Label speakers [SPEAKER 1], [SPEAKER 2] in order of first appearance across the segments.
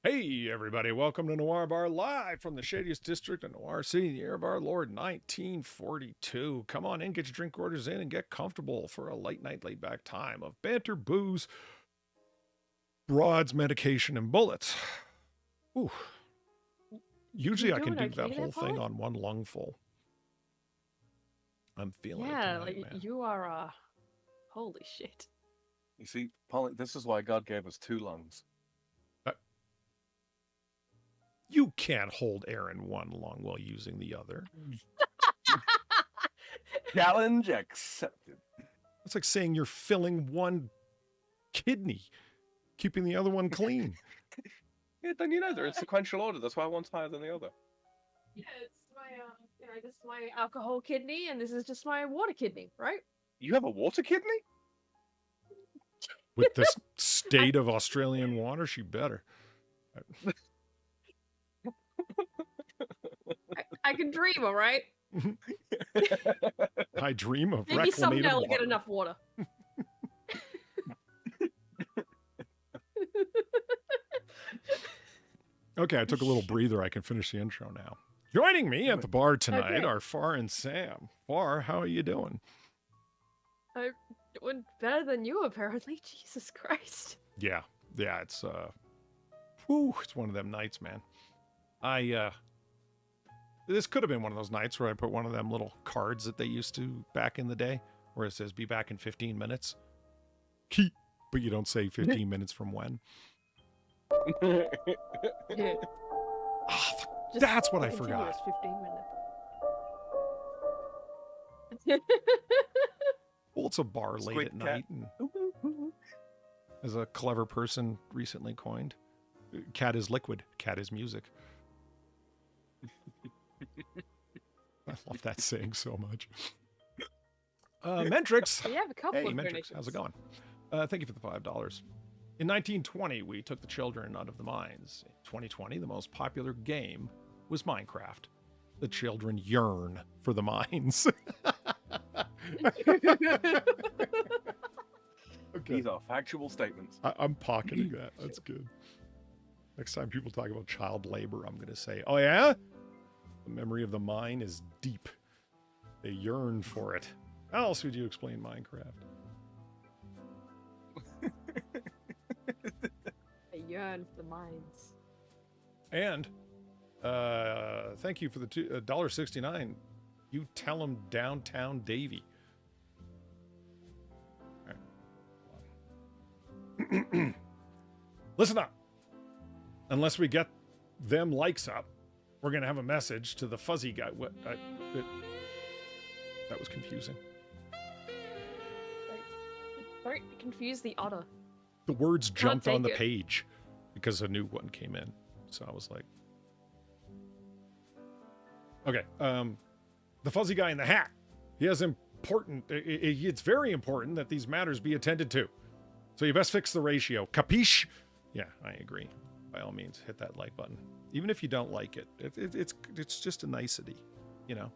[SPEAKER 1] Hey, everybody, welcome to Noir Bar, live from the shadiest district of Noir City, the Air Bar Lord, 1942. Come on in, get your drink orders in, and get comfortable for a late night, laid back time of banter, booze, rods, medication, and bullets. Ooh. Usually I can do that whole thing on one lungful. I'm feeling it tonight, man.
[SPEAKER 2] You are, holy shit.
[SPEAKER 3] You see, Polly, this is why God gave us two lungs.
[SPEAKER 1] You can't hold air in one lung while using the other.
[SPEAKER 3] Challenge accepted.
[SPEAKER 1] It's like saying you're filling one kidney, keeping the other one clean.
[SPEAKER 3] Yeah, then you know, they're in sequential order. That's why one's higher than the other.
[SPEAKER 2] Yeah, it's my, this is my alcohol kidney, and this is just my water kidney, right?
[SPEAKER 3] You have a water kidney?
[SPEAKER 1] With this state of Australian water, she better.
[SPEAKER 2] I can dream, all right?
[SPEAKER 1] I dream of
[SPEAKER 2] maybe someday I'll
[SPEAKER 1] water.
[SPEAKER 2] get enough water.
[SPEAKER 1] Okay, I took a little breather. I can finish the intro now. Joining me at the bar tonight are Far and Sam. Far, how are you doing?
[SPEAKER 2] I'm doing better than you, apparently. Jesus Christ.
[SPEAKER 1] Yeah, it's it's one of them nights, man. This could have been one of those nights where I put one of them little cards that they used to back in the day, where it says "Be back in 15 minutes." But you don't say 15 minutes from when.
[SPEAKER 2] Yeah.
[SPEAKER 1] That's what I forgot.
[SPEAKER 2] 15 minutes.
[SPEAKER 1] Well, it's a bar late at night, and as a clever person recently coined, cat is liquid, cat is music. I love that saying so much. Mentrix.
[SPEAKER 2] We have a couple of
[SPEAKER 1] Mentrix, how's it going? Thank you for the $5. In 1920, we took the children out of the mines. In 2020, the most popular game was Minecraft. The children yearn for the mines. Okay.
[SPEAKER 3] These are factual statements.
[SPEAKER 1] I'm pocketing that. That's good. Next time people talk about child labor, I'm going to say, oh yeah? The memory of the mine is deep. They yearn for it. How else would you explain Minecraft?
[SPEAKER 2] I yearn for the mines.
[SPEAKER 1] And thank you for the $1.69. You tell him Downtown Davy. All right. Listen up. Unless we get them likes up, we're going to have a message to the fuzzy guy. That was confusing.
[SPEAKER 2] Don't confuse the otter.
[SPEAKER 1] The words jumped on the page because a new one came in. So I was like, okay. The fuzzy guy in the hat. He has important, it's very important that these matters be attended to. So you best fix the ratio. Capiche? Yeah, I agree. By all means, hit that like button. Even if you don't like it, it's just a nicety, you know?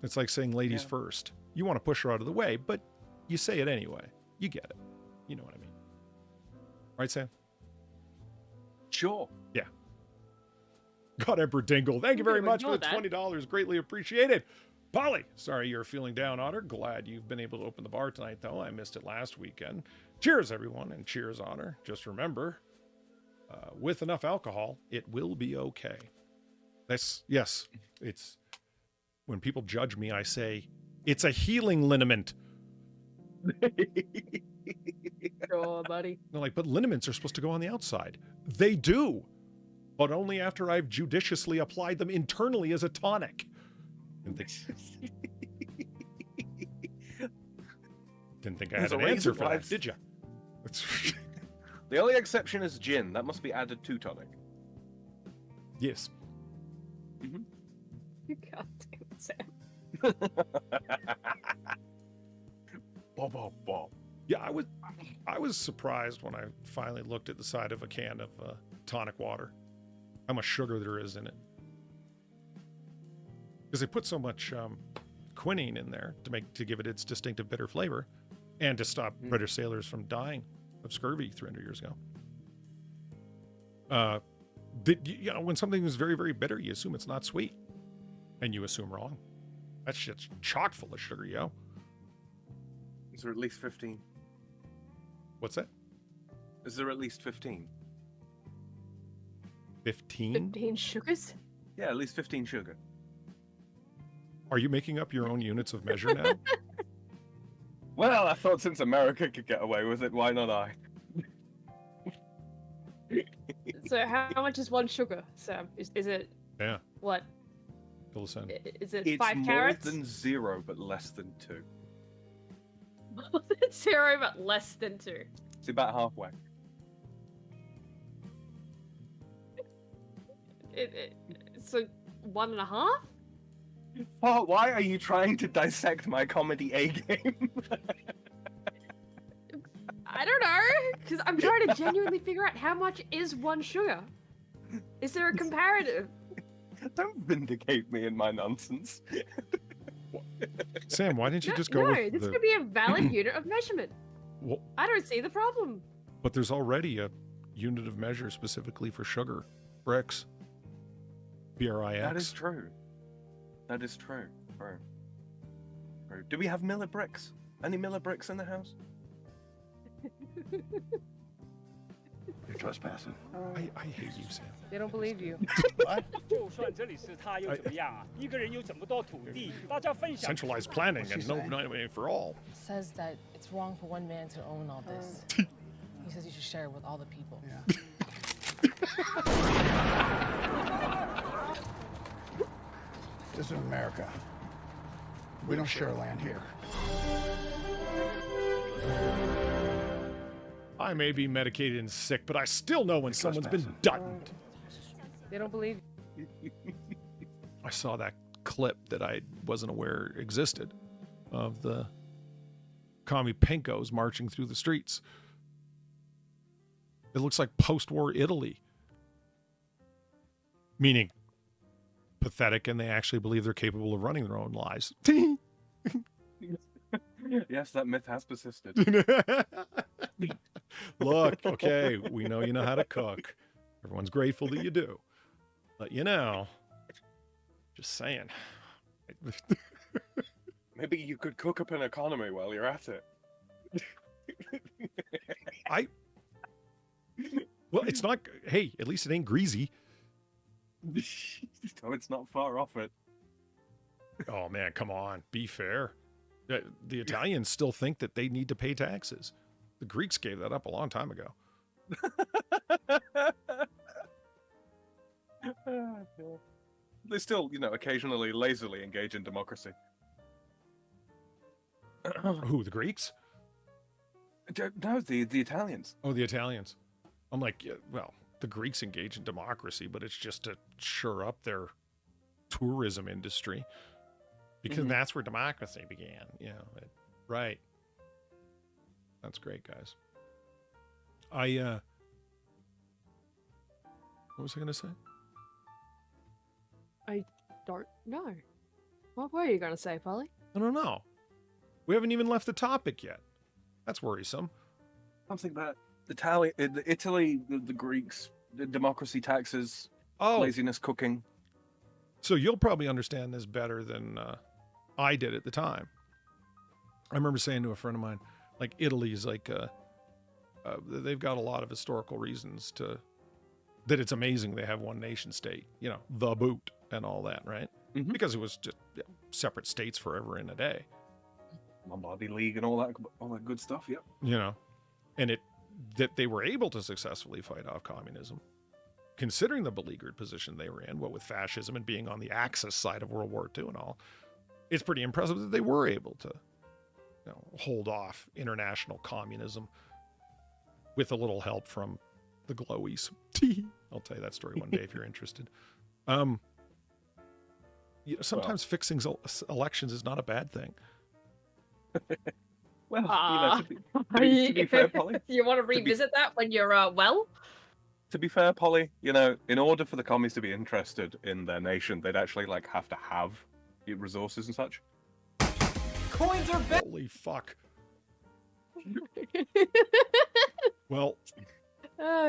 [SPEAKER 1] It's like saying ladies first. You want to push her out of the way, but you say it anyway. You get it. You know what I mean. Right, Sam?
[SPEAKER 3] Sure.
[SPEAKER 1] Yeah. God Emperor Dingle, thank you very much for the $20. Greatly appreciated. Polly, sorry you're feeling down, Otter. Glad you've been able to open the bar tonight, though. I missed it last weekend. Cheers, everyone, and cheers, Otter. Just remember, with enough alcohol, it will be okay. Yes, it's... When people judge me, I say, it's a healing liniment.
[SPEAKER 2] Sure, buddy.
[SPEAKER 1] They're like, but liniments are supposed to go on the outside. They do, but only after I've judiciously applied them internally as a tonic. And didn't think I had an answer for that, did you?
[SPEAKER 3] The only exception is gin. That must be added to tonic.
[SPEAKER 1] Yes.
[SPEAKER 3] Mm-hmm.
[SPEAKER 2] God damn it, Sam.
[SPEAKER 3] Bob.
[SPEAKER 1] Yeah, I was surprised when I finally looked at the side of a can of tonic water. How much sugar there is in it. Because they put so much quinine in there to give it its distinctive bitter flavor, and to stop British sailors from dying of scurvy 300 years ago. You know, when something is very, very bitter, you assume it's not sweet. And you assume wrong. That shit's chock full of sugar, yo.
[SPEAKER 3] Is there at least 15?
[SPEAKER 1] What's that?
[SPEAKER 3] Is there at least 15?
[SPEAKER 1] 15?
[SPEAKER 2] 15 sugars?
[SPEAKER 3] Yeah, at least 15 sugar.
[SPEAKER 1] Are you making up your own units of measure now?
[SPEAKER 3] Well, I thought since America could get away with it, why not I?
[SPEAKER 2] So how much is one sugar, Sam? Is it
[SPEAKER 1] Yeah.
[SPEAKER 2] what?
[SPEAKER 1] Fill us in.
[SPEAKER 2] Is it
[SPEAKER 3] It's
[SPEAKER 2] 5
[SPEAKER 3] more
[SPEAKER 2] carats?
[SPEAKER 3] than 0, but less than 2.
[SPEAKER 2] More than 0, but less than 2.
[SPEAKER 3] It's about halfway.
[SPEAKER 2] So 1.5?
[SPEAKER 3] Oh, why are you trying to dissect my comedy A game?
[SPEAKER 2] I don't know, because I'm trying to genuinely figure out how much is one sugar. Is there a comparative?
[SPEAKER 3] Don't vindicate me in my nonsense.
[SPEAKER 1] Sam, why didn't you just go
[SPEAKER 2] no,
[SPEAKER 1] with
[SPEAKER 2] this
[SPEAKER 1] the...
[SPEAKER 2] could be a valid unit of measurement.
[SPEAKER 1] Well,
[SPEAKER 2] I don't see the problem.
[SPEAKER 1] but there's already a unit of measure specifically for sugar. Bricks. BRIX.
[SPEAKER 3] That is true. That is true. True. True. Do we have Miller bricks? Any Miller bricks in the house?
[SPEAKER 4] You're trespassing.
[SPEAKER 1] I hate you, Sam.
[SPEAKER 2] They don't believe you.
[SPEAKER 4] What?
[SPEAKER 1] Centralized planning and no money for all.
[SPEAKER 5] Says that it's wrong for one man to own all this. He says you should share it with all the people.
[SPEAKER 4] Yeah. This is America. We don't share land here.
[SPEAKER 1] I may be medicated and sick, but I still know when someone's been duttoned.
[SPEAKER 2] They don't believe
[SPEAKER 1] I saw that clip that I wasn't aware existed of the commie pinkos marching through the streets. It looks like post-war Italy. Meaning pathetic, and they actually believe they're capable of running their own lives.
[SPEAKER 3] Yes, that myth has persisted.
[SPEAKER 1] Look, okay, we know you know how to cook. Everyone's grateful that you do. But you know, just saying.
[SPEAKER 3] Maybe you could cook up an economy while you're at it.
[SPEAKER 1] Well, it's not, hey, at least it ain't greasy.
[SPEAKER 3] So it's not far off it.
[SPEAKER 1] Oh man, come on, be fair. The Italians still think that they need to pay taxes. The Greeks gave that up a long time ago.
[SPEAKER 3] They still, you know, occasionally lazily engage in democracy.
[SPEAKER 1] Who, the Greeks?
[SPEAKER 3] No, the Italians.
[SPEAKER 1] Oh, the Italians. I'm like, yeah, well, the Greeks engage in democracy, but it's just to shore up their tourism industry. Because that's where democracy began, you know. Right. That's great, guys. What was I going to say?
[SPEAKER 2] I don't know. What were you going to say, Polly?
[SPEAKER 1] I don't know. We haven't even left the topic yet. That's worrisome.
[SPEAKER 3] Something about Italy, the Greeks, the democracy, taxes,
[SPEAKER 1] Oh,
[SPEAKER 3] laziness, cooking.
[SPEAKER 1] so you'll probably understand this better than I did at the time. I remember saying to a friend of mine, like, Italy's like, they've got a lot of historical reasons that it's amazing they have one nation state, you know, the boot and all that, right?
[SPEAKER 3] Mhm.
[SPEAKER 1] Because it was just separate states forever and a day,
[SPEAKER 3] Lombardy League and all that good stuff. Yep.
[SPEAKER 1] you know, and that they were able to successfully fight off communism, considering the beleaguered position they were in, what with fascism and being on the Axis side of World War II and all. It's pretty impressive that they were able to, you know, hold off international communism with a little help from the glowies. I'll tell you that story one day if you're interested. You know, sometimes fixing elections is not a bad thing.
[SPEAKER 3] Well,
[SPEAKER 2] Ah.
[SPEAKER 3] you know, to be fair, Polly.
[SPEAKER 2] You want to revisit that when you're well?
[SPEAKER 3] To be fair, Polly, you know, in order for the commies to be interested in their nation, they'd actually like have to have resources and such.
[SPEAKER 6] Coins are back.
[SPEAKER 1] Holy fuck. Well,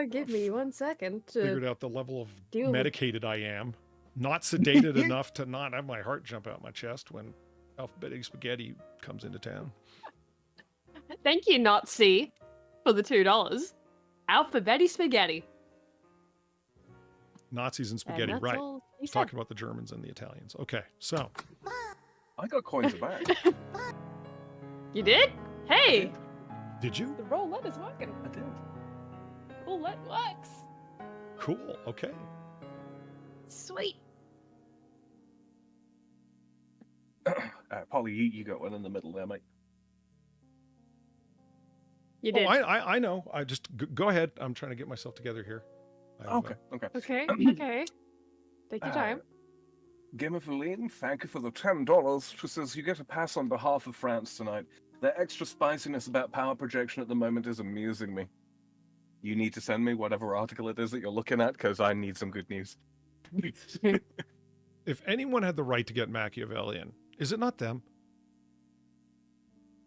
[SPEAKER 2] Give me 1 second to
[SPEAKER 1] Figured out the level of
[SPEAKER 2] deal with-
[SPEAKER 1] medicated I am. Not sedated enough to not have my heart jump out my chest when Alphabetic Spaghetti comes into town.
[SPEAKER 2] Thank you, Nazi, for the $2. Alphabetti Spaghetti.
[SPEAKER 1] Nazis and
[SPEAKER 2] And
[SPEAKER 1] spaghetti,
[SPEAKER 2] that's
[SPEAKER 1] right.
[SPEAKER 2] all he
[SPEAKER 1] He's
[SPEAKER 2] said.
[SPEAKER 1] talking about the Germans and the Italians. Okay, so
[SPEAKER 3] I got coins back.
[SPEAKER 2] You did? Hey,
[SPEAKER 1] did you?
[SPEAKER 2] the roulette is working.
[SPEAKER 3] I did.
[SPEAKER 2] Roulette works.
[SPEAKER 1] Cool. Okay.
[SPEAKER 2] Sweet.
[SPEAKER 3] Polly, you got one in the middle there, mate.
[SPEAKER 2] You did.
[SPEAKER 1] Oh, I know. I just go ahead. I'm trying to get myself together here. I have,
[SPEAKER 3] Okay.
[SPEAKER 2] Okay, okay. Take your time.
[SPEAKER 3] Gamer Feline, thank you for the $10. She says you get a pass on behalf of France tonight. The extra spiciness about power projection at the moment is amusing me. You need to send me whatever article it is that you're looking at, because I need some good news.
[SPEAKER 1] If anyone had the right to get Machiavellian, is it not them?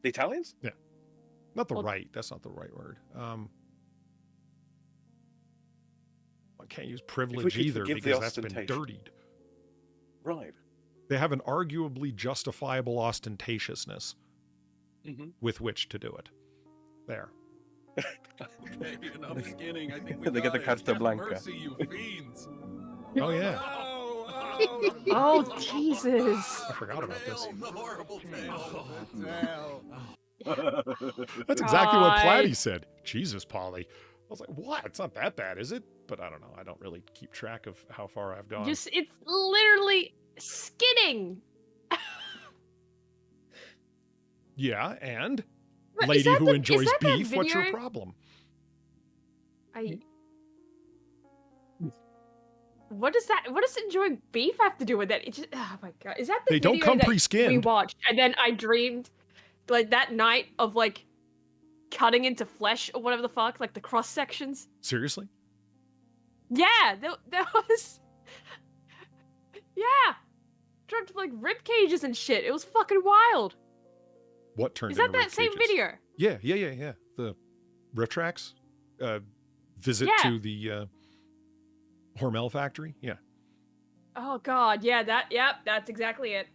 [SPEAKER 3] The Italians?
[SPEAKER 1] Not the
[SPEAKER 2] Well-
[SPEAKER 1] right. That's not the right word. I can't use privilege
[SPEAKER 3] could
[SPEAKER 1] either
[SPEAKER 3] forgive the
[SPEAKER 1] because that's been
[SPEAKER 3] ostentation.
[SPEAKER 1] dirtied.
[SPEAKER 3] Right.
[SPEAKER 1] They have an arguably justifiable ostentatiousness
[SPEAKER 3] Mm-hmm.
[SPEAKER 1] with which to do it. There.
[SPEAKER 6] Okay, enough skinning. I think we
[SPEAKER 3] They get the
[SPEAKER 6] got it.
[SPEAKER 3] Carta
[SPEAKER 6] Have
[SPEAKER 3] Blanca.
[SPEAKER 6] Mercy, you fiends.
[SPEAKER 1] Oh yeah.
[SPEAKER 2] Oh, Jesus.
[SPEAKER 1] I forgot about this.
[SPEAKER 6] The horrible tale.
[SPEAKER 1] That's exactly what
[SPEAKER 2] God.
[SPEAKER 1] Platty said. Jesus, Polly. I was like, what? It's not that bad, is it? But I don't know. I don't really keep track of how far I've gone.
[SPEAKER 2] Just, it's literally skinning.
[SPEAKER 1] Yeah, and
[SPEAKER 2] But is
[SPEAKER 1] lady
[SPEAKER 2] that
[SPEAKER 1] who
[SPEAKER 2] the- is
[SPEAKER 1] enjoys
[SPEAKER 2] that that
[SPEAKER 1] beef, what's your
[SPEAKER 2] video-
[SPEAKER 1] problem?
[SPEAKER 2] What does that? What does enjoying beef have to do with that? It just, oh my god, is that the
[SPEAKER 1] They don't
[SPEAKER 2] video
[SPEAKER 1] come
[SPEAKER 2] that we
[SPEAKER 1] pre-skinned.
[SPEAKER 2] watched, and then I dreamed, like that night of like cutting into flesh or whatever the fuck, like the cross sections.
[SPEAKER 1] Seriously?
[SPEAKER 2] Yeah, that was. Yeah, dropped like rib cages and shit. It was fucking wild.
[SPEAKER 1] What turned
[SPEAKER 2] Is that
[SPEAKER 1] into
[SPEAKER 2] that
[SPEAKER 1] rib
[SPEAKER 2] same
[SPEAKER 1] cages?
[SPEAKER 2] video?
[SPEAKER 1] Yeah. The riff tracks visit
[SPEAKER 2] Yeah.
[SPEAKER 1] to the Hormel factory. Yeah.
[SPEAKER 2] Oh god, yeah, that's exactly it.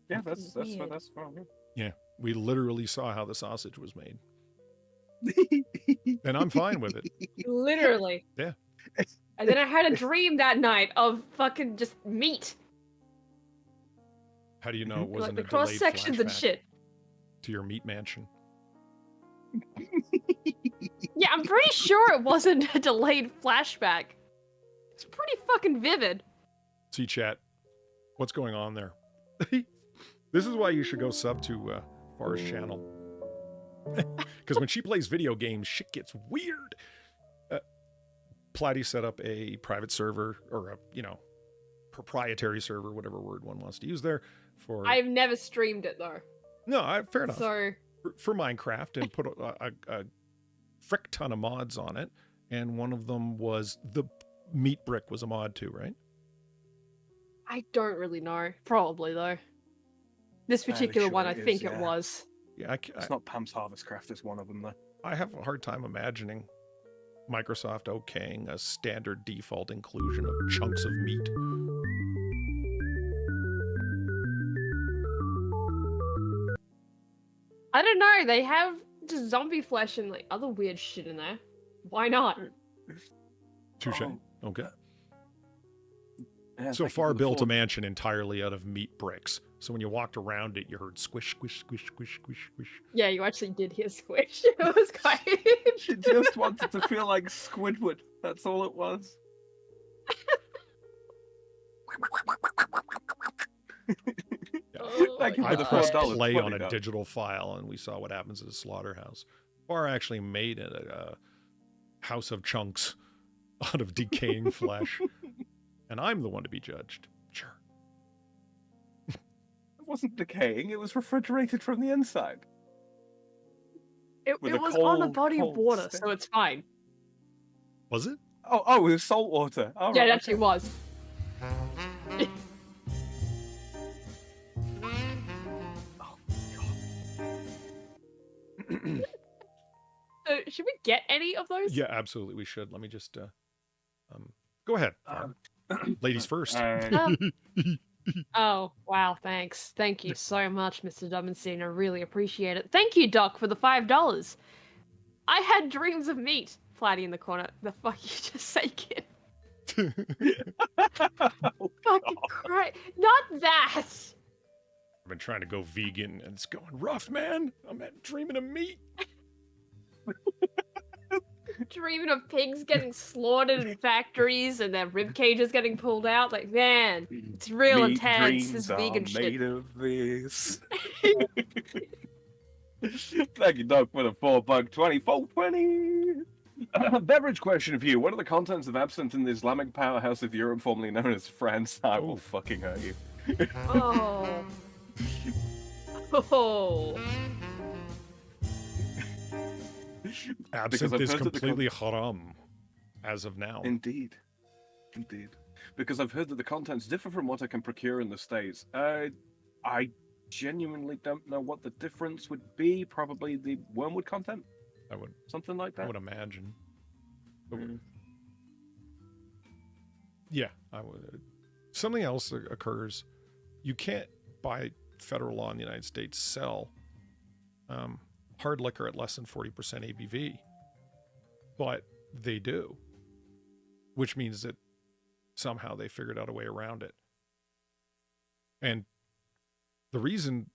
[SPEAKER 3] Yeah, that's
[SPEAKER 2] Weird.
[SPEAKER 3] what that's from.
[SPEAKER 1] Yeah. We literally saw how the sausage was made. And I'm fine with it.
[SPEAKER 2] Literally.
[SPEAKER 1] Yeah.
[SPEAKER 2] And then I had a dream that night of fucking just meat,
[SPEAKER 1] How do you know it
[SPEAKER 2] like
[SPEAKER 1] wasn't
[SPEAKER 2] the
[SPEAKER 1] a
[SPEAKER 2] cross
[SPEAKER 1] delayed
[SPEAKER 2] sections and
[SPEAKER 1] flashback
[SPEAKER 2] shit.
[SPEAKER 1] to your meat mansion?
[SPEAKER 2] Yeah, I'm pretty sure it wasn't a delayed flashback. It's pretty fucking vivid.
[SPEAKER 1] See, chat, what's going on there? This is why you should go sub to Far's channel. Because when she plays video games, shit gets weird. Platty set up a private server, or a, proprietary server, whatever word one wants to use there, for...
[SPEAKER 2] I've never streamed it though.
[SPEAKER 1] No, fair enough.
[SPEAKER 2] So
[SPEAKER 1] For Minecraft, and put a frick ton of mods on it. And one of them was the meat brick was a mod too, right?
[SPEAKER 2] I don't really know. Probably though. This particular
[SPEAKER 3] sure
[SPEAKER 2] one, I
[SPEAKER 3] it is,
[SPEAKER 2] think it
[SPEAKER 3] yeah.
[SPEAKER 2] was.
[SPEAKER 1] Yeah,
[SPEAKER 3] It's not Pam's Harvest Craft, it's one of them, though.
[SPEAKER 1] I have a hard time imagining Microsoft okaying a standard default inclusion of chunks of meat.
[SPEAKER 2] I don't know. They have just zombie flesh and like other weird shit in there. Why not?
[SPEAKER 1] Touche.
[SPEAKER 3] Oh.
[SPEAKER 1] Okay.
[SPEAKER 3] Yeah,
[SPEAKER 1] So
[SPEAKER 3] thank you
[SPEAKER 1] Far
[SPEAKER 3] for the
[SPEAKER 1] built a
[SPEAKER 3] thought.
[SPEAKER 1] mansion entirely out of meat bricks. So when you walked around it, you heard squish, squish, squish, squish, squish, squish.
[SPEAKER 2] Yeah, you actually did hear squish. It was quite.
[SPEAKER 3] She just wanted to feel like Squidward. That's all it was.
[SPEAKER 2] Oh
[SPEAKER 3] Thank you
[SPEAKER 2] my
[SPEAKER 1] I
[SPEAKER 3] for the
[SPEAKER 2] God.
[SPEAKER 1] pressed
[SPEAKER 3] $4.
[SPEAKER 1] play on
[SPEAKER 3] $20.
[SPEAKER 1] a digital file, and we saw what happens at a slaughterhouse. Far actually made a house of chunks out of decaying flesh. And I'm the one to be judged. Sure.
[SPEAKER 3] It wasn't decaying, it was refrigerated from the inside.
[SPEAKER 2] It
[SPEAKER 3] With a
[SPEAKER 2] was on a
[SPEAKER 3] cold,
[SPEAKER 2] body of
[SPEAKER 3] cold
[SPEAKER 2] water,
[SPEAKER 3] stick.
[SPEAKER 2] so it's fine.
[SPEAKER 1] Was it?
[SPEAKER 3] Oh, it was salt water. Oh,
[SPEAKER 2] Yeah,
[SPEAKER 3] right,
[SPEAKER 2] it actually was. So should we get any of those?
[SPEAKER 1] Yeah, absolutely. We should. Let me just go ahead. Ladies first.
[SPEAKER 2] Oh, wow, thanks. Thank you so much, Mr. Dumenstein. I really appreciate it. Thank you, Doc, for the $5. I had dreams of meat. Flatty in the corner. The fuck you just say, kid? Fucking Christ. Not that!
[SPEAKER 1] I've been trying to go vegan and it's going rough, man. I'm dreaming of meat.
[SPEAKER 2] Dreaming of pigs getting slaughtered in factories and their rib cages getting pulled out. Like, man, it's real
[SPEAKER 3] Meat
[SPEAKER 2] intense,
[SPEAKER 3] dreams
[SPEAKER 2] this
[SPEAKER 3] are
[SPEAKER 2] vegan
[SPEAKER 3] made
[SPEAKER 2] shit.
[SPEAKER 3] of this. Thank you, Doc, for the $4.20. $4.20. Beverage question for you. What are the contents of absinthe in the Islamic powerhouse of Europe, formerly known as France? I will fucking hurt you.
[SPEAKER 2] Oh. Oh.
[SPEAKER 1] Absinthe
[SPEAKER 3] I've
[SPEAKER 1] is
[SPEAKER 3] heard that the
[SPEAKER 1] completely haram as of now.
[SPEAKER 3] Indeed. Because I've heard that the contents differ from what I can procure in the States. I genuinely don't know what the difference would be. Probably the wormwood content?
[SPEAKER 1] I would
[SPEAKER 3] Something like that?
[SPEAKER 1] I would imagine.
[SPEAKER 3] Mm.
[SPEAKER 1] Yeah, I would. Something else occurs. You can't, by federal law in the United States, sell hard liquor at less than 40% ABV. But they do, which means that somehow they figured out a way around it. And the reason,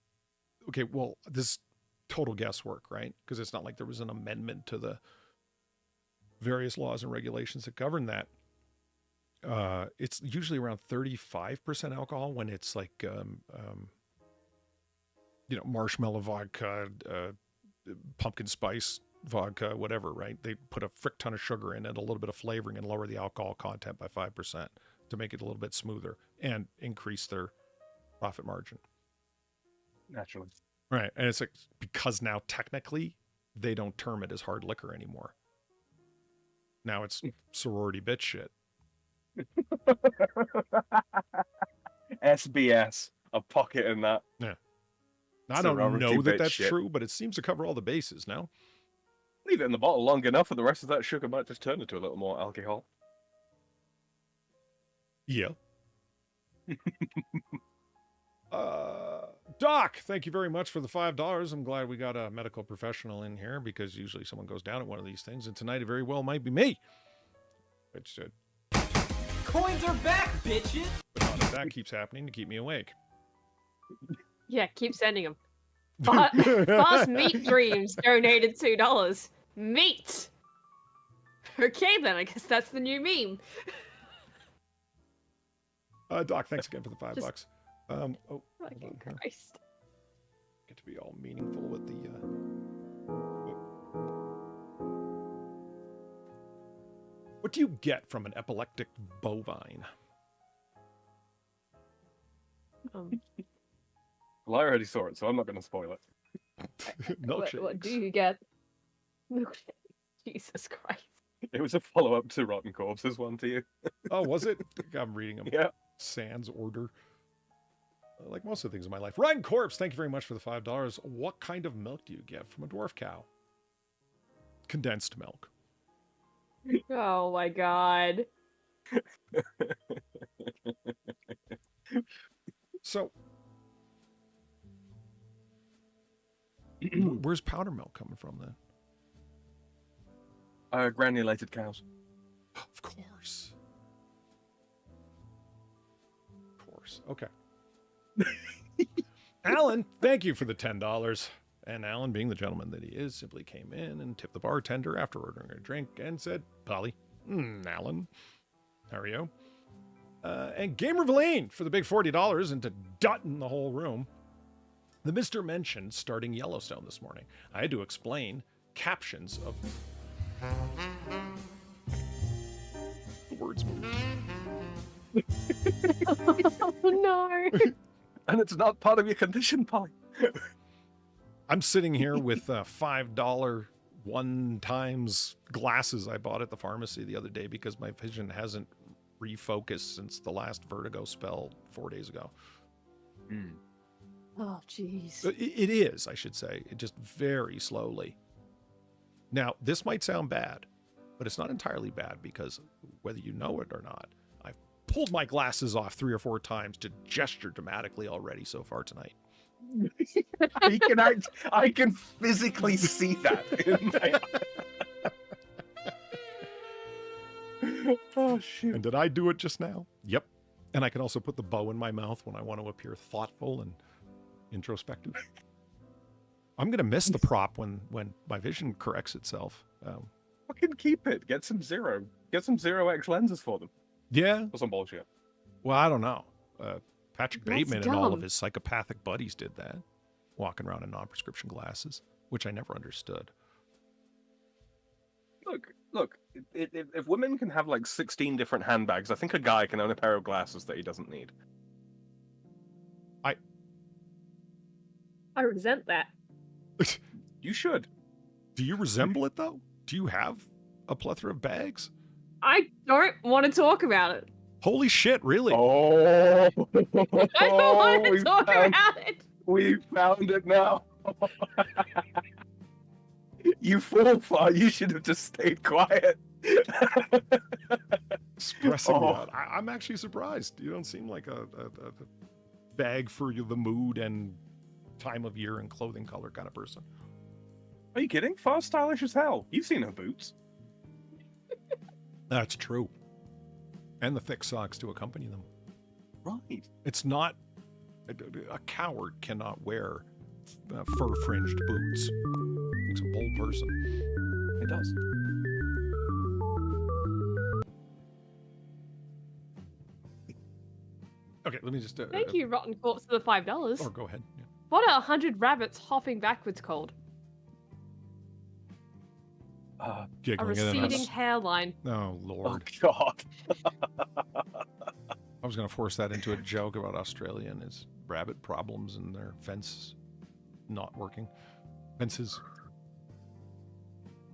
[SPEAKER 1] okay, well, this total guesswork, right? Because it's not like there was an amendment to the various laws and regulations that govern that. It's usually around 35% alcohol when it's like, marshmallow vodka, pumpkin spice vodka, whatever, right? They put a frick ton of sugar in it, a little bit of flavoring, and lower the alcohol content by 5% to make it a little bit smoother and increase their profit margin.
[SPEAKER 3] Naturally.
[SPEAKER 1] Right. And it's like, because now technically they don't term it as hard liquor anymore. Now it's sorority bitch shit.
[SPEAKER 3] SBS. A pocket in that.
[SPEAKER 1] Yeah. Now, I don't know
[SPEAKER 3] Sorority
[SPEAKER 1] that
[SPEAKER 3] bitch
[SPEAKER 1] that's
[SPEAKER 3] shit.
[SPEAKER 1] true, but it seems to cover all the bases now.
[SPEAKER 3] Leave it in the bottle long enough and the rest of that sugar might just turn into a little more alcohol.
[SPEAKER 1] Yeah. Doc, thank you very much for the $5. I'm glad we got a medical professional in here because usually someone goes down at one of these things, and tonight it very well might be me. Which
[SPEAKER 7] Coins are back, bitches!
[SPEAKER 1] but that keeps happening to keep me awake.
[SPEAKER 2] Yeah, keep sending them. Fast Meat Dreams donated $2. Meat! Okay then, I guess that's the new meme.
[SPEAKER 1] Doc, thanks again for the $5.
[SPEAKER 2] Fucking Christ.
[SPEAKER 1] Get to be all meaningful with the what do you get from an epileptic bovine?
[SPEAKER 3] Well, I already saw it, so I'm not going to spoil it.
[SPEAKER 1] Milkshakes.
[SPEAKER 2] What do you get? Milkshake. Jesus Christ.
[SPEAKER 3] It was a follow-up to Rotten Corpses one to you.
[SPEAKER 1] Oh, was it? I'm reading them.
[SPEAKER 3] Yeah.
[SPEAKER 1] Sans order. Like most of the things in my life. Ryan Corpse, thank you very much for the $5. What kind of milk do you get from a dwarf cow? Condensed milk.
[SPEAKER 2] Oh my god.
[SPEAKER 1] So, where's powder milk coming from then?
[SPEAKER 3] Granulated cows.
[SPEAKER 1] Of course. Of course. Okay. Alan, thank you for the $10. And Alan, being the gentleman that he is, simply came in and tipped the bartender after ordering a drink and said, Polly, Alan, how are you? And Gamer Valine for the big $40 and to Dutton the whole room. The Mr. mentioned starting Yellowstone this morning. I had to explain captions of the words moved.
[SPEAKER 2] Oh no.
[SPEAKER 3] And it's not part of your condition, Polly.
[SPEAKER 1] I'm sitting here with $5 one times glasses I bought at the pharmacy the other day because my vision hasn't refocused since the last vertigo spell 4 days ago.
[SPEAKER 2] Oh jeez.
[SPEAKER 1] It is, I should say. It just very slowly. Now, this might sound bad, but it's not entirely bad because whether you know it or not, I've pulled my glasses off 3 or 4 times to gesture dramatically already so far tonight.
[SPEAKER 3] I can physically see that in my Oh, shoot.
[SPEAKER 1] And did I do it just now? Yep. And I can also put the bow in my mouth when I want to appear thoughtful and introspective. I'm going to miss the prop when my vision corrects itself.
[SPEAKER 3] Fucking keep it. Get some 0x lenses for them.
[SPEAKER 1] Yeah.
[SPEAKER 3] Or some bullshit.
[SPEAKER 1] Well, I don't know. Patrick
[SPEAKER 2] That's
[SPEAKER 1] Bateman and all of
[SPEAKER 2] dumb.
[SPEAKER 1] his psychopathic buddies did that, walking around in non-prescription glasses, which I never understood.
[SPEAKER 3] Look. If women can have like 16 different handbags, I think a guy can own a pair of glasses that he doesn't need.
[SPEAKER 2] I resent that.
[SPEAKER 3] You should.
[SPEAKER 1] Do you resemble it, though? Do you have a plethora of bags?
[SPEAKER 2] I don't want to talk about it.
[SPEAKER 1] Holy shit, really?
[SPEAKER 3] Oh,
[SPEAKER 2] I don't want to talk about it.
[SPEAKER 3] We found it now. You fool, Far. You should have just stayed quiet.
[SPEAKER 1] Expressing
[SPEAKER 3] Oh.
[SPEAKER 1] that. I'm actually surprised. You don't seem like a bag for the mood and time of year and clothing color kind of person.
[SPEAKER 3] Are you kidding? Far's stylish as hell. You've seen her boots.
[SPEAKER 1] That's true. And the thick socks to accompany them.
[SPEAKER 3] Right.
[SPEAKER 1] It's not... A coward cannot wear fur-fringed boots. Makes a bold person.
[SPEAKER 3] It does.
[SPEAKER 1] Okay, let me just...
[SPEAKER 2] Thank you, Rotten Corpse, for the $5.
[SPEAKER 1] Or go ahead. Yeah.
[SPEAKER 2] What are 100 rabbits hopping backwards called? A
[SPEAKER 1] Giggling and then
[SPEAKER 2] receding hairline.
[SPEAKER 1] Oh,
[SPEAKER 3] Oh,
[SPEAKER 1] Lord.
[SPEAKER 3] God.
[SPEAKER 1] I was going to force that into a joke about Australia and its rabbit problems and their fence not working. Fences.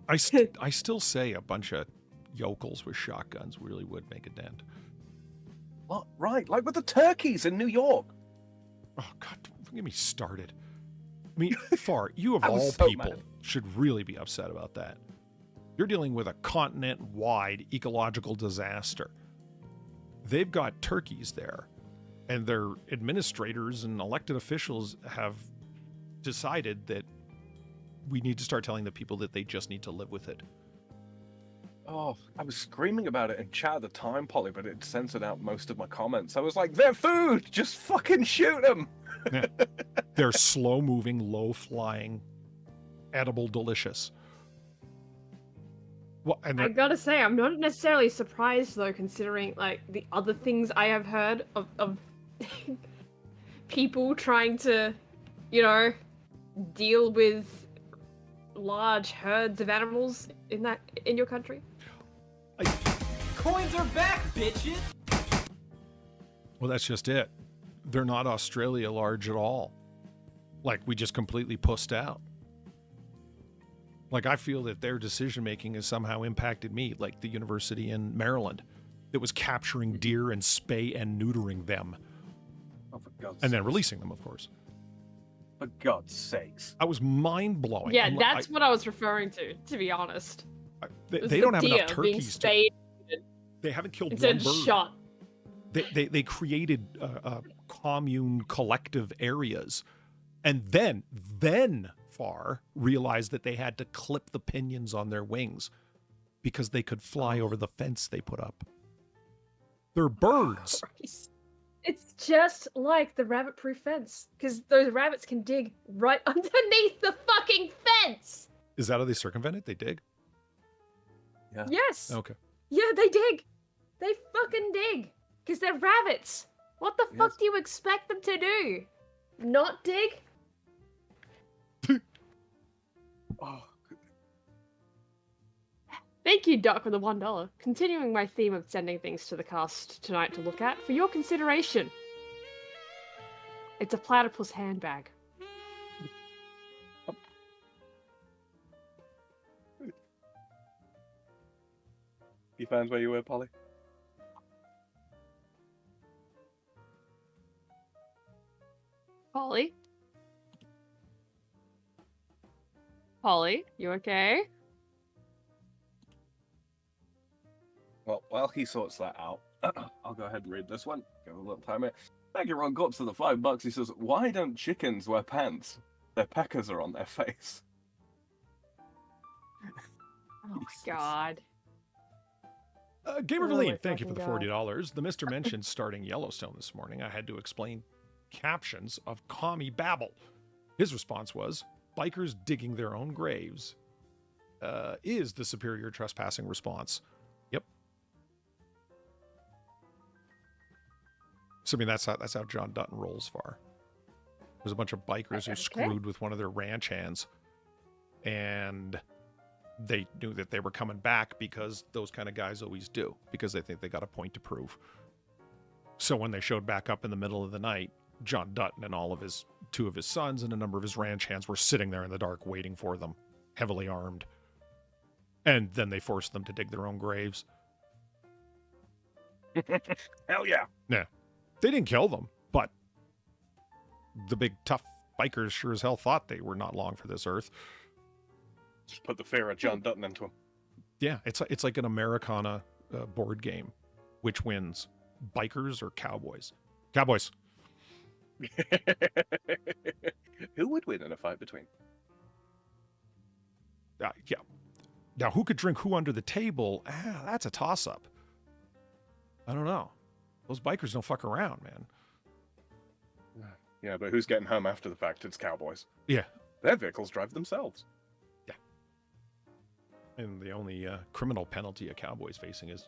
[SPEAKER 1] I still say a bunch of yokels with shotguns really would make a dent.
[SPEAKER 3] What? Right, like with the turkeys in New York.
[SPEAKER 1] Oh, God, don't get me started. I mean, Far, you of
[SPEAKER 3] I was
[SPEAKER 1] all
[SPEAKER 3] so
[SPEAKER 1] people
[SPEAKER 3] mad.
[SPEAKER 1] should really be upset about that. You're dealing with a continent-wide ecological disaster. They've got turkeys there, and their administrators and elected officials have decided that we need to start telling the people that they just need to live with it.
[SPEAKER 3] Oh, I was screaming about it in chat at the time, Polly, but it censored out most of my comments. I was like, they're food! Just fucking shoot them!
[SPEAKER 1] Yeah. They're slow-moving, low-flying, edible, delicious. Well, and
[SPEAKER 2] I gotta say, I'm not necessarily surprised though, considering like the other things I have heard of people trying to, you know, deal with large herds of animals in your country.
[SPEAKER 7] Coins are back, bitches!
[SPEAKER 1] Well, that's just it. They're not Australia large at all. Like, we just completely pussed out. Like, I feel that their decision-making has somehow impacted me, like the university in Maryland that was capturing deer and spay and neutering them.
[SPEAKER 3] Oh, for God's
[SPEAKER 1] And then
[SPEAKER 3] sakes.
[SPEAKER 1] releasing them, of course.
[SPEAKER 3] For God's sakes.
[SPEAKER 1] I was mind-blowing.
[SPEAKER 2] Yeah,
[SPEAKER 1] I'm like,
[SPEAKER 2] that's what I was referring to be honest.
[SPEAKER 1] they,
[SPEAKER 2] It was
[SPEAKER 1] they
[SPEAKER 2] the
[SPEAKER 1] don't have enough
[SPEAKER 2] deer being
[SPEAKER 1] turkeys to...
[SPEAKER 2] spayed
[SPEAKER 1] They haven't killed
[SPEAKER 2] instead
[SPEAKER 1] one
[SPEAKER 2] of
[SPEAKER 1] bird.
[SPEAKER 2] shot.
[SPEAKER 1] They created commune collective areas, and then Far realized that they had to clip the pinions on their wings because they could fly over the fence they put up. They're birds.
[SPEAKER 2] It's just like the rabbit-proof fence, because those rabbits can dig right underneath the fucking fence.
[SPEAKER 1] Is that how they circumvent it? They dig?
[SPEAKER 3] Yeah.
[SPEAKER 2] Yes.
[SPEAKER 1] Okay.
[SPEAKER 2] Yeah, they dig. They fucking dig. Because they're rabbits. What the fuck
[SPEAKER 3] Yes.
[SPEAKER 2] do you expect them to do? Not dig?
[SPEAKER 3] Oh,
[SPEAKER 2] Thank you, Doc, for the $1. Continuing my theme of sending things to the cast tonight to look at, for your consideration. It's a platypus handbag.
[SPEAKER 3] you found where you were, Polly?
[SPEAKER 2] Polly? Polly, you okay?
[SPEAKER 3] while he sorts that out, I'll go ahead and read this one. Give a little time here. Thank you, Ron Gops, for the $5. He says, "Why don't chickens wear pants? Their peckers are on their face."
[SPEAKER 2] Oh my god.
[SPEAKER 1] Gamer
[SPEAKER 2] Oh my
[SPEAKER 1] Valine, thank you for
[SPEAKER 2] fucking
[SPEAKER 1] the $40. The Mr. mentioned starting Yellowstone this morning. I had to explain captions of Commie Babble. His response was, bikers digging their own graves is the superior trespassing response. Yep. So, I mean, that's how John Dutton rolls far. There's a bunch of bikers who screwed with one of their ranch hands, and they knew that they were coming back because those kind of guys always do, because they think they got a point to prove. So when they showed back up in the middle of the night, John Dutton and all of his 2 of his sons and a number of his ranch hands were sitting there in the dark waiting for them, heavily armed. And then they forced them to dig their own graves.
[SPEAKER 3] Hell yeah.
[SPEAKER 1] Yeah. They didn't kill them, but the big tough bikers sure as hell thought they were not long for this earth.
[SPEAKER 3] Just put the fear of John Dutton into him.
[SPEAKER 1] Yeah, it's like an Americana board game. Which wins, bikers or cowboys? Cowboys.
[SPEAKER 3] Who would win in a fight between?
[SPEAKER 1] Yeah. Now, who could drink who under the table? That's a toss-up. I don't know. Those bikers don't fuck around, man.
[SPEAKER 3] Yeah, but who's getting home after the fact? It's cowboys.
[SPEAKER 1] Yeah.
[SPEAKER 3] Their vehicles drive themselves.
[SPEAKER 1] Yeah. And the only criminal penalty a cowboy's facing is,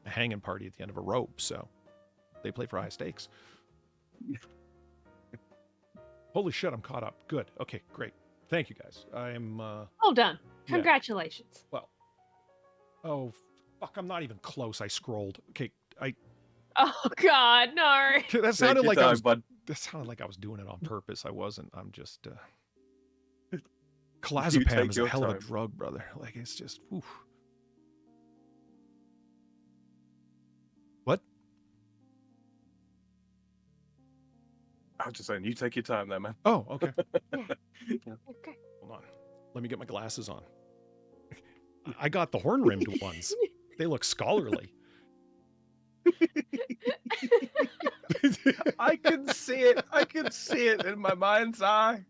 [SPEAKER 1] a hanging party at the end of a rope. So they play for high stakes. Holy shit, I'm caught up. Good. Okay, great. Thank you, guys. I'm...
[SPEAKER 2] Well done. Congratulations.
[SPEAKER 1] Well. Oh, fuck, I'm not even close. I scrolled. Okay,
[SPEAKER 2] Oh god, no.
[SPEAKER 1] That sounded like
[SPEAKER 3] time,
[SPEAKER 1] that sounded like I was doing it on purpose. I wasn't. I'm just...
[SPEAKER 3] You
[SPEAKER 1] Clozapam
[SPEAKER 3] take
[SPEAKER 1] is a
[SPEAKER 3] your
[SPEAKER 1] hell of a
[SPEAKER 3] time.
[SPEAKER 1] drug, brother. Like, it's just... Oof. What?
[SPEAKER 3] I was just saying, you take your time there, man.
[SPEAKER 1] Oh, okay.
[SPEAKER 2] Okay.
[SPEAKER 1] Hold on. Let me get my glasses on. I got the horn-rimmed ones. They look scholarly.
[SPEAKER 3] I can see it. I can see it in my mind's eye.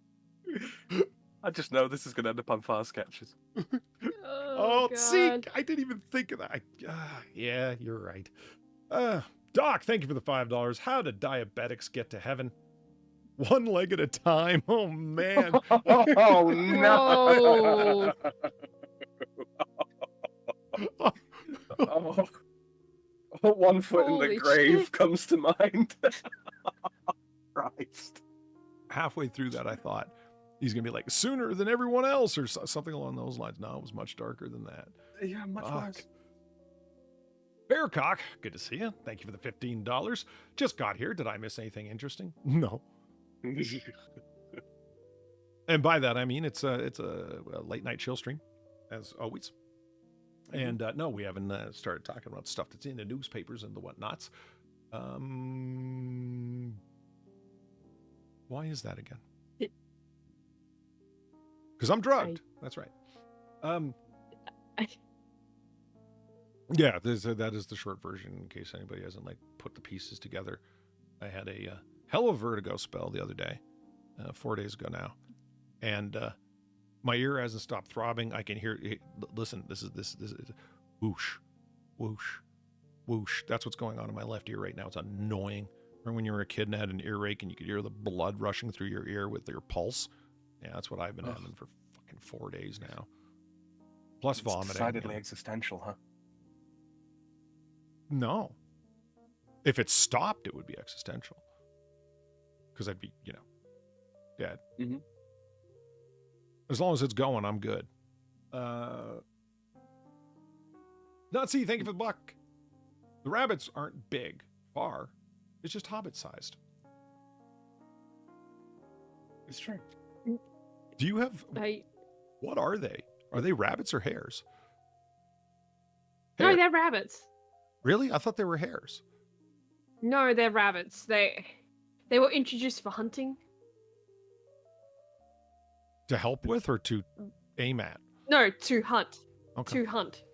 [SPEAKER 3] I just know this is going to end up on far sketches.
[SPEAKER 1] Oh, see,
[SPEAKER 2] God.
[SPEAKER 1] I didn't even think of that. Yeah, you're right. Doc, thank you for the $5. How do diabetics get to heaven? One leg at a time. Oh, man.
[SPEAKER 3] Oh, no. Oh. One foot in the
[SPEAKER 2] Holy
[SPEAKER 3] grave
[SPEAKER 2] shit.
[SPEAKER 3] comes to mind. Christ.
[SPEAKER 1] Halfway through that, I thought he's going to be like, sooner than everyone else, or something along those lines. No, it was much darker than that.
[SPEAKER 3] Yeah, much
[SPEAKER 1] Fuck.
[SPEAKER 3] worse.
[SPEAKER 1] Bearcock, good to see you. Thank you for the $15. Just got here. Did I miss anything interesting? No. And by that, I mean it's a late night chill stream, as always. And no, we haven't started talking about stuff that's in the newspapers and the whatnots. Why is that again? Because I'm drugged. That's right. Yeah, that is the short version. In case anybody hasn't put the pieces together, I had a hell of a vertigo spell the other day, 4 days ago now, and my ear hasn't stopped throbbing. I can hear it. Listen, this is whoosh, whoosh, whoosh. That's what's going on in my left ear right now. It's annoying. Remember when you were a kid and had an earache and you could hear the blood rushing through your ear with your pulse? Yeah, that's what I've been having for fucking 4 days now. Plus
[SPEAKER 3] It's
[SPEAKER 1] vomiting.
[SPEAKER 3] decidedly existential, huh?
[SPEAKER 1] No. If it stopped, it would be existential. Because I'd be, dead.
[SPEAKER 3] Mhm.
[SPEAKER 1] As long as it's going, I'm good. Nazi, thank you for the buck. The rabbits aren't big, far. It's just hobbit-sized.
[SPEAKER 3] It's true.
[SPEAKER 1] Do you have... What are they? Are they rabbits or hares?
[SPEAKER 2] No, they're rabbits.
[SPEAKER 1] Really? I thought they were hares.
[SPEAKER 2] No, they're rabbits. They were introduced for hunting.
[SPEAKER 1] To help with or to aim at?
[SPEAKER 2] No, to hunt.
[SPEAKER 1] Okay.
[SPEAKER 2] To hunt.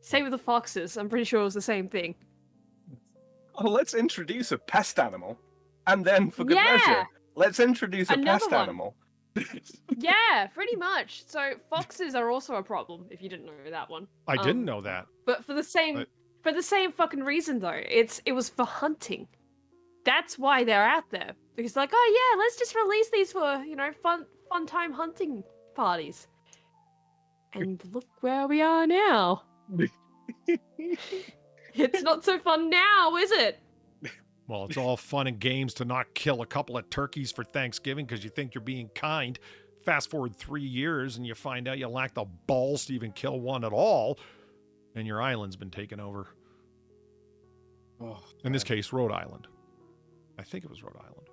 [SPEAKER 2] Same with the foxes. I'm pretty sure it was the same thing.
[SPEAKER 3] Oh, let's introduce a pest animal, and then for good
[SPEAKER 2] Yeah!
[SPEAKER 3] measure, let's introduce a
[SPEAKER 2] Another
[SPEAKER 3] pest
[SPEAKER 2] one.
[SPEAKER 3] animal.
[SPEAKER 2] Yeah, pretty much. So foxes are also a problem, if you didn't know that one.
[SPEAKER 1] I didn't know that.
[SPEAKER 2] But for the same fucking reason though. It was for hunting. That's why they're out there. Because like, oh yeah, let's just release these for, you know, fun time hunting parties. And look where we are now. It's not so fun now, is it?
[SPEAKER 1] Well, it's all fun and games to not kill a couple of turkeys for Thanksgiving because you think you're being kind. Fast forward 3 years and you find out you lack the balls to even kill one at all, and your island's been taken over.
[SPEAKER 3] Oh,
[SPEAKER 1] in this case, Rhode Island. I think it was Rhode Island.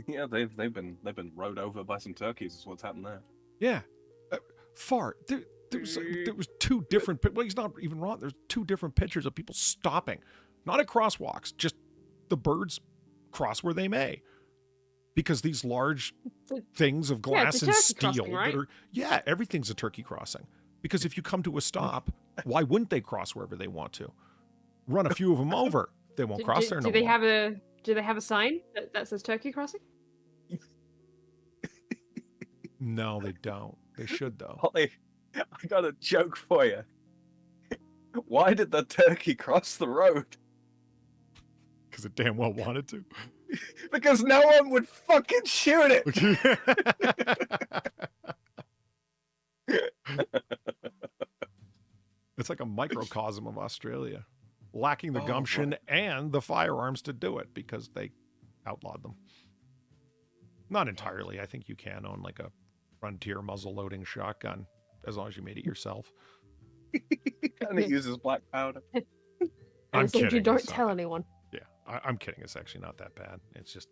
[SPEAKER 3] Yeah, they've been rode over by some turkeys. Is what's happened there.
[SPEAKER 1] Yeah, Far. There was two different. Well, he's not even wrong. There's two different pictures of people stopping, not at crosswalks, just the birds cross where they may, because these large things of glass and steel
[SPEAKER 2] crossing, right?
[SPEAKER 1] that are everything's a turkey crossing. Because if you come to a stop, why wouldn't they cross wherever they want to? Run a few of them over. They won't cross there no more.
[SPEAKER 2] Do they have a sign that says turkey crossing?
[SPEAKER 1] No, they don't. They should though.
[SPEAKER 3] Holly, I got a joke for you. Why did the turkey cross the road?
[SPEAKER 1] Because it damn well wanted to.
[SPEAKER 3] Because no one would fucking shoot it.
[SPEAKER 1] It's like a microcosm of Australia, lacking the gumption and the firearms to do it because they outlawed them. Not entirely. I think you can own like a frontier muzzle loading shotgun as long as you made it yourself.
[SPEAKER 3] And it uses black powder.
[SPEAKER 1] I'm
[SPEAKER 2] as long as
[SPEAKER 1] kidding.
[SPEAKER 2] you don't
[SPEAKER 1] It's not
[SPEAKER 2] tell
[SPEAKER 1] that-
[SPEAKER 2] anyone.
[SPEAKER 1] Yeah, I'm kidding. It's actually not that bad. It's just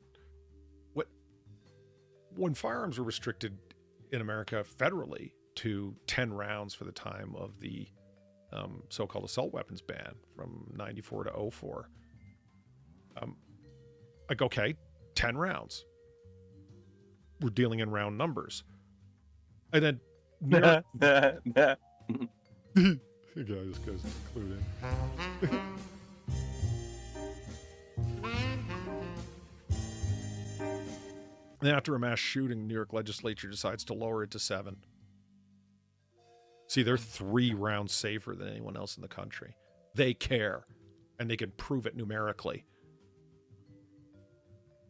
[SPEAKER 1] when firearms were restricted in America federally to 10 rounds for the time of the so-called assault weapons ban from 94 to 04. Like, okay, 10 rounds. We're dealing in round numbers. And then...
[SPEAKER 3] Nah.
[SPEAKER 1] The guy just goes clued in. Then after a mass shooting, New York legislature decides to lower it to 7. See, they're 3 rounds safer than anyone else in the country. They care, and they can prove it numerically.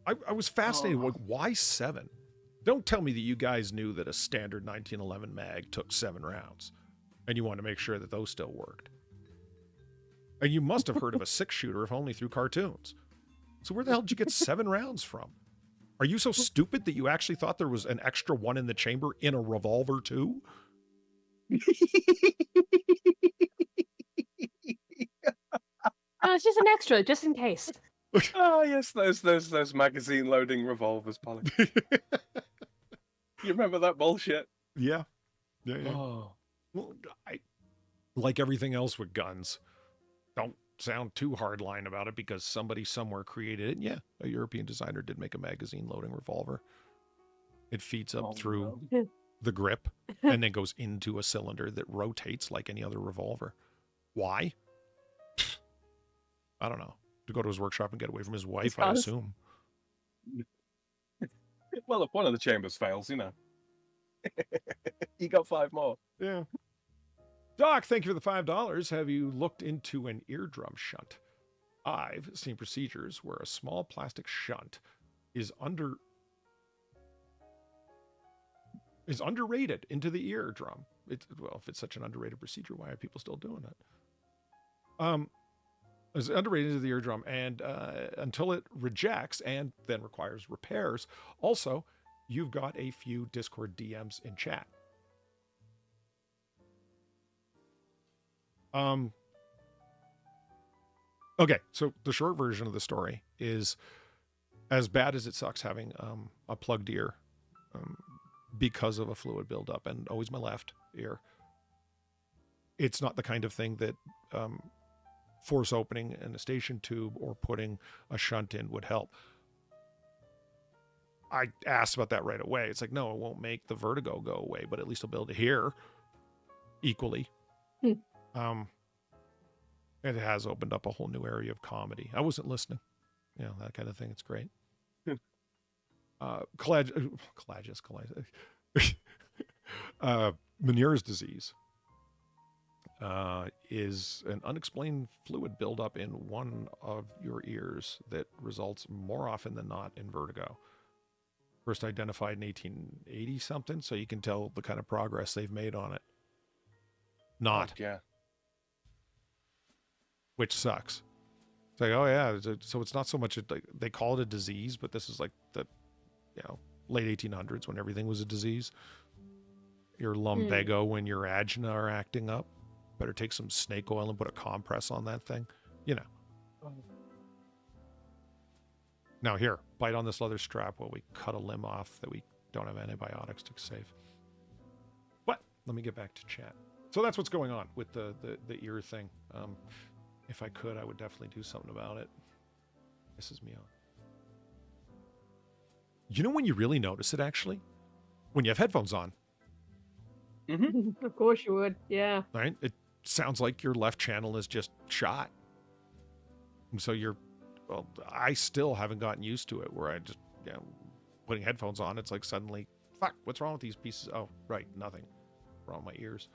[SPEAKER 1] I was fascinated. Like, why 7? Don't tell me that you guys knew that a standard 1911 mag took 7 rounds, and you wanted to make sure that those still worked. And you must have heard of a 6-shooter, if only through cartoons. So where the hell did you get 7 rounds from? Are you so stupid that you actually thought there was an extra one in the chamber in a revolver too?
[SPEAKER 2] Oh, it's just an extra, just in case.
[SPEAKER 3] Oh yes, those magazine loading revolvers, Polly. You remember that bullshit?
[SPEAKER 1] Yeah. Yeah.
[SPEAKER 3] Oh.
[SPEAKER 1] Well, like everything else with guns, don't sound too hardline about it because somebody somewhere created it. Yeah, a European designer did make a magazine loading revolver. It feeds up through the grip and then goes into a cylinder that rotates like any other revolver. Why? I don't know. To go to his workshop and get away from his wife, I assume.
[SPEAKER 3] Well, if one of the chambers fails, you know. You got 5 more.
[SPEAKER 1] Yeah. Doc, thank you for the $5. Have you looked into an eardrum shunt? I've seen procedures where a small plastic shunt is underrated into the eardrum. Well, if it's such an underrated procedure, why are people still doing it? It's underrated into the eardrum and until it rejects and then requires repairs. Also, you've got a few Discord DMs in chat. Okay, so the short version of the story is, as bad as it sucks having a plugged ear because of a fluid buildup, and always my left ear, it's not the kind of thing that force opening in a station tube or putting a shunt in would help. I asked about that right away. It's like, no, it won't make the vertigo go away, but at least I'll be able to hear equally. It has opened up a whole new area of comedy. I wasn't listening. You know, that kind of thing. It's great. Meniere's disease is an unexplained fluid buildup in one of your ears that results more often than not in vertigo. First identified in 1880 something, so you can tell the kind of progress they've made on it. Not.
[SPEAKER 3] Yeah.
[SPEAKER 1] Which sucks. It's like, oh yeah, so it's not so much like they call it a disease, but this is like the, you know, late 1800s when everything was a disease. Your lumbago when your agina are acting up. Better take some snake oil and put a compress on that thing. You know. Now here, bite on this leather strap while we cut a limb off that we don't have antibiotics to save. But let me get back to chat. So that's what's going on with the ear thing. If I could, I would definitely do something about it. Pisses me off. You know when you really notice it, actually? When you have headphones on.
[SPEAKER 3] Mm-hmm.
[SPEAKER 2] Of course you would, yeah.
[SPEAKER 1] Right? It sounds like your left channel is just shot. And so well, I still haven't gotten used to it where I just, you know, putting headphones on, it's like suddenly, fuck, what's wrong with these pieces? Oh, right, nothing. Wrong with my ears.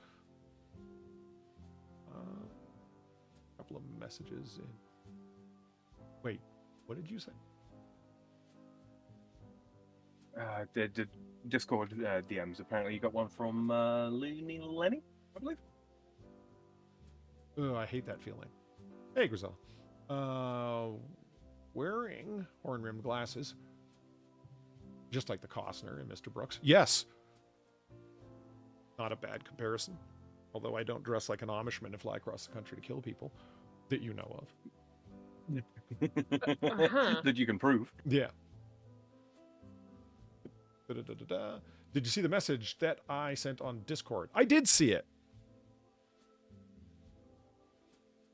[SPEAKER 1] Couple of messages in. Wait, what did you say?
[SPEAKER 3] The Discord DMs. Apparently, you got one from Looney Lenny, I believe.
[SPEAKER 1] Oh, I hate that feeling. Hey, Grizel. Wearing horn-rimmed glasses, just like the Costner and Mr. Brooks. Yes. Not a bad comparison. Although I don't dress like an Amishman and fly across the country to kill people that you know of.
[SPEAKER 3] That you can prove.
[SPEAKER 1] Yeah. Da-da-da-da-da. Did you see the message that I sent on Discord? I did see it.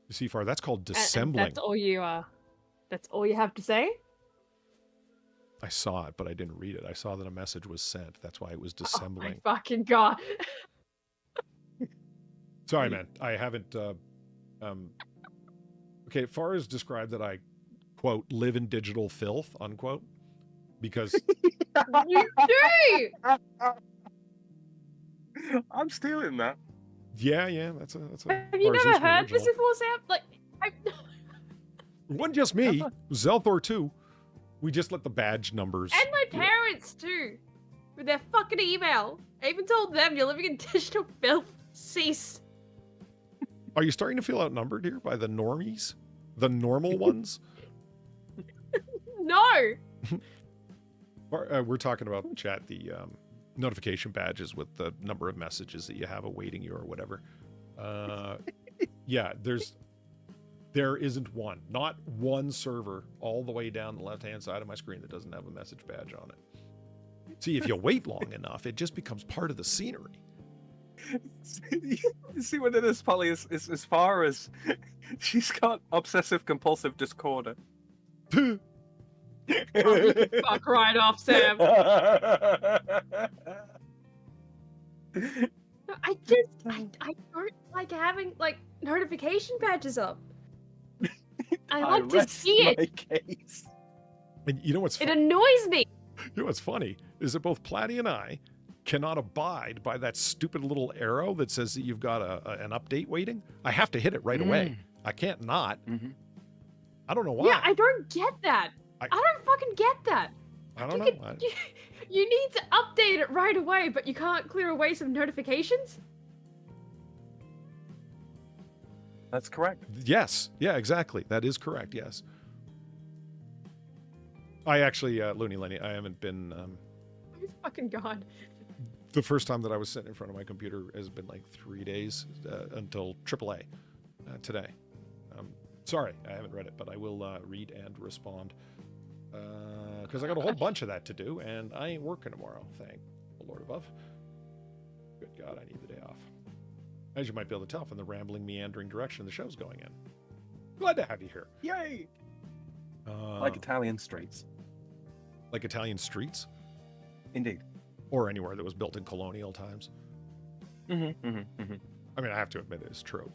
[SPEAKER 1] You see, Far, that's called dissembling.
[SPEAKER 2] And that's all you have to say?
[SPEAKER 1] I saw it, but I didn't read it. I saw that a message was sent. That's why it was dissembling.
[SPEAKER 2] Oh my fucking god.
[SPEAKER 1] Sorry, man. I haven't. Okay, Far has described that I, quote, live in digital filth, unquote, because.
[SPEAKER 2] You do!
[SPEAKER 3] I'm stealing that.
[SPEAKER 1] Yeah, that's a.
[SPEAKER 2] Have you never
[SPEAKER 1] FarZoosme
[SPEAKER 2] heard this
[SPEAKER 1] original.
[SPEAKER 2] before, Sam? Like,
[SPEAKER 1] It wasn't just me. Zelthor too. We just let the badge numbers.
[SPEAKER 2] and my parents too, with their fucking email. I even told them you're living in digital filth. Cease.
[SPEAKER 1] Are you starting to feel outnumbered here by the normies, the normal ones?
[SPEAKER 2] No.
[SPEAKER 1] We're talking about chat the notification badges with the number of messages that you have awaiting you or whatever. Yeah, there isn't one, not one server all the way down the left-hand side of my screen that doesn't have a message badge on it. See, if you wait long enough, it just becomes part of the scenery.
[SPEAKER 3] See what it is, Polly, is as far as she's got obsessive compulsive disorder.
[SPEAKER 2] Oh, you can fuck right off, Sam. No, I don't like having like notification badges up. I like to see it.
[SPEAKER 3] Case.
[SPEAKER 1] And you know what's
[SPEAKER 2] It annoys me.
[SPEAKER 1] You know what's funny is that both Platty and I cannot abide by that stupid little arrow that says that you've got an update waiting. I have to hit it right away. I can't not.
[SPEAKER 3] Mm-hmm.
[SPEAKER 1] I don't know why.
[SPEAKER 2] Yeah, I don't get that. I don't fucking get that.
[SPEAKER 1] I don't know.
[SPEAKER 2] You need to update it right away, but you can't clear away some notifications?
[SPEAKER 3] That's correct.
[SPEAKER 1] Yes. Yeah, exactly. That is correct. Yes. I actually, Looney Lenny, I haven't been...
[SPEAKER 2] Oh, fucking God.
[SPEAKER 1] The first time that I was sitting in front of my computer has been like 3 days until AAA today. Sorry, I haven't read it, but I will read and respond. Because I got a whole bunch of that to do, and I ain't working tomorrow, thank the Lord above. Good God, I need the day off. As you might be able to tell from the rambling, meandering direction the show's going in. Glad to have you here.
[SPEAKER 3] Yay! Like Italian streets.
[SPEAKER 1] Like Italian streets?
[SPEAKER 3] Indeed.
[SPEAKER 1] Or anywhere that was built in colonial times.
[SPEAKER 3] Mm-hmm, mm-hmm, mm-hmm.
[SPEAKER 1] I mean, I have to admit it's true.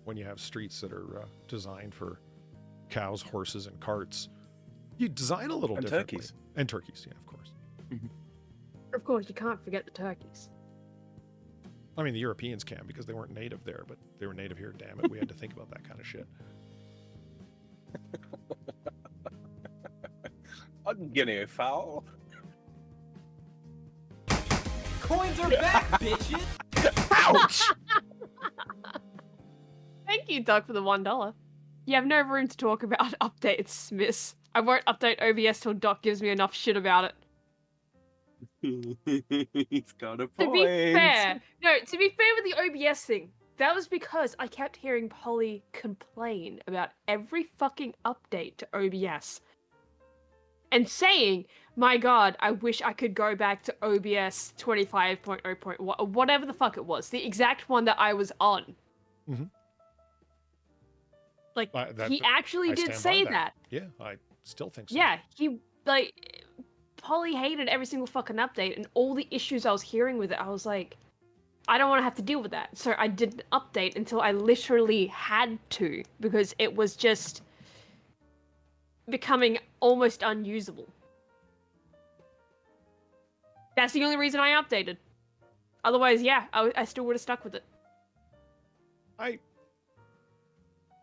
[SPEAKER 1] when you have streets that are designed for cows, horses, and carts. You design a little
[SPEAKER 3] And
[SPEAKER 1] differently.
[SPEAKER 3] turkeys.
[SPEAKER 1] And turkeys, yeah, of course.
[SPEAKER 2] Of course, you can't forget the turkeys.
[SPEAKER 1] I mean, the Europeans can because they weren't native there, but they were native here. Damn it, we had to think about that kind of shit.
[SPEAKER 3] A guinea fowl.
[SPEAKER 7] Coins are back, bitches!
[SPEAKER 3] Ouch!
[SPEAKER 2] Thank you, Doug, for the $1. You have no room to talk about updates, miss. I won't update OBS till Doc gives me enough shit about it.
[SPEAKER 3] He's got a
[SPEAKER 2] To
[SPEAKER 3] point.
[SPEAKER 2] be fair, to be fair with the OBS thing, that was because I kept hearing Polly complain about every fucking update to OBS. And saying, my god, I wish I could go back to OBS 25.0. Whatever the fuck it was. The exact one that I was on.
[SPEAKER 1] Mhm.
[SPEAKER 2] Like,
[SPEAKER 1] That-
[SPEAKER 2] he actually
[SPEAKER 1] I
[SPEAKER 2] did
[SPEAKER 1] stand
[SPEAKER 2] say
[SPEAKER 1] by
[SPEAKER 2] that.
[SPEAKER 1] Yeah, I still think so.
[SPEAKER 2] Yeah, he, like, Polly hated every single fucking update, and all the issues I was hearing with it, I was like, I don't want to have to deal with that. So I didn't update until I literally had to, because it was just becoming almost unusable. That's the only reason I updated. Otherwise, yeah, I still would have stuck with it.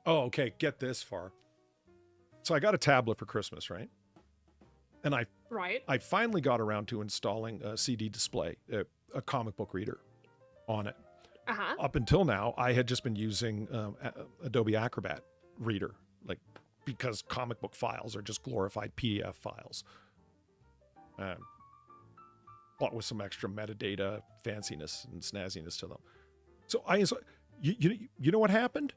[SPEAKER 1] Oh, okay, get this far. So I got a tablet for Christmas, right? And
[SPEAKER 2] Right.
[SPEAKER 1] I finally got around to installing a CD display, a comic book reader on it.
[SPEAKER 2] Uh-huh.
[SPEAKER 1] Up until now, I had just been using Adobe Acrobat Reader, like, because comic book files are just glorified PDF files. But with some extra metadata, fanciness, and snazziness to them. So you know what happened?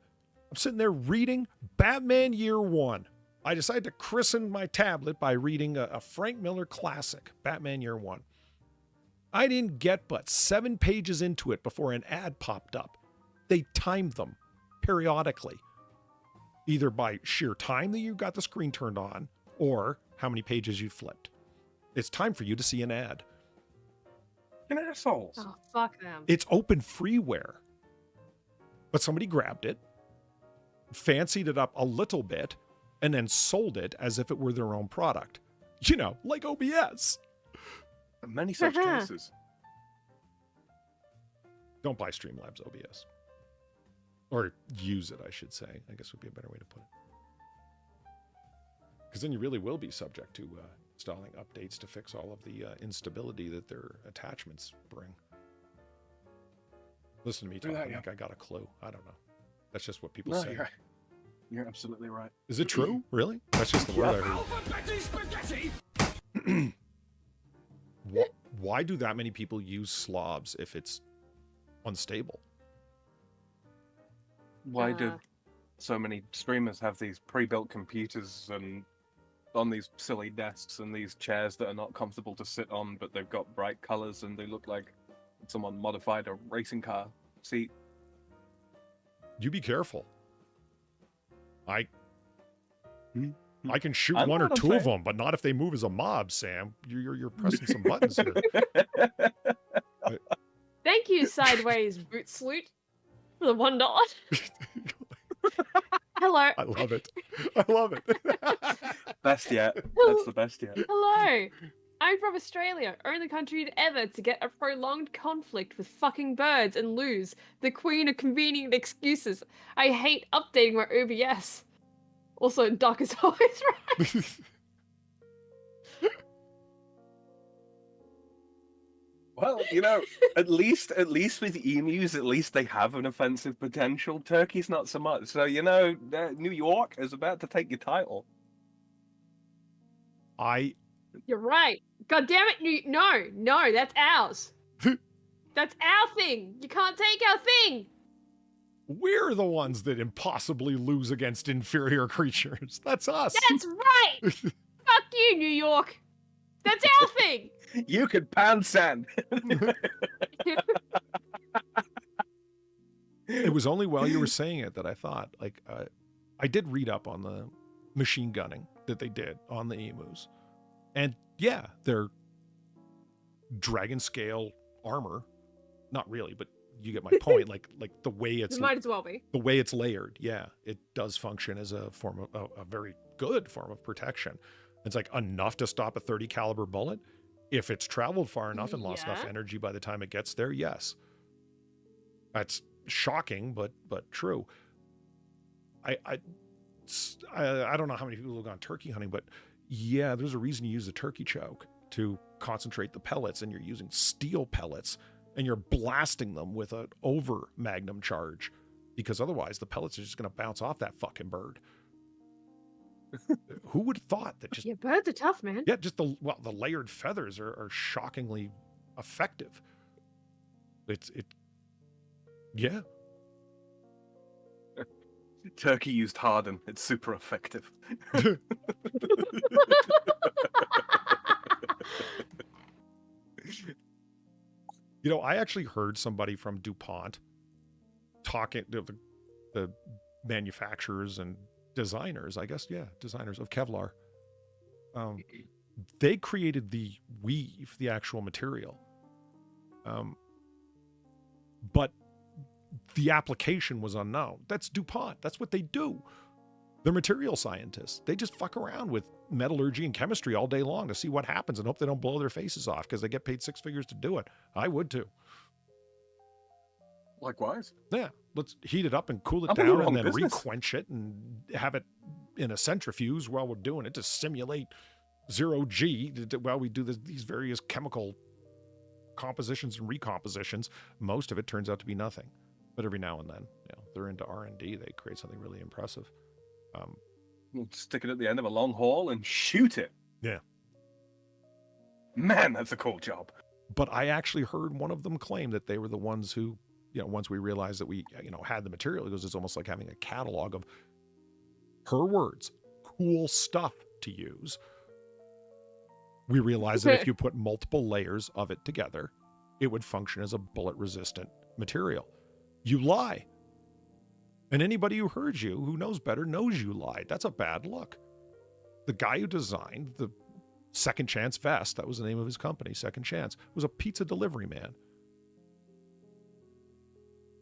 [SPEAKER 1] I'm sitting there reading Batman Year One. I decided to christen my tablet by reading a Frank Miller classic, Batman Year One. I didn't get but 7 pages into it before an ad popped up. They timed them periodically, either by sheer time that you got the screen turned on or how many pages you flipped. It's time for you to see an ad.
[SPEAKER 3] Fucking assholes.
[SPEAKER 2] Oh, fuck them.
[SPEAKER 1] It's open freeware. But somebody grabbed it, fancied it up a little bit, and then sold it as if it were their own product. You know, like OBS.
[SPEAKER 3] Many such cases.
[SPEAKER 1] Don't buy Streamlabs OBS. Or use it, I should say. I guess would be a better way to put it. Because then you really will be subject to installing updates to fix all of the instability that their attachments bring. Listen to me talk like I got a clue. I don't know. That's just what people say.
[SPEAKER 3] You're absolutely right.
[SPEAKER 1] Is it true? Really? That's just the word I heard. Why do that many people use slobs if it's unstable?
[SPEAKER 3] Why do so many streamers have these pre-built computers and on these silly desks and these chairs that are not comfortable to sit on, but they've got bright colors and they look like someone modified a racing car seat?
[SPEAKER 1] You be careful. I can shoot
[SPEAKER 3] I know
[SPEAKER 1] one or
[SPEAKER 3] what I'm
[SPEAKER 1] two of
[SPEAKER 3] saying.
[SPEAKER 1] them, but not if they move as a mob, Sam. You're pressing some buttons here.
[SPEAKER 2] Thank you, Sideways Boot Salute, for the $1. Hello.
[SPEAKER 1] I love it. I love it.
[SPEAKER 3] Best yet. That's the best yet.
[SPEAKER 2] Hello. I'm from Australia, only country ever to get a prolonged conflict with fucking birds and lose. The queen of convenient excuses. I hate updating my OBS. Also, Doc is always right.
[SPEAKER 3] Well, you know, at least with emus, at least they have an offensive potential. Turkey's not so much. So, you know, New York is about to take your title.
[SPEAKER 2] You're right. God damn it, no, that's ours. That's our thing. You can't take our thing.
[SPEAKER 1] We're the ones that impossibly lose against inferior creatures. That's us.
[SPEAKER 2] That's right. Fuck you, New York. That's our thing.
[SPEAKER 3] You could pound sand.
[SPEAKER 1] It was only while you were saying it that I thought, like, I did read up on the machine gunning that they did on the emus. And yeah, they're dragon scale armor. Not really, but you get my point. Like the way
[SPEAKER 2] It
[SPEAKER 1] it's
[SPEAKER 2] might as well be.
[SPEAKER 1] the way it's layered, yeah, it does function as a form of a very good form of protection. It's like enough to stop a 30 caliber bullet. If it's traveled far enough and lost enough
[SPEAKER 2] Yeah.
[SPEAKER 1] energy by the time it gets there, yes. That's shocking, but true. I don't know how many people have gone turkey hunting, but yeah, there's a reason you use a turkey choke to concentrate the pellets, and you're using steel pellets, and you're blasting them with an over magnum charge, because otherwise the pellets are just going to bounce off that fucking bird. Who would have thought that just
[SPEAKER 2] Yeah, birds are tough, man.
[SPEAKER 1] yeah, just the layered feathers are shockingly effective. Yeah.
[SPEAKER 3] Turkey used harden. It's super effective.
[SPEAKER 1] You know, I actually heard somebody from DuPont talking to the manufacturers and designers, I guess, yeah, designers of Kevlar. They created the weave, the actual material. But the application was unknown. That's DuPont. That's what they do. They're material scientists. They just fuck around with metallurgy and chemistry all day long to see what happens and hope they don't blow their faces off because they get paid 6 figures to do it. I would too.
[SPEAKER 3] Likewise.
[SPEAKER 1] Yeah, let's heat it up and cool it
[SPEAKER 3] I'm in the
[SPEAKER 1] down and
[SPEAKER 3] wrong
[SPEAKER 1] then
[SPEAKER 3] business.
[SPEAKER 1] requench it and have it in a centrifuge while we're doing it to simulate 0G while we do these various chemical compositions and recompositions. Most of it turns out to be nothing. But every now and then, you know, they're into R&D. They create something really impressive.
[SPEAKER 3] We'll stick it at the end of a long haul and shoot it.
[SPEAKER 1] Yeah.
[SPEAKER 3] Man, that's a cool job.
[SPEAKER 1] But I actually heard one of them claim that they were the ones who, you know, once we realized that we, you know, had the material, it goes, it's almost like having a catalog of her words, cool stuff to use. We realized that if you put multiple layers of it together, it would function as a bullet-resistant material. You lie. And anybody who heard you, who knows better, knows you lied. That's a bad look. The guy who designed the Second Chance vest, that was the name of his company, Second Chance, was a pizza delivery man.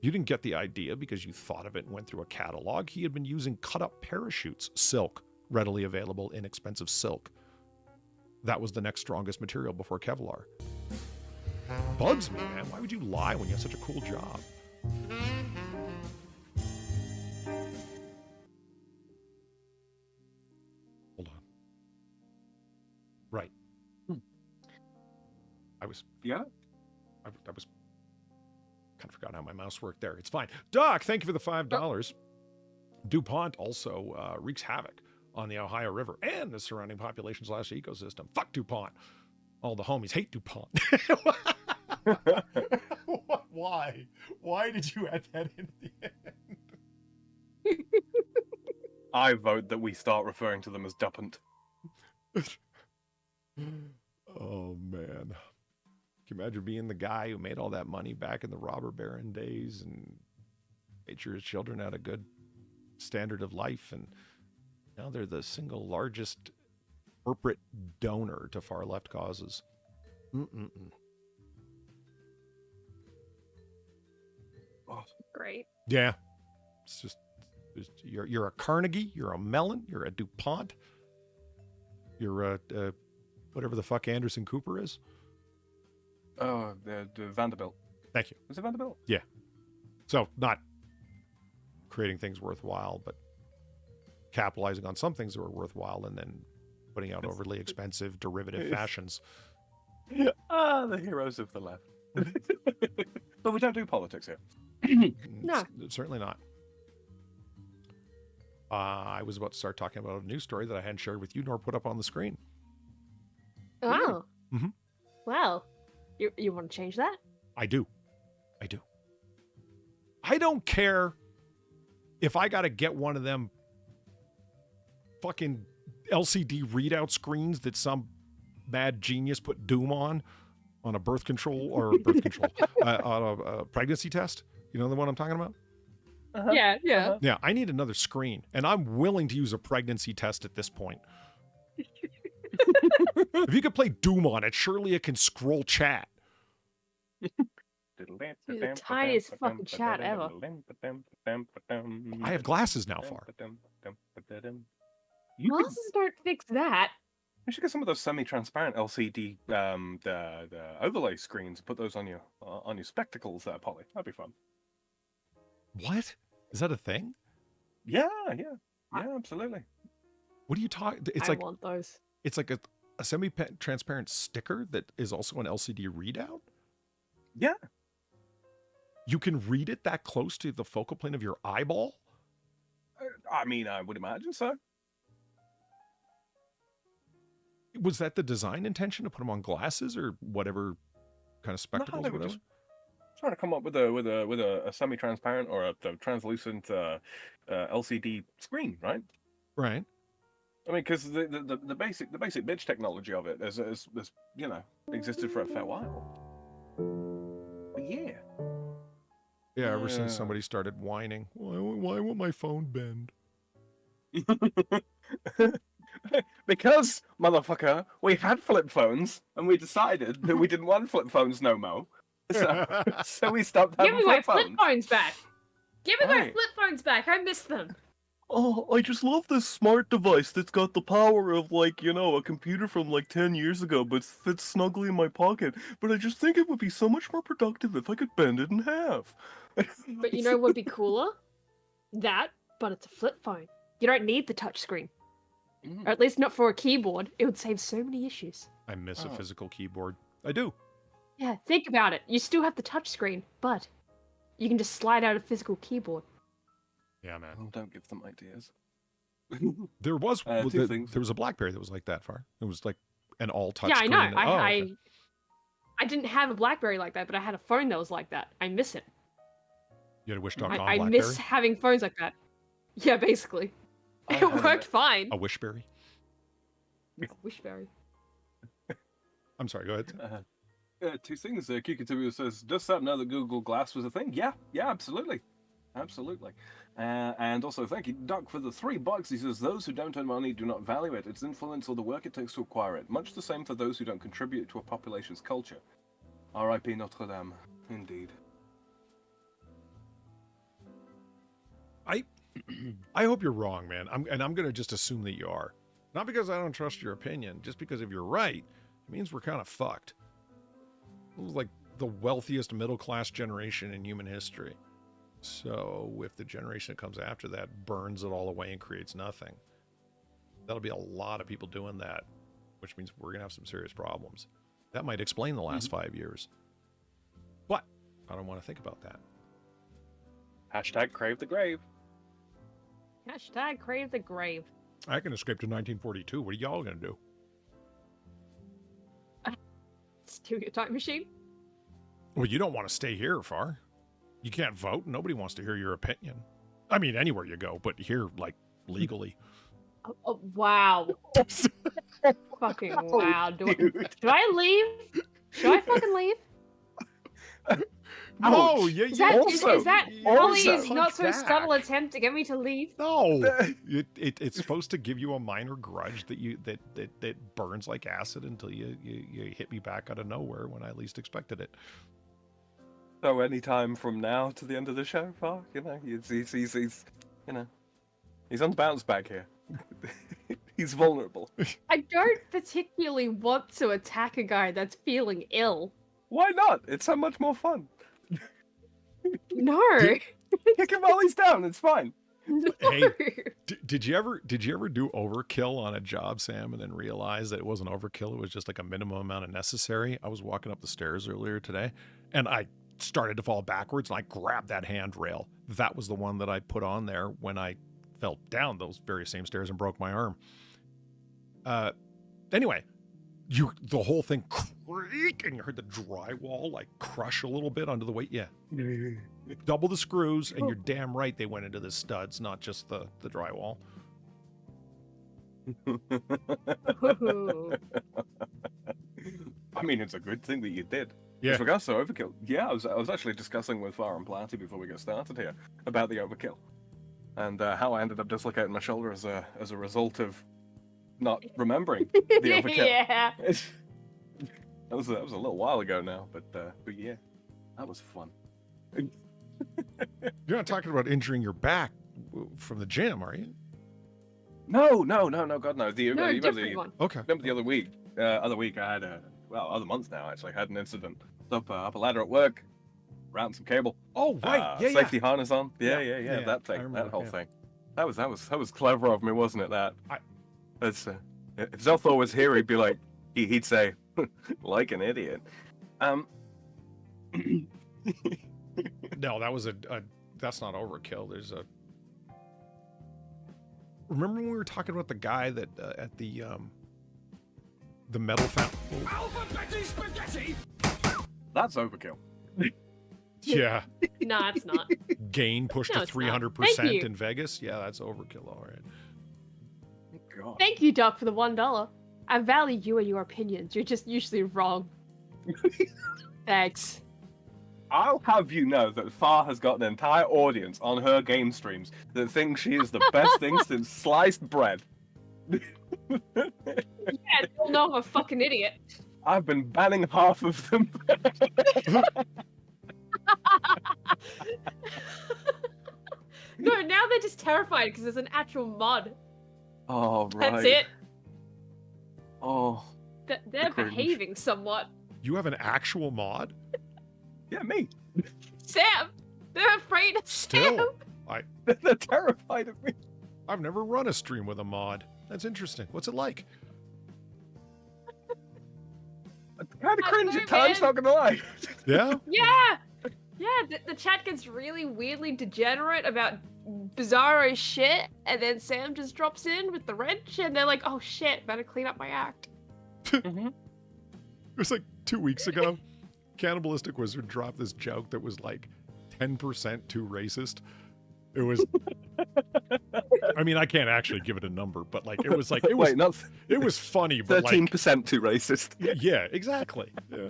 [SPEAKER 1] You didn't get the idea because you thought of it and went through a catalog. He had been using cut-up parachutes, silk, readily available, inexpensive silk. That was the next strongest material before Kevlar. Bugs me, man. Why would you lie when you have such a cool job? Hold on. Right. I was
[SPEAKER 3] Yeah?
[SPEAKER 1] I was kind of forgot how my mouse worked there. It's fine. Doc, thank you for the $5. DuPont also wreaks havoc on the Ohio River and the surrounding population/ecosystem. Fuck DuPont. All the homies hate DuPont. Why? Why did you add that in the end?
[SPEAKER 3] I vote that we start referring to them as DuPont.
[SPEAKER 1] Oh, man. Can you imagine being the guy who made all that money back in the robber baron days and made sure his children had a good standard of life, and now they're the single largest corporate donor to far left causes.
[SPEAKER 3] Oh,
[SPEAKER 2] Great.
[SPEAKER 1] Yeah. It's just you're a Carnegie, you're a Mellon, you're a DuPont, you're a whatever the fuck Anderson Cooper is.
[SPEAKER 3] the Vanderbilt.
[SPEAKER 1] Thank you.
[SPEAKER 3] Was it Vanderbilt?
[SPEAKER 1] Yeah. So not creating things worthwhile, but capitalizing on some things that were worthwhile and then putting out overly expensive derivative fashions.
[SPEAKER 3] The heroes of the left. But we don't do politics here.
[SPEAKER 2] No.
[SPEAKER 1] Certainly not. I was about to start talking about a news story that I hadn't shared with you nor put up on the screen.
[SPEAKER 2] Wow.
[SPEAKER 1] Mhm.
[SPEAKER 2] Well, you want to change that?
[SPEAKER 1] I do. I don't care if I got to get one of them fucking LCD readout screens that some mad genius put Doom on a birth control on a pregnancy test. You know the one I'm talking about?
[SPEAKER 3] Uh-huh.
[SPEAKER 2] Yeah.
[SPEAKER 3] Uh-huh.
[SPEAKER 1] Yeah, I need another screen, and I'm willing to use a pregnancy test at this point. If you could play Doom on it, surely it can scroll chat.
[SPEAKER 2] You're the tiniest fucking chat ever.
[SPEAKER 1] I have glasses now, Far.
[SPEAKER 3] You could,
[SPEAKER 2] Glasses don't fix that.
[SPEAKER 3] you should get some of those semi-transparent LCD the overlay screens. Put those on your spectacles, there, Polly. That'd be fun.
[SPEAKER 1] What? Is that a thing?
[SPEAKER 3] Yeah, absolutely.
[SPEAKER 1] What are you talking? It's
[SPEAKER 2] I
[SPEAKER 1] like
[SPEAKER 2] want those.
[SPEAKER 1] it's like a semi-transparent sticker that is also an LCD readout.
[SPEAKER 3] Yeah.
[SPEAKER 1] You can read it that close to the focal plane of your eyeball?
[SPEAKER 3] I mean, I would imagine so.
[SPEAKER 1] Was that the design intention to put them on glasses or whatever kind of spectacles?
[SPEAKER 3] No,
[SPEAKER 1] or whatever?
[SPEAKER 3] just trying to come up with a semi-transparent or a translucent LCD screen, right?
[SPEAKER 1] Right.
[SPEAKER 3] I mean, because the basic bitch technology of it has existed for a fair while. But yeah.
[SPEAKER 1] Yeah, ever since somebody started whining, why won't my phone bend?
[SPEAKER 3] Because, motherfucker, we had flip phones and we decided that we didn't want flip phones no more. So we stopped having
[SPEAKER 2] Give me my
[SPEAKER 3] flip
[SPEAKER 2] flip phones back. Give me my
[SPEAKER 3] Right.
[SPEAKER 2] flip phones back. I miss them.
[SPEAKER 3] Oh, I just love this smart device that's got the power of, like, a computer from, 10 years ago, but fits snugly in my pocket. But I just think it would be so much more productive if I could bend it in half.
[SPEAKER 2] But you know what would be cooler? That, but it's a flip phone. You don't need the touchscreen. Or at least not for a keyboard. It would save so many issues.
[SPEAKER 1] I miss a physical keyboard. I do.
[SPEAKER 2] Yeah, think about it. You still have the touchscreen, but you can just slide out a physical keyboard.
[SPEAKER 1] Yeah, man.
[SPEAKER 3] Oh, don't give them ideas.
[SPEAKER 1] There was
[SPEAKER 3] two things.
[SPEAKER 1] there was a BlackBerry that was like that, Far. It was like an all touch.
[SPEAKER 2] Yeah, I know.
[SPEAKER 1] screen. Okay.
[SPEAKER 2] I didn't have a BlackBerry like that, but I had a phone that was like that. I miss it.
[SPEAKER 1] You had a Wish.com
[SPEAKER 2] I
[SPEAKER 1] BlackBerry?
[SPEAKER 2] miss having phones like that. Yeah, basically.
[SPEAKER 3] I
[SPEAKER 2] It
[SPEAKER 3] had
[SPEAKER 2] worked fine.
[SPEAKER 1] A Wishberry?
[SPEAKER 2] Wishberry.
[SPEAKER 1] I'm sorry, go ahead.
[SPEAKER 3] Two things. Kikatabu says, does Sam know that Google Glass was a thing? Yeah, absolutely. Absolutely. And also, thank you, Duck, for the $3. He says, those who don't earn money do not value it, its influence, or the work it takes to acquire it. Much the same for those who don't contribute to a population's culture. R.I.P. Notre Dame. Indeed.
[SPEAKER 1] I hope you're wrong, man. I'm going to just assume that you are. Not because I don't trust your opinion, just because if you're right, it means we're kind of fucked. It was like the wealthiest middle-class generation in human history. So if the generation that comes after that burns it all away and creates nothing, that'll be a lot of people doing that, which means we're going to have some serious problems. That might explain the last 5 years. But I don't want to think about that.
[SPEAKER 3] Hashtag crave the grave.
[SPEAKER 2] Hashtag crave the grave.
[SPEAKER 1] I can escape to 1942. What are y'all going to do?
[SPEAKER 2] Steal your time machine?
[SPEAKER 1] Well, you don't want to stay here, Far. You can't vote. Nobody wants to hear your opinion. I mean, anywhere you go, but here, like, legally.
[SPEAKER 2] Oh, wow. Fucking wow. Should I leave? Should I fucking leave?
[SPEAKER 1] No, yeah,
[SPEAKER 2] Is that Holly's not so
[SPEAKER 1] back.
[SPEAKER 2] subtle attempt to get me to leave?
[SPEAKER 1] No, it's supposed to give you a minor grudge that burns like acid until you hit me back out of nowhere when I least expected it.
[SPEAKER 3] So any time from now to the end of the show, Far, he's on the bounce back here. He's vulnerable.
[SPEAKER 2] I don't particularly want to attack a guy that's feeling ill.
[SPEAKER 3] Why not? It's so much more fun.
[SPEAKER 2] No.
[SPEAKER 3] Kick him while he's down. It's fine.
[SPEAKER 2] No.
[SPEAKER 1] Hey, did you ever do overkill on a job, Sam, and then realize that it wasn't overkill? It was just like a minimum amount of necessary. I was walking up the stairs earlier today, and I started to fall backwards, and I grabbed that handrail. That was the one that I put on there when I fell down those very same stairs and broke my arm. Anyway, the whole thing creak, and you heard the drywall like crush a little bit under the weight. Yeah. Double the screws, and you're damn right they went into the studs, not just the drywall.
[SPEAKER 3] I mean, it's a good thing that you did.
[SPEAKER 1] Yeah.
[SPEAKER 3] With regards to overkill, I was actually discussing with Far and Planty before we get started here about the overkill, and how I ended up dislocating my shoulder as a result of not remembering the overkill.
[SPEAKER 2] Yeah.
[SPEAKER 3] That was a little while ago now, but yeah. That was fun.
[SPEAKER 1] You're not talking about injuring your back from the gym, are you?
[SPEAKER 3] No, God no.
[SPEAKER 2] No, different one.
[SPEAKER 1] Okay.
[SPEAKER 3] Remember the other week I had other month now actually, I had an incident. Up a ladder at work, routing some cable.
[SPEAKER 1] Oh, right.
[SPEAKER 3] Safety harness on. Yeah,
[SPEAKER 1] Yeah,
[SPEAKER 3] that
[SPEAKER 1] I
[SPEAKER 3] thing,
[SPEAKER 1] remember,
[SPEAKER 3] that whole
[SPEAKER 1] yeah.
[SPEAKER 3] thing. That was clever of me, wasn't it? That. That's if Zelthor was here, he'd be like, he'd say, like an idiot.
[SPEAKER 1] No, that was that's not overkill. There's a. Remember when we were talking about the guy that at the metal fountain?
[SPEAKER 6] Alphabet spaghetti!
[SPEAKER 3] That's overkill.
[SPEAKER 1] Yeah.
[SPEAKER 2] No, it's not.
[SPEAKER 1] Gain pushed
[SPEAKER 2] No,
[SPEAKER 1] to
[SPEAKER 2] it's not.
[SPEAKER 1] 300%
[SPEAKER 2] Thank you.
[SPEAKER 1] in Vegas. Yeah, that's overkill. All right.
[SPEAKER 3] God.
[SPEAKER 2] Thank you, Doc, for the $1. I value you and your opinions. You're just usually wrong. Thanks.
[SPEAKER 3] I'll have you know that Far has got an entire audience on her game streams that thinks she is the best thing since sliced bread.
[SPEAKER 2] Yeah, they all know I'm a fucking idiot.
[SPEAKER 3] I've been banning half of them.
[SPEAKER 2] No, now they're just terrified because there's an actual mod.
[SPEAKER 3] Oh, right.
[SPEAKER 2] That's it.
[SPEAKER 3] Oh,
[SPEAKER 2] They're
[SPEAKER 3] cringe.
[SPEAKER 2] behaving somewhat.
[SPEAKER 1] You have an actual mod?
[SPEAKER 3] yeah, me.
[SPEAKER 2] Sam! They're afraid of Sam!
[SPEAKER 1] Still.
[SPEAKER 3] They're terrified of me.
[SPEAKER 1] I've never run a stream with a mod. That's interesting. What's it like?
[SPEAKER 3] Kind of
[SPEAKER 2] I
[SPEAKER 3] cringe
[SPEAKER 2] know,
[SPEAKER 3] at times,
[SPEAKER 2] man.
[SPEAKER 3] not gonna lie.
[SPEAKER 1] Yeah?
[SPEAKER 2] Yeah! Yeah, the chat gets really weirdly degenerate about bizarro shit, and then Sam just drops in with the wrench, and they're like, oh shit, better clean up my act.
[SPEAKER 1] It was like 2 weeks ago. Cannibalistic Wizard dropped this joke that was like 10% too racist. It was. I mean, I can't actually give it a number, but like it was
[SPEAKER 3] Wait, not
[SPEAKER 1] it was funny, but
[SPEAKER 3] 13% too racist.
[SPEAKER 1] like yeah, exactly. Yeah.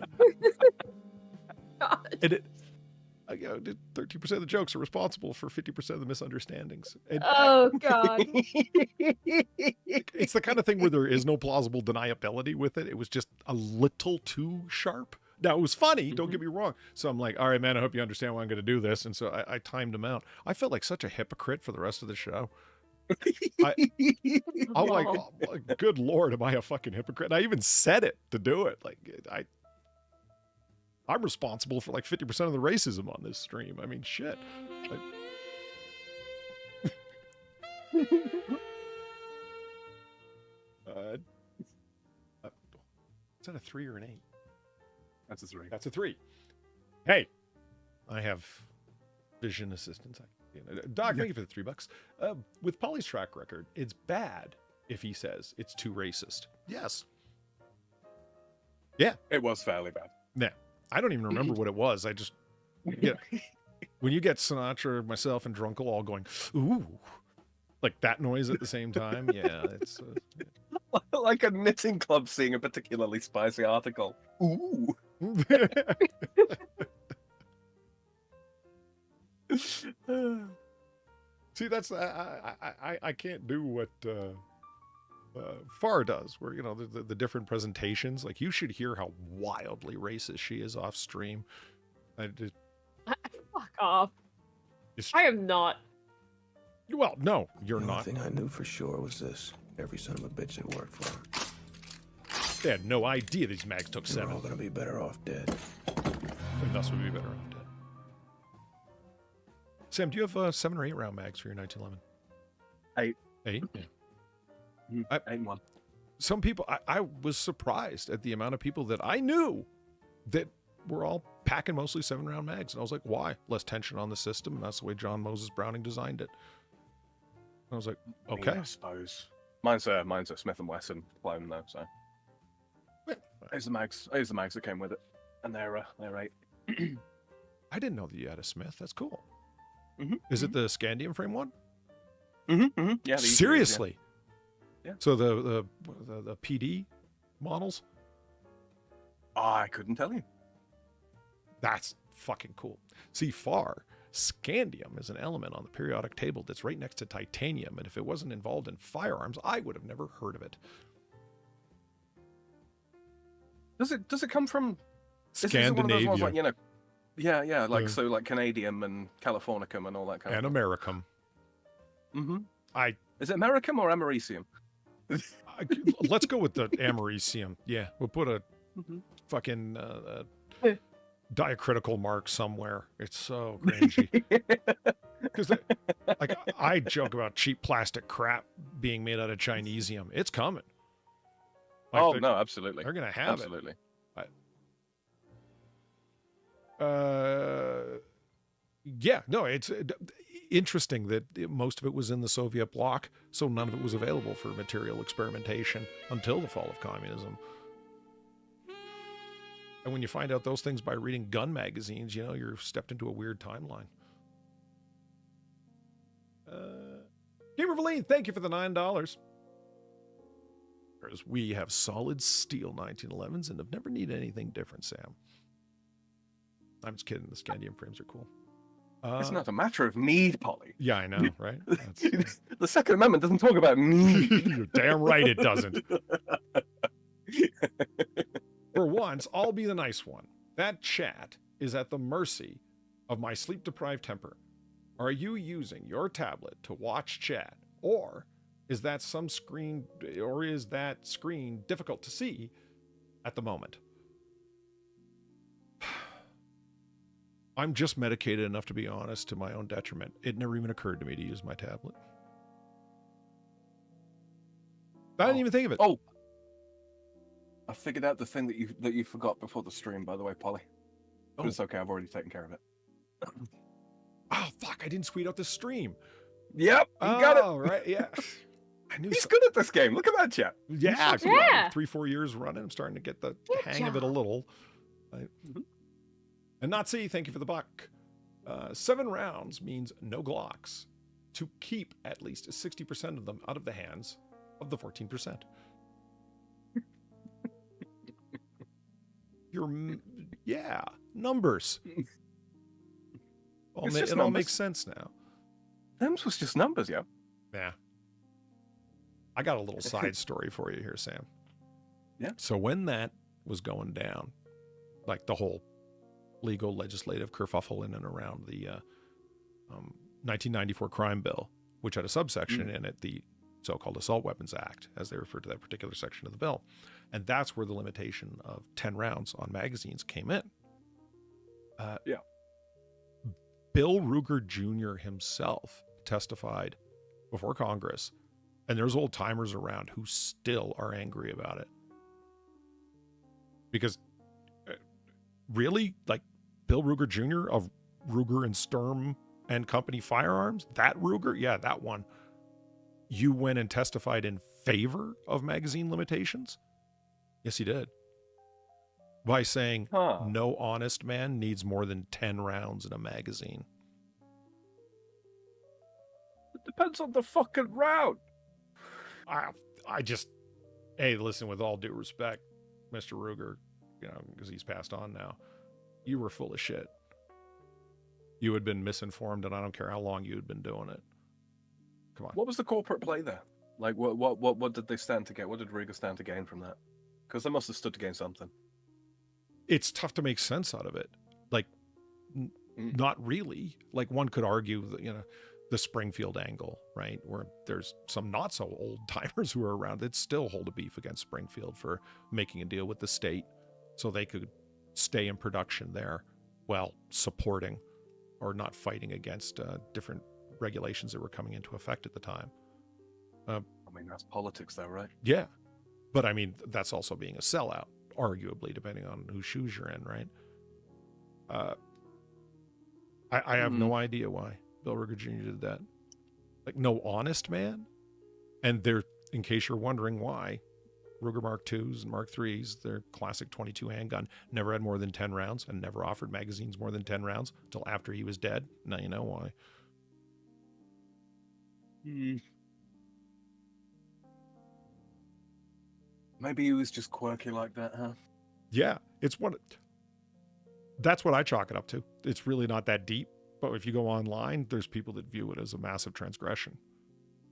[SPEAKER 2] God.
[SPEAKER 1] And it, 30% of the jokes are responsible for 50% of the misunderstandings. And
[SPEAKER 2] Oh god.
[SPEAKER 1] it's the kind of thing where there is no plausible deniability with it. It was just a little too sharp. Now, it was funny, don't get me wrong. So I'm like, all right, man, I hope you understand why I'm going to do this. And so I timed him out. I felt like such a hypocrite for the rest of the show. I'm like,
[SPEAKER 2] Whoa.
[SPEAKER 1] oh, good Lord, am I a fucking hypocrite? And I even said it to do it. Like, I'm responsible for like 50% of the racism on this stream. I mean, shit. Is that a 3 or an 8?
[SPEAKER 3] That's a 3.
[SPEAKER 1] That's a 3. Hey, I have vision assistance. Doc, thank you for the $3. With Polly's track record, it's bad if he says it's too racist. Yes. Yeah.
[SPEAKER 3] It was fairly bad.
[SPEAKER 1] Nah, I don't even remember what it was. I just, when you get Sinatra, myself, and Drunkle all going, ooh, like that noise at the same time. Yeah, it's
[SPEAKER 3] Like a knitting club seeing a particularly spicy article. Ooh.
[SPEAKER 1] See, that's I can't do what Far does, where the different presentations. Like, you should hear how wildly racist she is off stream.
[SPEAKER 2] Fuck off. I am not.
[SPEAKER 1] Well, no, you're
[SPEAKER 8] The only
[SPEAKER 1] not.
[SPEAKER 8] thing I knew for sure was this. Every son of a bitch that worked for him.
[SPEAKER 1] They had no idea these mags took
[SPEAKER 8] We're
[SPEAKER 1] 7.
[SPEAKER 8] all gonna be better off dead.
[SPEAKER 1] And thus would be better off dead. Sam, do you have 7 or 8 round mags for your 1911?
[SPEAKER 3] 8.
[SPEAKER 1] 8? Yeah.
[SPEAKER 3] 8 and 1.
[SPEAKER 1] Some people, I was surprised at the amount of people that I knew that were all packing mostly 7 round mags. And I was like, why? Less tension on the system. And that's the way John Moses Browning designed it. I was like, okay.
[SPEAKER 3] I suppose. Mine's a Smith & Wesson clone though, so. Here's the mags that came with it. And they're 8.
[SPEAKER 1] I didn't know that you had a Smith. That's cool.
[SPEAKER 3] Mm-hmm.
[SPEAKER 1] Is it the Scandium frame one?
[SPEAKER 3] Mm-hmm. Yeah.
[SPEAKER 1] Seriously?
[SPEAKER 3] Yeah.
[SPEAKER 1] So the PD models?
[SPEAKER 3] Oh, I couldn't tell you.
[SPEAKER 1] That's fucking cool. See, Far, scandium is an element on the periodic table that's right next to titanium, and if it wasn't involved in firearms, I would have never heard of it.
[SPEAKER 3] Does it come from? Is it one of those
[SPEAKER 1] Scandinavia.
[SPEAKER 3] ones like, Yeah, like
[SPEAKER 1] Yeah.
[SPEAKER 3] so, like Canadium and Californicum and all that kind
[SPEAKER 1] And
[SPEAKER 3] of
[SPEAKER 1] Americum.
[SPEAKER 3] stuff. Mm-hmm.
[SPEAKER 1] I
[SPEAKER 3] Is it Americum or Americium?
[SPEAKER 1] let's go with the Americium. Yeah, we'll put a
[SPEAKER 3] Mhm.
[SPEAKER 1] fucking diacritical mark somewhere. It's so cringy. Because like I joke about cheap plastic crap being made out of Chinesium. It's coming. Like,
[SPEAKER 3] Oh no, absolutely.
[SPEAKER 1] they're gonna have
[SPEAKER 3] Absolutely.
[SPEAKER 1] it. Yeah, no, it's interesting that most of it was in the Soviet bloc, so none of it was available for material experimentation until the fall of communism. And when you find out those things by reading gun magazines, you know, you're stepped into a weird timeline. Gamer Valine, thank you for the $9. Whereas we have solid steel 1911s and have never needed anything different, Sam. I'm just kidding. The scandium frames are cool.
[SPEAKER 3] It's not a matter of need, Polly.
[SPEAKER 1] Yeah, I know, right? That's,
[SPEAKER 3] The Second Amendment doesn't talk about need.
[SPEAKER 1] you're damn right it doesn't. For once, I'll be the nice one. That chat is at the mercy of my sleep-deprived temper. Are you using your tablet to watch chat, or is that screen difficult to see at the moment? I'm just medicated enough to be honest, to my own detriment. It never even occurred to me to use my tablet. I didn't even think of it.
[SPEAKER 3] Oh, I figured out the thing that you forgot before the stream. By the way, Polly. But
[SPEAKER 1] Oh.
[SPEAKER 3] it's okay. I've already taken care of it.
[SPEAKER 1] Oh, fuck, I didn't tweet out the stream.
[SPEAKER 3] Yep, you got it.
[SPEAKER 1] Oh, right, yeah. I knew
[SPEAKER 3] He's
[SPEAKER 1] so-
[SPEAKER 3] good at this game. Look at that chat.
[SPEAKER 1] Yeah,
[SPEAKER 2] Yeah.
[SPEAKER 1] 3-4 years running. I'm starting to get the
[SPEAKER 2] Good
[SPEAKER 1] hang of it a
[SPEAKER 2] job.
[SPEAKER 1] little. And Nazi, thank you for the buck. 7 rounds means no Glocks. To keep at least 60% of them out of the hands of the 14%. Yeah, numbers.
[SPEAKER 3] It's just
[SPEAKER 1] It all
[SPEAKER 3] numbers.
[SPEAKER 1] makes sense now.
[SPEAKER 3] Them's was just numbers, yeah.
[SPEAKER 1] Yeah. I got a little side story for you here, Sam.
[SPEAKER 3] Yeah.
[SPEAKER 1] So when that was going down, like the whole legal legislative kerfuffle in and around the 1994 crime bill, which had a subsection in it, the so-called Assault Weapons Act, as they refer to that particular section of the bill. And that's where the limitation of 10 rounds on magazines came in.
[SPEAKER 3] Yeah.
[SPEAKER 1] Bill Ruger Jr. himself testified before Congress, and there's old timers around who still are angry about it. Because really, like Bill Ruger Jr. of Ruger and Sturm and Company Firearms, that Ruger, yeah, that one, you went and testified in favor of magazine limitations? Yes, he did. By saying no honest man needs more than 10 rounds in a magazine.
[SPEAKER 3] It depends on the fucking round.
[SPEAKER 1] I just, hey, listen, with all due respect, Mr. Ruger, you know, because he's passed on now, you were full of shit. You had been misinformed, and I don't care how long you had been doing it. Come on.
[SPEAKER 3] What was the corporate play there? Like, what did they stand to get? What did Ruger stand to gain from that? Because they must have stood to gain something.
[SPEAKER 1] It's tough to make sense out of it. Like, not really. Like, one could argue that, you know, the Springfield angle, right? Where there's some not so old timers who are around that still hold a beef against Springfield for making a deal with the state so they could stay in production there while supporting or not fighting against different regulations that were coming into effect at the time.
[SPEAKER 3] I mean, that's politics though, right?
[SPEAKER 1] Yeah. But I mean, that's also being a sellout, arguably, depending on whose shoes you're in, right? I have no idea why Bill Ruger Jr. did that. Like, no honest man? And they're, in case you're wondering why, Ruger Mark IIs and Mark IIIs, their classic 22 handgun, never had more than 10 rounds and never offered magazines more than 10 rounds until after he was dead. Now you know why.
[SPEAKER 3] Maybe he was just quirky like that, huh?
[SPEAKER 1] Yeah, that's what I chalk it up to. It's really not that deep, but if you go online, there's people that view it as a massive transgression.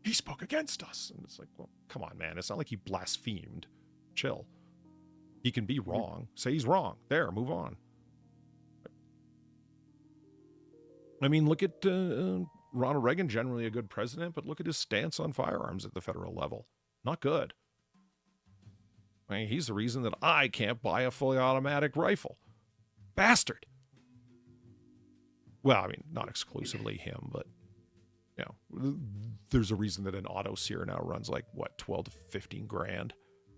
[SPEAKER 1] He spoke against us. And it's like, well, come on, man. It's not like he blasphemed. Chill. He can be wrong. Say he's wrong. There, move on. I mean, look at Ronald Reagan, generally a good president, but look at his stance on firearms at the federal level. Not good. I mean, he's the reason that I can't buy a fully automatic rifle. Bastard. Well, I mean, not exclusively him, but, you know, there's a reason that an auto sear now runs like, what, 12 to 15 grand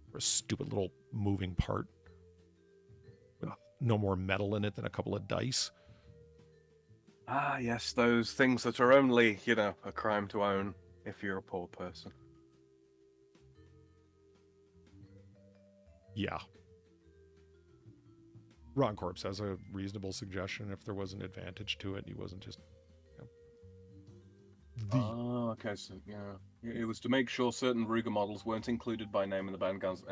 [SPEAKER 1] for a stupid little moving part. With no more metal in it than a couple of dice.
[SPEAKER 3] Ah, yes, those things that are only, you know, a crime to own if you're a poor person.
[SPEAKER 1] Yeah. Ron Corpse has a reasonable suggestion. If there was an advantage to it, he wasn't just...
[SPEAKER 3] Oh, okay, so, yeah. It was to make sure certain Ruger models weren't included by name in the banned guns.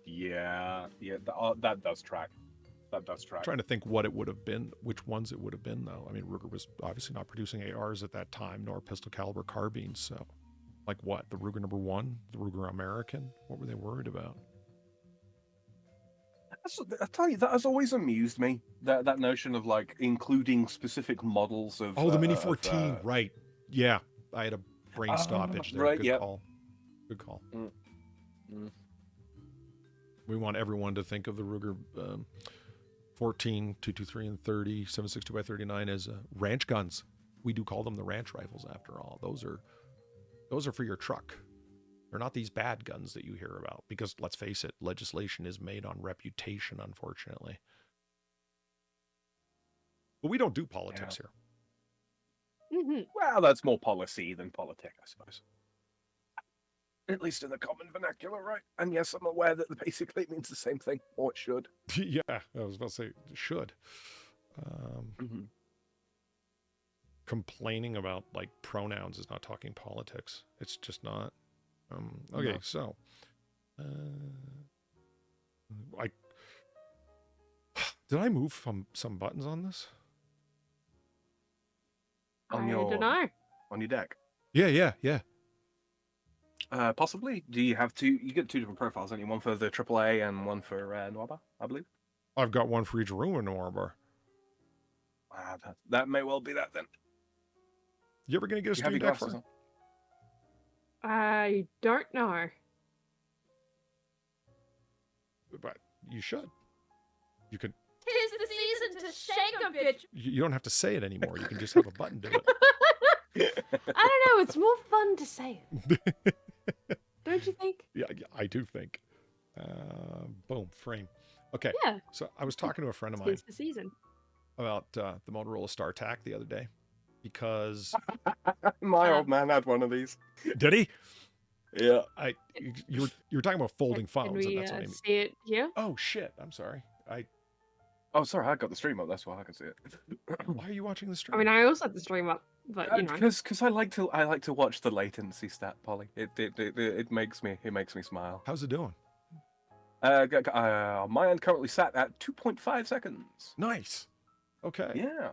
[SPEAKER 3] Yeah, that does track. That does track.
[SPEAKER 1] Trying to think what it would have been, which ones it would have been, though. I mean, Ruger was obviously not producing ARs at that time, nor pistol caliber carbines, so... Like what? The Ruger number 1? The Ruger American? What were they worried about?
[SPEAKER 3] I tell you, that has always amused me. That notion of, like, including specific models of...
[SPEAKER 1] Oh, the Mini 14, right. Yeah, I had a brain stoppage there.
[SPEAKER 3] Right,
[SPEAKER 1] Good call. Good call. We want everyone to think of the Ruger 14, 223, and 30, 7.62 by 39 as ranch guns. We do call them the ranch rifles, after all. Those are for your truck. They're not these bad guns that you hear about. Because, let's face it, legislation is made on reputation, unfortunately. But we don't do politics here.
[SPEAKER 2] Mm-hmm.
[SPEAKER 3] Well, that's more policy than politic, I suppose. At least in the common vernacular, right? And yes, I'm aware that it basically means the same thing, or it should.
[SPEAKER 1] Yeah, I was about to say, it should. Complaining about, like, pronouns is not talking politics. It's just not. Okay,
[SPEAKER 3] No.
[SPEAKER 1] so. Did I move from some buttons on this?
[SPEAKER 3] On
[SPEAKER 2] I
[SPEAKER 3] your,
[SPEAKER 2] don't know.
[SPEAKER 3] on your deck.
[SPEAKER 1] Yeah.
[SPEAKER 3] Possibly. Do you have two? You get two different profiles, don't you? One for the AAA and one for Noir Bar, I believe.
[SPEAKER 1] I've got one for each room in Noir Bar.
[SPEAKER 3] That may well be that then.
[SPEAKER 1] You ever gonna get a
[SPEAKER 3] You have
[SPEAKER 1] stream
[SPEAKER 3] your
[SPEAKER 1] deck
[SPEAKER 3] glasses
[SPEAKER 1] for?
[SPEAKER 3] on?
[SPEAKER 2] I don't know.
[SPEAKER 1] But you should. You could.
[SPEAKER 2] 'Tis the season to shake a bitch.
[SPEAKER 1] You don't have to say it anymore. You can just have a button do it.
[SPEAKER 2] I don't know. It's more fun to say it. Don't you think?
[SPEAKER 1] Yeah, I do think. Boom, frame. Okay.
[SPEAKER 2] Yeah.
[SPEAKER 1] So I was talking to a friend of mine
[SPEAKER 2] It's the season.
[SPEAKER 1] about the Motorola StarTAC the other day because
[SPEAKER 3] My old man had one of these.
[SPEAKER 1] did he?
[SPEAKER 3] Yeah.
[SPEAKER 1] You were talking about folding
[SPEAKER 2] Can
[SPEAKER 1] phones, and
[SPEAKER 2] we
[SPEAKER 1] that's what I mean.
[SPEAKER 2] see it here?
[SPEAKER 1] Oh shit! I'm sorry.
[SPEAKER 3] Oh, sorry, I got the stream up. That's why I can see it.
[SPEAKER 1] Why are you watching the stream?
[SPEAKER 2] I mean, I also had the stream up, but you know.
[SPEAKER 3] Because I like to watch the latency stat, Polly. It makes me smile.
[SPEAKER 1] How's it doing?
[SPEAKER 3] My end currently sat at 2.5 seconds.
[SPEAKER 1] Nice. Okay.
[SPEAKER 3] Yeah,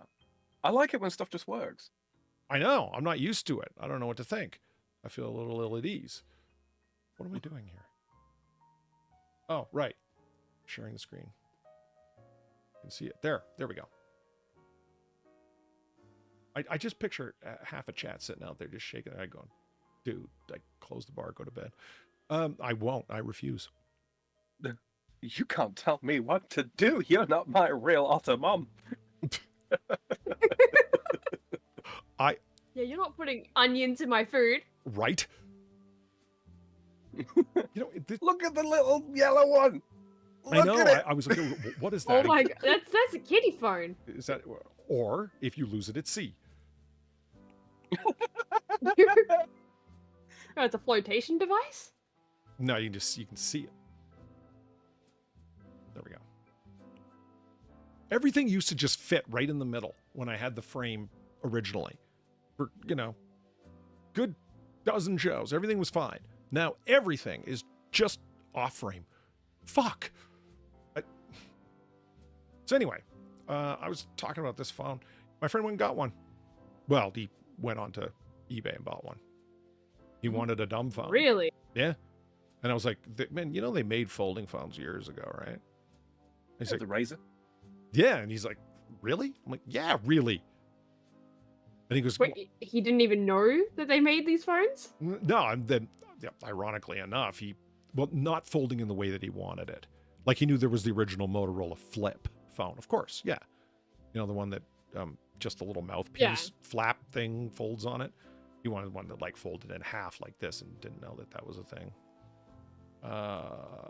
[SPEAKER 3] I like it when stuff just works.
[SPEAKER 1] I know. I'm not used to it. I don't know what to think. I feel a little ill at ease. What am I doing here? Oh, right. Sharing the screen. You can see it. There we go. I just picture half a chat sitting out there just shaking their head going, dude, like, close the bar, go to bed. I won't. I refuse.
[SPEAKER 3] You can't tell me what to do. You're not my real Otter mom.
[SPEAKER 2] Yeah, you're not putting onions in my food.
[SPEAKER 1] Right?
[SPEAKER 3] Look at the little yellow one.
[SPEAKER 1] I know. I was like, what is that?
[SPEAKER 2] Oh my god, that's a kiddie phone.
[SPEAKER 1] Is that, or if you lose it at sea?
[SPEAKER 2] Oh, it's a flotation device?
[SPEAKER 1] No, you can see it. There we go. Everything used to just fit right in the middle when I had the frame originally. For, good dozen shows. Everything was fine. Now everything is just off frame. Fuck. So anyway, I was talking about this phone. My friend went and got one. Well, he went onto eBay and bought one. He wanted a dumb phone.
[SPEAKER 2] Really?
[SPEAKER 1] Yeah. And I was like, man, they made folding phones years ago, right? He's like,
[SPEAKER 3] the Razor.
[SPEAKER 1] yeah. And he's like, really? I'm like, yeah, really. And he goes,
[SPEAKER 2] Wait, he didn't even know that they made these phones?
[SPEAKER 1] no, and then, yeah, ironically enough, not folding in the way that he wanted it. Like he knew there was the original Motorola flip phone, of course, yeah. You know, the one that just the little mouthpiece flap thing folds on it. He wanted one that like folded in half like this and didn't know that that was a thing.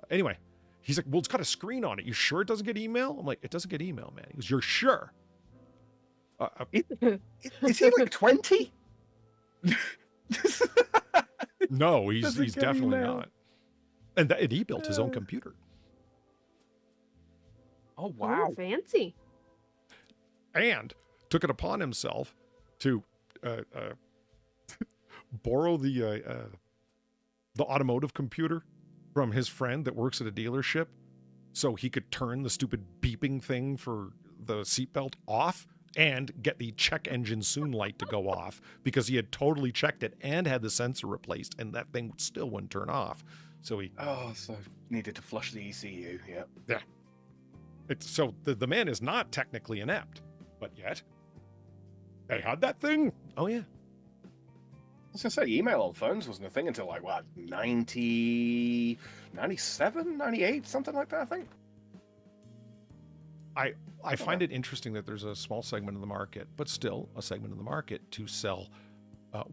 [SPEAKER 1] Anyway, he's like, well, it's got a screen on it. You sure it doesn't get email? I'm like, it doesn't get email, man. He goes, you're sure?
[SPEAKER 3] Is he like 20?
[SPEAKER 1] No, he's
[SPEAKER 3] Doesn't get
[SPEAKER 1] definitely
[SPEAKER 3] email.
[SPEAKER 1] not. And he built his own computer.
[SPEAKER 3] Oh,
[SPEAKER 2] Oh,
[SPEAKER 3] wow.
[SPEAKER 2] fancy.
[SPEAKER 1] And took it upon himself to borrow the automotive computer from his friend that works at a dealership so he could turn the stupid beeping thing for the seatbelt off and get the check engine soon light to go off because he had totally checked it and had the sensor replaced and that thing still wouldn't turn off. So he
[SPEAKER 3] So needed to flush the ECU, yeah.
[SPEAKER 1] Yeah. So the man is not technically inept, but yet they had that thing. Oh yeah.
[SPEAKER 3] I was going to say, email on phones wasn't a thing until like, what, 90, 97, 98, something like that, I think.
[SPEAKER 1] I find it interesting that there's a small segment of the market, but still a segment of the market to sell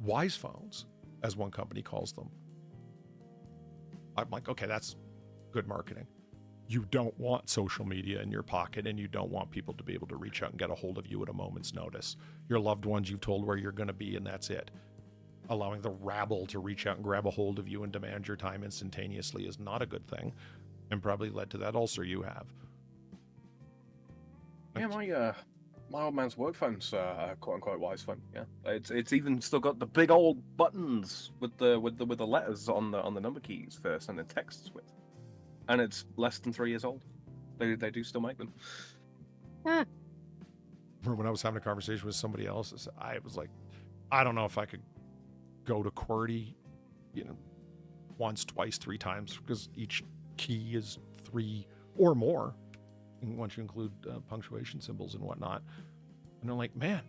[SPEAKER 1] wise phones, as one company calls them. I'm like, okay, that's good marketing. You don't want social media in your pocket and you don't want people to be able to reach out and get a hold of you at a moment's notice. Your loved ones you've told where you're going to be and that's it. Allowing the rabble to reach out and grab a hold of you and demand your time instantaneously is not a good thing and probably led to that ulcer you have.
[SPEAKER 3] Yeah, my old man's work phone's quote unquote wise phone. Yeah, it's even still got the big old buttons with the letters on the number keys for sending texts with, and it's less than 3 years old. They do still make them.
[SPEAKER 2] Huh.
[SPEAKER 1] When I was having a conversation with somebody else, I was like, I don't know if I could go to QWERTY, once, twice, 3 times because each key is 3 or more. Once you include punctuation symbols and whatnot. And I'm like, man,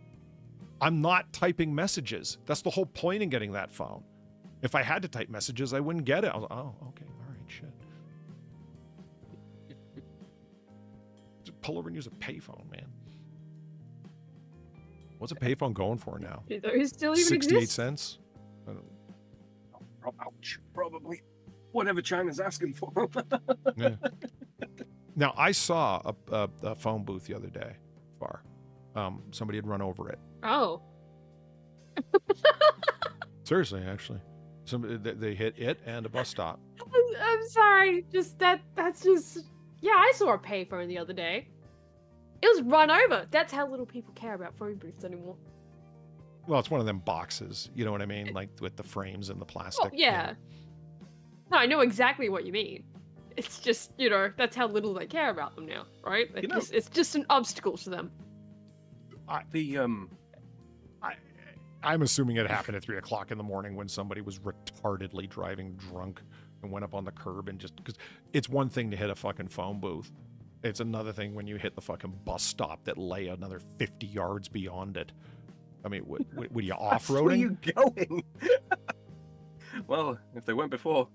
[SPEAKER 1] I'm not typing messages. That's the whole point in getting that phone. If I had to type messages, I wouldn't get it. I was like, oh, okay, all right, shit. Just pull over and use a payphone, man. What's a payphone going for now?
[SPEAKER 2] Do those still even
[SPEAKER 1] 68
[SPEAKER 2] exist?
[SPEAKER 1] cents? I don't
[SPEAKER 3] Ouch, probably whatever China's asking for.
[SPEAKER 1] Yeah. Now, I saw a phone booth the other day, Far. Somebody had run over it.
[SPEAKER 2] Oh.
[SPEAKER 1] Seriously, actually. They hit it and a bus stop.
[SPEAKER 2] I'm sorry. That's just. Yeah, I saw a payphone the other day. It was run over. That's how little people care about phone booths anymore.
[SPEAKER 1] Well, it's one of them boxes, you know what I mean? Like with the frames and the plastic.
[SPEAKER 2] Oh, yeah. No, I know exactly what you mean. It's just, that's how little they care about them now, right? It's just an obstacle to them.
[SPEAKER 1] I'm assuming it happened at 3 o'clock in the morning when somebody was retardedly driving drunk and went up on the curb and just, because it's one thing to hit a fucking phone booth. It's another thing when you hit the fucking bus stop that lay another 50 yards beyond it. I mean, were you off-roading?
[SPEAKER 3] Where are you going? Well, if they went before.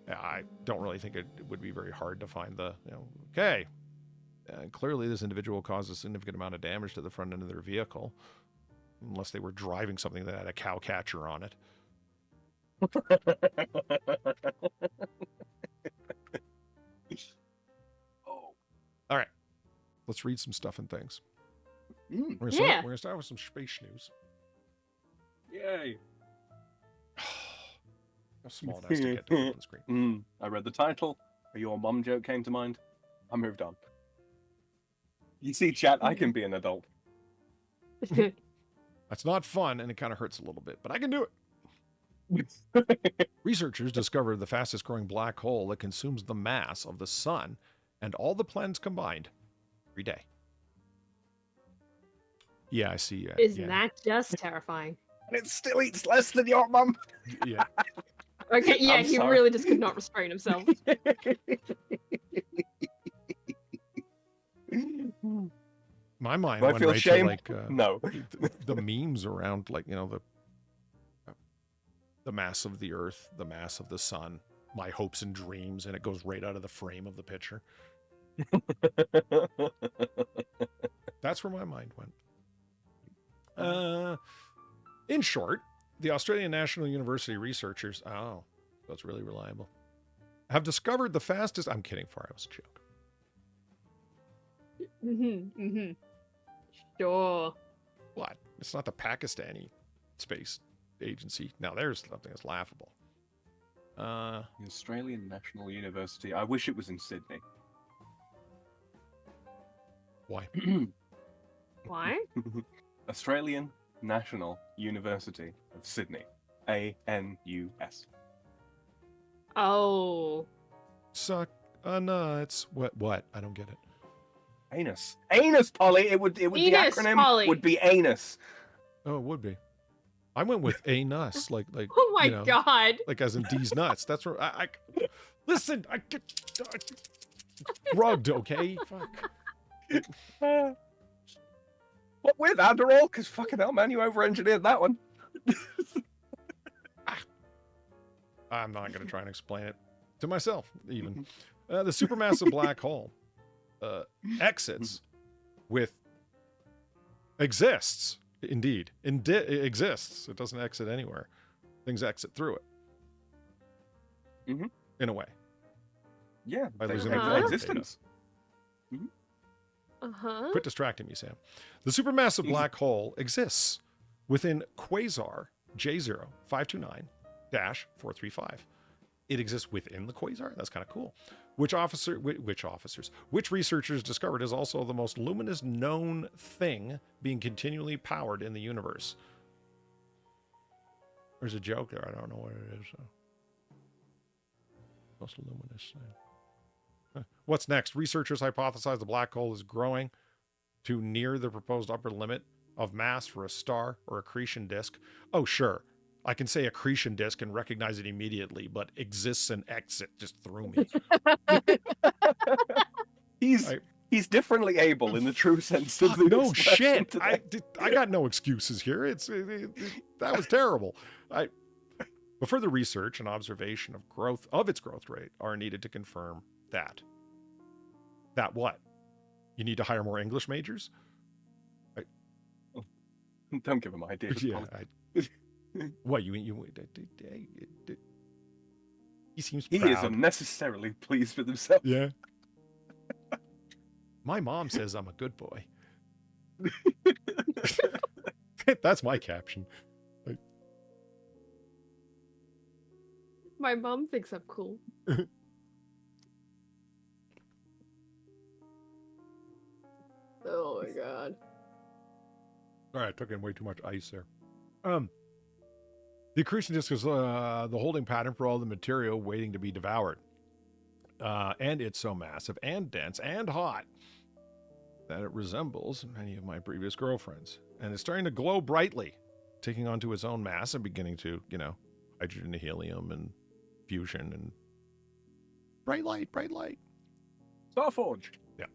[SPEAKER 1] I don't really think it would be very hard to find okay. Clearly, this individual caused a significant amount of damage to the front end of their vehicle, unless they were driving something that had a cow catcher on it. All right, let's read some stuff and things. We're gonna start with some space news.
[SPEAKER 3] Yay!
[SPEAKER 1] How small it has to get to the screen.
[SPEAKER 3] I read the title. Your mum joke came to mind. I moved on. You see, chat, I can be an adult.
[SPEAKER 1] That's not fun, and it kind of hurts a little bit, but I can do it. Researchers discovered the fastest growing black hole that consumes the mass of the sun and all the planets combined every day. Yeah, I see.
[SPEAKER 2] Isn't that just terrifying?
[SPEAKER 3] And it still eats less than your mum.
[SPEAKER 1] Yeah.
[SPEAKER 2] Okay, yeah,
[SPEAKER 3] I'm
[SPEAKER 2] he
[SPEAKER 3] sorry.
[SPEAKER 2] really just could not restrain himself.
[SPEAKER 1] My mind
[SPEAKER 3] Do I
[SPEAKER 1] went
[SPEAKER 3] feel
[SPEAKER 1] right
[SPEAKER 3] shame?
[SPEAKER 1] to like
[SPEAKER 3] No.
[SPEAKER 1] the memes around like the mass of the Earth, the mass of the sun, my hopes and dreams, and it goes right out of the frame of the picture. That's where my mind went. In short, the Australian National University researchers, so it's really reliable, have discovered the fastest. I'm kidding, Far. It was a joke.
[SPEAKER 2] Sure.
[SPEAKER 1] What? It's not the Pakistani space agency. Now there's something that's laughable.
[SPEAKER 3] The Australian National University. I wish it was in Sydney.
[SPEAKER 1] Why?
[SPEAKER 2] Why?
[SPEAKER 3] Australian National University of Sydney. ANUS.
[SPEAKER 2] Oh.
[SPEAKER 1] Suck a nuts. What? I don't get it.
[SPEAKER 3] Anus. Anus, Polly. It would. The
[SPEAKER 2] Anus,
[SPEAKER 3] acronym
[SPEAKER 2] Polly.
[SPEAKER 3] would be anus.
[SPEAKER 1] Oh, it would be. I went with a nuss, like.
[SPEAKER 2] Oh my
[SPEAKER 1] you know,
[SPEAKER 2] god.
[SPEAKER 1] like as in D's nuts. That's where I listen. I get drugged. Okay. Fuck.
[SPEAKER 3] What with Adderall? Because fucking hell, man, you over-engineered that one.
[SPEAKER 1] I'm not going to try and explain it to myself, even. The supermassive black hole exists, indeed. It exists. It doesn't exit anywhere. Things exit through it.
[SPEAKER 3] Mm-hmm.
[SPEAKER 1] In a way.
[SPEAKER 3] Yeah,
[SPEAKER 1] By
[SPEAKER 3] they
[SPEAKER 1] losing
[SPEAKER 3] have
[SPEAKER 2] their
[SPEAKER 3] existence.
[SPEAKER 1] Quit distracting me, Sam. The supermassive black hole exists within quasar J0529-435. It exists within the quasar? That's kind of cool. Which researchers discovered is also the most luminous known thing being continually powered in the universe. There's a joke there. I don't know what it is. Most luminous thing. What's next? Researchers hypothesize the black hole is growing to near the proposed upper limit of mass for a star or accretion disk. Oh, sure. I can say accretion disk and recognize it immediately, but exists and exit just threw me.
[SPEAKER 3] He's differently able in the true sense of the
[SPEAKER 1] No
[SPEAKER 3] expression
[SPEAKER 1] shit.
[SPEAKER 3] today.
[SPEAKER 1] I got no excuses here. That was terrible. But further research and observation of its growth rate are needed to confirm that what? You need to hire more English majors?
[SPEAKER 3] Don't give him ideas.
[SPEAKER 1] Yeah. What he seems proud.
[SPEAKER 3] He is unnecessarily pleased with himself.
[SPEAKER 1] Yeah. My mom says I'm a good boy. That's my caption.
[SPEAKER 2] My mom thinks I'm cool. Oh my god.
[SPEAKER 1] All right, I took in way too much ice there. The accretion disk is the holding pattern for all the material waiting to be devoured. And it's so massive and dense and hot that it resembles many of my previous girlfriends. And it's starting to glow brightly, taking onto its own mass and beginning to, hydrogen to helium and fusion and bright light.
[SPEAKER 3] Starforge.
[SPEAKER 1] Yeah.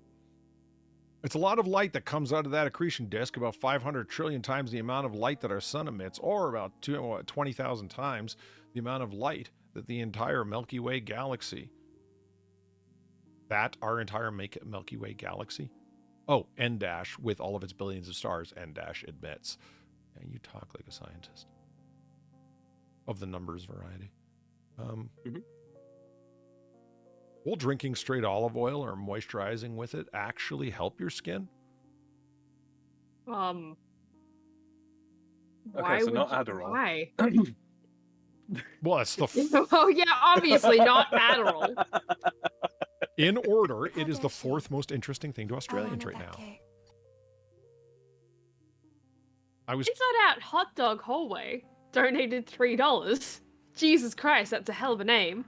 [SPEAKER 1] It's a lot of light that comes out of that accretion disk, about 500 trillion times the amount of light that our sun emits, or about 20,000 times the amount of light that the entire Milky Way galaxy. Our entire Milky Way galaxy? Oh, N- with all of its billions of stars, N- admits. Yeah, you talk like a scientist. Of the numbers variety. Will drinking straight olive oil or moisturizing with it actually help your skin?
[SPEAKER 2] Why
[SPEAKER 3] Okay, so
[SPEAKER 2] would
[SPEAKER 3] not
[SPEAKER 2] you-
[SPEAKER 3] Adderall.
[SPEAKER 2] Why?
[SPEAKER 1] Well, it's the
[SPEAKER 2] Oh yeah, obviously not Adderall.
[SPEAKER 1] in order. It is the fourth most interesting thing to Australians right now.
[SPEAKER 2] It's not out Hot Dog Hallway. Donated $3. Jesus Christ, that's a hell of a name.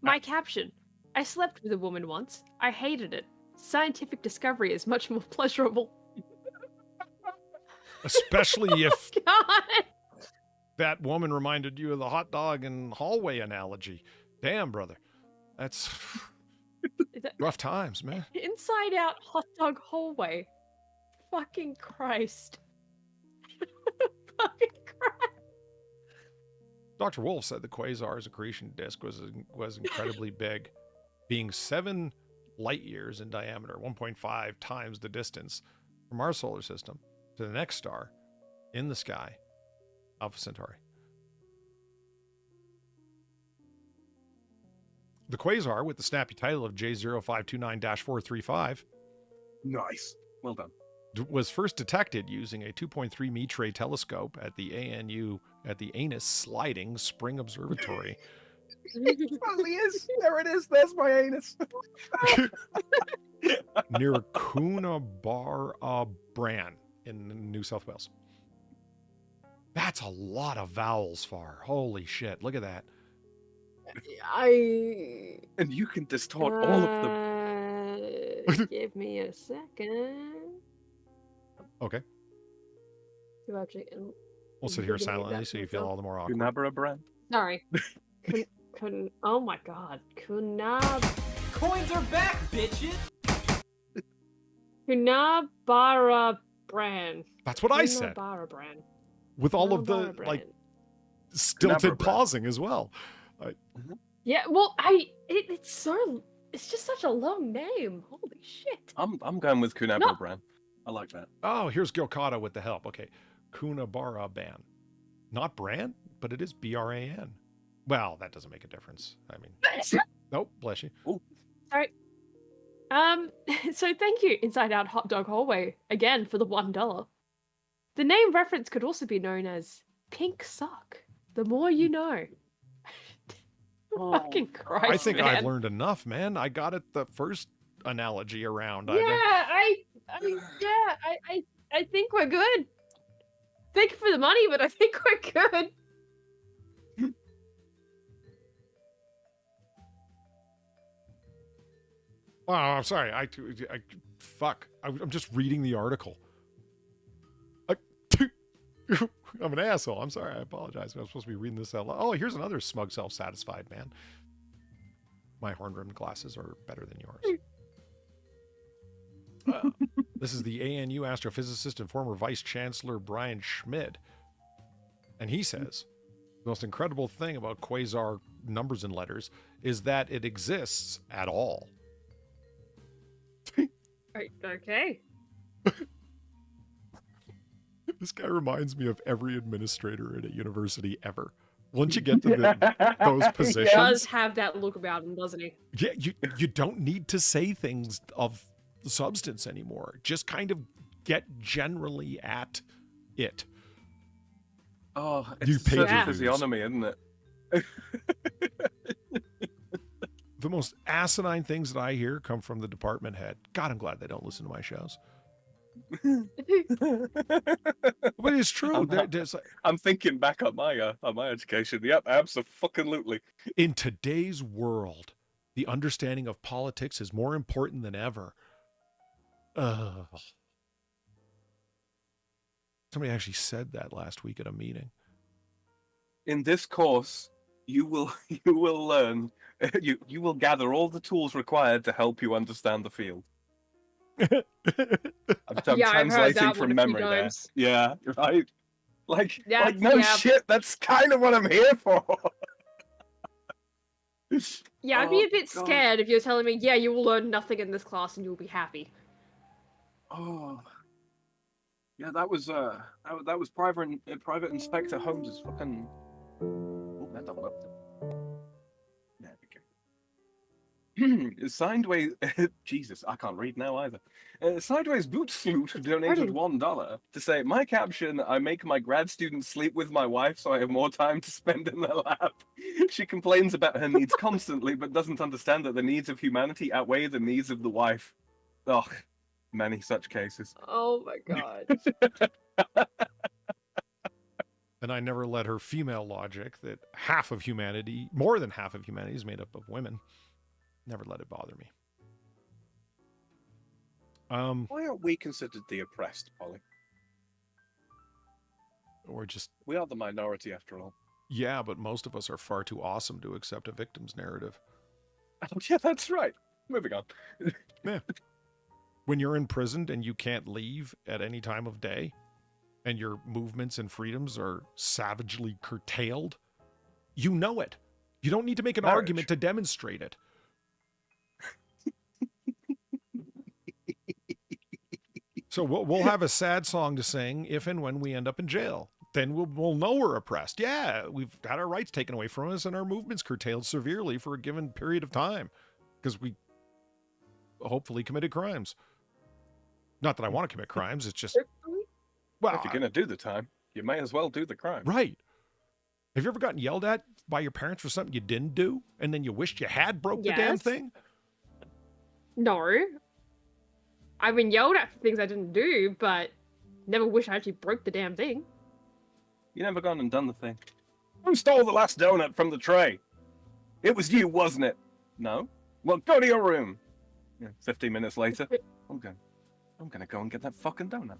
[SPEAKER 2] My caption. I slept with a woman once. I hated it. Scientific discovery is much more pleasurable.
[SPEAKER 1] Especially if
[SPEAKER 2] God.
[SPEAKER 1] that woman reminded you of the hot dog and hallway analogy. Damn, brother. That's rough times, man.
[SPEAKER 2] Inside out Hot Dog Hallway. fucking Christ. Fucking Christ.
[SPEAKER 1] Dr. Wolf said the quasar's accretion disk was incredibly big, being 7 light years in diameter, 1.5 times the distance from our solar system to the next star in the sky, Alpha Centauri. The quasar, with the snappy title of J0529-435,
[SPEAKER 3] Nice. Well done.
[SPEAKER 1] was first detected using a 2.3 metre telescope at the ANU at the Anus Sliding Spring Observatory.
[SPEAKER 3] It probably is. There it is. There's my anus.
[SPEAKER 1] Near Coonabarabran in New South Wales. That's a lot of vowels, Far. Holy shit. Look at that.
[SPEAKER 3] And you can distort all of them.
[SPEAKER 2] Give me a second.
[SPEAKER 1] Okay. We'll sit here silently so you feel all the more awkward.
[SPEAKER 3] Kunabara brand.
[SPEAKER 2] Sorry. Oh my god.
[SPEAKER 7] Coins are back, bitches!
[SPEAKER 2] Kunabara brand.
[SPEAKER 1] That's what I said.
[SPEAKER 2] Kunabara brand.
[SPEAKER 1] With all of the like stilted pausing as well.
[SPEAKER 2] Yeah, well, it's just such a long name. Holy shit.
[SPEAKER 3] I'm going with Kunabara brand. I like that.
[SPEAKER 1] Oh, here's Gilcata with the help. Okay. Coonabarabran. Not brand, but it is B-R-A-N. Well, that doesn't make a difference. I mean, nope, bless you.
[SPEAKER 3] Ooh.
[SPEAKER 2] Sorry. So thank you, Inside Out Hot Dog Hallway, again for the $1. The name reference could also be known as Pink Sock. The more you know. Fucking Christ,
[SPEAKER 1] I think
[SPEAKER 2] man.
[SPEAKER 1] I've learned enough, man. I got it the first analogy around.
[SPEAKER 2] Yeah, I think we're good. Thank you for the money, but I think we're good.
[SPEAKER 1] Oh, I'm sorry. Fuck. I'm just reading the article. I'm an asshole. I'm sorry. I apologize. I was supposed to be reading this out loud. Oh, here's another smug, self-satisfied man. My horn-rimmed glasses are better than yours. This is the ANU astrophysicist and former Vice Chancellor Brian Schmid. And he says, the most incredible thing about quasar numbers and letters is that it exists at all.
[SPEAKER 2] Okay.
[SPEAKER 1] This guy reminds me of every administrator at a university ever. Once you get to those positions,
[SPEAKER 2] He does have that look about him, doesn't he?
[SPEAKER 1] Yeah, you don't need to say things of substance anymore. Just kind of get generally at it.
[SPEAKER 3] Oh,
[SPEAKER 1] You
[SPEAKER 3] it's
[SPEAKER 1] pay
[SPEAKER 3] such
[SPEAKER 1] your
[SPEAKER 3] a
[SPEAKER 1] dues.
[SPEAKER 3] physiognomy, isn't it?
[SPEAKER 1] The most asinine things that I hear come from the department head. God, I'm glad they don't listen to my shows. But it's true.
[SPEAKER 3] I'm thinking back on my education. Yep, absolutely.
[SPEAKER 1] In today's world, the understanding of politics is more important than ever. Somebody actually said that last week at a meeting.
[SPEAKER 3] In this course, you will learn. You will gather all the tools required to help you understand the field. I'm
[SPEAKER 2] Yeah, I've heard
[SPEAKER 3] translating
[SPEAKER 2] that one
[SPEAKER 3] from
[SPEAKER 2] a few
[SPEAKER 3] memory there.
[SPEAKER 2] times.
[SPEAKER 3] Yeah, right. Like
[SPEAKER 2] That's-
[SPEAKER 3] no
[SPEAKER 2] yeah.
[SPEAKER 3] shit. That's kind of what I'm here for.
[SPEAKER 2] Yeah, I'd be a
[SPEAKER 3] Oh,
[SPEAKER 2] bit
[SPEAKER 3] God.
[SPEAKER 2] scared if you're telling me, yeah, you will learn nothing in this class and you'll be happy.
[SPEAKER 3] Oh, yeah. That was Private Inspector Holmes' fucking. Oh, that doubled up. There we go. Sideways, Jesus, I can't read now either. Sideways Boot Sloot donated $1 to say, my caption, I make my grad students sleep with my wife so I have more time to spend in their lap. She complains about her needs constantly, but doesn't understand that the needs of humanity outweigh the needs of the wife. Ugh, many such cases.
[SPEAKER 2] Oh my god.
[SPEAKER 1] And I never let her female logic that half of humanity, more than half of humanity, is made up of women. Never let it bother me.
[SPEAKER 8] Why aren't we considered the oppressed, Polly?
[SPEAKER 3] We are the minority after all.
[SPEAKER 1] Yeah, but most of us are far too awesome to accept a victim's narrative.
[SPEAKER 3] Oh, yeah, that's right. Moving on.
[SPEAKER 1] Yeah. When you're imprisoned and you can't leave at any time of day, and your movements and freedoms are savagely curtailed, you know it. You don't need to make an argument to demonstrate it. So we'll have a sad song to sing if and when we end up in jail. Then we'll know we're oppressed. Yeah, we've had our rights taken away from us and our movements curtailed severely for a given period of time because we hopefully committed crimes. Not that I want to commit crimes. It's just, well,
[SPEAKER 3] If you're going to do the time, you may as well do the crime.
[SPEAKER 1] right. Have you ever gotten yelled at by your parents for something you didn't do and then you wished you had broke the damn
[SPEAKER 2] Yes.
[SPEAKER 1] thing?
[SPEAKER 2] No. I've been yelled at for things I didn't do, but never wish I actually broke the damn thing.
[SPEAKER 3] You never gone and done the thing. Who stole the last donut from the tray? It was you, wasn't it? No? Well, go to your room. Yeah, 15 minutes later, I'm gonna go and get that fucking donut.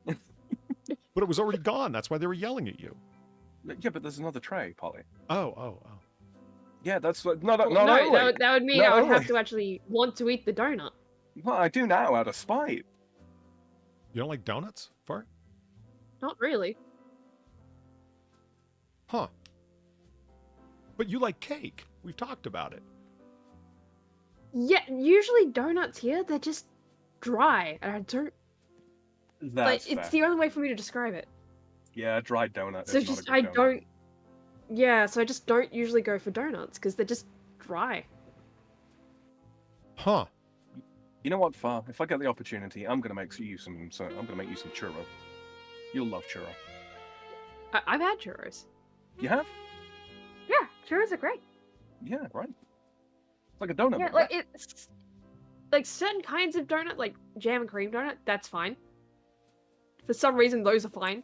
[SPEAKER 1] But it was already gone. That's why they were yelling at you.
[SPEAKER 3] Yeah, but there's another tray, Polly.
[SPEAKER 1] Oh.
[SPEAKER 3] Yeah, that's what, not
[SPEAKER 2] Well,
[SPEAKER 3] only.
[SPEAKER 2] no, that would mean
[SPEAKER 3] Not
[SPEAKER 2] I would have
[SPEAKER 3] only.
[SPEAKER 2] to actually want to eat the donut.
[SPEAKER 3] Well, I do now out of spite.
[SPEAKER 1] You don't like donuts, Fart?
[SPEAKER 2] Not really.
[SPEAKER 1] Huh. But you like cake. We've talked about it.
[SPEAKER 2] Yeah, usually donuts here, they're just dry. And I don't,
[SPEAKER 3] That's
[SPEAKER 2] it's
[SPEAKER 3] fair.
[SPEAKER 2] the only way for me to describe it.
[SPEAKER 3] Yeah, dried donut.
[SPEAKER 2] So
[SPEAKER 3] is
[SPEAKER 2] just,
[SPEAKER 3] not a
[SPEAKER 2] I
[SPEAKER 3] good donut.
[SPEAKER 2] don't, yeah, so I just don't usually go for donuts, because they're just dry.
[SPEAKER 1] Huh.
[SPEAKER 3] You know what, Far? If I get the opportunity, I'm gonna make you some churro. You'll love churro.
[SPEAKER 2] I've had churros.
[SPEAKER 3] You have?
[SPEAKER 2] Yeah, churros are great.
[SPEAKER 3] Yeah, right. It's like a donut.
[SPEAKER 2] Yeah,
[SPEAKER 3] but
[SPEAKER 2] like
[SPEAKER 3] wet.
[SPEAKER 2] it's like certain kinds of donut, like jam and cream donut, that's fine. For some reason, those are fine.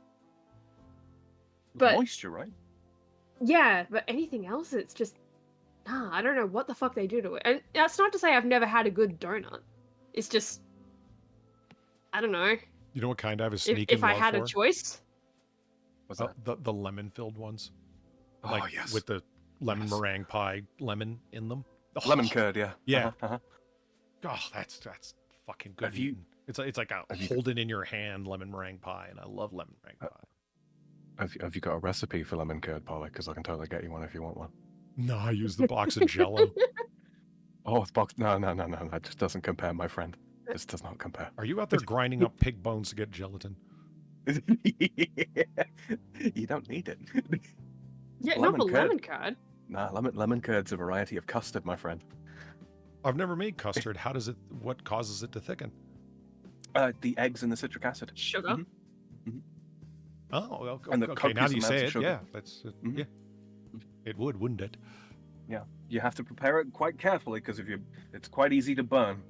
[SPEAKER 2] but-
[SPEAKER 3] Moisture, right?
[SPEAKER 2] Yeah, but anything else, it's just I don't know what the fuck they do to it. And that's not to say I've never had a good donut. It's just I don't know.
[SPEAKER 1] You know what kind I have a sneaking
[SPEAKER 2] If I
[SPEAKER 1] love
[SPEAKER 2] had
[SPEAKER 1] for?
[SPEAKER 2] a choice,
[SPEAKER 3] What's that?
[SPEAKER 1] The lemon-filled ones.
[SPEAKER 3] Oh,
[SPEAKER 1] Like
[SPEAKER 3] yes.
[SPEAKER 1] with the lemon
[SPEAKER 3] Yes.
[SPEAKER 1] meringue pie lemon in them. Oh,
[SPEAKER 3] Lemon curd, yeah.
[SPEAKER 1] Yeah.
[SPEAKER 3] Uh-huh.
[SPEAKER 1] Oh, that's fucking good.
[SPEAKER 3] Have you-
[SPEAKER 1] eating. It's like a
[SPEAKER 3] have you-
[SPEAKER 1] hold it in your hand lemon meringue pie, and I love lemon meringue pie.
[SPEAKER 3] Have you got a recipe for lemon curd, Polly? Because I can totally get you one if you want one.
[SPEAKER 1] No, I use the box of Jello.
[SPEAKER 3] Oh, it's box. No. That just doesn't compare, my friend. This does not compare.
[SPEAKER 1] Are you out there grinding up pig bones to get gelatin?
[SPEAKER 3] You don't need it.
[SPEAKER 2] yeah,
[SPEAKER 3] Lemon
[SPEAKER 2] not for
[SPEAKER 3] curd.
[SPEAKER 2] lemon curd.
[SPEAKER 3] Nah, lemon curd's a variety of custard, my friend.
[SPEAKER 1] I've never made custard. What causes it to thicken?
[SPEAKER 3] The eggs and the citric acid.
[SPEAKER 2] Sugar.
[SPEAKER 3] Mhm.
[SPEAKER 1] Oh, okay.
[SPEAKER 3] And the
[SPEAKER 1] Okay, now
[SPEAKER 3] copious
[SPEAKER 1] that you
[SPEAKER 3] amounts
[SPEAKER 1] say
[SPEAKER 3] of
[SPEAKER 1] it,
[SPEAKER 3] sugar.
[SPEAKER 1] yeah, that's
[SPEAKER 3] Mhm.
[SPEAKER 1] yeah. It would, wouldn't it?
[SPEAKER 3] Yeah, you have to prepare it quite carefully because it's quite easy to burn.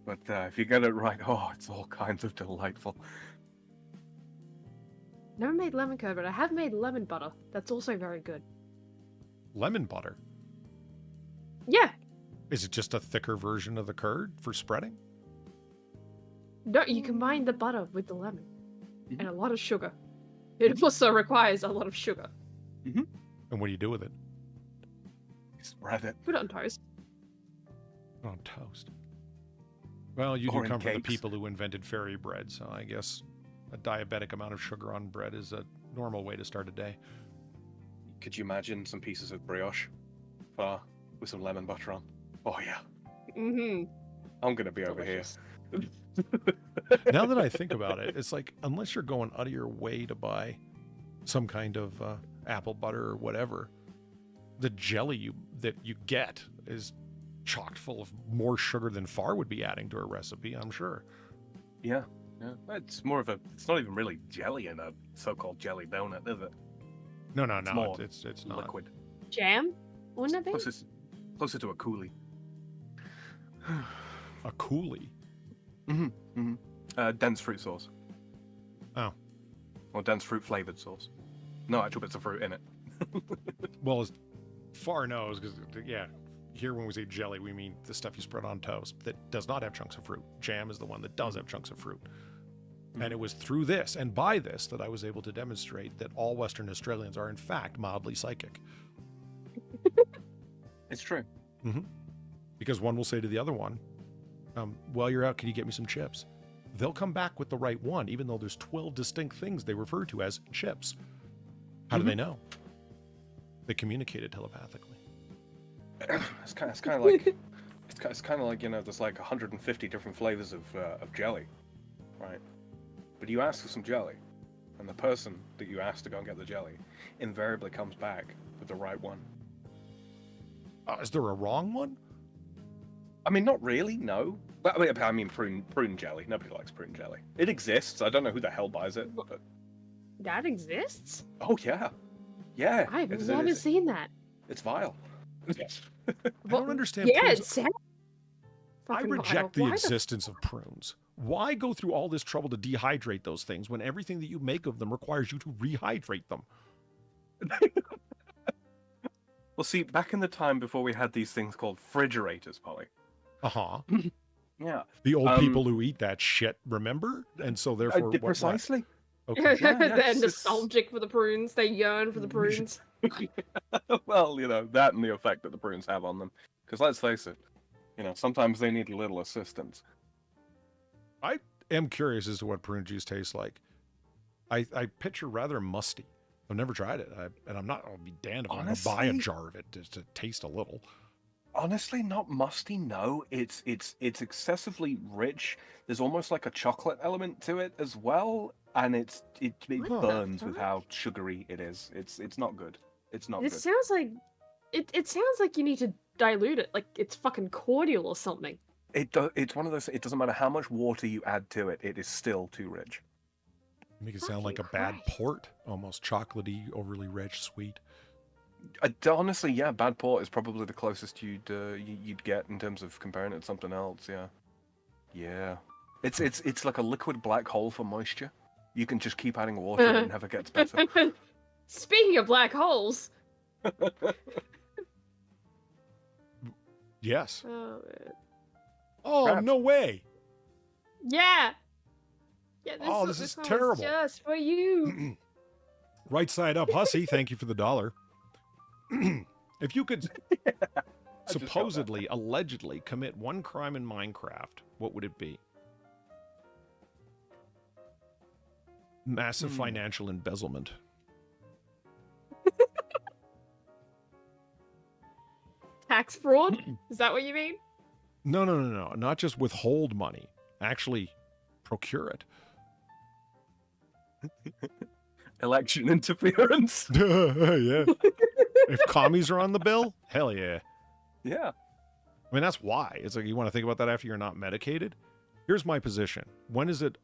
[SPEAKER 3] But if you get it right, it's all kinds of delightful.
[SPEAKER 2] Never made lemon curd, but I have made lemon butter. That's also very good.
[SPEAKER 1] Lemon butter.
[SPEAKER 2] Yeah.
[SPEAKER 1] Is it just a thicker version of the curd for spreading?
[SPEAKER 2] No, you combine the butter with the lemon.
[SPEAKER 3] Mhm.
[SPEAKER 2] And a lot of sugar. It also requires a lot of sugar.
[SPEAKER 1] And what do you do with it?
[SPEAKER 3] Spread it.
[SPEAKER 2] Put it on toast.
[SPEAKER 1] On toast. Well, you
[SPEAKER 3] Or
[SPEAKER 1] do
[SPEAKER 3] in
[SPEAKER 1] come from the
[SPEAKER 3] cakes.
[SPEAKER 1] people who invented fairy bread, so I guess a diabetic amount of sugar on bread is a normal way to start a day.
[SPEAKER 3] Could you imagine some pieces of brioche with some lemon butter on? Oh yeah,
[SPEAKER 2] Mm-hmm.
[SPEAKER 3] I'm gonna be over here.
[SPEAKER 1] Now that I think about it, it's like, unless you're going out of your way to buy some kind of apple butter or whatever, the jelly that you get is chocked full of more sugar than Far would be adding to a recipe, I'm sure.
[SPEAKER 3] Yeah. It's more of it's not even really jelly in a so-called jelly donut, is it?
[SPEAKER 1] No,
[SPEAKER 3] more
[SPEAKER 1] it's not.
[SPEAKER 3] Liquid.
[SPEAKER 2] Jam? Wouldn't it be?
[SPEAKER 3] Closer to a coulis.
[SPEAKER 1] A coulis.
[SPEAKER 3] Dense fruit sauce.
[SPEAKER 1] Oh.
[SPEAKER 3] Or dense fruit flavored sauce. No actual bits of fruit in it.
[SPEAKER 1] Well, as Far knows, because, yeah, here when we say jelly, we mean the stuff you spread on toast that does not have chunks of fruit. Jam is the one that does have chunks of fruit. And it was through this and by this that I was able to demonstrate that all Western Australians are, in fact, mildly psychic.
[SPEAKER 3] It's true.
[SPEAKER 1] Because one will say to the other one, while you're out, can you get me some chips? They'll come back with the right one, even though there's 12 distinct things they refer to as chips. How do they know? They communicated telepathically.
[SPEAKER 3] It's kind of like it's kind of like, you know, there's like 150 different flavors of jelly, right? But you ask for some jelly, and the person that you ask to go and get the jelly invariably comes back with the right one.
[SPEAKER 1] Is there a wrong one?
[SPEAKER 3] I mean, not really, no. But, I mean, prune jelly. Nobody likes prune jelly. It exists. I don't know who the hell buys it, but...
[SPEAKER 2] That exists?
[SPEAKER 3] Oh, yeah. Yeah.
[SPEAKER 2] I've never seen that.
[SPEAKER 3] It's vile.
[SPEAKER 1] I don't understand
[SPEAKER 2] Yeah,
[SPEAKER 1] prunes.
[SPEAKER 2] it sounds...
[SPEAKER 1] I reject the existence of prunes. Why go through all this trouble to dehydrate those things when everything that you make of them requires you to rehydrate them?
[SPEAKER 3] Well, see, back in the time before we had these things called refrigerators, Polly.
[SPEAKER 1] Uh-huh.
[SPEAKER 3] Yeah.
[SPEAKER 1] The old people who eat that shit, remember? And so therefore...
[SPEAKER 3] precisely.
[SPEAKER 1] Okay.
[SPEAKER 2] They're nostalgic for the prunes. They yearn for the prunes.
[SPEAKER 3] Well, you know, that and the effect that the prunes have on them. Because let's face it, you know, sometimes they need a little assistance.
[SPEAKER 1] I am curious as to what prune juice tastes like. I picture rather musty. I've never tried it, and I'll be damned if I'm going to buy a jar of it to taste a little.
[SPEAKER 3] Honestly, not musty, no. It's excessively rich. There's almost like a chocolate element to it as well, and it burns with how sugary it is. It's not good. It's not good.
[SPEAKER 2] Sounds like it sounds like you need to dilute it, like it's fucking cordial or something.
[SPEAKER 3] It's one of those. It doesn't matter how much water you add to it. It is still too rich.
[SPEAKER 1] Make it sound like a bad port, almost chocolatey, overly rich, sweet.
[SPEAKER 3] Honestly, yeah, bad port is probably the closest you'd get in terms of comparing it to something else. Yeah, yeah. It's like a liquid black hole for moisture. You can just keep adding water and it never gets better.
[SPEAKER 2] Speaking of black holes.
[SPEAKER 1] Yes.
[SPEAKER 2] Oh, man.
[SPEAKER 1] Oh,
[SPEAKER 3] Perhaps.
[SPEAKER 1] no way.
[SPEAKER 2] Yeah. Yeah.
[SPEAKER 1] This is
[SPEAKER 2] one was
[SPEAKER 1] terrible.
[SPEAKER 2] just for you.
[SPEAKER 1] Right side up, Hussy. Thank you for the $1. If you could supposedly, allegedly commit one crime in Minecraft, what would it be? Massive financial embezzlement.
[SPEAKER 2] Tax fraud? Is that what you mean?
[SPEAKER 1] No. Not just withhold money. Actually procure it.
[SPEAKER 3] Election interference.
[SPEAKER 1] Yeah. If commies are on the bill, hell yeah.
[SPEAKER 3] Yeah.
[SPEAKER 1] I mean, that's why. It's like you want to think about that after you're not medicated. Here's my position. When is it,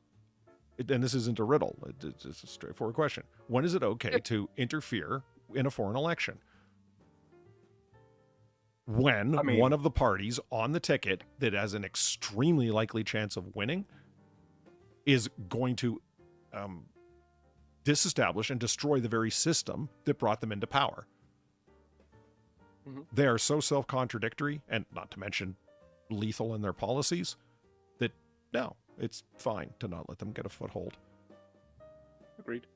[SPEAKER 1] and this isn't a riddle, it's a straightforward question. When is it okay to interfere in a foreign election? When one of the parties on the ticket that has an extremely likely chance of winning is going to disestablish and destroy the very system that brought them into power. They are so self-contradictory, and not to mention lethal in their policies, that no, it's fine to not let them get a foothold.
[SPEAKER 3] Agreed.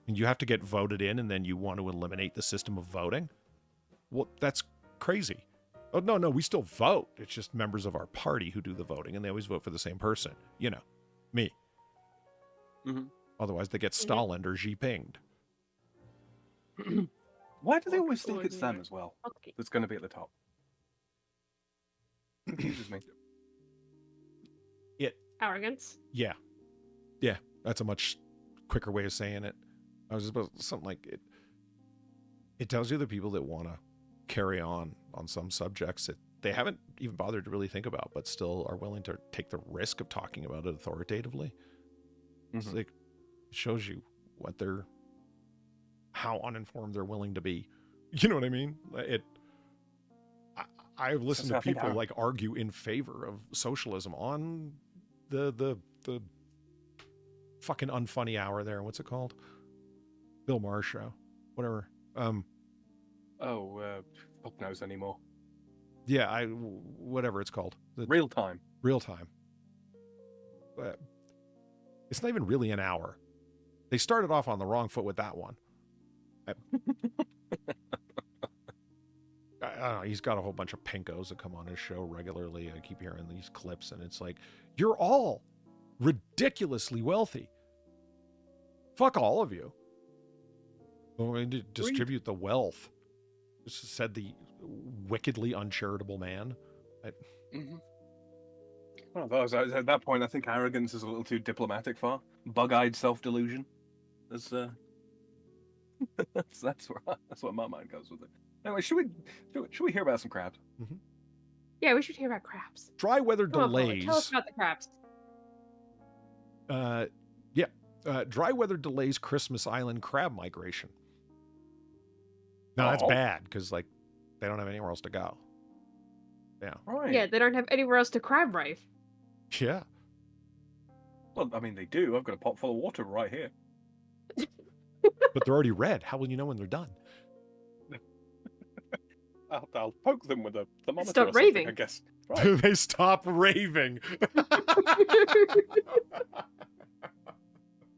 [SPEAKER 1] And you have to get voted in, and then you want to eliminate the system of voting? Well, that's crazy. Oh, no, we still vote. It's just members of our party who do the voting, and they always vote for the same person. You know, me. Otherwise, they get Stalin or Xi pinged.
[SPEAKER 3] Why do they always think it's them as well? That's going to be at the top. Confuses me.
[SPEAKER 2] Arrogance.
[SPEAKER 1] Yeah, that's a much quicker way of saying it. I was about something like it. It tells you the people that want to carry on some subjects that they haven't even bothered to really think about, but still are willing to take the risk of talking about it authoritatively. It's like, it shows you how uninformed they're willing to be. You know what I mean? I've listened to people like argue in favor of socialism on the fucking unfunny hour there. What's it called? Bill Maher show. Whatever.
[SPEAKER 3] Fuck knows anymore.
[SPEAKER 1] Yeah, whatever it's called.
[SPEAKER 3] Real time.
[SPEAKER 1] It's not even really an hour. They started off on the wrong foot with that one. I don't know. he's got a whole bunch of pinkos that come on his show regularly. I keep hearing these clips, and it's like, you're all ridiculously wealthy. Fuck all of you. We're going to distribute the wealth. This said the wickedly uncharitable man.
[SPEAKER 3] Well, at that point, I think arrogance is a little too diplomatic for bug-eyed self-delusion. That's where my mind goes with it. Anyway, should we hear about some crabs?
[SPEAKER 2] Yeah, we should hear about crabs.
[SPEAKER 1] Dry weather
[SPEAKER 2] Come on, Polly,
[SPEAKER 1] delays.
[SPEAKER 2] tell us about the crabs.
[SPEAKER 1] Dry weather delays Christmas Island crab migration. Now that's bad because like they don't have anywhere else to go. Yeah.
[SPEAKER 3] Right.
[SPEAKER 2] Yeah, they don't have anywhere else to crab rave.
[SPEAKER 1] Yeah.
[SPEAKER 3] Well, I mean, they do. I've got a pot full of water right here.
[SPEAKER 1] But they're already red. How will you know when they're done?
[SPEAKER 3] I'll poke them with a thermometer.
[SPEAKER 2] Stop
[SPEAKER 3] or something,
[SPEAKER 2] raving.
[SPEAKER 3] I guess. Right.
[SPEAKER 1] They stop raving.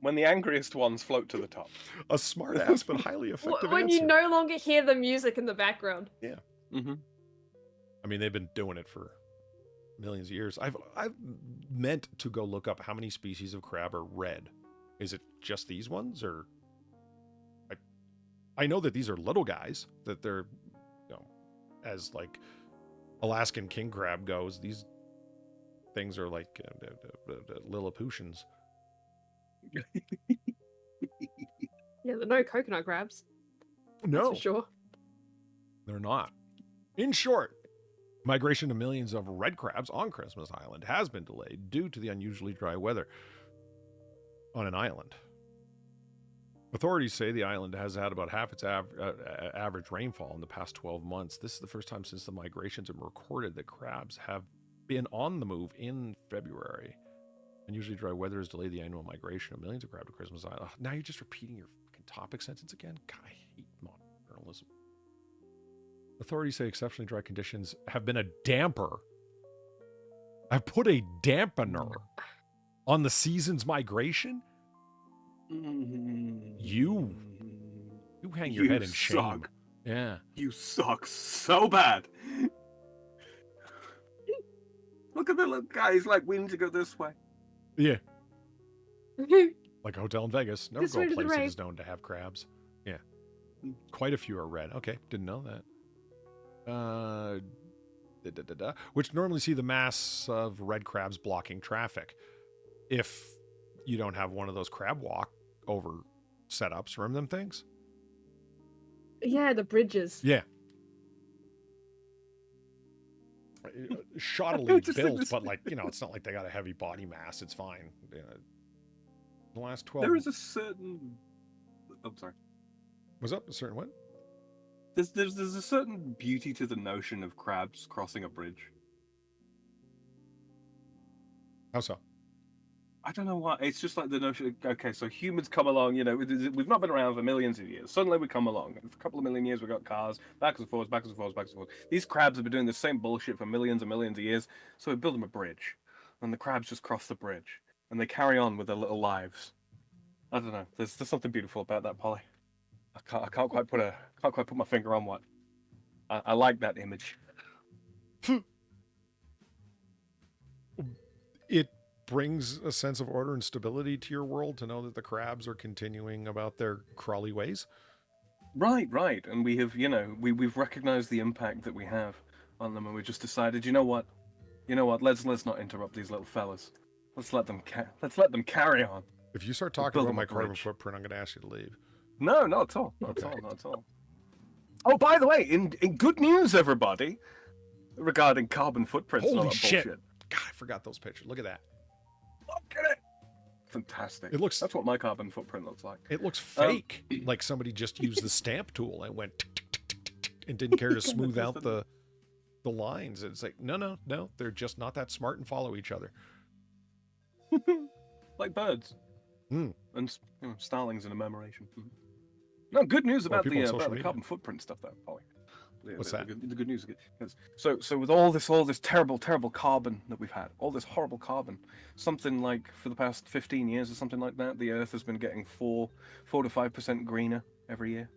[SPEAKER 3] When the angriest ones float to the top.
[SPEAKER 1] A smart ass but highly effective
[SPEAKER 2] When
[SPEAKER 1] answer.
[SPEAKER 2] you no longer hear the music in the background.
[SPEAKER 1] Yeah.
[SPEAKER 3] Mm-hmm.
[SPEAKER 1] I mean, they've been doing it for millions of years. I've meant to go look up how many species of crab are red. Is it just these ones, or I know that these are little guys, that they're, you know, as like Alaskan king crab goes, these things are like Lilliputians.
[SPEAKER 2] Yeah, they're no coconut crabs.
[SPEAKER 1] No,
[SPEAKER 2] For sure.
[SPEAKER 1] they're not. In short, migration of millions of red crabs on Christmas Island has been delayed due to the unusually dry weather on an island. Authorities say the island has had about half its average rainfall in the past 12 months. This is the first time since the migrations have been recorded that crabs have been on the move in February. Unusually dry weather has delayed the annual migration of millions of crabs to Christmas Island. Oh, now you're just repeating your fucking topic sentence again? God, I hate modern journalism. Authorities say exceptionally dry conditions have been a damper. I've put a dampener on the season's migration? You hang your head in shame.
[SPEAKER 3] Suck.
[SPEAKER 1] Yeah.
[SPEAKER 3] You suck so bad. Look at the little guy. He's like, we need to go this way.
[SPEAKER 1] Yeah. Like a hotel in Vegas. Never
[SPEAKER 2] This
[SPEAKER 1] go
[SPEAKER 2] way
[SPEAKER 1] a
[SPEAKER 2] to the
[SPEAKER 1] place that
[SPEAKER 2] rave.
[SPEAKER 1] is known to have crabs. Yeah. Quite a few are red. Okay, didn't know that. Which normally see the mass of red crabs blocking traffic. If you don't have one of those crab walk over setups, remember them things?
[SPEAKER 2] Yeah, the bridges.
[SPEAKER 1] Yeah. Shoddily
[SPEAKER 3] Just
[SPEAKER 1] built,
[SPEAKER 3] this-
[SPEAKER 1] but like, you know, it's not like they got a heavy body mass. It's fine. The last 12...
[SPEAKER 3] There is a certain... I'm sorry.
[SPEAKER 1] Was up a certain what?
[SPEAKER 3] There's a certain beauty to the notion of crabs crossing a bridge.
[SPEAKER 1] How so?
[SPEAKER 3] I don't know why. It's just like the notion. Okay, so humans come along. You know, we've not been around for millions of years. Suddenly we come along. For a couple of million years, we got cars, backwards and forwards, backwards and forwards, backwards and forwards. These crabs have been doing the same bullshit for millions and millions of years. So we build them a bridge, and the crabs just cross the bridge, and they carry on with their little lives. I don't know. There's something beautiful about that, Polly. I can't quite put my finger on what. I like that image.
[SPEAKER 1] It brings a sense of order and stability to your world to know that the crabs are continuing about their crawly ways.
[SPEAKER 3] Right. And we have, we've recognized the impact that we have on them, and we just decided, you know what? Let's not interrupt these little fellas. Let's let them carry on.
[SPEAKER 1] If you start talking
[SPEAKER 3] build
[SPEAKER 1] about
[SPEAKER 3] them
[SPEAKER 1] my
[SPEAKER 3] a
[SPEAKER 1] carbon
[SPEAKER 3] bridge.
[SPEAKER 1] footprint, I'm going to ask you to leave.
[SPEAKER 3] No, not at all. Not
[SPEAKER 1] Okay.
[SPEAKER 3] at all. Oh, by the way, in good news, everybody, regarding carbon footprints and all
[SPEAKER 1] Holy
[SPEAKER 3] that
[SPEAKER 1] shit.
[SPEAKER 3] bullshit.
[SPEAKER 1] God, I forgot those pictures. Look at that.
[SPEAKER 3] Look at it. Fantastic.
[SPEAKER 1] It looks-
[SPEAKER 3] That's what my carbon footprint looks like.
[SPEAKER 1] It looks fake. Like somebody just used the stamp tool and went tick, tick, tick, tick, tick, tick, and didn't care to smooth out the lines. It's like, no. They're just not that smart and follow each other.
[SPEAKER 3] Like birds.
[SPEAKER 1] Hmm.
[SPEAKER 3] And starlings in a murmuration. No, good news about
[SPEAKER 1] people on social
[SPEAKER 3] about the
[SPEAKER 1] media.
[SPEAKER 3] carbon footprint stuff, though, Polly.
[SPEAKER 1] What's
[SPEAKER 3] the
[SPEAKER 1] that?
[SPEAKER 3] The good news is so with all this terrible carbon that we've had, all this horrible carbon, something like for the past 15 years or something like that, the Earth has been getting 4 to 5% greener every year.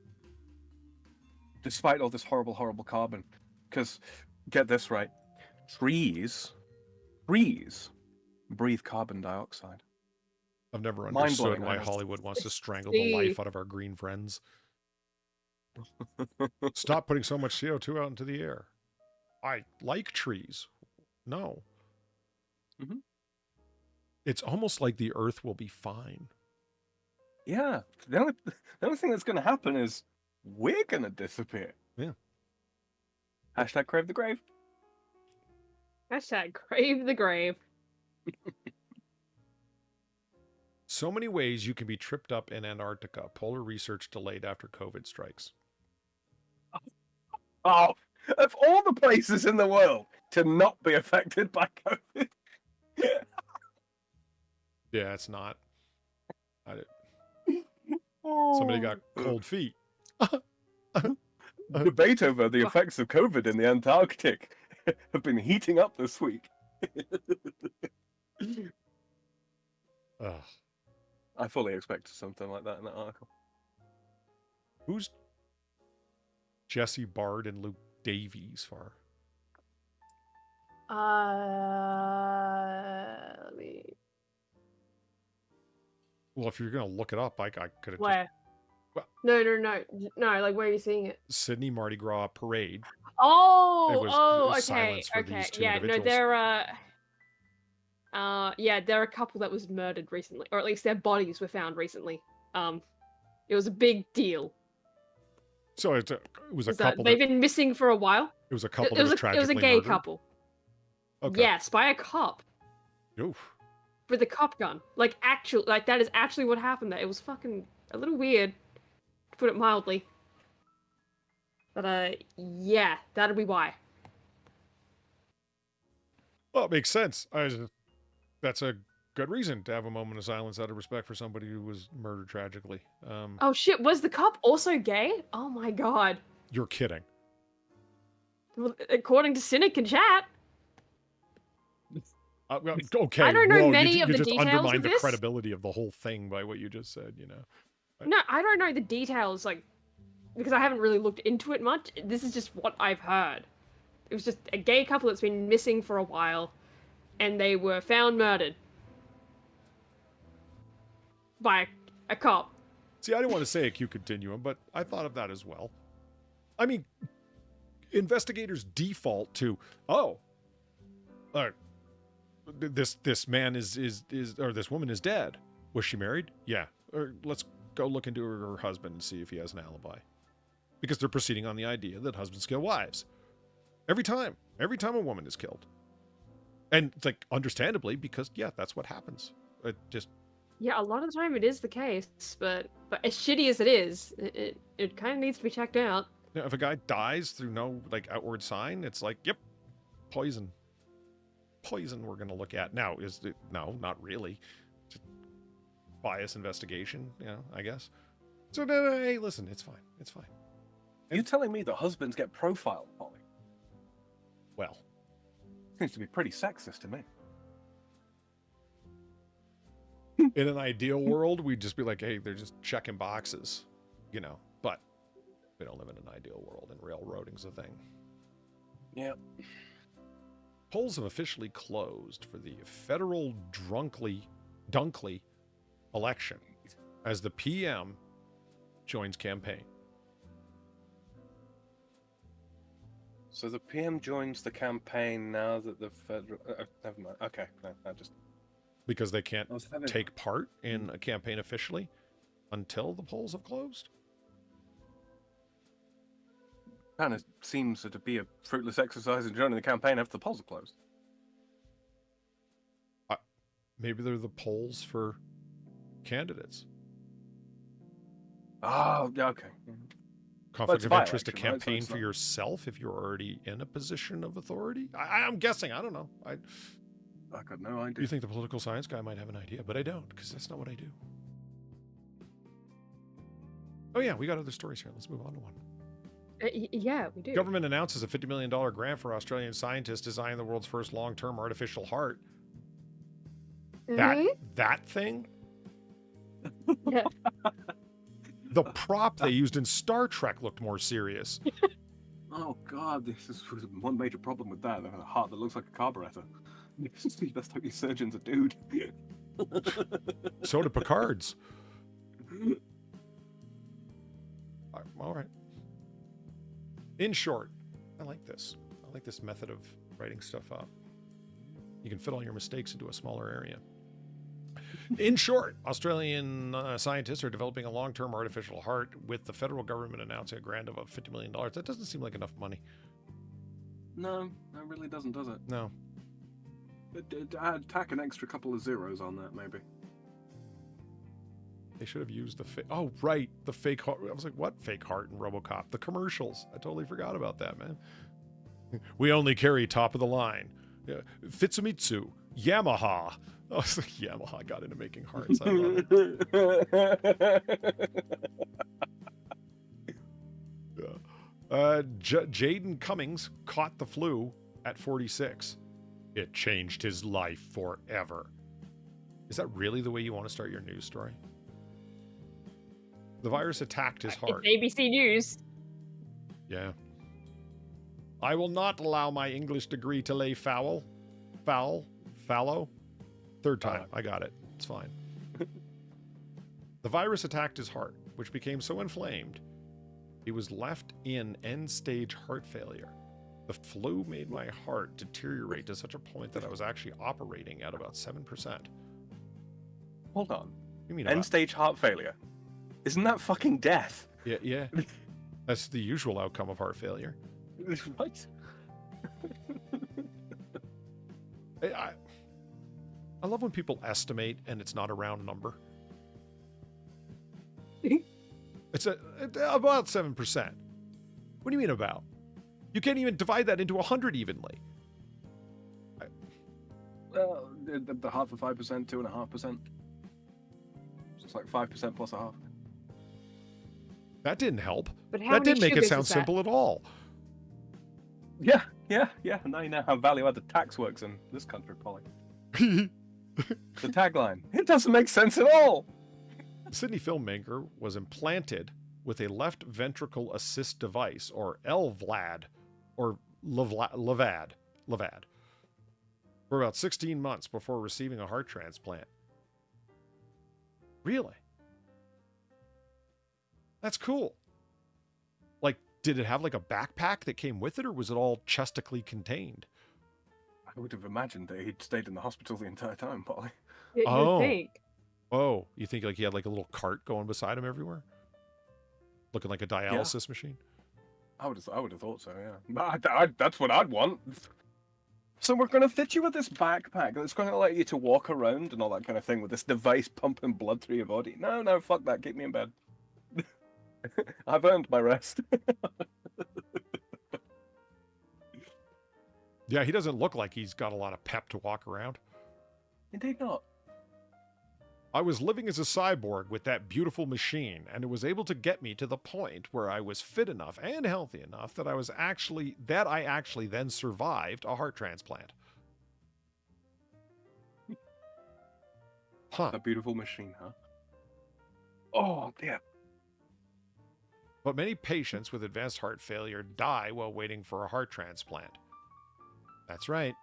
[SPEAKER 3] Despite all this horrible carbon, Because, get this right, trees breathe carbon dioxide.
[SPEAKER 1] I've never
[SPEAKER 3] Mind-blowing,
[SPEAKER 1] understood why
[SPEAKER 3] honestly.
[SPEAKER 1] Hollywood wants to strangle the life out of our green friends. Stop putting so much CO2 out into the air. I like trees. No.
[SPEAKER 3] Mhm.
[SPEAKER 1] It's almost like the earth will be fine.
[SPEAKER 3] Yeah, the only thing that's going to happen is we're going to disappear.
[SPEAKER 1] Yeah.
[SPEAKER 3] Hashtag crave the grave.
[SPEAKER 2] Hashtag crave the grave.
[SPEAKER 1] So many ways you can be tripped up in Antarctica. Polar research delayed after COVID strikes.
[SPEAKER 3] Oh, of all the places in the world to not be affected by COVID.
[SPEAKER 1] Yeah, it's not. Somebody got cold feet.
[SPEAKER 3] Debate over the effects of COVID in the Antarctic have been heating up this week.
[SPEAKER 1] Ugh.
[SPEAKER 3] I fully expected something like that in that article.
[SPEAKER 1] Who's Jesse Bard and Luke Davies for?
[SPEAKER 2] Let me.
[SPEAKER 1] Well, if you're going to look it up, I could have just...
[SPEAKER 2] Where?
[SPEAKER 1] Well-
[SPEAKER 2] No. Like, where are you seeing it?
[SPEAKER 1] Sydney Mardi Gras Parade. It
[SPEAKER 2] Oh,
[SPEAKER 1] was
[SPEAKER 2] okay,
[SPEAKER 1] silence for
[SPEAKER 2] okay.
[SPEAKER 1] these two
[SPEAKER 2] Yeah, no,
[SPEAKER 1] individuals.
[SPEAKER 2] there are a couple that was murdered recently, or at least their bodies were found recently. It was a big deal.
[SPEAKER 1] So it was a
[SPEAKER 2] So
[SPEAKER 1] couple.
[SPEAKER 2] they've been missing for a while.
[SPEAKER 1] It was a couple
[SPEAKER 2] It
[SPEAKER 1] that
[SPEAKER 2] was
[SPEAKER 1] was
[SPEAKER 2] a, it was a
[SPEAKER 1] tragically
[SPEAKER 2] gay
[SPEAKER 1] murdered?
[SPEAKER 2] couple.
[SPEAKER 1] Okay.
[SPEAKER 2] Yes, by a cop
[SPEAKER 1] Oof.
[SPEAKER 2] with a cop gun. Like that is actually what happened there. It was fucking a little weird, to put it mildly. But yeah, that'd be why.
[SPEAKER 1] Well, it makes sense. That's a good reason to have a moment of silence out of respect for somebody who was murdered tragically.
[SPEAKER 2] Oh shit, was the cop also gay? Oh my god.
[SPEAKER 1] You're kidding.
[SPEAKER 2] Well, according to Cynic in chat.
[SPEAKER 1] Well, okay.
[SPEAKER 2] I don't know
[SPEAKER 1] whoa,
[SPEAKER 2] many
[SPEAKER 1] you
[SPEAKER 2] of the
[SPEAKER 1] just
[SPEAKER 2] details
[SPEAKER 1] undermined
[SPEAKER 2] of
[SPEAKER 1] the
[SPEAKER 2] this.
[SPEAKER 1] credibility of the whole thing by what you just said, you know.
[SPEAKER 2] No, I don't know the details, like, because I haven't really looked into it much. This is just what I've heard. It was just a gay couple that's been missing for a while, and they were found murdered by a cop.
[SPEAKER 1] See, I didn't want to say a Q continuum, but I thought of that as well. I mean, investigators default to, this man is or this woman is dead. Was she married? Yeah. Or let's go look into her husband and see if he has an alibi. Because they're proceeding on the idea that husbands kill wives. Every time a woman is killed. And it's like, understandably, because yeah, that's what happens. It just...
[SPEAKER 2] Yeah, a lot of the time it is the case, but as shitty as it is, it kind of needs to be checked out.
[SPEAKER 1] You know, if a guy dies through no like outward sign, it's like, yep, poison we're going to look at. Now, is it? No, not really. Just bias investigation, you know, I guess. So, hey, listen, it's fine. It's fine.
[SPEAKER 3] You're telling me that husbands get profiled, Polly?
[SPEAKER 1] Well,
[SPEAKER 3] Seems to be pretty sexist to me.
[SPEAKER 1] in an ideal world, we'd just be like, hey, they're just checking boxes, you know, but we don't live in an ideal world, and railroading's a thing.
[SPEAKER 3] Yeah.
[SPEAKER 1] Polls have officially closed for the federal Dunkley election as the PM joins campaign.
[SPEAKER 3] So the PM joins the campaign now that the federal... never mind. Okay, no, I just...
[SPEAKER 1] Because they can't
[SPEAKER 3] I was having-
[SPEAKER 1] take part in a campaign officially until the polls have closed?
[SPEAKER 3] Kind of seems to be a fruitless exercise in joining the campaign after the polls are closed.
[SPEAKER 1] Maybe they're the polls for candidates.
[SPEAKER 3] Oh, yeah, okay.
[SPEAKER 1] Conflict
[SPEAKER 3] it's
[SPEAKER 1] of interest to
[SPEAKER 3] by-election, right? So
[SPEAKER 1] campaign
[SPEAKER 3] it's
[SPEAKER 1] for
[SPEAKER 3] not-
[SPEAKER 1] yourself if you're already in a position of authority? I'm guessing. I don't know.
[SPEAKER 3] I got no idea.
[SPEAKER 1] You think the political science guy might have an idea, but I don't, because that's not what I do. Oh yeah, we got other stories here. Let's move on to one.
[SPEAKER 2] Yeah, we do.
[SPEAKER 1] Government announces a $50 million grant for Australian scientists designing the world's first long-term artificial heart. That thing?
[SPEAKER 2] Yeah.
[SPEAKER 1] The prop they used in Star Trek looked more serious.
[SPEAKER 3] Oh god, this is one major problem with that. A heart that looks like a carburetor. You best hope your surgeon's a dude.
[SPEAKER 1] So do Picard's. All right. In short, I like this. I like this method of writing stuff up. You can fit all your mistakes into a smaller area. In short, Australian scientists are developing a long-term artificial heart with the federal government announcing a grant of $50 million. That doesn't seem like enough money.
[SPEAKER 3] No, that really doesn't, does it?
[SPEAKER 1] No.
[SPEAKER 3] I'd tack an extra couple of zeros on that, maybe.
[SPEAKER 1] They should have used the fake... Oh, right. The fake heart. I was like, what fake heart in RoboCop? The commercials. I totally forgot about that, man. We only carry top of the line. Fitsumitsu. Yamaha. I was like, Yamaha got into making hearts. I love it. Jaden Cummings caught the flu at 46. It changed his life forever. Is that really the way you want to start your news story? The virus attacked his heart.
[SPEAKER 2] It's ABC News.
[SPEAKER 1] Yeah. I will not allow my English degree to lay fallow. Third time. I got it. It's fine. The virus attacked his heart, which became so inflamed, he was left in end-stage heart failure. The flu made my heart deteriorate to such a point that I was actually operating at about 7%.
[SPEAKER 3] Hold on.
[SPEAKER 1] You mean
[SPEAKER 3] end-stage heart failure? Isn't that fucking death?
[SPEAKER 1] Yeah. That's the usual outcome of heart failure.
[SPEAKER 3] What?
[SPEAKER 1] I love when people estimate and it's not a round number. It's about 7%. What do you mean about? You can't even divide that into 100 evenly.
[SPEAKER 3] Well, the half of 5%, 2.5%. So it's like 5% plus a half.
[SPEAKER 1] That didn't help.
[SPEAKER 2] But
[SPEAKER 1] That didn't make it sound simple at all.
[SPEAKER 3] Yeah. Now you know how value-added tax works in this country, Polly. The tagline. It doesn't make sense at all.
[SPEAKER 1] The Sydney filmmaker was implanted with a left ventricle assist device, or LVAD, or LVAD, for about 16 months before receiving a heart transplant. Really? That's cool. Like, did it have like a backpack that came with it, or was it all chestically contained?
[SPEAKER 3] I would have imagined that he'd stayed in the hospital the entire time, Polly.
[SPEAKER 2] Yeah, you would think.
[SPEAKER 1] Oh, you think like he had like a little cart going beside him everywhere? Looking like a dialysis machine?
[SPEAKER 3] I would have thought so, yeah. That's what I'd want. So we're going to fit you with this backpack that's going to allow you to walk around and all that kind of thing with this device pumping blood through your body. No, fuck that. Keep me in bed. I've earned my rest.
[SPEAKER 1] Yeah, he doesn't look like he's got a lot of pep to walk around.
[SPEAKER 3] Indeed not.
[SPEAKER 1] I was living as a cyborg with that beautiful machine, and it was able to get me to the point where I was fit enough and healthy enough that I actually then survived a heart transplant. Huh.
[SPEAKER 3] A beautiful machine, huh? Oh, dear.
[SPEAKER 1] But many patients with advanced heart failure die while waiting for a heart transplant. That's right.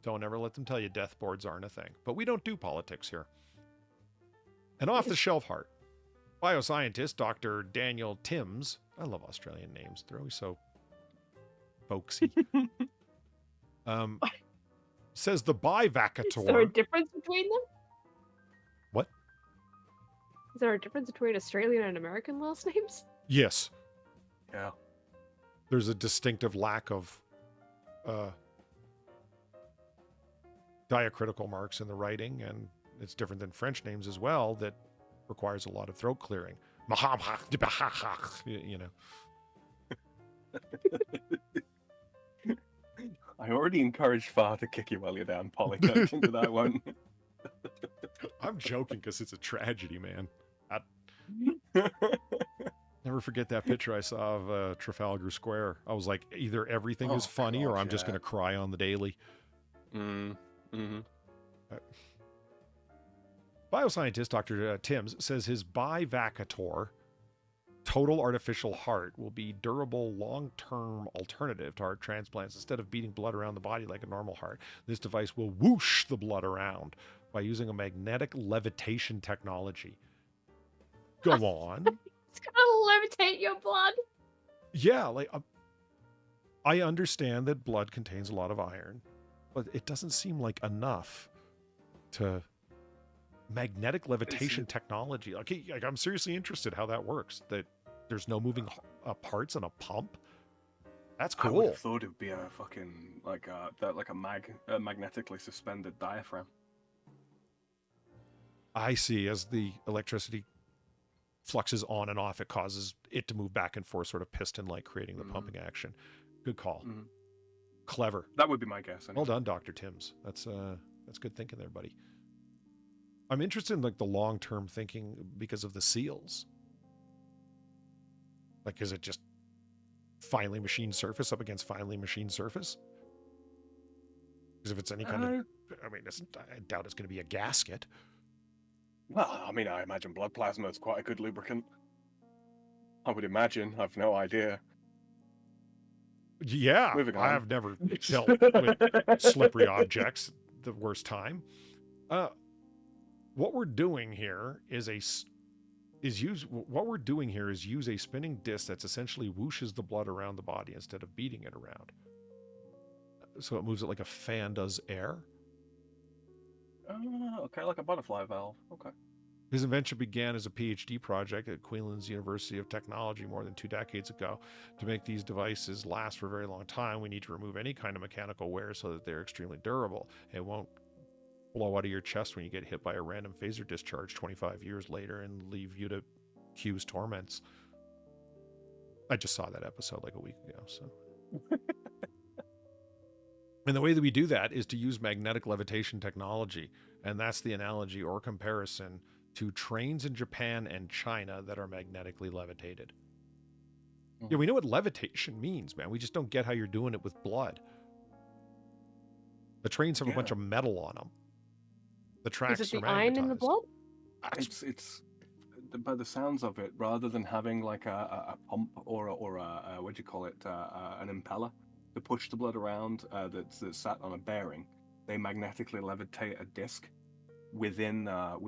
[SPEAKER 1] Don't ever let them tell you death boards aren't a thing. But we don't do politics here. An off-the-shelf heart. Bioscientist Dr. Daniel Timms, I love Australian names. They're always so folksy. Says the bivacator.
[SPEAKER 2] Is there a difference between them?
[SPEAKER 1] What?
[SPEAKER 2] Is there a difference between Australian and American last names?
[SPEAKER 1] Yes.
[SPEAKER 3] Yeah.
[SPEAKER 1] There's a distinctive lack of diacritical marks in the writing, and it's different than French names as well that requires a lot of throat clearing. You know.
[SPEAKER 3] I already encouraged Far to kick you while you're down, Polly. Don't into that one.
[SPEAKER 1] I'm joking because it's a tragedy, man. Never forget that picture I saw of Trafalgar Square. I was like, either everything is funny or I'm just going to cry on the daily. Bioscientist Dr. Timms says his bivacator total artificial heart will be durable long-term alternative to heart transplants. Instead of beating blood around the body like a normal heart, this device will whoosh the blood around by using a magnetic levitation technology. Go on.
[SPEAKER 2] It's gonna levitate your blood.
[SPEAKER 1] Yeah, like I understand that blood contains a lot of iron, but it doesn't seem like enough to magnetic levitation technology. Okay, like, I'm seriously interested how that works. That there's no moving parts and a pump. That's
[SPEAKER 3] I would
[SPEAKER 1] cool.
[SPEAKER 3] have thought it would be a fucking a magnetically suspended diaphragm.
[SPEAKER 1] I see. As the electricity fluxes on and off, it causes it to move back and forth, sort of piston-like, creating the pumping action. Good call. Clever.
[SPEAKER 3] That would be my guess. Anyway.
[SPEAKER 1] Well done, Dr. Timms. That's good thinking there, buddy. I'm interested in like the long-term thinking because of the seals. Like, is it just finely machined surface up against finely machined surface? Because if it's any kind of, I mean, I doubt it's going to be a gasket.
[SPEAKER 3] Well, I mean, I imagine blood plasma is quite a good lubricant. I would imagine. I've no idea.
[SPEAKER 1] Yeah,
[SPEAKER 3] Moving on.
[SPEAKER 1] I've never dealt with slippery objects the worst time. What we're doing here is use a spinning disc that's essentially whooshes the blood around the body instead of beating it around. So it moves it like a fan does air.
[SPEAKER 3] Okay, like a butterfly valve. Okay.
[SPEAKER 1] His invention began as a PhD project at Queensland's University of Technology more than 2 decades ago. To make these devices last for a very long time, we need to remove any kind of mechanical wear so that they're extremely durable. It won't blow out of your chest when you get hit by a random phaser discharge 25 years later and leave you to Q's torments. I just saw that episode like a week ago, so. And the way that we do that is to use magnetic levitation technology, and that's the analogy or comparison to trains in Japan and China that are magnetically levitated. Yeah, we know what levitation means, man. We just don't get how you're doing it with blood. The trains have a bunch of metal on them. The tracks
[SPEAKER 2] Is it the
[SPEAKER 1] are
[SPEAKER 2] iron in the
[SPEAKER 1] magnetized.
[SPEAKER 2] blood?
[SPEAKER 3] It's by the sounds of it, rather than having like a pump or a what do you call it, an impeller to push the blood around that's sat on a bearing, they magnetically levitate a disc within a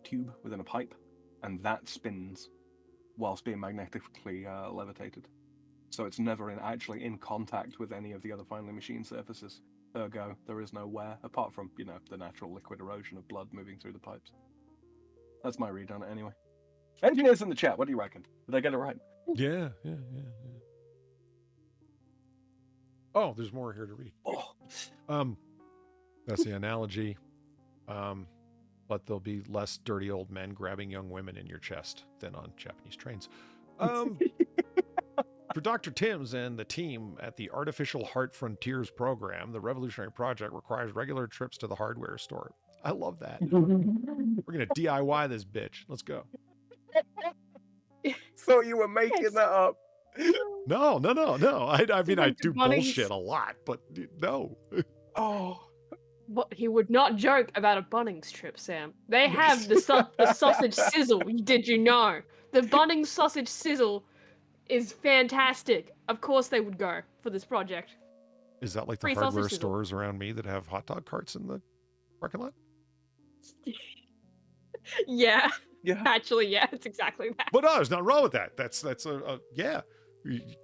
[SPEAKER 3] tube, within a pipe, and that spins whilst being magnetically levitated. So it's never actually in contact with any of the other finely machined surfaces. Ergo, there is no wear, apart from, the natural liquid erosion of blood moving through the pipes. That's my read on it anyway. Engineers in the chat, what do you reckon? Did they get it right?
[SPEAKER 1] Yeah. Oh, there's more here to read.
[SPEAKER 3] Oh.
[SPEAKER 1] That's the analogy. But there'll be less dirty old men grabbing young women in your chest than on Japanese trains. For Dr. Timms and the team at the Artificial Heart Frontiers program, the revolutionary project requires regular trips to the hardware store. I love that. We're going to DIY this bitch. Let's go.
[SPEAKER 3] So you were making that up.
[SPEAKER 1] No. I mean, I do
[SPEAKER 2] Bunnies.
[SPEAKER 1] bullshit a lot, but no.
[SPEAKER 3] Oh.
[SPEAKER 2] What, he would not joke about a Bunnings trip, Sam. They have the sausage sizzle. Did you know? The Bunnings sausage sizzle is fantastic. Of course they would go for this project.
[SPEAKER 1] Is that like the
[SPEAKER 2] Free
[SPEAKER 1] hardware
[SPEAKER 2] sausage sizzle.
[SPEAKER 1] stores around me that have hot dog carts in the parking lot?
[SPEAKER 2] Yeah,
[SPEAKER 3] Yeah.
[SPEAKER 2] actually, yeah, it's exactly that.
[SPEAKER 1] But no, there's nothing wrong with that. That's yeah.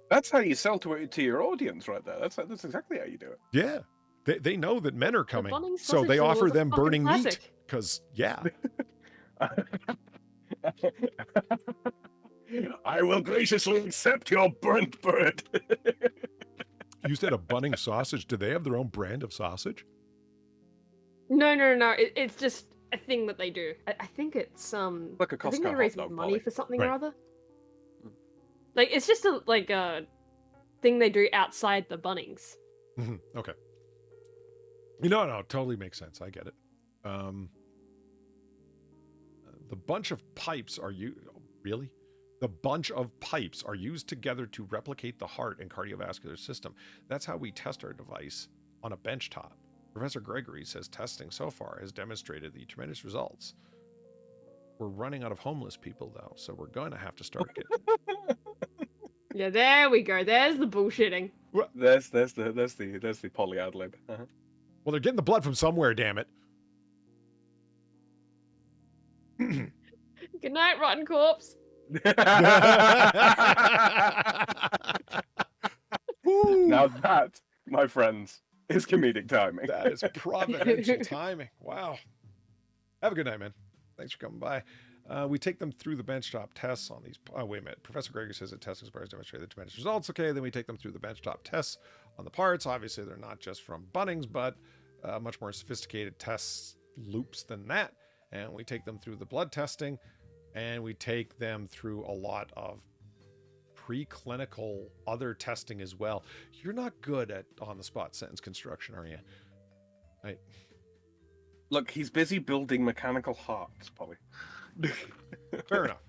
[SPEAKER 3] That's how you sell to your audience right there. That's exactly how you do it.
[SPEAKER 1] Yeah. They know that men are coming,
[SPEAKER 2] Bunnings
[SPEAKER 1] so
[SPEAKER 2] sausage
[SPEAKER 1] they
[SPEAKER 2] sizzle
[SPEAKER 1] offer
[SPEAKER 2] is a
[SPEAKER 1] them
[SPEAKER 2] fucking
[SPEAKER 1] burning meat.
[SPEAKER 2] classic.
[SPEAKER 1] Because, yeah.
[SPEAKER 3] I will graciously accept your burnt bird.
[SPEAKER 1] You said a bunning sausage. Do they have their own brand of sausage?
[SPEAKER 2] No. It's just a thing that they do. I think it's
[SPEAKER 3] Like a
[SPEAKER 2] I think
[SPEAKER 3] Costco
[SPEAKER 2] they raise
[SPEAKER 3] hot dog
[SPEAKER 2] money
[SPEAKER 3] volley.
[SPEAKER 2] for something
[SPEAKER 1] Right.
[SPEAKER 2] or other. Like it's just a thing they do outside the Bunnings.
[SPEAKER 1] Okay. No, totally makes sense. I get it. The bunch of pipes are really? The bunch of pipes are used together to replicate the heart and cardiovascular system. That's how we test our device on a benchtop. Professor Gregory says testing so far has demonstrated the tremendous results. We're running out of homeless people, though, so we're going to have to start getting...
[SPEAKER 2] Yeah, there we go. There's the bullshitting.
[SPEAKER 3] There's the poly ad lib. Uh-huh.
[SPEAKER 1] Well, they're getting the blood from somewhere, damn it.
[SPEAKER 2] Good night, rotten corpse.
[SPEAKER 3] Now that, my friends, is comedic timing.
[SPEAKER 1] That is providential timing. Wow. Have a good night, man. Thanks for coming by. We take them through the benchtop tests on these. Oh, wait a minute. Professor Gregory says that testing experiments demonstrate the tremendous results. Okay, then we take them through the benchtop tests on the parts. Obviously, they're not just from Bunnings, but much more sophisticated test loops than that. And we take them through the blood testing, and we take them through a lot of preclinical other testing as well. You're not good at on-the-spot sentence construction, are you?
[SPEAKER 3] Look, he's busy building mechanical hearts, Polly.
[SPEAKER 1] Fair enough.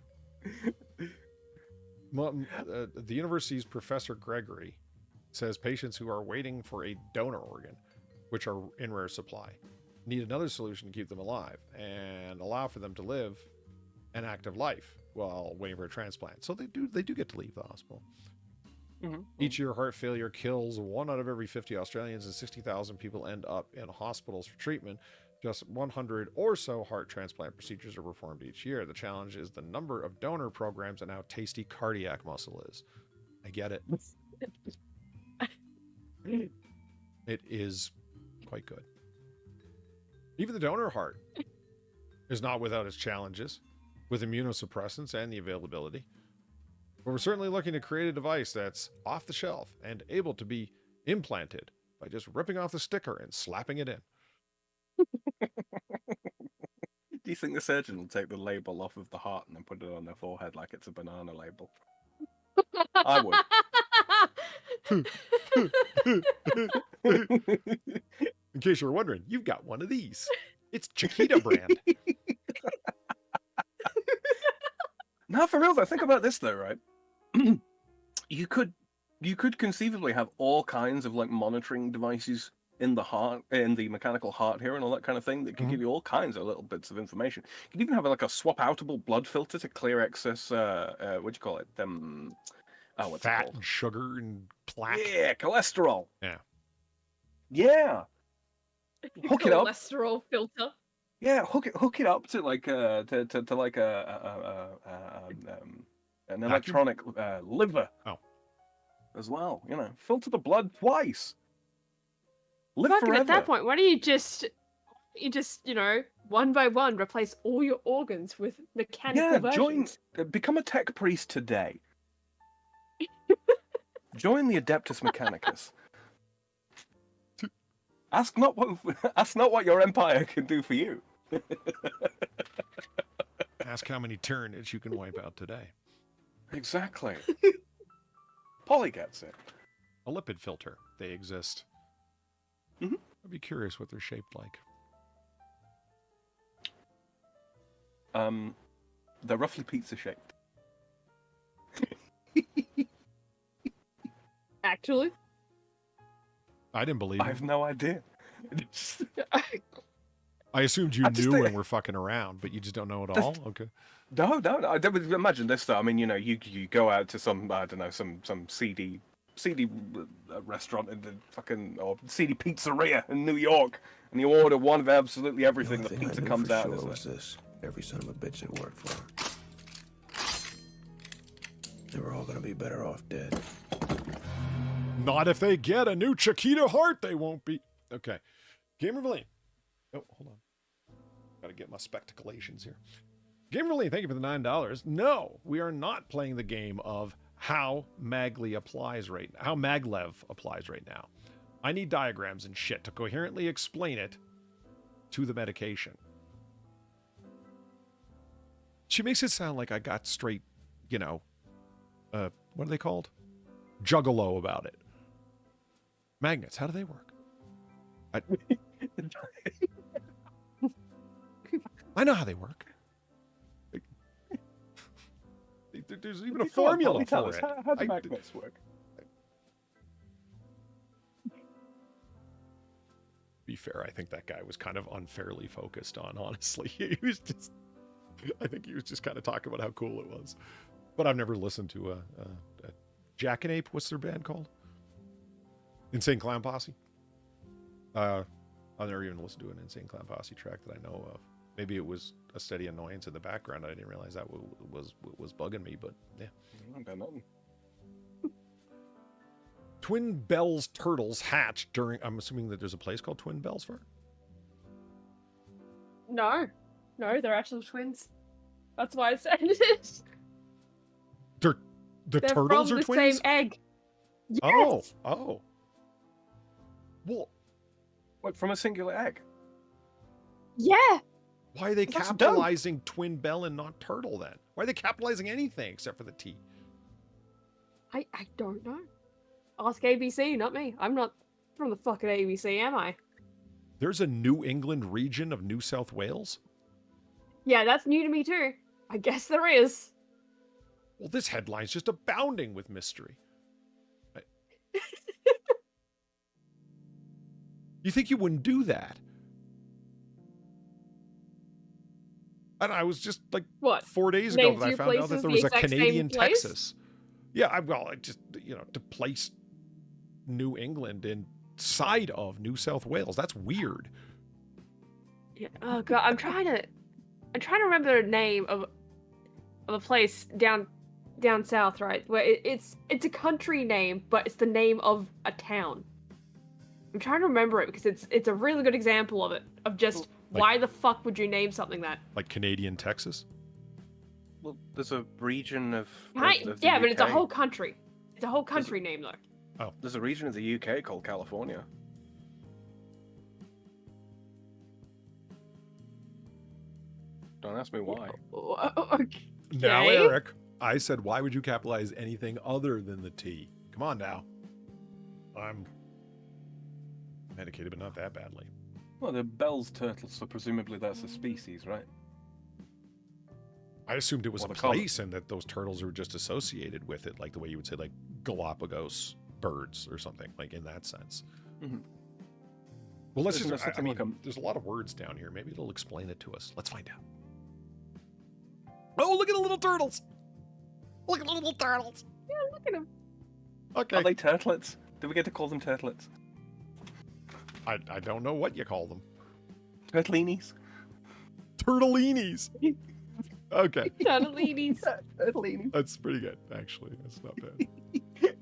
[SPEAKER 1] The university's Professor Gregory says patients who are waiting for a donor organ, which are in rare supply, need another solution to keep them alive and allow for them to live an active life while waiting for a transplant. So they do get to leave the hospital.
[SPEAKER 3] Mm-hmm.
[SPEAKER 1] Each year, heart failure kills 1 out of every 50 Australians, and 60,000 people end up in hospitals for treatment. Just 100 or so heart transplant procedures are performed each year. The challenge is the number of donor programs and how tasty cardiac muscle is. I get it. It is quite good. Even the donor heart is not without its challenges, with immunosuppressants and the availability. But we're certainly looking to create a device that's off the shelf and able to be implanted by just ripping off the sticker and slapping it in.
[SPEAKER 3] Do you think the surgeon will take the label off of the heart and then put it on their forehead like it's a banana label? I would.
[SPEAKER 1] In case you were wondering, you've got one of these. It's Chiquita brand.
[SPEAKER 3] Now, for real though, think about this though, right? You could conceivably have all kinds of like monitoring devices in the heart, in the mechanical heart here, and all that kind of thing that can give you all kinds of little bits of information. You could even have like a swap-outable blood filter to clear excess. What do you call it? What's
[SPEAKER 1] Fat
[SPEAKER 3] it called?
[SPEAKER 1] and sugar and plaque.
[SPEAKER 3] Yeah, cholesterol.
[SPEAKER 1] Yeah.
[SPEAKER 3] Yeah. Hook it up.
[SPEAKER 2] Cholesterol filter.
[SPEAKER 3] Yeah, hook it up to like to like an electronic liver.
[SPEAKER 1] Oh.
[SPEAKER 3] As well, you know, filter the blood twice. Live
[SPEAKER 2] Fucking
[SPEAKER 3] forever.
[SPEAKER 2] at that point, why don't you just, you know, one by one replace all your organs with mechanical versions?
[SPEAKER 3] Become a tech priest today. Join the Adeptus Mechanicus. Ask not what your empire can do for you.
[SPEAKER 1] Ask how many turnips you can wipe out today.
[SPEAKER 3] Exactly. Polly gets it.
[SPEAKER 1] A lipid filter. They exist.
[SPEAKER 3] Mm-hmm.
[SPEAKER 1] I'd be curious what they're shaped like.
[SPEAKER 3] They're roughly pizza shaped.
[SPEAKER 2] Actually,
[SPEAKER 1] I didn't believe
[SPEAKER 3] I
[SPEAKER 1] you.
[SPEAKER 3] have no idea.
[SPEAKER 1] I assumed you
[SPEAKER 3] I just
[SPEAKER 1] knew
[SPEAKER 3] think-
[SPEAKER 1] when we're fucking around, but you just don't know it all? Okay.
[SPEAKER 3] No. I don't imagine this though. I mean, you know, you go out to some, I don't know, some seedy restaurant in the fucking, or seedy pizzeria in New York, and you order one of absolutely everything. The
[SPEAKER 8] One thing
[SPEAKER 3] pizza
[SPEAKER 8] I knew
[SPEAKER 3] comes
[SPEAKER 8] for
[SPEAKER 3] out.
[SPEAKER 8] sure
[SPEAKER 3] and
[SPEAKER 8] was
[SPEAKER 3] it's like,
[SPEAKER 8] this: every son of a bitch that worked for him, they were all gonna be better off dead.
[SPEAKER 1] Not if they get a new Chiquita heart, they won't be. Okay. Gamer Valine. Oh, hold on. Gotta get my spectaculations here. Gamer Valine, thank you for the $9. No, we are not playing the game of how Maglev applies right now. I need diagrams and shit to coherently explain it to the medication. She makes it sound like I got straight, you know, what are they called? Juggalo about it. Magnets, how do they work? I know how they work. There's even a formula
[SPEAKER 3] tell
[SPEAKER 1] for
[SPEAKER 3] us,
[SPEAKER 1] it.
[SPEAKER 3] how do magnets work?
[SPEAKER 1] Be fair, I think that guy was kind of unfairly focused on, honestly. He was just... I think he was just kind of talking about how cool it was. But I've never listened to a Jack and Ape. What's their band called? Insane Clown Posse. I've never even listened to an Insane Clown Posse track that I know of. Maybe it was a steady annoyance in the background. I didn't realize that was bugging me, but yeah.
[SPEAKER 3] I got nothing.
[SPEAKER 1] Twin Bells turtles hatch during... I'm assuming that there's a place called Twin Bells for?
[SPEAKER 2] No, they're actual twins. That's why I said it.
[SPEAKER 1] The
[SPEAKER 2] They're
[SPEAKER 1] turtles
[SPEAKER 2] from
[SPEAKER 1] are
[SPEAKER 2] the
[SPEAKER 1] twins?
[SPEAKER 2] same egg. Yes.
[SPEAKER 1] Oh. Well,
[SPEAKER 3] What, from a singular egg?
[SPEAKER 2] Yeah.
[SPEAKER 1] why are they
[SPEAKER 3] That's dumb.
[SPEAKER 1] capitalizing Twin Bell and not turtle then? Why are they capitalizing anything except for the T?
[SPEAKER 2] I don't know. Ask ABC, not me. I'm not from the fucking ABC, am I?
[SPEAKER 1] There's a New England region of New South Wales?
[SPEAKER 2] Yeah, that's new to me too. I guess there is.
[SPEAKER 1] Well, this headline's just abounding with mystery. You think you wouldn't do that? And I was just like
[SPEAKER 2] What?
[SPEAKER 1] 4 days ago
[SPEAKER 2] Name
[SPEAKER 1] that I
[SPEAKER 2] two
[SPEAKER 1] found out that
[SPEAKER 2] places
[SPEAKER 1] there
[SPEAKER 2] the
[SPEAKER 1] was a
[SPEAKER 2] exact same
[SPEAKER 1] Canadian
[SPEAKER 2] place?
[SPEAKER 1] Texas. Yeah, I just, to place New England inside of New South Wales. That's weird.
[SPEAKER 2] Yeah. Oh god, I'm trying to remember the name of a place down south, right? Where it's a country name, but it's the name of a town. I'm trying to remember it because it's a really good example of it. Of just why the fuck would you name something that?
[SPEAKER 1] Like Canadian Texas?
[SPEAKER 3] Well, there's a region of
[SPEAKER 2] Right?
[SPEAKER 3] the
[SPEAKER 2] Yeah, but it's a
[SPEAKER 3] UK.
[SPEAKER 2] whole country. It's a whole country name though.
[SPEAKER 3] There's a region of the UK called California. Don't ask me why.
[SPEAKER 2] Okay.
[SPEAKER 1] Now, Eric, I said, why would you capitalize anything other than the T? Come on now. I'm medicated, but not that badly.
[SPEAKER 3] Well, they're Bell's turtles, so presumably that's a species, right?
[SPEAKER 1] I assumed it was
[SPEAKER 3] Well,
[SPEAKER 1] a
[SPEAKER 3] the color-
[SPEAKER 1] place and that those turtles were just associated with it, like the way you would say, like, Galapagos birds or something, like in that sense.
[SPEAKER 3] Mhm.
[SPEAKER 1] Well, let's
[SPEAKER 3] Isn't
[SPEAKER 1] just,
[SPEAKER 3] there
[SPEAKER 1] I
[SPEAKER 3] something
[SPEAKER 1] mean,
[SPEAKER 3] like
[SPEAKER 1] there's a lot of words down here. Maybe it'll explain it to us. Let's find out. Oh, look at the little turtles! Look at the little turtles!
[SPEAKER 2] Yeah, look at him.
[SPEAKER 1] Okay.
[SPEAKER 3] Are they turtlets? Do we get to call them turtlets?
[SPEAKER 1] I don't know what you call them.
[SPEAKER 3] Turtlinis?
[SPEAKER 1] Turtlinis! Okay.
[SPEAKER 2] Turtlinis.
[SPEAKER 3] Turtlinis.
[SPEAKER 1] That's pretty good, actually. That's not bad.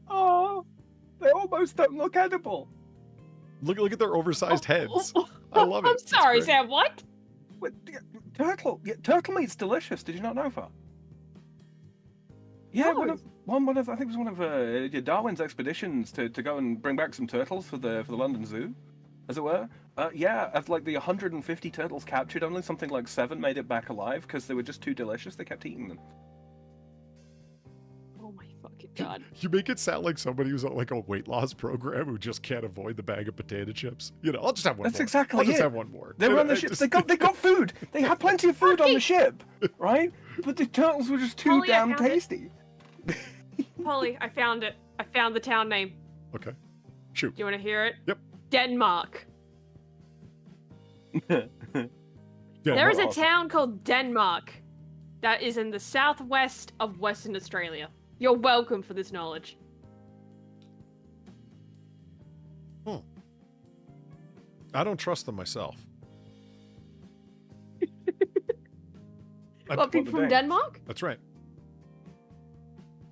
[SPEAKER 3] Oh, they almost don't look edible.
[SPEAKER 1] Look at their oversized heads. I love it.
[SPEAKER 2] I'm
[SPEAKER 1] It's
[SPEAKER 2] sorry,
[SPEAKER 1] great.
[SPEAKER 2] Sam. What?
[SPEAKER 3] What, turtle meat's delicious. Did you not know that? Yeah,
[SPEAKER 2] No.
[SPEAKER 3] one of I think it was one of Darwin's expeditions to go and bring back some turtles for the London Zoo, as it were. Yeah, of like the 150 turtles captured, only something like 7 made it back alive because they were just too delicious. They kept eating them.
[SPEAKER 2] Oh my fucking god.
[SPEAKER 1] You make it sound like somebody who's on like a weight loss program who just can't avoid the bag of potato chips. I'll just have one
[SPEAKER 3] That's
[SPEAKER 1] more.
[SPEAKER 3] exactly
[SPEAKER 1] I'll just
[SPEAKER 3] it.
[SPEAKER 1] have one more.
[SPEAKER 3] They were on the
[SPEAKER 1] I
[SPEAKER 3] ship.
[SPEAKER 1] just-
[SPEAKER 3] They got food. They had plenty of food on the ship, right? But the turtles were just too
[SPEAKER 2] Polly, I
[SPEAKER 3] damn
[SPEAKER 2] found it.
[SPEAKER 3] tasty.
[SPEAKER 2] Polly, I found it. I found the town name.
[SPEAKER 1] Okay. Shoot.
[SPEAKER 2] Do you want to hear it?
[SPEAKER 1] Yep.
[SPEAKER 2] Denmark.
[SPEAKER 1] Yeah,
[SPEAKER 2] There is a
[SPEAKER 3] awesome.
[SPEAKER 2] town called Denmark that is in the southwest of Western Australia. You're welcome for this knowledge.
[SPEAKER 1] I don't trust them myself.
[SPEAKER 2] What, people from
[SPEAKER 3] Danes?
[SPEAKER 2] Denmark?
[SPEAKER 1] That's right.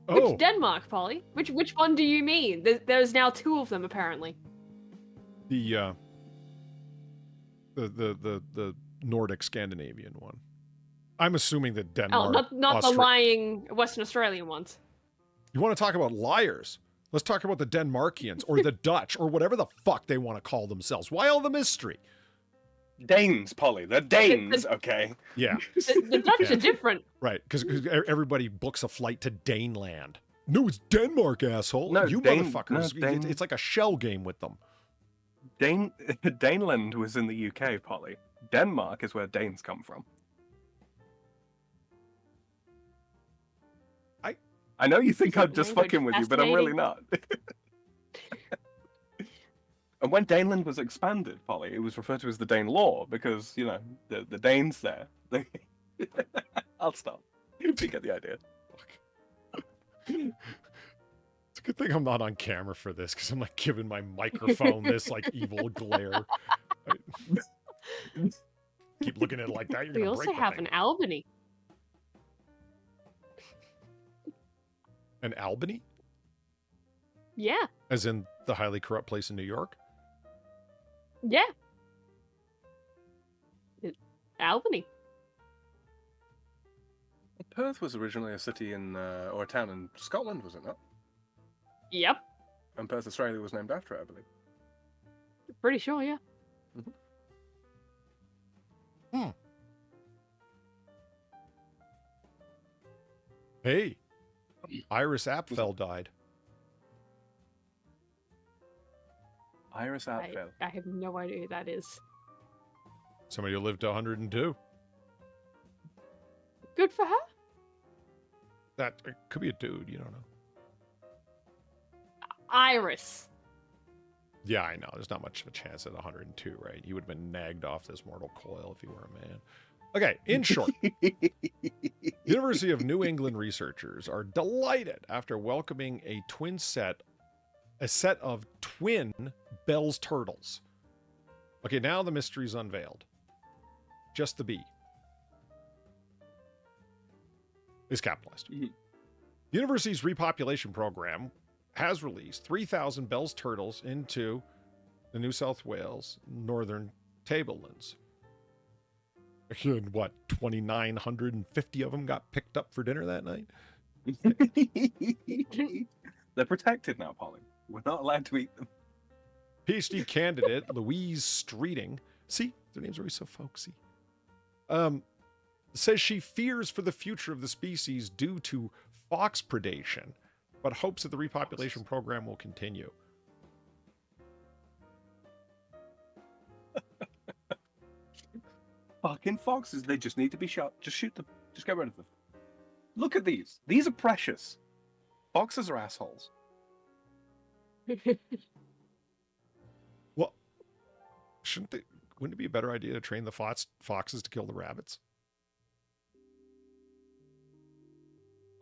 [SPEAKER 2] Which
[SPEAKER 1] Oh,
[SPEAKER 2] Denmark, Polly? Which one do you mean? There's now 2 of them, apparently.
[SPEAKER 1] the Nordic Scandinavian one. I'm assuming that Denmark.
[SPEAKER 2] Oh, not the
[SPEAKER 1] Austra-
[SPEAKER 2] lying Western Australian ones.
[SPEAKER 1] You want to talk about liars? Let's talk about the Denmarkians or the Dutch or whatever the fuck they want to call themselves. Why all the mystery?
[SPEAKER 3] Danes, Polly. They're Danes, okay?
[SPEAKER 1] Yeah,
[SPEAKER 2] The Dutch
[SPEAKER 1] Yeah.
[SPEAKER 2] are different.
[SPEAKER 1] right. Because everybody books a flight to Daneland. No, it's Denmark, asshole.
[SPEAKER 3] No,
[SPEAKER 1] you
[SPEAKER 3] Dane-
[SPEAKER 1] motherfuckers.
[SPEAKER 3] no, Dane-
[SPEAKER 1] It's like a shell game with them.
[SPEAKER 3] Daneland was in the UK, Polly. Denmark is where Danes come from. I know you think I'm just
[SPEAKER 2] Language
[SPEAKER 3] fucking with you, but I'm really not. And when Daneland was expanded, Polly, it was referred to as the Dane Law because, the Danes there, I'll stop. You get the idea.
[SPEAKER 1] It's a good thing I'm not on camera for this, because I'm like giving my microphone this like evil glare. Keep looking at it like that, you're
[SPEAKER 2] We
[SPEAKER 1] gonna
[SPEAKER 2] also
[SPEAKER 1] break the
[SPEAKER 2] have
[SPEAKER 1] thing.
[SPEAKER 2] an Albany.
[SPEAKER 1] An Albany?
[SPEAKER 2] Yeah,
[SPEAKER 1] As in the highly corrupt place in New York?
[SPEAKER 2] yeah. Albany.
[SPEAKER 3] Perth was originally a city in, or a town in Scotland, was it not?
[SPEAKER 2] Yep,
[SPEAKER 3] And Perth, Australia was named after it, I believe.
[SPEAKER 2] pretty sure. Yeah.
[SPEAKER 1] Hey, Iris Apfel died.
[SPEAKER 3] Iris Apfel.
[SPEAKER 2] I have no idea who that is.
[SPEAKER 1] Somebody who lived to 102.
[SPEAKER 2] Good for her.
[SPEAKER 1] That could be a dude, you don't know.
[SPEAKER 2] Iris.
[SPEAKER 1] Yeah, I know. There's not much of a chance at 102, right? He would have been nagged off this mortal coil if he were a man. Okay, in short, University of New England researchers are delighted after welcoming a set of twin Bell's turtles. Okay, now the mystery's unveiled. Just the bee is capitalized.
[SPEAKER 3] Mhm.
[SPEAKER 1] The university's repopulation program has released 3,000 Bell's turtles into the New South Wales northern tablelands. And what, 2,950 of them got picked up for dinner that night?
[SPEAKER 3] They're protected now, Polly. We're not allowed to eat them.
[SPEAKER 1] PhD candidate Louise Streeting, see, their names are always so folksy, says she fears for the future of the species due to fox predation, but hopes that the repopulation program will continue.
[SPEAKER 3] Fucking foxes, they just need to be shot. Just shoot them. Just get rid of them. Look at these. These are precious. Foxes are assholes.
[SPEAKER 1] Well, wouldn't it be a better idea to train the foxes to kill the rabbits?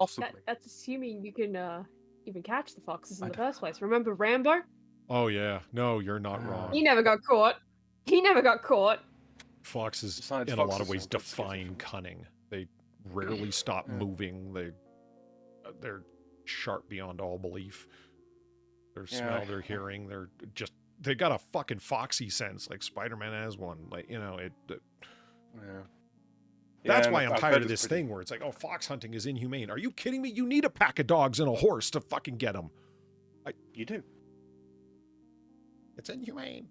[SPEAKER 3] Possibly.
[SPEAKER 2] That's assuming you can even catch the foxes in the first place. Remember Rambo?
[SPEAKER 1] Oh yeah, no, you're not wrong.
[SPEAKER 2] He never got caught. He never got caught.
[SPEAKER 1] Foxes,
[SPEAKER 3] Besides,
[SPEAKER 1] in a lot
[SPEAKER 3] foxes
[SPEAKER 1] of ways,
[SPEAKER 3] are good
[SPEAKER 1] define
[SPEAKER 3] schizophrenic.
[SPEAKER 1] cunning. They rarely stop moving. They're sharp beyond all belief. Their smell, their hearing, they got a fucking foxy sense, like Spider-Man has one. Like, you know, that's why I'm tired of this thing where it's like, oh, fox hunting is inhumane. Are you kidding me? You need a pack of dogs and a horse to fucking get them.
[SPEAKER 3] You do.
[SPEAKER 1] It's inhumane.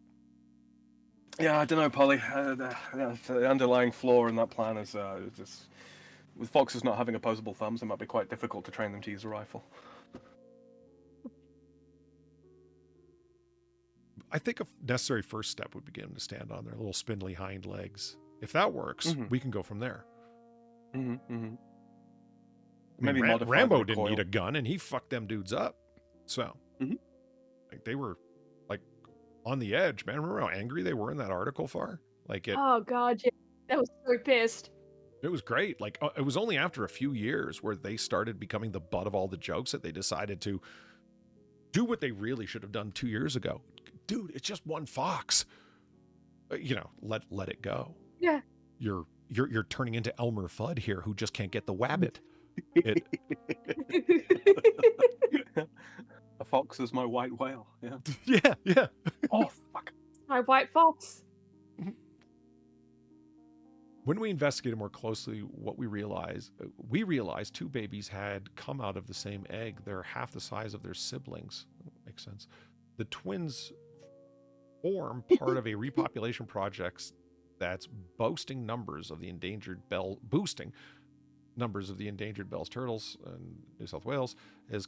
[SPEAKER 3] Yeah, I don't know, Polly. The underlying flaw in that plan is just with foxes not having opposable thumbs, it might be quite difficult to train them to use a rifle.
[SPEAKER 1] I think a necessary first step would be get them to stand on their little spindly hind legs. If that works, we can go from there.
[SPEAKER 3] Maybe
[SPEAKER 1] Rambo didn't need a gun, and he fucked them dudes up. So, like, they were like on the edge, man. Remember how angry they were in that article for? Like
[SPEAKER 2] Oh god, yeah. That was so pissed.
[SPEAKER 1] It was great. Like, it was only after a few years where they started becoming the butt of all the jokes that they decided to do what they really should have done 2 years ago. Dude, it's just one fox. You know, let it go.
[SPEAKER 2] Yeah.
[SPEAKER 1] You're turning into Elmer Fudd here, who just can't get the wabbit.
[SPEAKER 3] A fox is my white whale.
[SPEAKER 1] Yeah. Yeah.
[SPEAKER 3] Oh fuck.
[SPEAKER 2] My white fox.
[SPEAKER 1] When we investigated more closely, what we realized two babies had come out of the same egg. They're half the size of their siblings. Makes sense. The twins form part of a repopulation project that's boosting numbers of the endangered Bell's turtles in New South Wales. It has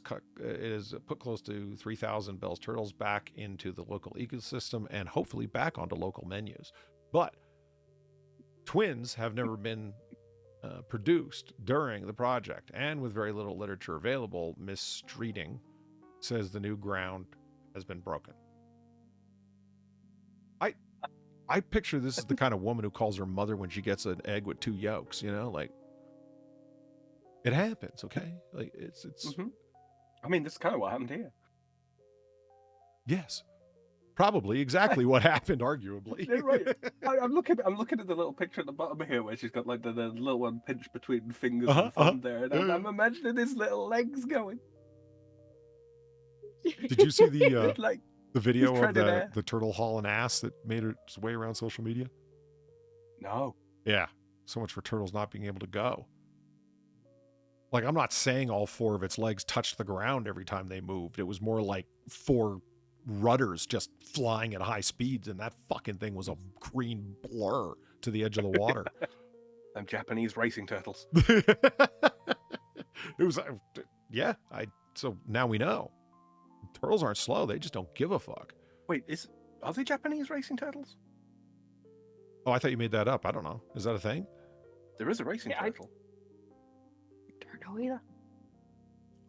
[SPEAKER 1] put close to 3,000 Bell's turtles back into the local ecosystem and hopefully back onto local menus. But twins have never been produced during the project, and with very little literature available, Miss Streeting says the new ground has been broken. I picture this is the kind of woman who calls her mother when she gets an egg with 2 yolks, you know, like it happens, okay? Like it's
[SPEAKER 3] I mean, this is kind of what happened here.
[SPEAKER 1] Yes. Probably exactly what happened, arguably.
[SPEAKER 3] Yeah, right. I'm looking at the little picture at the bottom here where she's got like the little one pinched between fingers and thumb there, and I'm imagining his little legs going.
[SPEAKER 1] Did you see the
[SPEAKER 3] like
[SPEAKER 1] the video
[SPEAKER 3] he's
[SPEAKER 1] of
[SPEAKER 3] treading air.
[SPEAKER 1] the turtle hauling ass that made its way around social media?
[SPEAKER 3] No.
[SPEAKER 1] Yeah. So much for turtles not being able to go. Like, I'm not saying all 4 of its legs touched the ground every time they moved. It was more like 4 rudders just flying at high speeds, and that fucking thing was a green blur to the edge of the water.
[SPEAKER 3] Them Japanese racing turtles.
[SPEAKER 1] It was, yeah. So now we know. Turtles aren't slow. They just don't give a fuck.
[SPEAKER 3] Wait, are they Japanese racing turtles?
[SPEAKER 1] Oh, I thought you made that up. I don't know. Is that a thing?
[SPEAKER 3] There is a racing turtle.
[SPEAKER 2] Don't know either.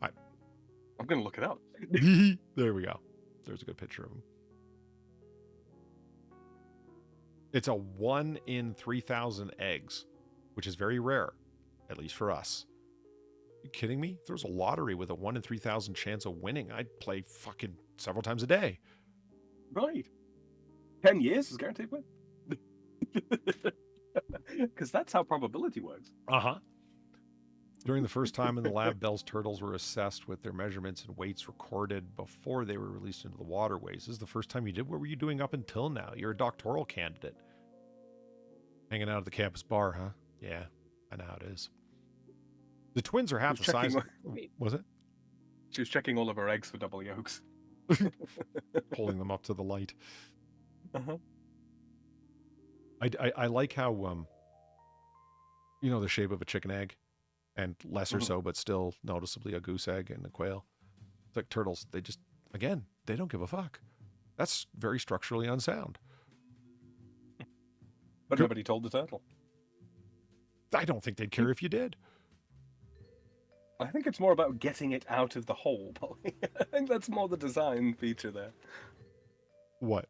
[SPEAKER 3] I'm going to look it up.
[SPEAKER 1] There we go. There's a good picture of him. It's a 1 in 3,000 eggs, which is very rare, at least for us. You kidding me? If there was a lottery with a 1 in 3,000 chance of winning, I'd play fucking several times a day.
[SPEAKER 3] Right. 10 years is guaranteed win. Because that's how probability works.
[SPEAKER 1] Uh-huh. During the first time in the lab, Bell's turtles were assessed with their measurements and weights recorded before they were released into the waterways. This is the first time you did. What were you doing up until now? You're a doctoral candidate. Hanging out at the campus bar, huh? Yeah, I know how it is. The twins are half the size. Was it?
[SPEAKER 3] She was checking all of her eggs for double yolks.
[SPEAKER 1] Holding them up to the light.
[SPEAKER 3] Uh-huh.
[SPEAKER 1] I like how, you know, the shape of a chicken egg. And lesser so, but still noticeably a goose egg and a quail. It's like turtles. They just, again, they don't give a fuck. That's very structurally unsound.
[SPEAKER 3] But nobody told the turtle.
[SPEAKER 1] I don't think they'd care if you did.
[SPEAKER 3] I think it's more about getting it out of the hole, Polly. I think that's more the design feature there.
[SPEAKER 1] What?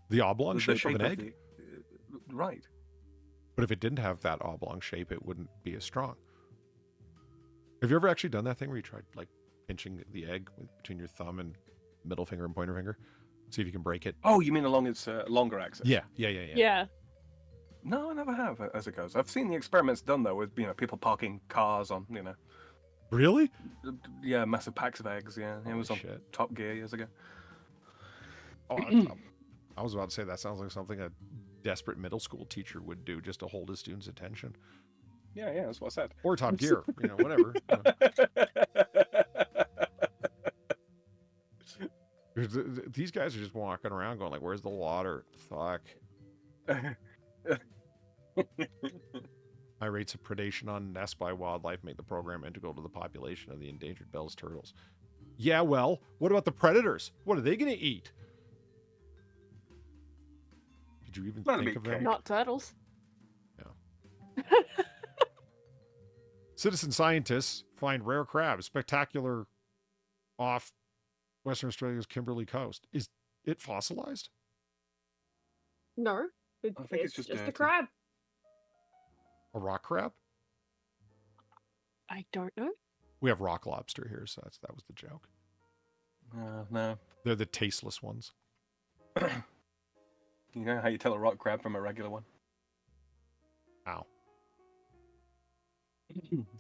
[SPEAKER 1] The oblong shape of an egg?
[SPEAKER 3] Right.
[SPEAKER 1] But if it didn't have that oblong shape, it wouldn't be as strong. Have you ever actually done that thing where you tried, like, pinching the egg between your thumb and middle finger and pointer finger? See if you can break it.
[SPEAKER 3] Oh, you mean along its longer axis?
[SPEAKER 1] Yeah.
[SPEAKER 2] Yeah.
[SPEAKER 3] No, I never have, as it goes. I've seen the experiments done, though, with, people parking cars on,
[SPEAKER 1] Really?
[SPEAKER 3] Yeah, massive packs of eggs, yeah. It was on
[SPEAKER 1] shit.
[SPEAKER 3] Top Gear years ago.
[SPEAKER 1] Oh, I was about to say that sounds like something a desperate middle school teacher would do just to hold his students' attention.
[SPEAKER 3] Yeah, that's what I said.
[SPEAKER 1] Or Top Gear, whatever. These guys are just walking around going like, where's the water? Fuck. High rates of predation on nests by wildlife make the program integral to the population of the endangered Bell's turtles. Yeah, well, what about the predators? What are they going to eat? Did you even think of them?
[SPEAKER 2] Not turtles.
[SPEAKER 1] No. Citizen scientists find rare crabs spectacular off Western Australia's Kimberley coast. Is it fossilized?
[SPEAKER 2] No.
[SPEAKER 3] I think it's just
[SPEAKER 2] a crab.
[SPEAKER 1] A rock crab?
[SPEAKER 2] I don't know.
[SPEAKER 1] We have rock lobster here, so that was the joke.
[SPEAKER 3] No.
[SPEAKER 1] They're the tasteless ones.
[SPEAKER 3] You know how you tell a rock crab from a regular one?
[SPEAKER 1] Ow.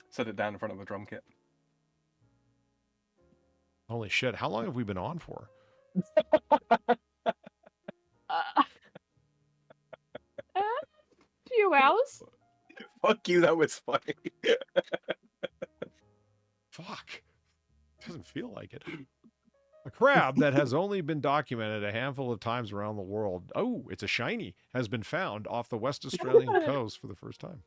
[SPEAKER 3] Set it down in front of a drum kit.
[SPEAKER 1] Holy shit, how long have we been on for?
[SPEAKER 2] Few hours.
[SPEAKER 3] Fuck you, that was funny.
[SPEAKER 1] Fuck. Doesn't feel like it. A crab that has only been documented a handful of times around the world. Oh, it's a shiny. Has been found off the West Australian coast for the first time.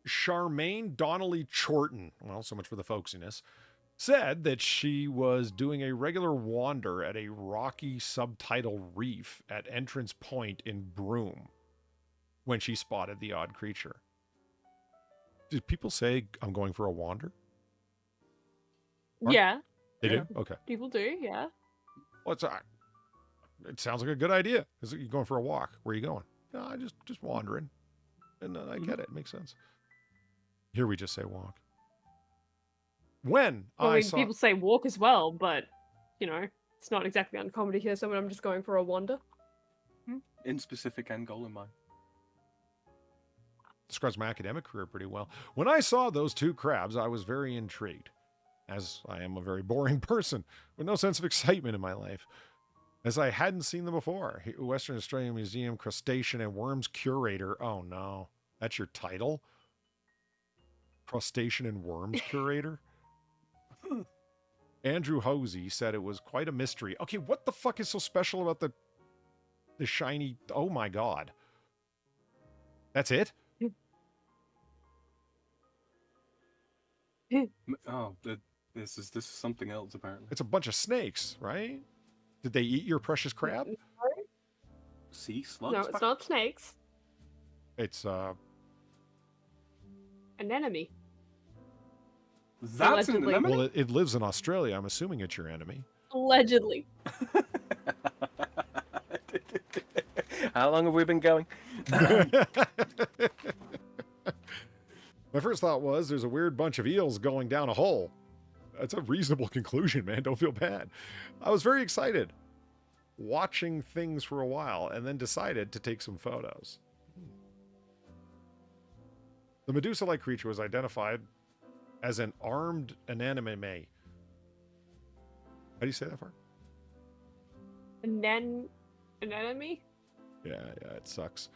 [SPEAKER 1] Charmaine Donnelly Chorton, well, so much for the folksiness, said that she was doing a regular wander at a rocky subtidal reef at Entrance Point in Broome when she spotted the odd creature. Did people say, I'm going for a wander?
[SPEAKER 2] Yeah.
[SPEAKER 1] They do? Okay.
[SPEAKER 2] People do, yeah.
[SPEAKER 1] What's that? it sounds like a good idea. Is it you going for a walk? Where are you going? No, I just wandering. And I get it. It makes sense. Here we just say walk. When
[SPEAKER 2] I
[SPEAKER 1] I
[SPEAKER 2] mean,
[SPEAKER 1] saw...
[SPEAKER 2] people say walk as well, but, you know, it's not exactly uncommon to hear someone, I'm just going for a wander.
[SPEAKER 3] In specific end goal in mind.
[SPEAKER 1] Describes my academic career pretty well. When I saw those two crabs, I was very intrigued, as I am a very boring person with no sense of excitement in my life, as I hadn't seen them before. Western Australian Museum Crustacean and Worms Curator. Oh no, that's your title? Crustacean and Worms Curator? Andrew Hosey said it was quite a mystery. Okay, what the fuck is so special about the shiny... Oh my god. That's it?
[SPEAKER 3] Oh, this is something else apparently.
[SPEAKER 1] It's a bunch of snakes, right? Did they eat your precious crab?
[SPEAKER 3] Sea slugs?
[SPEAKER 2] No, it's not snakes.
[SPEAKER 1] It's
[SPEAKER 2] An enemy.
[SPEAKER 3] That's an
[SPEAKER 2] Allegedly.
[SPEAKER 3] anemone?
[SPEAKER 1] well, it lives in Australia. I'm assuming it's your enemy.
[SPEAKER 2] Allegedly.
[SPEAKER 3] How long have we been going?
[SPEAKER 1] My first thought was there's a weird bunch of eels going down a hole. That's a reasonable conclusion, man. Don't feel bad. I was very excited watching things for a while and then decided to take some photos. The Medusa-like creature was identified as an armed anemone. How do you say that for?
[SPEAKER 2] An enemy?
[SPEAKER 1] Yeah, it sucks.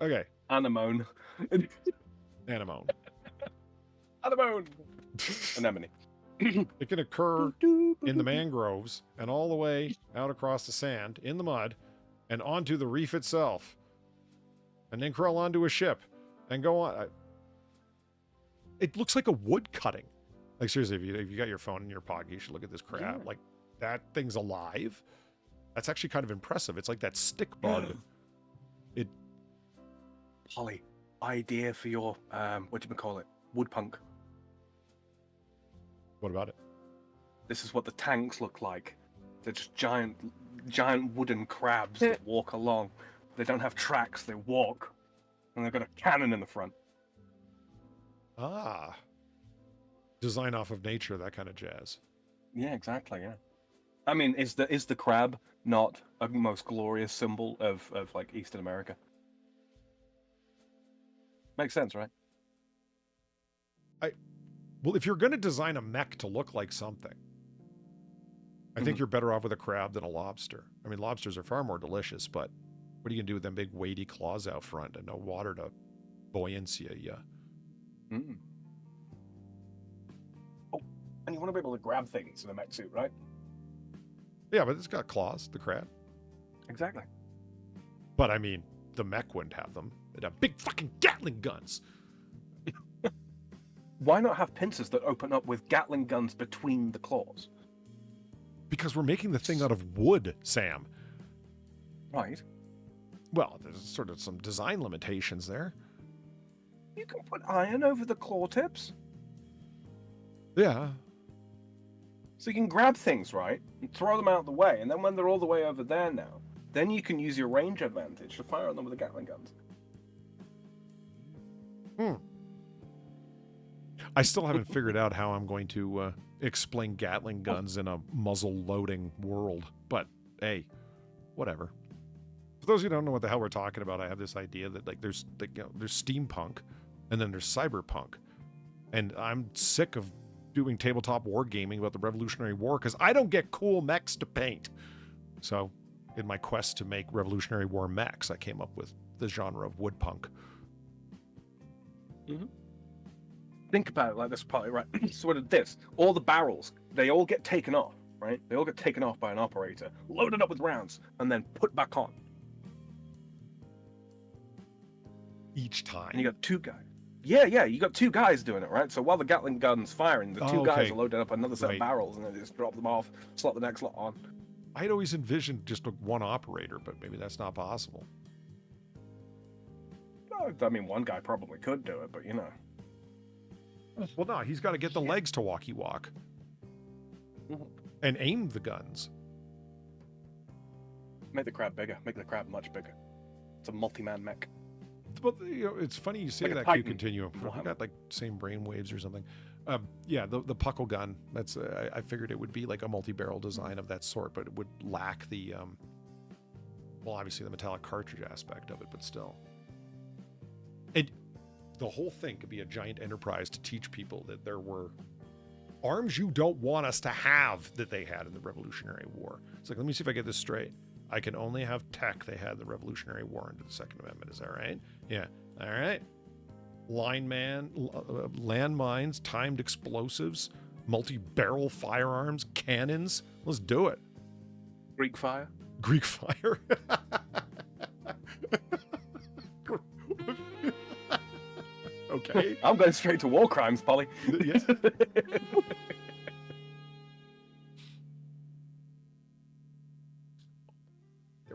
[SPEAKER 1] Okay.
[SPEAKER 3] Anemone.
[SPEAKER 1] Anemone.
[SPEAKER 3] Anemone. Anemone.
[SPEAKER 1] It can occur in the mangroves and all the way out across the sand, in the mud, and onto the reef itself. And then crawl onto a ship and go on. It looks like a wood cutting. Like, seriously, if you got your phone in your pocket, you should look at this crab.
[SPEAKER 3] Yeah.
[SPEAKER 1] Like, that thing's alive. That's actually kind of impressive. It's like that stick bug.
[SPEAKER 3] Holly, idea for your, what do you call it? Woodpunk.
[SPEAKER 1] What about it?
[SPEAKER 3] This is what the tanks look like. They're just giant wooden crabs that walk along. They don't have tracks, they walk. And they've got a cannon in the front.
[SPEAKER 1] Ah. Design off of nature, that kind of jazz.
[SPEAKER 3] Yeah, exactly, yeah. I mean, is the crab not a most glorious symbol of like Eastern America? Makes sense, right?
[SPEAKER 1] Well, if you're going to design a mech to look like something, I think you're better off with a crab than a lobster. I mean, lobsters are far more delicious, but what are you going to do with them big weighty claws out front and no water to buoyancy you?
[SPEAKER 3] Mm. Oh, and you want to be able to grab things in a mech suit, right?
[SPEAKER 1] Yeah, but it's got claws, the crab.
[SPEAKER 3] Exactly.
[SPEAKER 1] But I mean, the mech wouldn't have them. It'd have big fucking Gatling guns.
[SPEAKER 3] Why not have pincers that open up with Gatling guns between the claws?
[SPEAKER 1] Because we're making the thing out of wood, Sam.
[SPEAKER 3] Right.
[SPEAKER 1] Well, there's sort of some design limitations there.
[SPEAKER 3] You can put iron over the claw tips.
[SPEAKER 1] Yeah.
[SPEAKER 3] So you can grab things, right? And throw them out of the way. And then when they're all the way over there now, then you can use your range advantage to fire on them with the Gatling guns.
[SPEAKER 1] I still haven't figured out how I'm going to explain Gatling guns in a muzzle-loading world. But, hey, whatever. For those of you who don't know what the hell we're talking about, I have this idea that there's steampunk, and then there's cyberpunk. And I'm sick of doing tabletop wargaming about the Revolutionary War because I don't get cool mechs to paint. So, in my quest to make Revolutionary War mechs, I came up with the genre of woodpunk.
[SPEAKER 3] Mm-hmm. Think about it like this, probably, right? So what it is, all the barrels, they all get taken off, right? They all get taken off by an operator, loaded up with rounds, and then put back on.
[SPEAKER 1] Each time.
[SPEAKER 3] And you got two guys. Yeah, you got two guys doing it, right? So while the Gatling gun's firing, the two guys are loading up another set of barrels, and then they just drop them off, slot the next lot on.
[SPEAKER 1] I'd always envisioned just one operator, but maybe that's not possible.
[SPEAKER 3] No, I mean, one guy probably could do it, but you know.
[SPEAKER 1] Well, no, he's got to get the legs to walkie-walk. And aim the guns.
[SPEAKER 3] Make the crab bigger. Make the crab much bigger. It's a multi-man mech.
[SPEAKER 1] But it's funny you say
[SPEAKER 3] Like a
[SPEAKER 1] that. Q
[SPEAKER 3] Titan.
[SPEAKER 1] Continuum. We got like same brain waves or something. Yeah, the puckle gun. That's I figured it would be like a multi-barrel design of that sort, but it would lack the well, obviously the metallic cartridge aspect of it, but still. And the whole thing could be a giant enterprise to teach people that there were arms you don't want us to have that they had in the Revolutionary War. It's like, let me see if I get this straight. I can only have tech they had in the Revolutionary War under the Second Amendment. Is that right? Yeah. All right. Landmines, timed explosives, multi-barrel firearms, cannons. Let's do it.
[SPEAKER 3] Greek fire.
[SPEAKER 1] Greek fire. Okay.
[SPEAKER 3] I'm going straight to war crimes, Polly.
[SPEAKER 1] Yes. There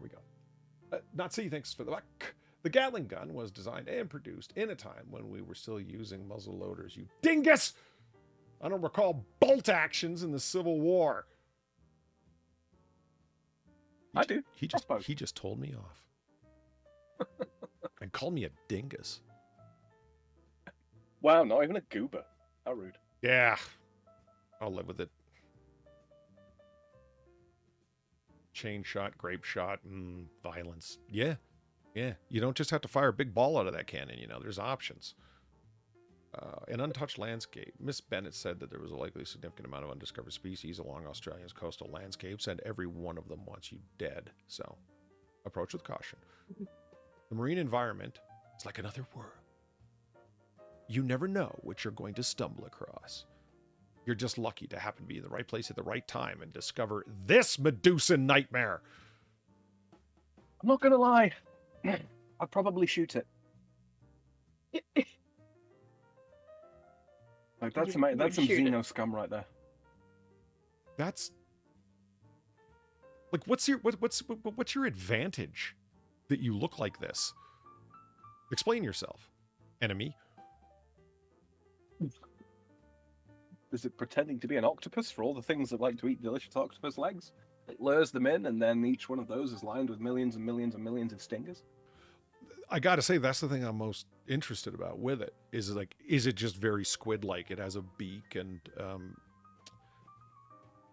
[SPEAKER 1] we go. Nazi, thanks for the buck. The Gatling gun was designed and produced in a time when we were still using muzzle loaders. You dingus! I don't recall bolt actions in the Civil War.
[SPEAKER 3] I do.
[SPEAKER 1] He just told me off and called me a dingus.
[SPEAKER 3] Wow, not even a goober. How rude.
[SPEAKER 1] Yeah, I'll live with it. Chain shot, grape shot, violence. Yeah. You don't just have to fire a big ball out of that cannon, you know, there's options. An untouched landscape. Miss Bennett said that there was a likely significant amount of undiscovered species along Australia's coastal landscapes, and every one of them wants you dead. So, approach with caution. The marine environment is like another world. You never know what you're going to stumble across. You're just lucky to happen to be in the right place at the right time and discover this Medusan nightmare.
[SPEAKER 3] I'm not gonna lie. I'd probably shoot it. Like that's some Xeno scum right there.
[SPEAKER 1] That's like, what's your advantage that you look like this? Explain yourself, enemy.
[SPEAKER 3] Is it pretending to be an octopus for all the things that like to eat delicious octopus legs? It lures them in, and then each one of those is lined with millions and millions and millions of stingers.
[SPEAKER 1] I gotta say, that's the thing I'm most interested about with it. Is it just very squid-like? It has a beak and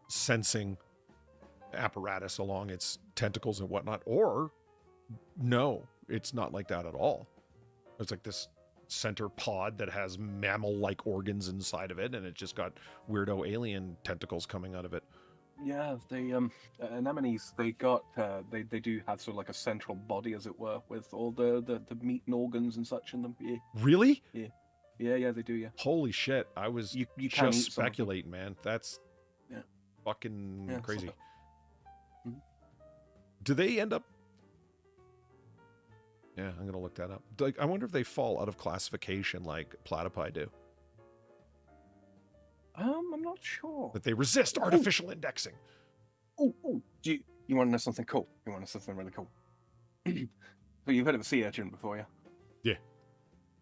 [SPEAKER 1] sensing apparatus along its tentacles and whatnot, or no, it's not like that at all. It's like this center pod that has mammal-like organs inside of it, and it just got weirdo alien tentacles coming out of it.
[SPEAKER 3] Yeah, the anemones, they got they do have sort of like a central body, as it were, with all the meat and organs and such in them. Yeah.
[SPEAKER 1] Really?
[SPEAKER 3] Yeah, they do. Yeah.
[SPEAKER 1] Holy shit! I was
[SPEAKER 3] you can
[SPEAKER 1] just
[SPEAKER 3] eat some of them.
[SPEAKER 1] speculating, man. That's fucking crazy.
[SPEAKER 3] Mm-hmm.
[SPEAKER 1] Do they end up? Yeah, I'm gonna look that up. Like, I wonder if they fall out of classification like platypi do.
[SPEAKER 3] I'm not sure.
[SPEAKER 1] That they resist artificial indexing.
[SPEAKER 3] Oh, do you want to know something cool? You want to know something really cool? So you've heard of a sea urchin before, yeah?
[SPEAKER 1] Yeah.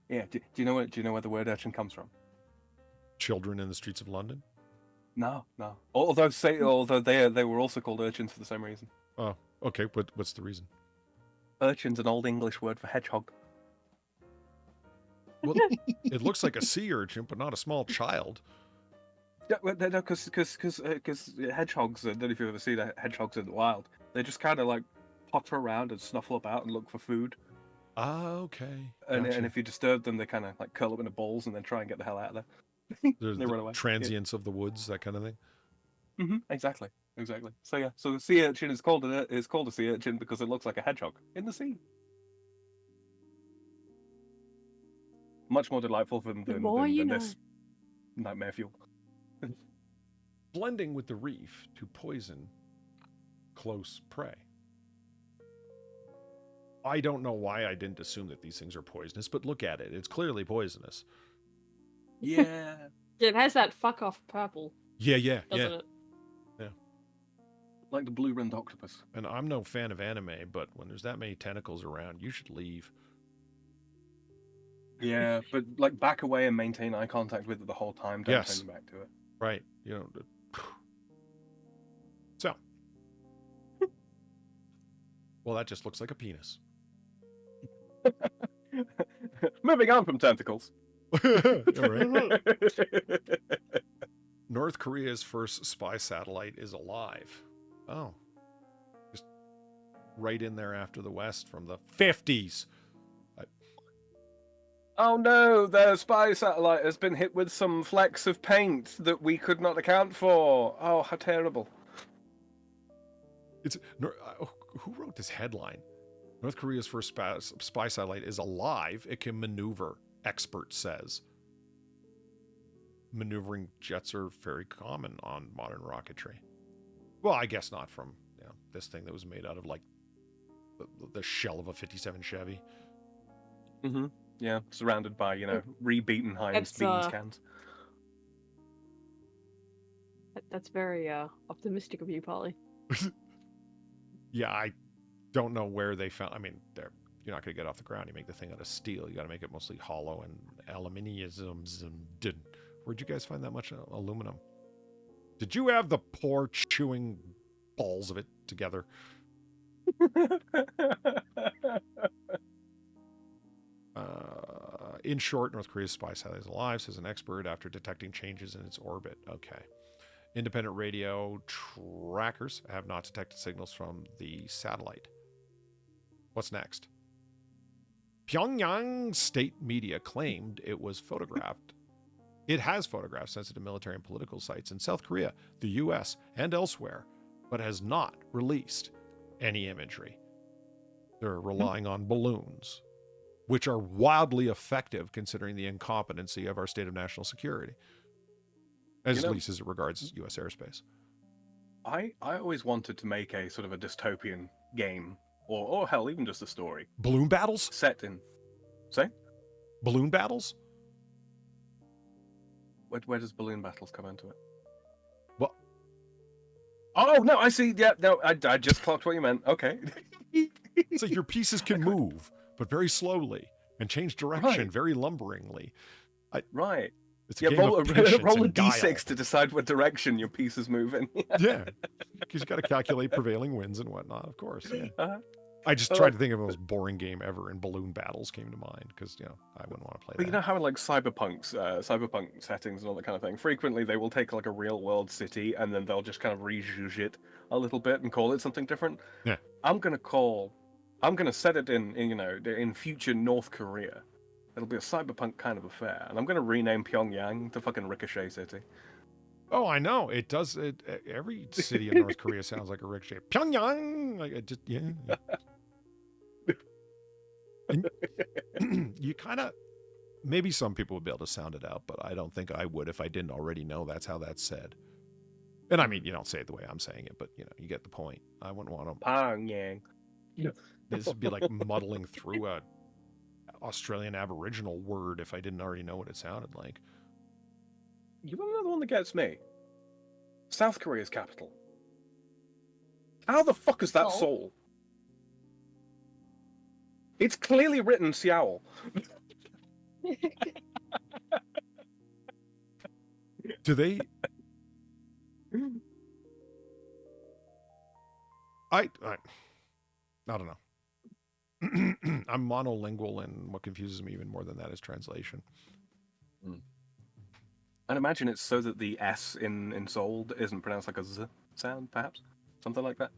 [SPEAKER 3] Yeah. Do you know where the word urchin comes from?
[SPEAKER 1] Children in the streets of London?
[SPEAKER 3] No. Although they were also called urchins for the same reason.
[SPEAKER 1] Oh, okay. What's the reason?
[SPEAKER 3] Urchin's an old English word for hedgehog.
[SPEAKER 1] Well, it looks like a sea urchin, but not a small child.
[SPEAKER 3] Yeah, no, because hedgehogs. I don't know if you've ever seen hedgehogs in the wild. They just kind of like potter around and snuffle about and look for food.
[SPEAKER 1] Ah, okay.
[SPEAKER 3] And
[SPEAKER 1] Gotcha.
[SPEAKER 3] if you disturb them, they kind of like curl up into balls and then try and get the hell out of there.
[SPEAKER 1] There's
[SPEAKER 3] They
[SPEAKER 1] the
[SPEAKER 3] run away.
[SPEAKER 1] transience of the woods, that kind of thing.
[SPEAKER 3] Mm-hmm. Exactly. So yeah, so the sea urchin is called a sea urchin because it looks like a hedgehog in the sea. Much more delightful than this nightmare fuel.
[SPEAKER 1] Blending with the reef to poison close prey. I don't know why I didn't assume that these things are poisonous, but look at it. It's clearly poisonous.
[SPEAKER 3] Yeah.
[SPEAKER 2] It has that fuck off purple,
[SPEAKER 1] Yeah.
[SPEAKER 2] doesn't it?
[SPEAKER 3] Like the blue-rimmed octopus.
[SPEAKER 1] And I'm no fan of anime, but when there's that many tentacles around, you should leave.
[SPEAKER 3] Yeah, but like back away and maintain eye contact with it the whole time. Don't
[SPEAKER 1] Yes.
[SPEAKER 3] turn your back to it.
[SPEAKER 1] Right. You know. So. Well, that just looks like a penis.
[SPEAKER 3] Moving on from tentacles.
[SPEAKER 1] All right. North Korea's first spy satellite is alive. Oh. Just right in there after the West from the 50s.
[SPEAKER 3] Oh no, their spy satellite has been hit with some flecks of paint that we could not account for. Oh, how terrible.
[SPEAKER 1] Who wrote this headline? North Korea's first spy satellite is alive. It can maneuver, expert says. Maneuvering jets are very common on modern rocketry. Well, I guess not from this thing that was made out of like the shell of a 57 Chevy.
[SPEAKER 3] Mm-hmm. Yeah, surrounded by, rebeaten Heinz beans cans.
[SPEAKER 2] That's very optimistic of you, Polly.
[SPEAKER 1] Yeah, I don't know where they found. I mean, you're not going to get off the ground. You make the thing out of steel. You got to make it mostly hollow and aluminiums. Where'd you guys find that much aluminum? Did you have the poor chewing balls of it together? In short, North Korea's spy satellite is alive, says an expert after detecting changes in its orbit. Okay. Independent radio trackers have not detected signals from the satellite. What's next? Pyongyang state media claimed it was photographed. It has photographed sensitive military and political sites in South Korea, the US, and elsewhere, but has not released any imagery. They're relying on balloons, which are wildly effective considering the incompetency of our state of national security, at least as it regards U.S. airspace.
[SPEAKER 3] I always wanted to make a sort of a dystopian game, or hell, even just a story.
[SPEAKER 1] Balloon battles?
[SPEAKER 3] Set in... Say?
[SPEAKER 1] Balloon battles?
[SPEAKER 3] Where does balloon battles come into it?
[SPEAKER 1] What?
[SPEAKER 3] Oh, no, I see. Yeah, no, I just clocked what you meant. Okay.
[SPEAKER 1] It's like your pieces can move, but very slowly, and change direction very lumberingly.
[SPEAKER 3] Right.
[SPEAKER 1] It's a game of patience
[SPEAKER 3] roll a
[SPEAKER 1] and guile.
[SPEAKER 3] d6 to decide what direction your piece is moving.
[SPEAKER 1] Yeah, because you got to calculate prevailing winds and whatnot, of course. Yeah.
[SPEAKER 3] Uh-huh.
[SPEAKER 1] I just tried to think of the most boring game ever, and balloon battles came to mind because I wouldn't want to play
[SPEAKER 3] But
[SPEAKER 1] that.
[SPEAKER 3] you know how in like cyberpunk settings and all that kind of thing, frequently they will take like a real world city and then they'll just kind of rejudge it a little bit and call it something different.
[SPEAKER 1] Yeah.
[SPEAKER 3] I'm gonna set it in future North Korea. It'll be a cyberpunk kind of affair, and I'm gonna rename Pyongyang to fucking Ricochet City.
[SPEAKER 1] Oh, I know. It does. Every city in North Korea sounds like a ricochet. Pyongyang! Like, it just, yeah. And you kind of, maybe some people would be able to sound it out, but I don't think I would if I didn't already know that's how that's said. And I mean, you don't say it the way I'm saying it, but, you get the point. I wouldn't want to.
[SPEAKER 3] Pyongyang.
[SPEAKER 1] This would be like muddling through a Australian Aboriginal word if I didn't already know what it sounded like.
[SPEAKER 3] You want another one that gets me? South Korea's capital. How the fuck is that Seoul? It's clearly written Seoul.
[SPEAKER 1] Do they? I don't know. I'm monolingual, and what confuses me even more than that is translation.
[SPEAKER 3] I'd imagine it's so that the S in Seoul isn't pronounced like a Z sound, perhaps? Something like that?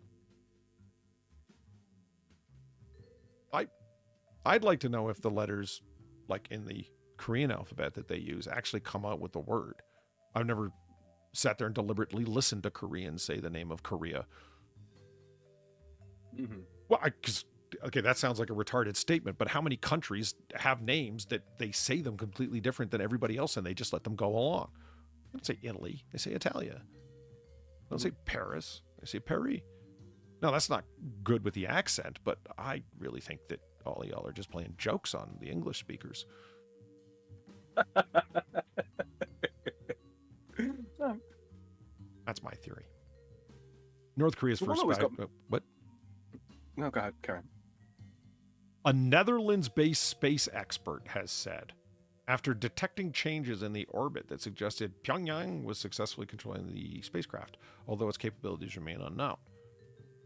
[SPEAKER 1] I'd like to know if the letters, like in the Korean alphabet that they use, actually come out with the word. I've never sat there and deliberately listened to Koreans say the name of Korea.
[SPEAKER 3] Mm-hmm.
[SPEAKER 1] Well, okay, that sounds like a retarded statement, but how many countries have names that they say them completely different than everybody else and they just let them go along? They don't say Italy, they say Italia. They don't say Paris, they say Paris. Now, that's not good with the accent, but I really think that all of y'all are just playing jokes on the English speakers. That's my theory. North Korea's first spy... What?
[SPEAKER 3] No, go ahead, Karen.
[SPEAKER 1] A Netherlands-based space expert has said, after detecting changes in the orbit that suggested Pyongyang was successfully controlling the spacecraft, although its capabilities remain unknown.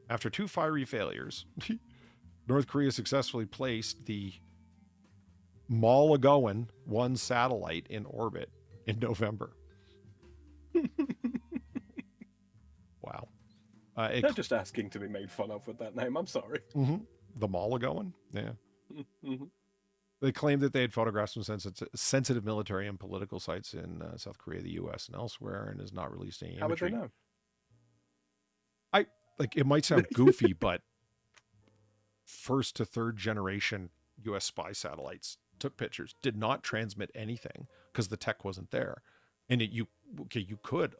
[SPEAKER 1] After 2 fiery failures, North Korea successfully placed the Malagoan 1 satellite in orbit in November. Wow.
[SPEAKER 3] They're just asking to be made fun of with that name. I'm sorry.
[SPEAKER 1] The Malagoan? Yeah.
[SPEAKER 3] Mm-hmm.
[SPEAKER 1] They claimed that they had photographed some sensitive military and political sites in South Korea, the U.S., and elsewhere, and has not released any imagery.
[SPEAKER 3] How would they know?
[SPEAKER 1] It might sound goofy, but first to third generation U.S. spy satellites took pictures, did not transmit anything because the tech wasn't there. And you could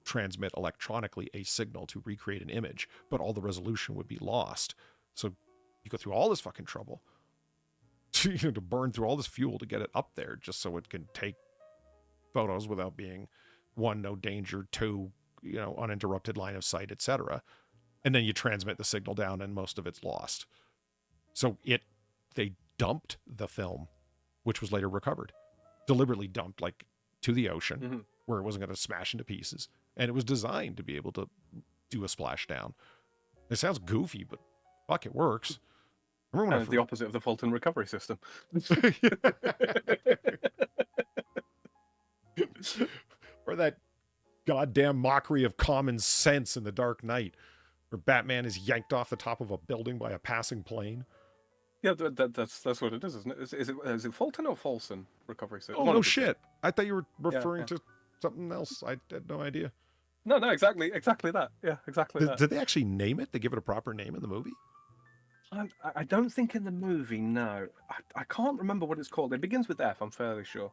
[SPEAKER 1] transmit electronically a signal to recreate an image, but all the resolution would be lost. So you go through all this fucking trouble to burn through all this fuel to get it up there just so it can take photos without being, 1, no danger, 2, uninterrupted line of sight, etc. And then you transmit the signal down and most of it's lost. So they dumped the film, which was later recovered, deliberately dumped to the ocean where it wasn't going to smash into pieces. And it was designed to be able to do a splashdown. It sounds goofy, but fuck, it works.
[SPEAKER 3] Remember when it's the opposite of the Fulton recovery system.
[SPEAKER 1] Or that goddamn mockery of common sense in The Dark Knight, where Batman is yanked off the top of a building by a passing plane.
[SPEAKER 3] Yeah, that's what it is, isn't it? Is it Fulton or Folsom recovery system?
[SPEAKER 1] Oh, no shit. I thought you were referring to something else. I had no idea.
[SPEAKER 3] No, exactly that. Yeah, exactly that.
[SPEAKER 1] Did they actually name it? They give it a proper name in the movie?
[SPEAKER 3] I don't think in the movie, no. I can't remember what it's called. It begins with F, I'm fairly sure.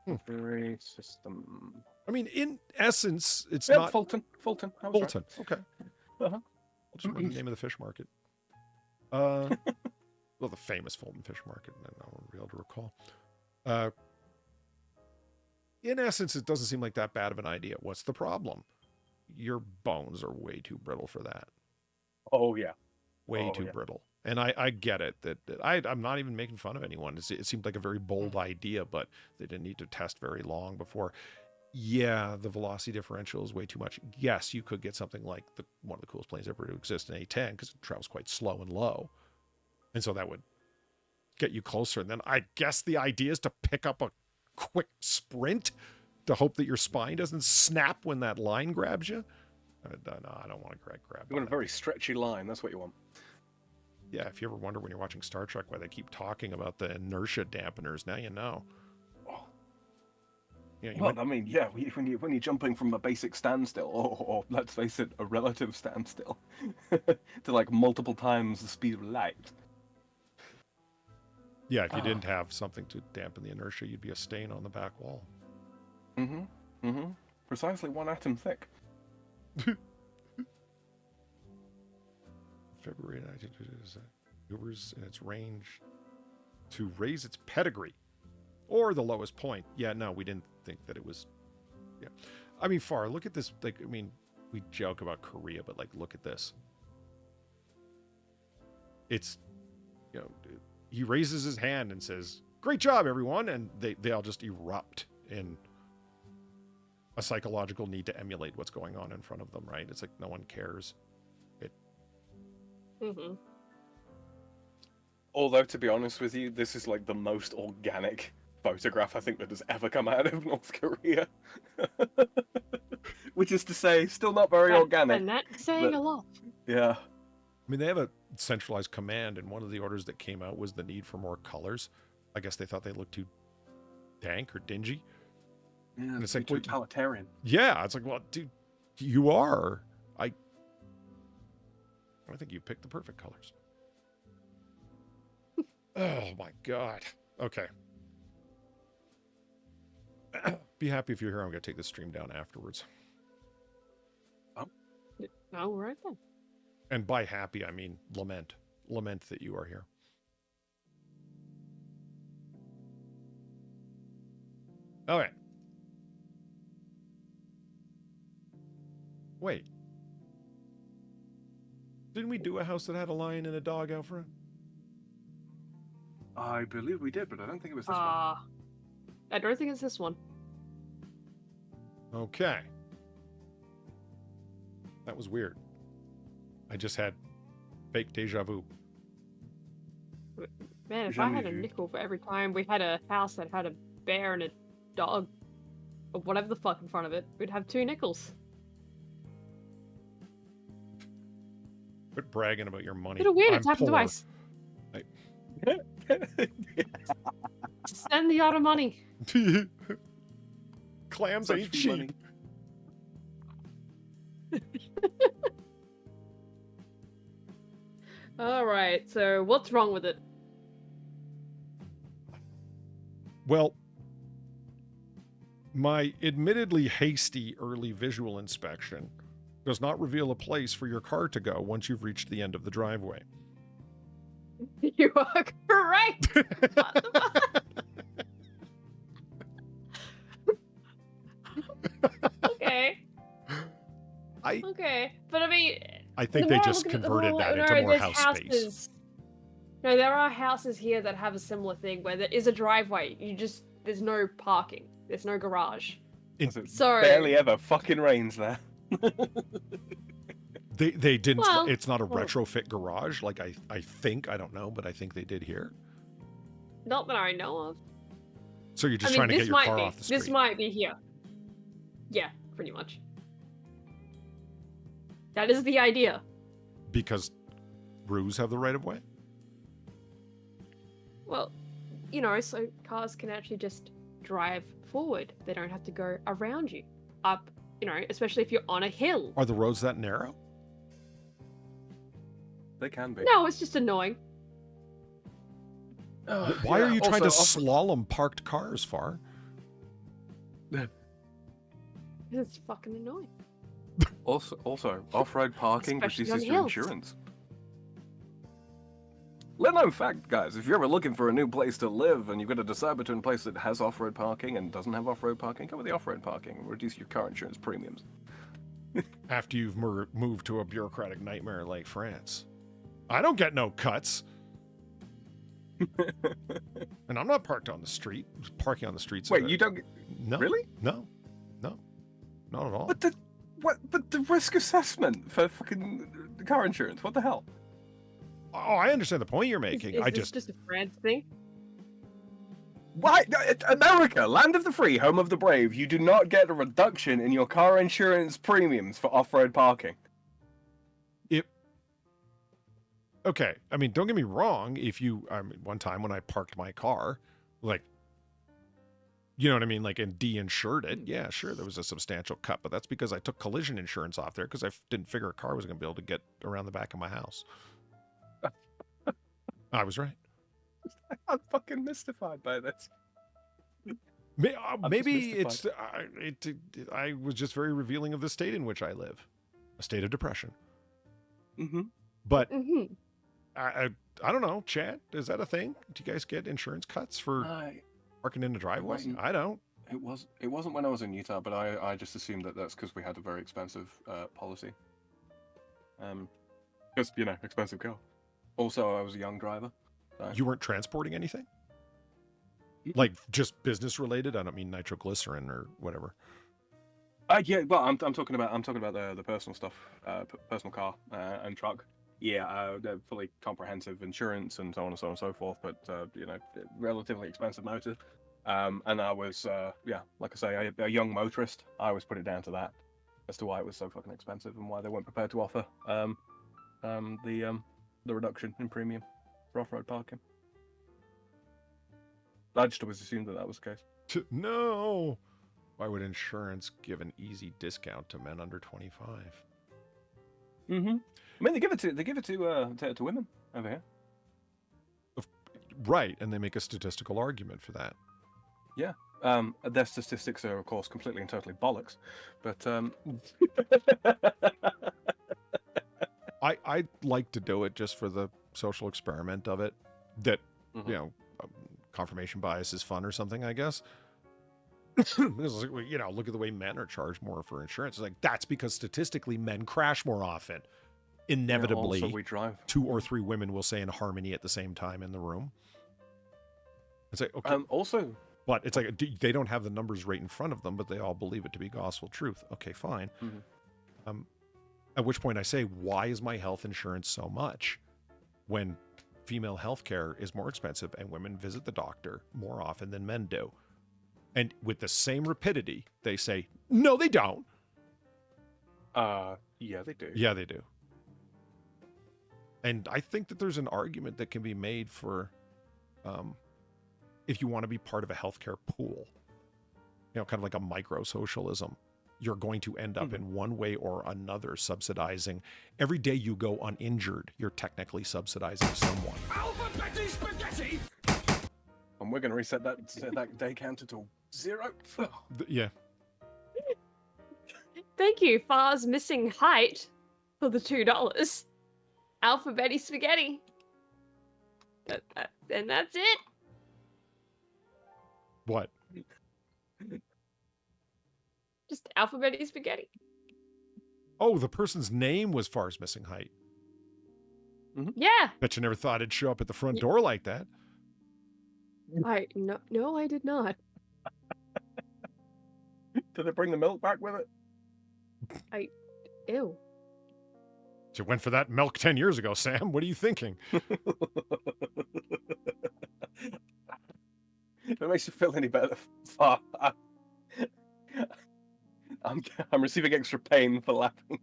[SPEAKER 3] Recovery system.
[SPEAKER 1] I mean, in essence, it's
[SPEAKER 3] Yeah,
[SPEAKER 1] not...
[SPEAKER 3] Fulton.
[SPEAKER 1] Fulton,
[SPEAKER 3] Right.
[SPEAKER 1] okay.
[SPEAKER 3] Uh-huh.
[SPEAKER 1] I'll just remember the name of the fish market. Well, the famous Fulton Fish Market, and I won't be able to recall. In essence, it doesn't seem like that bad of an idea. What's the problem? Your bones are way too brittle for that.
[SPEAKER 3] Oh, yeah.
[SPEAKER 1] Way too brittle. And I get it. That I'm not even making fun of anyone. It seemed like a very bold idea, but they didn't need to test very long before. Yeah, the velocity differential is way too much. Yes, you could get something like one of the coolest planes ever to exist in A-10 because it travels quite slow and low. And so that would get you closer. And then I guess the idea is to pick up a quick sprint to hope that your spine doesn't snap when that line grabs you. No, I don't want to grab.
[SPEAKER 3] You want a very stretchy line. That's what you want.
[SPEAKER 1] Yeah, if you ever wonder when you're watching Star Trek why they keep talking about the inertia dampeners, now you know.
[SPEAKER 3] Oh.
[SPEAKER 1] Yeah,
[SPEAKER 3] I mean, yeah, when you're jumping from a basic standstill, or let's face it, a relative standstill, to multiple times the speed of light.
[SPEAKER 1] Yeah, if you didn't have something to dampen the inertia, you'd be a stain on the back wall.
[SPEAKER 3] Precisely 1 atom thick.
[SPEAKER 1] February 1922 maneuvers in its range to raise its pedigree or the lowest point. Yeah, no, we didn't think that it was. Yeah, I mean, look at this. We joke about Korea, but look at this. It's, he raises his hand and says, "Great job, everyone," and they all just erupt in a psychological need to emulate what's going on in front of them. Right? It's like no one cares.
[SPEAKER 3] Although, to be honest with you, this is the most organic photograph I think that has ever come out of North Korea. Which is to say, still not very organic.
[SPEAKER 2] And that's saying a lot.
[SPEAKER 3] Yeah.
[SPEAKER 1] I mean, they have a centralized command, and one of the orders that came out was the need for more colors. I guess they thought they looked too dank or dingy.
[SPEAKER 3] Yeah,
[SPEAKER 1] and it's
[SPEAKER 3] totalitarian.
[SPEAKER 1] Yeah, it's well, dude, you are. I think you picked the perfect colors. Oh my God. Okay. Be happy if you're here. I'm going to take this stream down afterwards.
[SPEAKER 2] All right then.
[SPEAKER 1] And by happy, I mean lament. Lament that you are here. All right. Wait. Didn't we do a house that had a lion and a dog out front?
[SPEAKER 3] I believe we did, but I don't think it was this one.
[SPEAKER 2] I don't think it's this one.
[SPEAKER 1] Okay. That was weird. I just had fake deja vu.
[SPEAKER 2] Man, if I
[SPEAKER 3] Jamais
[SPEAKER 2] had a
[SPEAKER 3] vu.
[SPEAKER 2] nickel for every time we had a house that had a bear and a dog, or whatever the fuck in front of it, we'd have 2 nickels.
[SPEAKER 1] Quit bragging about your money.
[SPEAKER 2] Bit of weird,
[SPEAKER 1] I'm
[SPEAKER 2] it's happened
[SPEAKER 1] poor.
[SPEAKER 2] twice. Send the other money.
[SPEAKER 1] Clams
[SPEAKER 3] Such
[SPEAKER 1] ain't
[SPEAKER 3] free
[SPEAKER 1] cheap.
[SPEAKER 3] money.
[SPEAKER 2] Alright, so what's wrong with it?
[SPEAKER 1] Well, my admittedly hasty early visual inspection does not reveal a place for your car to go once you've reached the end of the driveway.
[SPEAKER 2] You are correct! What the fuck? Okay. Okay. But I mean,
[SPEAKER 1] I think
[SPEAKER 2] the
[SPEAKER 1] they
[SPEAKER 2] more I
[SPEAKER 1] just
[SPEAKER 2] look at it, the
[SPEAKER 1] converted
[SPEAKER 2] more
[SPEAKER 1] that
[SPEAKER 2] I
[SPEAKER 1] into
[SPEAKER 2] know
[SPEAKER 1] more
[SPEAKER 2] there's
[SPEAKER 1] house space.
[SPEAKER 2] houses. No, there are houses here that have a similar thing where there is a driveway. There's no parking. There's no garage.
[SPEAKER 1] In-
[SPEAKER 2] So
[SPEAKER 3] Barely ever fucking rains there.
[SPEAKER 1] They didn't.
[SPEAKER 2] Well,
[SPEAKER 1] it's not a
[SPEAKER 2] well.
[SPEAKER 1] retrofit garage. Like I think, I don't know, but I think they did here.
[SPEAKER 2] not that I know of.
[SPEAKER 1] So you're just
[SPEAKER 2] I mean,
[SPEAKER 1] trying to
[SPEAKER 2] this
[SPEAKER 1] get your
[SPEAKER 2] might
[SPEAKER 1] car
[SPEAKER 2] be.
[SPEAKER 1] off the street.
[SPEAKER 2] This might be here. Yeah, pretty much. That is the idea.
[SPEAKER 1] Because Roos have the right of way?
[SPEAKER 2] Well, so cars can actually just drive forward. They don't have to go around you. Up, especially if you're on a hill.
[SPEAKER 1] Are the roads that narrow?
[SPEAKER 3] They can be.
[SPEAKER 2] No, it's just annoying.
[SPEAKER 1] Why are you trying to
[SPEAKER 3] also-
[SPEAKER 1] slalom parked cars, Far?
[SPEAKER 2] It's fucking annoying.
[SPEAKER 3] Also, off-road parking
[SPEAKER 2] Especially
[SPEAKER 3] reduces
[SPEAKER 2] on
[SPEAKER 3] your
[SPEAKER 2] hills.
[SPEAKER 3] insurance. Little known fact, guys, if you're ever looking for a new place to live and you've got to decide between a place that has off-road parking and doesn't have off-road parking, go with the off-road parking and reduce your car insurance premiums.
[SPEAKER 1] After you've moved to a bureaucratic nightmare like France. I don't get no cuts. And I'm not parked on the street. Parking on the streets.
[SPEAKER 3] Wait, you don't get...
[SPEAKER 1] No.
[SPEAKER 3] Really?
[SPEAKER 1] No. Not at all.
[SPEAKER 3] But the risk assessment for fucking car insurance, what the hell?
[SPEAKER 1] Oh, I understand the point you're making.
[SPEAKER 2] Is
[SPEAKER 1] I
[SPEAKER 2] this just a France thing?
[SPEAKER 3] Why? America, land of the free, home of the brave, you do not get a reduction in your car insurance premiums for off-road parking.
[SPEAKER 1] Okay, I mean, don't get me wrong. One time when I parked my car, like, you know what I mean, like, and de-insured it, yeah, sure, there was a substantial cut, but that's because I took collision insurance off there because I didn't figure a car was going to be able to get around the back of my house. I was right.
[SPEAKER 3] I'm fucking mystified by this.
[SPEAKER 1] Maybe
[SPEAKER 3] just
[SPEAKER 1] I was just very revealing of the state in which I live, a state of depression.
[SPEAKER 3] Mm-hmm.
[SPEAKER 1] But
[SPEAKER 2] Mm-hmm.
[SPEAKER 1] I don't know, Chad, is that a thing? Do you guys get insurance cuts for parking in the driveway?
[SPEAKER 3] wasn't.
[SPEAKER 1] I don't.
[SPEAKER 3] It wasn't when I was in Utah, but I just assumed that that's because we had a very expensive policy. Because, expensive car. Also, I was a young driver. So.
[SPEAKER 1] You weren't transporting anything? Like just business related? I don't mean nitroglycerin or whatever.
[SPEAKER 3] Yeah, well, I'm talking about the personal stuff, personal car and truck. Yeah, they're fully comprehensive insurance and so on and so on and so forth. But relatively expensive motor. And I was, like I say, a young motorist. I always put it down to that as to why it was so fucking expensive and why they weren't prepared to offer the reduction in premium for off-road parking. I just always assumed that was the case.
[SPEAKER 1] No. Why would insurance give an easy discount to men under 25?
[SPEAKER 3] Mm-hmm. I mean, they give it to women over here.
[SPEAKER 1] Right, and they make a statistical argument for that.
[SPEAKER 3] Yeah. Their statistics are, of course, completely and totally bollocks. But
[SPEAKER 1] I like to do it just for the social experiment of it. That confirmation bias is fun or something, I guess. Because, look at the way men are charged more for insurance. It's like, that's because statistically men crash more often. Inevitably,
[SPEAKER 3] also we drive.
[SPEAKER 1] 2 or 3 women will say in harmony at the same time in the room. It's like, okay.
[SPEAKER 3] Also,
[SPEAKER 1] but it's like, they don't have the numbers right in front of them, but they all believe it to be gospel truth. Okay, fine.
[SPEAKER 3] Mm-hmm.
[SPEAKER 1] At which point I say, why is my health insurance so much when female healthcare is more expensive and women visit the doctor more often than men do. And with the same rapidity, they say, no, they don't.
[SPEAKER 3] Yeah, they do.
[SPEAKER 1] Yeah, they do. And I think that there's an argument that can be made for if you want to be part of a healthcare pool, you know, kind of like a micro-socialism, you're going to end up in one way or another subsidizing. Every day you go uninjured, you're technically subsidizing someone.
[SPEAKER 6] Alba Betty Spaghetti!
[SPEAKER 3] And we're going to reset that day counter to 0.
[SPEAKER 1] Yeah.
[SPEAKER 2] Thank you, Far's missing height for the $2. Alphabetti spaghetti. And that's it.
[SPEAKER 1] What?
[SPEAKER 2] Just alphabetti spaghetti.
[SPEAKER 1] Oh, the person's name was Far's missing height.
[SPEAKER 2] Yeah.
[SPEAKER 1] Bet you never thought it'd show up at the front door like that.
[SPEAKER 2] No, I did not.
[SPEAKER 3] Did it bring the milk back with it?
[SPEAKER 2] Ew.
[SPEAKER 1] You went for that milk 10 years ago, Sam. What are you thinking?
[SPEAKER 3] If it makes you feel any better, Far, I'm receiving extra pain for laughing.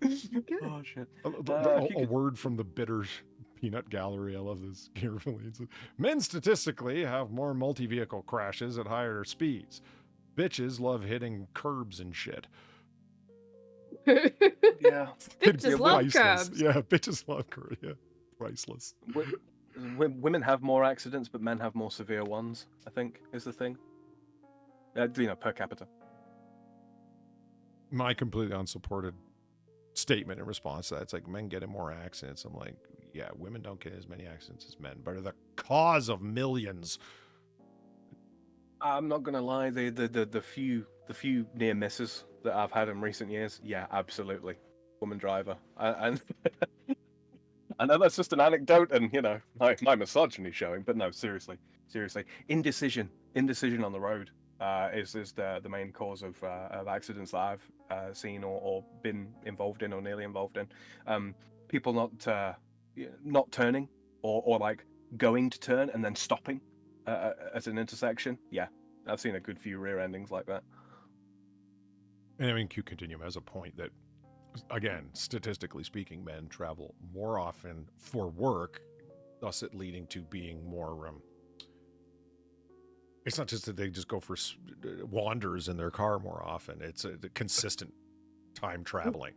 [SPEAKER 2] Good.
[SPEAKER 3] Oh shit!
[SPEAKER 1] A word from the bitter peanut gallery. I love this carefully. It's, men statistically have more multi-vehicle crashes at higher speeds. Bitches love hitting curbs and shit.
[SPEAKER 3] Yeah,
[SPEAKER 2] Bitches love
[SPEAKER 1] Priceless.
[SPEAKER 2] curbs.
[SPEAKER 1] Yeah, bitches love curbs. Yeah, priceless.
[SPEAKER 3] Women have more accidents, but men have more severe ones. I think is the thing. Per capita.
[SPEAKER 1] My completely unsupported statement in response to that. It's like men get in more accidents. I'm like, yeah, women don't get as many accidents as men, but are the cause of millions.
[SPEAKER 3] I'm not gonna lie, the few near misses that I've had in recent years, yeah, absolutely, woman driver. And I know that's just an anecdote, and you know my misogyny showing, but no, seriously, indecision on the road is the main cause of accidents that I've seen or been involved in or nearly involved in. People not turning or like going to turn and then stopping at an intersection. Yeah, I've seen a good few rear endings like that.
[SPEAKER 1] And I mean, Q Continuum has a point that, again, statistically speaking, men travel more often for work, thus it leading to being more. It's not just that they just go for wanders in their car more often. It's a consistent time traveling,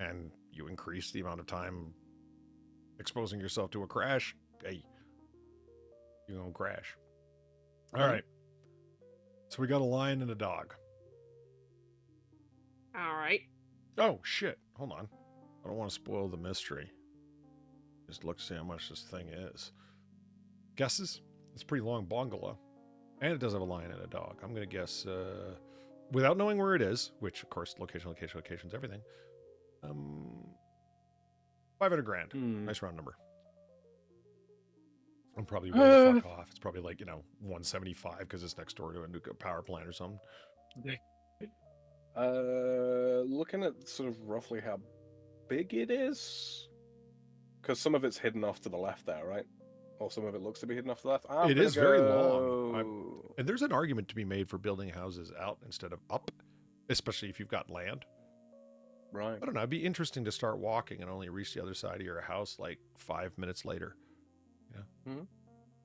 [SPEAKER 1] and you increase the amount of time exposing yourself to a crash. Hey, you're gonna crash. All right. So we got a lion and a dog.
[SPEAKER 2] All right.
[SPEAKER 1] Oh, shit. Hold on. I don't want to spoil the mystery. Just look to see how much this thing is. Guesses? It's a pretty long bungalow. And it does have a lion and a dog. I'm going to guess, without knowing where it is, which, of course, location's everything. 500 grand. Nice round number. I'm probably way the fuck off. It's probably like, 175 because it's next door to a nuclear power plant or something.
[SPEAKER 3] Looking at sort of roughly how big it is, because some of it's hidden off to the left there, right? Or some of it looks to be hidden off to the left.
[SPEAKER 1] It is very long. And there's an argument to be made for building houses out instead of up, especially if you've got land.
[SPEAKER 3] Right.
[SPEAKER 1] I don't know. It'd be interesting to start walking and only reach the other side of your house like 5 minutes later. Yeah.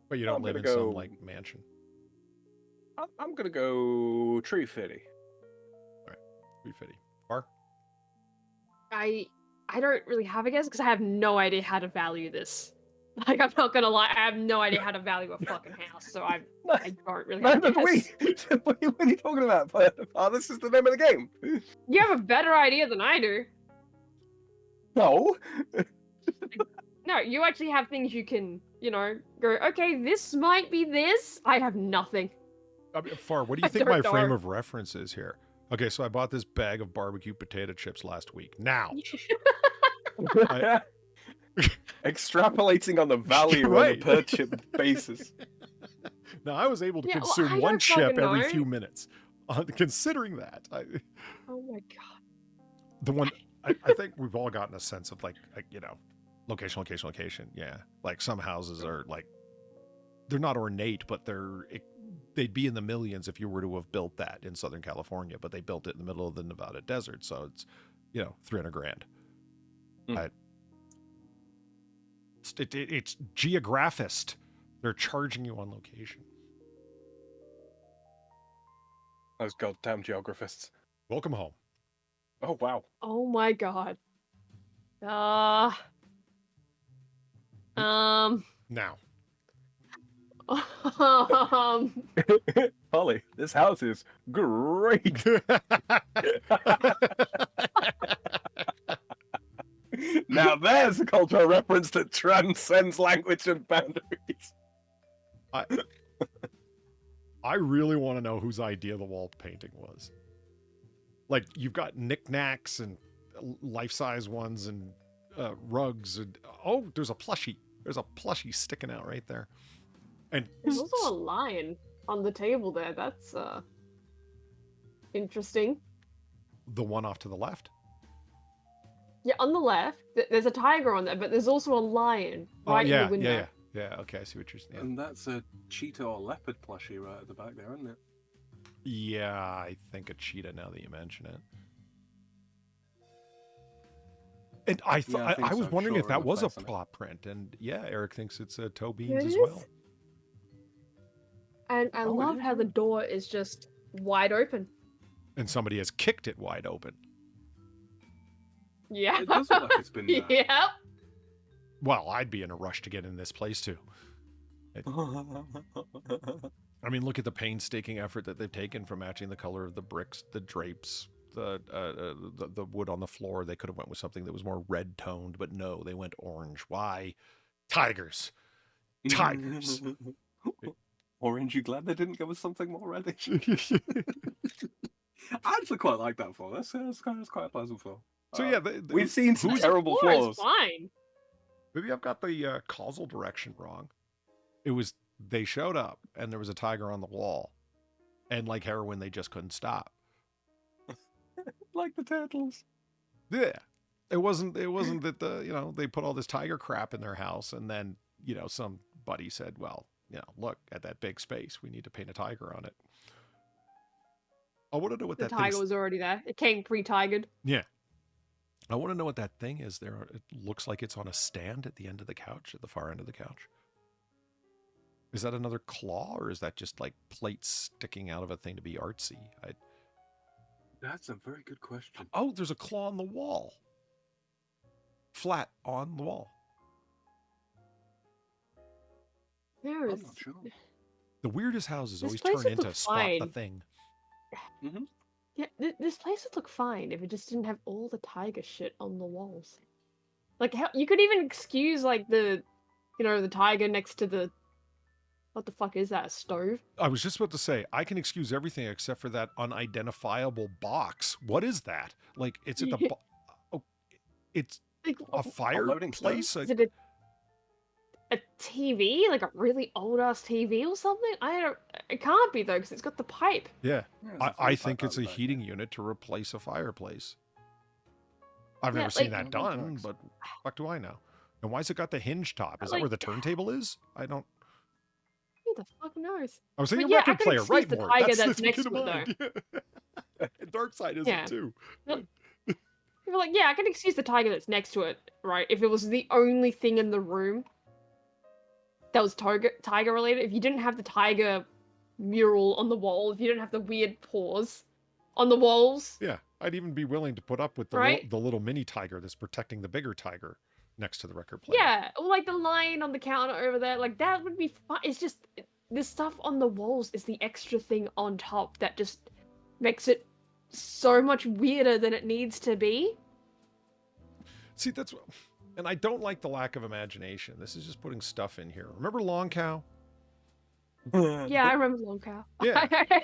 [SPEAKER 1] But you don't live in some like mansion.
[SPEAKER 3] I'm gonna go tree fitty.
[SPEAKER 1] All right, tree fitty. Bar.
[SPEAKER 2] I don't really have a guess because I have no idea how to value this. Like, I'm not gonna lie, I have no idea how to value a fucking house, so I don't really have a guess.
[SPEAKER 3] What are you talking about? Oh, this is the name of the game.
[SPEAKER 2] You have a better idea than I do.
[SPEAKER 3] No.
[SPEAKER 2] No, you actually have things you can, go, okay, this might be this. I have nothing.
[SPEAKER 1] Far, what do you think my frame of reference is here? Okay, so I bought this bag of barbecue potato chips last week. Now.
[SPEAKER 3] Extrapolating on the value on a per chip basis.
[SPEAKER 1] Now, I was able to consume one chip every few minutes. Considering that.
[SPEAKER 2] Oh my god.
[SPEAKER 1] The one, I think we've all gotten a sense of like, Location, location, location. Yeah. Like some houses are like, they're not ornate, but they'd be in the millions if you were to have built that in Southern California, but they built it in the middle of the Nevada desert. So it's, you know, $300,000. It's geographist. They're charging you on location.
[SPEAKER 3] Those goddamn geographists.
[SPEAKER 1] Welcome home.
[SPEAKER 3] Oh, wow.
[SPEAKER 2] Oh my god.
[SPEAKER 1] Now.
[SPEAKER 3] Holly, this house is great. Now there's a cultural reference that transcends language and boundaries.
[SPEAKER 1] I really want to know whose idea the wall painting was. Like, you've got knickknacks and life-size ones and rugs. And, oh, there's a plushie. There's a plushie sticking out right there. And
[SPEAKER 2] there's also a lion on the table there. That's interesting.
[SPEAKER 1] The one off to the left?
[SPEAKER 2] Yeah, on the left, there's a tiger on there, but there's also a lion right in the window.
[SPEAKER 1] Yeah, okay, I see what you're saying.
[SPEAKER 3] And that's a cheetah or leopard plushie right at the back there, isn't it?
[SPEAKER 1] Yeah, I think a cheetah now that you mention it. And I thought I was wondering if that was a prop print, and yeah, Eric thinks it's a toe beans as well.
[SPEAKER 2] And I love how the door is just wide open.
[SPEAKER 1] And somebody has kicked it wide open.
[SPEAKER 2] Yeah.
[SPEAKER 3] It does look like it's been
[SPEAKER 2] yeah.
[SPEAKER 1] Well, I'd be in a rush to get in this place too. I mean, look at the painstaking effort that they've taken from matching the color of the bricks, the drapes, the wood on the floor. They could have went with something that was more red toned, but no, they went orange. Why? Tigers. Tigers.
[SPEAKER 3] Orange, you glad they didn't go with something more reddish? I actually quite like that floor. That's quite a pleasant floor.
[SPEAKER 1] So yeah,
[SPEAKER 3] we've seen some terrible floors.
[SPEAKER 2] Fine.
[SPEAKER 1] Maybe I've got the causal direction wrong. It was they showed up and there was a tiger on the wall, and like heroin, they just couldn't stop.
[SPEAKER 3] Like the turtles.
[SPEAKER 1] Yeah, it wasn't that they put all this tiger crap in their house, and then somebody said, well, look at that big space, we need to paint a tiger on it. I want to know what
[SPEAKER 2] the
[SPEAKER 1] that
[SPEAKER 2] tiger was already there. It came pre-tigered.
[SPEAKER 1] Yeah. I want to know what that thing is there. It looks like it's on a stand at the end of the couch, at the far end of the couch. Is that another claw, or is that just like plates sticking out of a thing to be artsy?
[SPEAKER 3] That's a very good question.
[SPEAKER 1] Oh, there's a claw on the wall. Flat on the wall.
[SPEAKER 2] There is.
[SPEAKER 3] I'm not sure.
[SPEAKER 1] The weirdest houses
[SPEAKER 2] This
[SPEAKER 1] always
[SPEAKER 2] place
[SPEAKER 1] turn
[SPEAKER 2] would
[SPEAKER 1] into
[SPEAKER 2] look
[SPEAKER 1] spot
[SPEAKER 2] fine.
[SPEAKER 1] the thing.
[SPEAKER 3] Mm-hmm.
[SPEAKER 2] Yeah, this place would look fine if it just didn't have all the tiger shit on the walls. Like, how you could even excuse like the tiger next to the. What the fuck is that? A stove?
[SPEAKER 1] I was just about to say, I can excuse everything except for that unidentifiable box. What is that? Like, it's at the. It's
[SPEAKER 2] like,
[SPEAKER 1] a fireplace.
[SPEAKER 2] Is it a TV? Like a really old ass TV or something? It can't be though, because it's got the pipe.
[SPEAKER 1] Yeah, I think it's a heating unit to replace a fireplace. I've never seen that done, but fuck do I know? And why's it got the hinge top? Is that where the turntable is? I don't.
[SPEAKER 2] Who the fuck knows?
[SPEAKER 1] I was thinking
[SPEAKER 2] But yeah,
[SPEAKER 1] record
[SPEAKER 2] I can
[SPEAKER 1] player,
[SPEAKER 2] excuse
[SPEAKER 1] right?
[SPEAKER 2] the
[SPEAKER 1] More.
[SPEAKER 2] tiger
[SPEAKER 1] That's
[SPEAKER 2] that's
[SPEAKER 1] the
[SPEAKER 2] next
[SPEAKER 1] kid of
[SPEAKER 2] to it,
[SPEAKER 1] mine. Dark Side is it too.
[SPEAKER 2] You're like, yeah, I can excuse the tiger that's next to it, right? If it was the only thing in the room that was tiger related, if you didn't have the tiger mural on the wall, if you didn't have the weird paws on the walls.
[SPEAKER 1] Yeah, I'd even be willing to put up with the the little mini tiger that's protecting the bigger tiger next to the record player.
[SPEAKER 2] Yeah, or like the lion on the counter over there, like that would be fun. It's just this stuff on the walls is the extra thing on top that just makes it so much weirder than it needs to be.
[SPEAKER 1] See, that's what, and I don't like the lack of imagination. This is just putting stuff in here. Remember Long Cow?
[SPEAKER 2] Yeah, I remember Long Cow.
[SPEAKER 1] Yeah.
[SPEAKER 2] I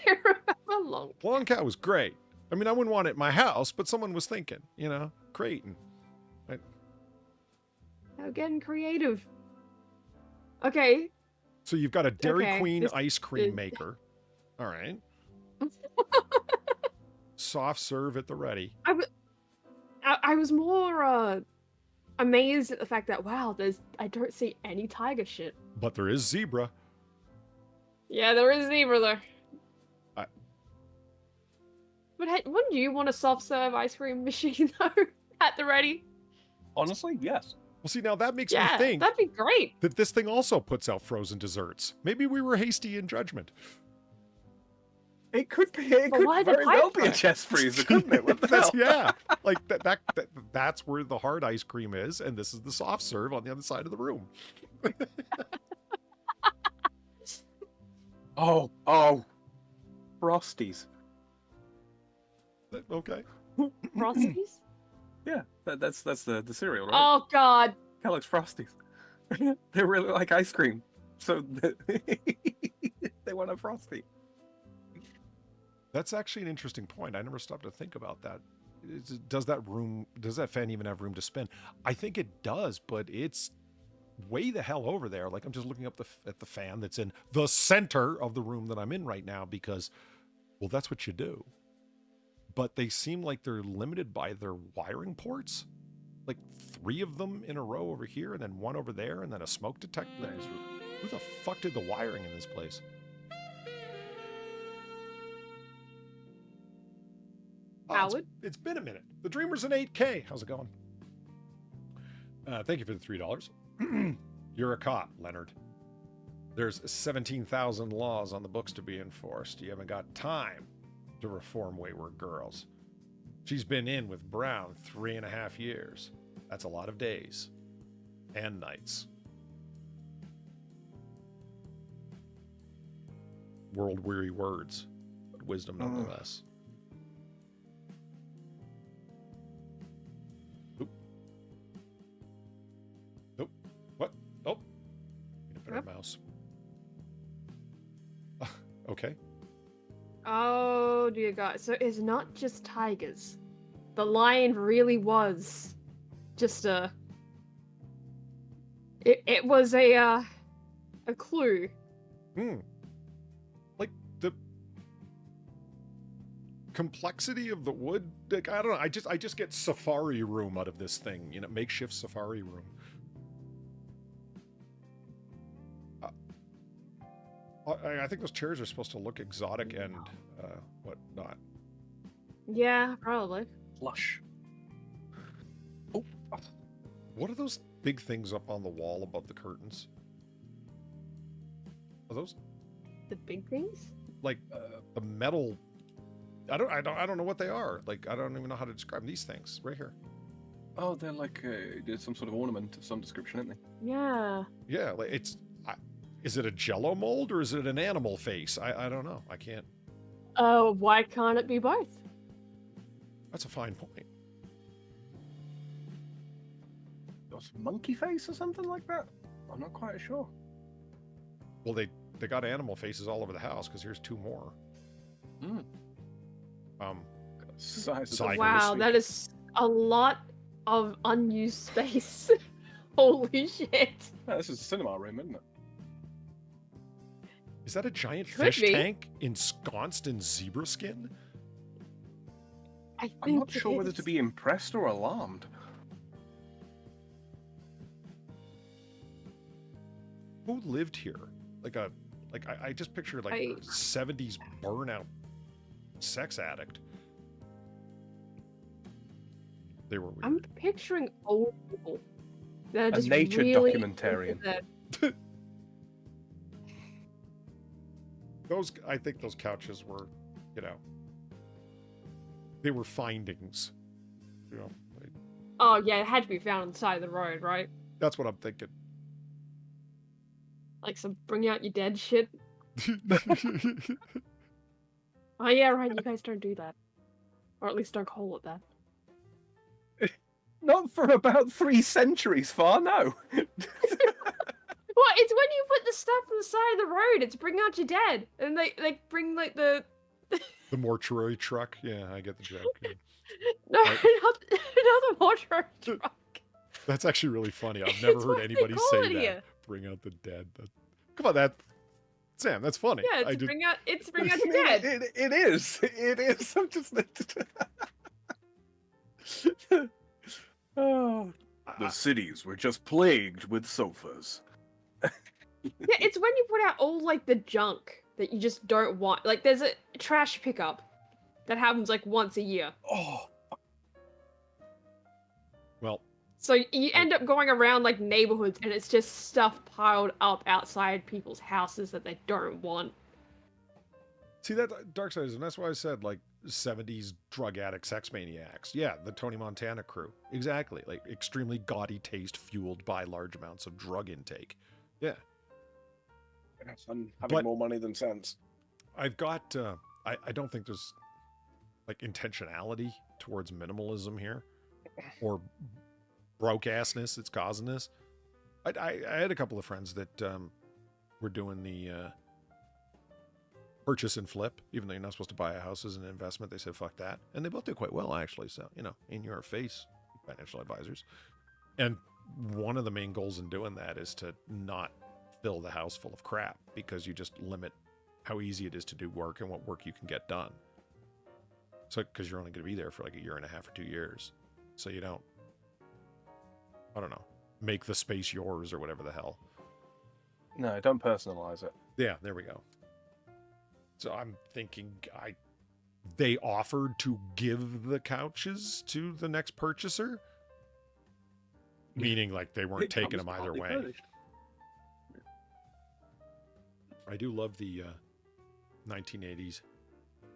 [SPEAKER 2] remember
[SPEAKER 1] Long Cow was great. I mean, I wouldn't want it in my house, but someone was thinking, creating.
[SPEAKER 2] Now getting creative. Okay.
[SPEAKER 1] So you've got a Dairy Queen ice cream maker. All right. Soft serve at the ready.
[SPEAKER 2] I was more amazed at the fact that, wow, I don't see any tiger shit.
[SPEAKER 1] But there is zebra.
[SPEAKER 2] Yeah, there is zebra there.
[SPEAKER 1] I-
[SPEAKER 2] But hey, wouldn't you want a soft-serve ice cream machine, though, at the ready?
[SPEAKER 3] Honestly, yes.
[SPEAKER 1] Well, see, now that makes me
[SPEAKER 2] Yeah,
[SPEAKER 1] think
[SPEAKER 2] that'd be great.
[SPEAKER 1] that this thing also puts out frozen desserts. Maybe we were hasty in judgment.
[SPEAKER 3] It could be. It
[SPEAKER 2] But
[SPEAKER 3] could
[SPEAKER 2] why the
[SPEAKER 3] very well be a
[SPEAKER 2] piper?
[SPEAKER 3] chest freezer, couldn't it? What the hell?
[SPEAKER 1] Yeah, like that's where the hard ice cream is, and this is the soft serve on the other side of the room.
[SPEAKER 3] Oh, Frosties.
[SPEAKER 1] Okay.
[SPEAKER 2] Frosties?
[SPEAKER 3] Yeah, that's the cereal, right?
[SPEAKER 2] Oh, God.
[SPEAKER 3] Kellogg's Frosties. They really like ice cream, so they want a Frosty.
[SPEAKER 1] That's actually an interesting point. I never stopped to think about that. Does that fan even have room to spin? I think it does, but it's way the hell over there. Like, I'm just looking up at the fan that's in the center of the room that I'm in right now because, well, that's what you do. But they seem like they're limited by their wiring ports. Like 3 of them in a row over here, and then 1 over there, and then a smoke detector. Who the fuck did the wiring in this place?
[SPEAKER 2] Howard?
[SPEAKER 1] It's been a minute. The Dreamer's in 8K. How's it going? Thank you for the $3. You're a cop, Leonard. There's 17,000 laws on the books to be enforced. You haven't got time to reform wayward girls. She's been in with Brown 3.5 years. That's a lot of days and nights. World-weary words, but wisdom nonetheless. Nope. What? Nope. Need a better mouse. Okay.
[SPEAKER 2] Oh, dear God. So it's not just tigers. The lion really was just a... It was a clue.
[SPEAKER 1] Like, the complexity of the wood, like, I don't know, I just get safari room out of this thing, makeshift safari room. I think those chairs are supposed to look exotic and whatnot.
[SPEAKER 2] Yeah, probably.
[SPEAKER 3] Plush.
[SPEAKER 1] Oh, what are those big things up on the wall above the curtains? Are those
[SPEAKER 2] The big things?
[SPEAKER 1] like the metal? I don't know what they are. Like, I don't even know how to describe these things right here.
[SPEAKER 3] Oh, they're like some sort of ornament of some description, aren't they?
[SPEAKER 2] Yeah.
[SPEAKER 1] Yeah, like is it a Jello mold or is it an animal face? I don't know. I can't.
[SPEAKER 2] Why can't it be both?
[SPEAKER 1] That's a fine point.
[SPEAKER 3] Got some monkey face or something like that? I'm not quite sure.
[SPEAKER 1] Well, they got animal faces all over the house because here's 2 more.
[SPEAKER 3] Size of
[SPEAKER 1] Cycles.
[SPEAKER 2] Wow, that is a lot of unused space. Holy shit.
[SPEAKER 3] No, this is a cinema room, isn't it?
[SPEAKER 1] Is that a giant
[SPEAKER 2] Could
[SPEAKER 1] fish
[SPEAKER 2] be.
[SPEAKER 1] tank ensconced in zebra skin?
[SPEAKER 2] I think
[SPEAKER 3] I'm not
[SPEAKER 2] it
[SPEAKER 3] sure whether
[SPEAKER 2] is.
[SPEAKER 3] to be impressed or alarmed.
[SPEAKER 1] Who lived here? I just pictured like
[SPEAKER 2] I-
[SPEAKER 1] 70s burnout sex addict. They were weird.
[SPEAKER 2] I'm picturing old people. They're
[SPEAKER 3] A
[SPEAKER 2] just
[SPEAKER 3] nature
[SPEAKER 2] really
[SPEAKER 3] documentarian.
[SPEAKER 2] into
[SPEAKER 1] I think those couches were, they were findings.
[SPEAKER 2] Oh yeah, it had to be found on the side of the road, right?
[SPEAKER 1] That's what I'm thinking.
[SPEAKER 2] Like some bring out your dead shit. Oh yeah, right. You guys don't do that, or at least don't call it that.
[SPEAKER 3] Not for about 3 centuries far, no.
[SPEAKER 2] What? It's when you put the stuff on the side of the road. It's bring out your dead, and they bring like the
[SPEAKER 1] The mortuary truck. Yeah, I get the joke. Yeah.
[SPEAKER 2] no,
[SPEAKER 1] Right.
[SPEAKER 2] not the mortuary truck.
[SPEAKER 1] That's actually really funny. I've never
[SPEAKER 2] It's
[SPEAKER 1] heard
[SPEAKER 2] what they
[SPEAKER 1] anybody
[SPEAKER 2] call
[SPEAKER 1] say
[SPEAKER 2] it
[SPEAKER 1] that.
[SPEAKER 2] here.
[SPEAKER 1] Bring out the dead. Come on, Sam, that's funny.
[SPEAKER 2] Yeah,
[SPEAKER 1] I
[SPEAKER 2] it's
[SPEAKER 1] did-
[SPEAKER 2] bring out your dead.
[SPEAKER 3] It is. It is. I'm just. Oh, there's cities were just plagued with sofas.
[SPEAKER 2] Yeah, it's when you put out all like the junk that you just don't want. Like there's a trash pickup that happens like once a year.
[SPEAKER 3] Oh,
[SPEAKER 1] Well,
[SPEAKER 2] So you end up going around like neighborhoods and it's just stuff piled up outside people's houses that they don't want.
[SPEAKER 1] see that Darksiders, and that's why I said like 70s drug addict sex maniacs. Yeah, the Tony Montana crew. Exactly. Like extremely gaudy taste fueled by large amounts of drug intake. Yeah.
[SPEAKER 3] yes, I'm having
[SPEAKER 1] But-
[SPEAKER 3] more money than sense.
[SPEAKER 1] I've got I don't think there's like intentionality towards minimalism here or broke assness that's causing this. I had a couple of friends that were doing the purchase and flip, even though you're not supposed to buy a house as an investment. They said fuck that, and they both did quite well actually. So in your face, financial advisors. And one of the main goals in doing that is to not fill the house full of crap, because you just limit how easy it is to do work and what work you can get done. So, because you're only going to be there for like a year and a half or 2 years. So you don't, I don't know, make the space yours or whatever the hell.
[SPEAKER 3] No, don't personalize it.
[SPEAKER 1] Yeah, there we go. So I'm thinking they offered to give the couches to the next purchaser, meaning like they weren't
[SPEAKER 3] It
[SPEAKER 1] taking
[SPEAKER 3] comes
[SPEAKER 1] them either
[SPEAKER 3] partly
[SPEAKER 1] way.
[SPEAKER 3] furnished.
[SPEAKER 1] I do love the 1980s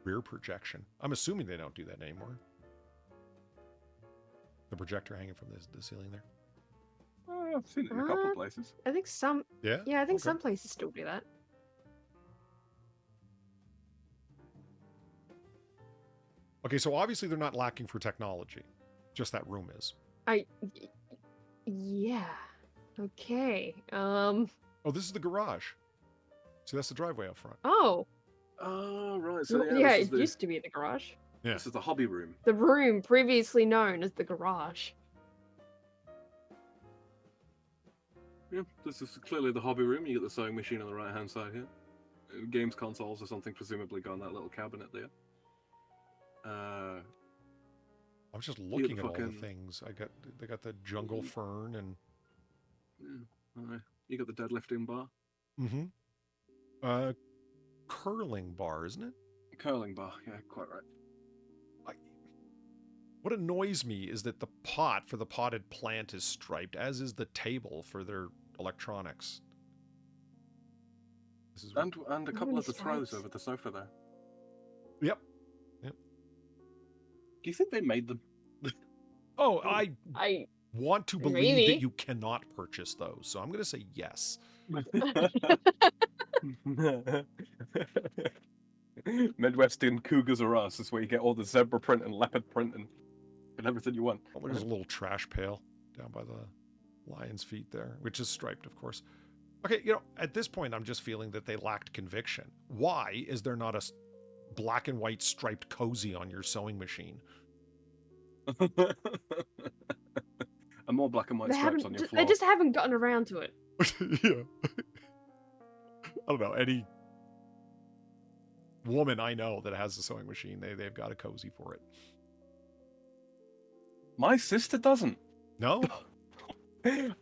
[SPEAKER 1] rear projection. I'm assuming they don't do that anymore. The projector hanging from the ceiling there.
[SPEAKER 3] Oh, I've seen it in a couple of places.
[SPEAKER 2] I think some
[SPEAKER 1] Yeah?
[SPEAKER 2] I think
[SPEAKER 1] Okay.
[SPEAKER 2] some places still do that.
[SPEAKER 1] Okay, so obviously they're not lacking for technology. Just that room is.
[SPEAKER 2] Yeah. Okay.
[SPEAKER 1] Oh, this is the garage. See, that's the driveway up front.
[SPEAKER 2] Oh.
[SPEAKER 3] Oh, right. So
[SPEAKER 2] Well,
[SPEAKER 3] yeah,
[SPEAKER 2] yeah,
[SPEAKER 3] this
[SPEAKER 2] it
[SPEAKER 3] is
[SPEAKER 2] used to be the garage.
[SPEAKER 1] Yeah.
[SPEAKER 3] this is the hobby room.
[SPEAKER 2] The room previously known as the garage.
[SPEAKER 3] Yeah, this is clearly the hobby room. You get the sewing machine on the right-hand side here. Games consoles or something presumably go in that little cabinet there.
[SPEAKER 1] I was just looking at all the
[SPEAKER 3] fucking-
[SPEAKER 1] things. They got the jungle fern and
[SPEAKER 3] You got the deadlifting bar,
[SPEAKER 1] curling bar, isn't it?
[SPEAKER 3] curling bar. Yeah, quite right.
[SPEAKER 1] What annoys me is that the pot for the potted plant is striped, as is the table for their electronics. This is
[SPEAKER 3] And a couple
[SPEAKER 2] many
[SPEAKER 3] of the throws
[SPEAKER 2] stripes?
[SPEAKER 3] over the sofa there.
[SPEAKER 1] Yep.
[SPEAKER 3] Do you think they made them?
[SPEAKER 1] Oh, I
[SPEAKER 2] I
[SPEAKER 1] want to believe
[SPEAKER 2] Maybe.
[SPEAKER 1] that you cannot purchase those, so I'm going to say yes.
[SPEAKER 3] Midwestern Cougars are us. Is where you get all the zebra print and leopard print and everything you want.
[SPEAKER 1] Oh, there's a little trash pail down by the lion's feet there, which is striped, of course. Okay, at this point, I'm just feeling that they lacked conviction. Why is there not a black and white striped cozy on your sewing machine?
[SPEAKER 3] And more black and white
[SPEAKER 2] they
[SPEAKER 3] stripes
[SPEAKER 2] haven't
[SPEAKER 3] on your
[SPEAKER 2] they
[SPEAKER 3] floor.
[SPEAKER 2] just haven't gotten around to it.
[SPEAKER 1] Yeah. I don't know. Any woman I know that has a sewing machine, they've got a cozy for it.
[SPEAKER 3] My sister doesn't.
[SPEAKER 1] No?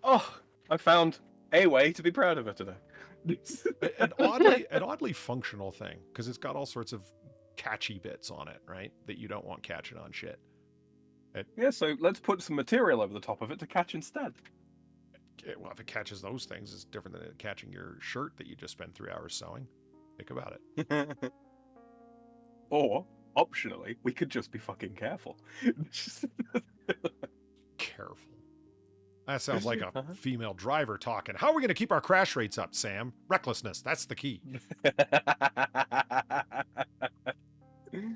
[SPEAKER 3] Oh, I found a way to be proud of her today.
[SPEAKER 1] an oddly functional thing, because it's got all sorts of catchy bits on it, right? That you don't want catching on shit.
[SPEAKER 3] Yeah, so let's put some material over the top of it to catch instead.
[SPEAKER 1] Well, if it catches those things, it's different than it catching your shirt that you just spent 3 hours sewing. Think about it.
[SPEAKER 3] Or, optionally, we could just be fucking careful.
[SPEAKER 1] Careful. That sounds like a female driver talking. How are we going to keep our crash rates up, Sam? Recklessness. That's the key.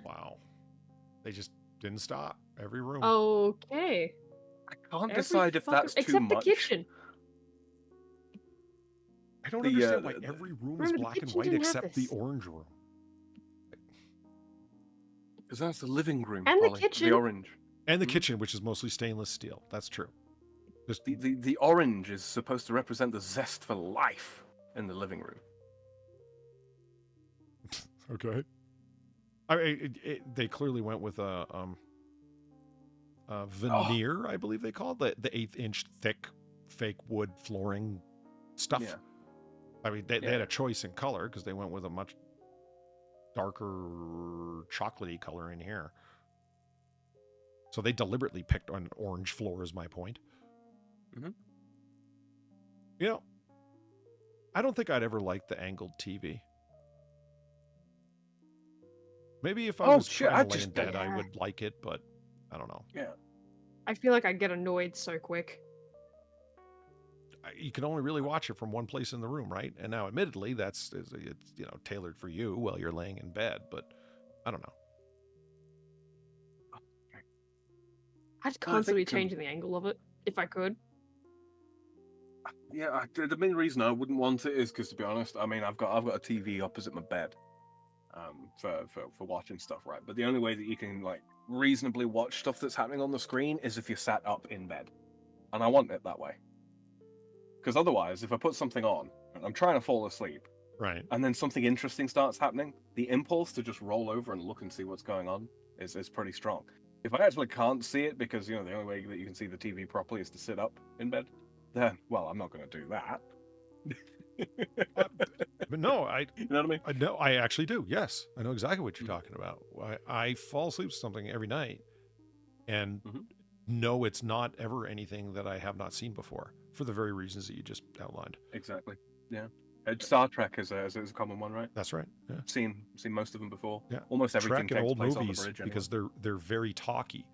[SPEAKER 1] Wow. They just didn't stop. Every room.
[SPEAKER 2] Okay.
[SPEAKER 3] I can't
[SPEAKER 2] Every
[SPEAKER 3] decide if
[SPEAKER 2] fucking-
[SPEAKER 3] that's too
[SPEAKER 2] except
[SPEAKER 3] much.
[SPEAKER 2] the kitchen.
[SPEAKER 1] I don't
[SPEAKER 3] the,
[SPEAKER 1] understand why
[SPEAKER 3] the-
[SPEAKER 1] every room is
[SPEAKER 2] Remember, the
[SPEAKER 1] black and
[SPEAKER 2] kitchen
[SPEAKER 1] white
[SPEAKER 2] didn't have
[SPEAKER 1] except the
[SPEAKER 2] this.
[SPEAKER 1] orange room.
[SPEAKER 3] Because that's the living room,
[SPEAKER 2] And the
[SPEAKER 3] Polly,
[SPEAKER 2] kitchen.
[SPEAKER 3] The orange.
[SPEAKER 1] And the kitchen, which is mostly stainless steel. That's true. Just,
[SPEAKER 3] The orange is supposed to represent the zest for life in the living room.
[SPEAKER 1] okay. I mean, they clearly went with a veneer, I believe they call it, the 1/8-inch thick fake wood flooring stuff.
[SPEAKER 3] Yeah.
[SPEAKER 1] I mean, they had a choice in color because they went with a much darker chocolatey color in here. So they deliberately picked an orange floor, is my point.
[SPEAKER 3] Mm-hmm.
[SPEAKER 1] You know, I don't think I'd ever liked the angled TV. Maybe if I was trying to lay in bed, I would like it, but I don't know.
[SPEAKER 3] Yeah.
[SPEAKER 2] I feel like I'd get annoyed so quick.
[SPEAKER 1] You can only really watch it from one place in the room, right? And now, admittedly, it's tailored for you while you're laying in bed, but I don't know.
[SPEAKER 2] I'd constantly be changing the angle of it if I could.
[SPEAKER 3] Yeah, the main reason I wouldn't want it is because, to be honest, I mean, I've got a TV opposite my bed, for watching stuff, right? But the only way that you can like reasonably watch stuff that's happening on the screen is if you're sat up in bed, and I want it that way. Because otherwise, if I put something on and I'm trying to fall asleep,
[SPEAKER 1] right,
[SPEAKER 3] and then something interesting starts happening, the impulse to just roll over and look and see what's going on is pretty strong. If I actually can't see it because the only way that you can see the TV properly is to sit up in bed, then I'm not going to do that.
[SPEAKER 1] But no,
[SPEAKER 3] you know what I mean?
[SPEAKER 1] No, I actually do. Yes, I know exactly what you're talking about. I fall asleep to something every night, and no, it's not ever anything that I have not seen before, for the very reasons that you just outlined.
[SPEAKER 3] Exactly. Yeah. Star Trek is a common one, right?
[SPEAKER 1] That's right. Yeah.
[SPEAKER 3] Seen most of them before.
[SPEAKER 1] Yeah.
[SPEAKER 3] Almost everything
[SPEAKER 1] Trek and
[SPEAKER 3] takes
[SPEAKER 1] old
[SPEAKER 3] place
[SPEAKER 1] movies
[SPEAKER 3] on the bridge
[SPEAKER 1] because they're very talky,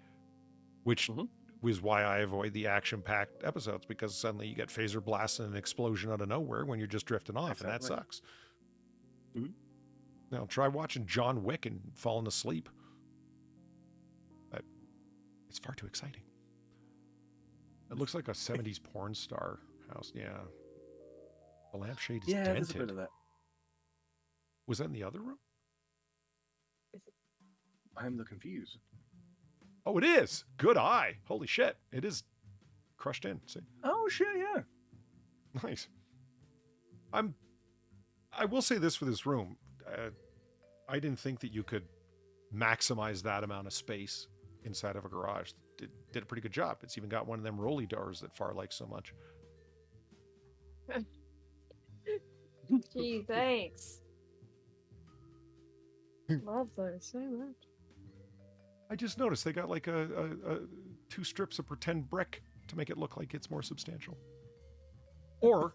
[SPEAKER 1] which was why I avoid the action-packed episodes, because suddenly you get phaser blasts and an explosion out of nowhere when you're just drifting off, and that sucks. Now try watching John Wick and falling asleep. It's far too exciting. It looks like a 70s porn star house. Yeah. The lampshade is dented.
[SPEAKER 3] There's a bit of that.
[SPEAKER 1] Was that in the other room?
[SPEAKER 3] I'm the confused.
[SPEAKER 1] Oh, it is. Good eye. Holy shit. It is crushed in. See?
[SPEAKER 3] Oh, shit, yeah.
[SPEAKER 1] Nice. I will say this for this room. I didn't think that you could maximize that amount of space inside of a garage. Did a pretty good job. It's even got one of them rolly doors that Far likes so much.
[SPEAKER 2] Gee, thanks. Love those so much.
[SPEAKER 1] I just noticed they got like a 2 strips of pretend brick to make it look like it's more substantial. Or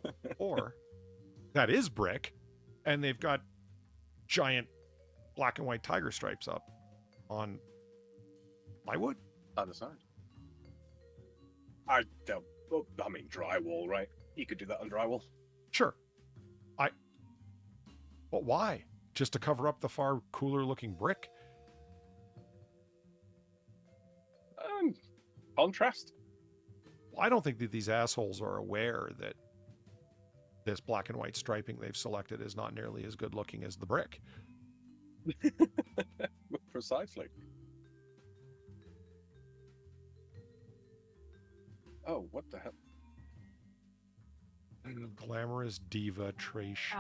[SPEAKER 1] that is brick, and they've got giant black and white tiger stripes up on plywood.
[SPEAKER 3] Other side. I mean drywall, right? You could do that on drywall.
[SPEAKER 1] Sure. But why? Just to cover up the far cooler looking brick?
[SPEAKER 3] Contrast.
[SPEAKER 1] Well, I don't think that these assholes are aware that this black and white striping they've selected is not nearly as good looking as the brick.
[SPEAKER 3] Precisely. Oh, what the hell?
[SPEAKER 1] Glamorous diva tray chic.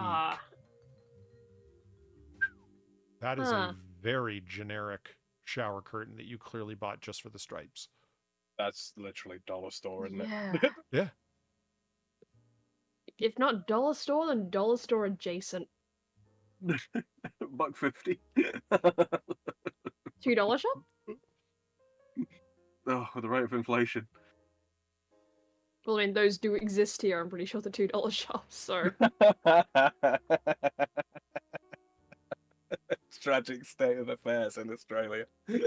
[SPEAKER 1] That is a very generic shower curtain that you clearly bought just for the stripes.
[SPEAKER 3] That's literally dollar store, isn't it?
[SPEAKER 1] Yeah.
[SPEAKER 2] If not dollar store, then dollar store adjacent.
[SPEAKER 3] $1.50.
[SPEAKER 2] $2 shop?
[SPEAKER 3] Oh, with the rate of inflation.
[SPEAKER 2] Well, I mean, those do exist here. I'm pretty sure the $2 shops, so...
[SPEAKER 3] Tragic state of affairs in Australia.
[SPEAKER 1] I'm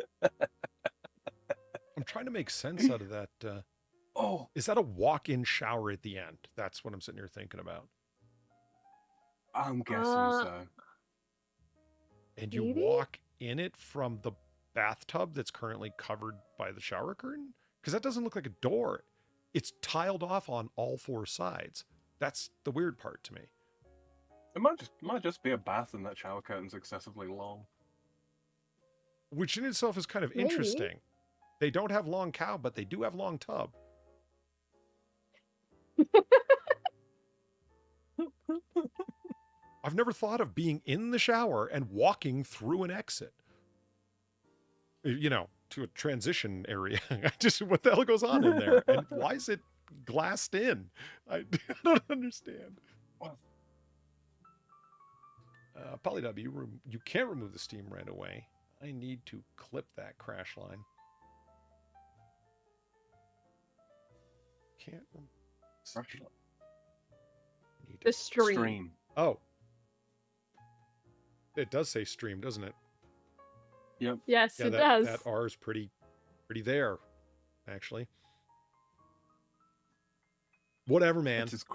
[SPEAKER 1] trying to make sense out of that. Is that a walk-in shower at the end? That's what I'm sitting here thinking about.
[SPEAKER 3] I'm guessing so.
[SPEAKER 1] And you walk in it from the bathtub that's currently covered by the shower curtain? Because that doesn't look like a door. It's tiled off on all 4 sides. That's the weird part to me.
[SPEAKER 3] It might just be a bath and that shower curtain's excessively long.
[SPEAKER 1] Which in itself is kind of interesting. They don't have long cow, but they do have long tub. I've never thought of being in the shower and walking through an exit. You know, to a transition area. What the hell goes on in there? And why is it glassed in? I don't understand. Polydub, you can't remove the steam right away. I need to clip that crash line. Can't
[SPEAKER 3] Crash line.
[SPEAKER 2] The stream.
[SPEAKER 3] Stream.
[SPEAKER 1] Oh. It does say stream, doesn't it?
[SPEAKER 3] Yep.
[SPEAKER 2] Yes,
[SPEAKER 1] Yeah,
[SPEAKER 2] it does.
[SPEAKER 1] That R is pretty there, actually. Whatever, man.
[SPEAKER 3] It's just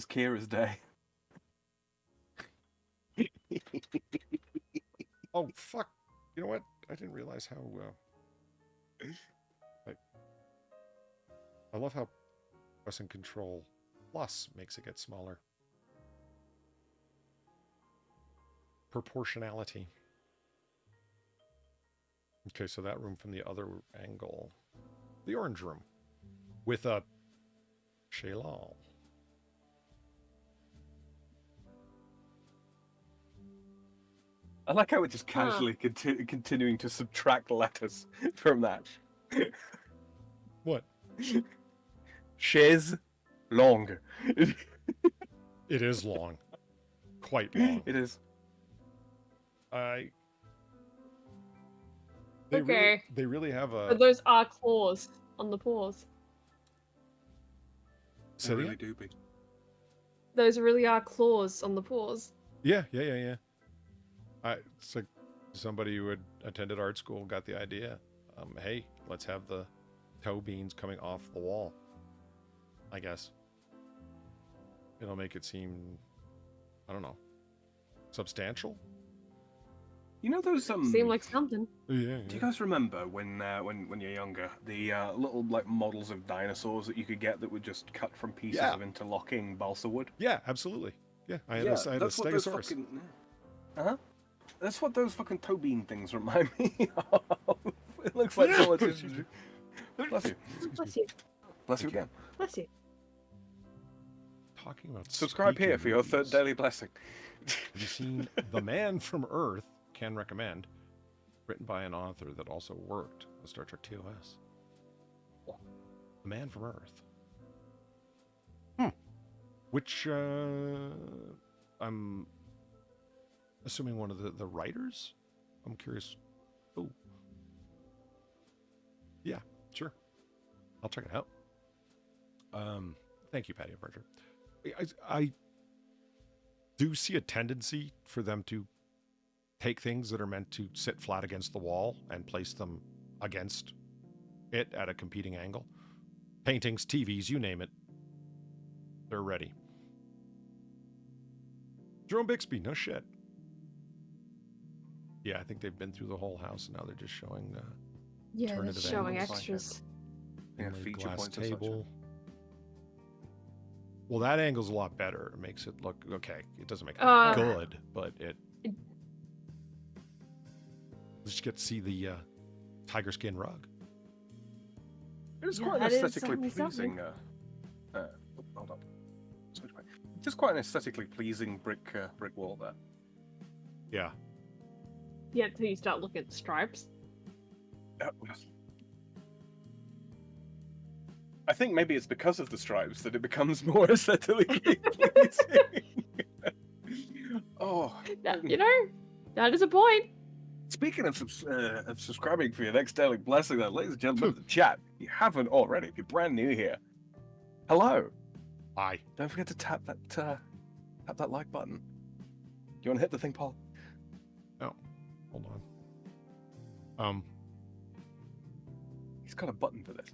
[SPEAKER 3] Kira's day.
[SPEAKER 1] Oh, fuck. You know what? I didn't realize how... I love how pressing Control Plus makes it get smaller. Proportionality. Okay, so that room from the other angle. The orange room. With a... Shalal.
[SPEAKER 3] I like how we're just casually continuing to subtract letters from that.
[SPEAKER 1] What?
[SPEAKER 3] Chaise longue.
[SPEAKER 1] It is long. Quite long.
[SPEAKER 3] It is.
[SPEAKER 1] They really have
[SPEAKER 2] But
[SPEAKER 1] a...
[SPEAKER 2] those are claws on the paws.
[SPEAKER 3] They really do be.
[SPEAKER 2] Those really are claws on the paws.
[SPEAKER 1] Yeah. It's like somebody who had attended art school got the idea. Hey, let's have the toe beans coming off the wall. I guess. It'll make it seem, I don't know, substantial?
[SPEAKER 3] You know those
[SPEAKER 2] Seem like something.
[SPEAKER 1] Yeah.
[SPEAKER 3] Do you guys remember when you're younger, the little like models of dinosaurs that you could get that would just cut from pieces of interlocking balsa wood?
[SPEAKER 1] Yeah, absolutely. Yeah, I had a Stegosaurus.
[SPEAKER 3] That's what those fucking toe bean things remind me of. It looks like someone just... Bless you.
[SPEAKER 2] Bless you.
[SPEAKER 3] Bless you again.
[SPEAKER 2] Bless you.
[SPEAKER 1] Talking about
[SPEAKER 3] Subscribe here for your
[SPEAKER 1] movies.
[SPEAKER 3] third daily blessing.
[SPEAKER 1] Have you seen The Man from Earth? Can recommend. Written by an author that also worked on Star Trek TOS. The Man from Earth. Which, I'm assuming one of the writers? I'm curious. Oh. Yeah, sure. I'll check it out. Thank you, Patty Berger. I do see a tendency for them to take things that are meant to sit flat against the wall and place them against it at a competing angle. Paintings, TVs, you name it. They're ready. Jerome Bixby, no shit. Yeah, I think they've been through the whole house and now they're just showing
[SPEAKER 2] Yeah, they're
[SPEAKER 1] alternative
[SPEAKER 2] showing
[SPEAKER 1] angles.
[SPEAKER 2] extras.
[SPEAKER 3] Yeah,
[SPEAKER 1] Inlaid
[SPEAKER 3] feature
[SPEAKER 1] glass
[SPEAKER 3] points and such.
[SPEAKER 1] table. Well, that angle's a lot better. It makes it look okay. It doesn't make it look good, but it. Let's get to see the tiger skin rug.
[SPEAKER 3] It's
[SPEAKER 2] Yeah,
[SPEAKER 3] quite an
[SPEAKER 2] that is
[SPEAKER 3] aesthetically
[SPEAKER 2] something.
[SPEAKER 3] pleasing. Hold on. Switch back. Just quite an aesthetically pleasing brick wall there.
[SPEAKER 1] Yeah.
[SPEAKER 2] Yeah, until you start looking at the stripes.
[SPEAKER 3] I think maybe it's because of the stripes that it becomes more aesthetically pleasing. Oh,
[SPEAKER 2] You know, that is a point.
[SPEAKER 3] speaking of subscribing for your next daily blessing, then, ladies and gentlemen of the chat, if you haven't already, if you're brand new here, hello.
[SPEAKER 1] Aye.
[SPEAKER 3] Don't forget to tap that like button. You want to hit the thing, Paul?
[SPEAKER 1] Oh, hold on.
[SPEAKER 3] He's got a button for this.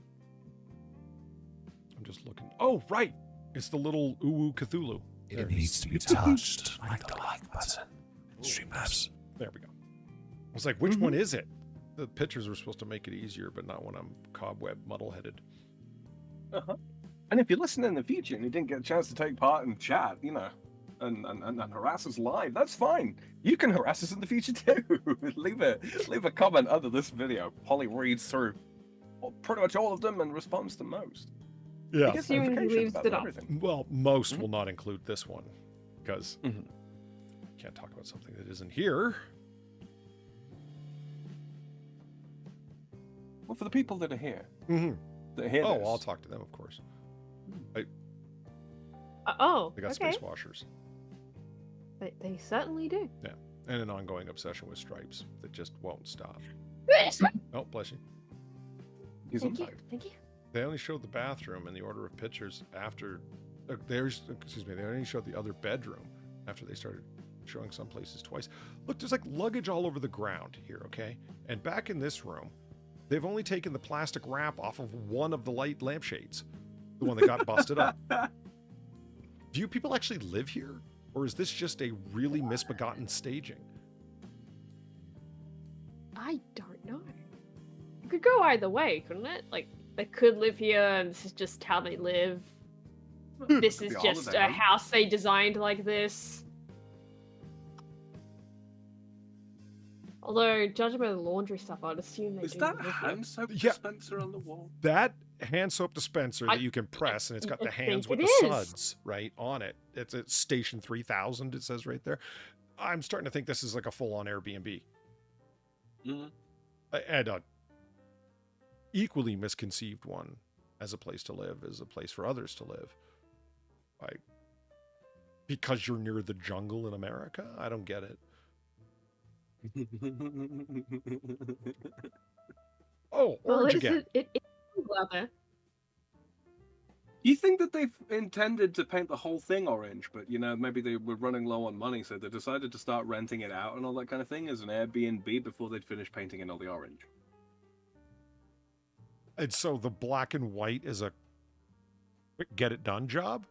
[SPEAKER 1] I'm just looking. Oh, right. It's the little Uwu Cthulhu. There.
[SPEAKER 8] It needs to be touched like the like button. Streamlabs.
[SPEAKER 1] There we go. I was like, which one is it? The pictures were supposed to make it easier, but not when I'm cobweb muddle-headed.
[SPEAKER 3] And if you listen in the future and you didn't get a chance to take part in chat, you know, and harass us live, that's fine. You can harass us in the future too. leave a comment under this video. Polly reads through pretty much all of them and responds to most.
[SPEAKER 1] Yeah.
[SPEAKER 3] He gets
[SPEAKER 2] Assuming he
[SPEAKER 3] notifications
[SPEAKER 2] leaves
[SPEAKER 3] about
[SPEAKER 2] it up.
[SPEAKER 3] everything.
[SPEAKER 1] Well, most will not include this one because can't talk about something that isn't here.
[SPEAKER 3] Well, for the people that are here.
[SPEAKER 1] Mm-hmm.
[SPEAKER 3] That are here.
[SPEAKER 1] Oh, I'll talk to them, of course.
[SPEAKER 2] oh,
[SPEAKER 1] They got
[SPEAKER 2] okay.
[SPEAKER 1] space washers.
[SPEAKER 2] They certainly do.
[SPEAKER 1] Yeah, and an ongoing obsession with stripes that just won't stop. Oh, bless you.
[SPEAKER 3] He's
[SPEAKER 2] Thank
[SPEAKER 3] on
[SPEAKER 2] you.
[SPEAKER 3] fire.
[SPEAKER 2] Thank you.
[SPEAKER 1] They only showed the bathroom in the order of pictures after. They only showed the other bedroom after they started showing some places twice. Look, there's like luggage all over the ground here, okay? And back in this room, they've only taken the plastic wrap off of one of the light lampshades, the one that got busted up. Do you people actually live here? Or is this just a really misbegotten staging?
[SPEAKER 2] I don't know. It could go either way, couldn't it? Like, they could live here and this is just how they live. This is
[SPEAKER 3] be
[SPEAKER 2] just
[SPEAKER 3] holiday,
[SPEAKER 2] a
[SPEAKER 3] right?
[SPEAKER 2] house they designed like this. Although, judging by the laundry stuff, I'd assume they
[SPEAKER 3] Is
[SPEAKER 2] do
[SPEAKER 3] that
[SPEAKER 2] live here.
[SPEAKER 3] hand soap
[SPEAKER 1] Yeah.
[SPEAKER 3] dispenser on the wall?
[SPEAKER 1] That hand soap dispenser that
[SPEAKER 2] I-
[SPEAKER 1] you can press, and it's got
[SPEAKER 2] I
[SPEAKER 1] the hands
[SPEAKER 2] think
[SPEAKER 1] with
[SPEAKER 2] it
[SPEAKER 1] the
[SPEAKER 2] is.
[SPEAKER 1] suds right on it. It's at Station 3000, it says right there. I'm starting to think this is like a full-on Airbnb.
[SPEAKER 3] Mm-hmm.
[SPEAKER 1] And a equally misconceived one as a place to live, as a place for others to live. Like, because you're near the jungle in America? I don't get it. Oh, orange again.
[SPEAKER 2] It's out there.
[SPEAKER 3] You think that they've intended to paint the whole thing orange, but maybe they were running low on money, so they decided to start renting it out and all that kind of thing as an Airbnb before they'd finish painting in all the orange.
[SPEAKER 1] And so the black and white is a quick get it done job?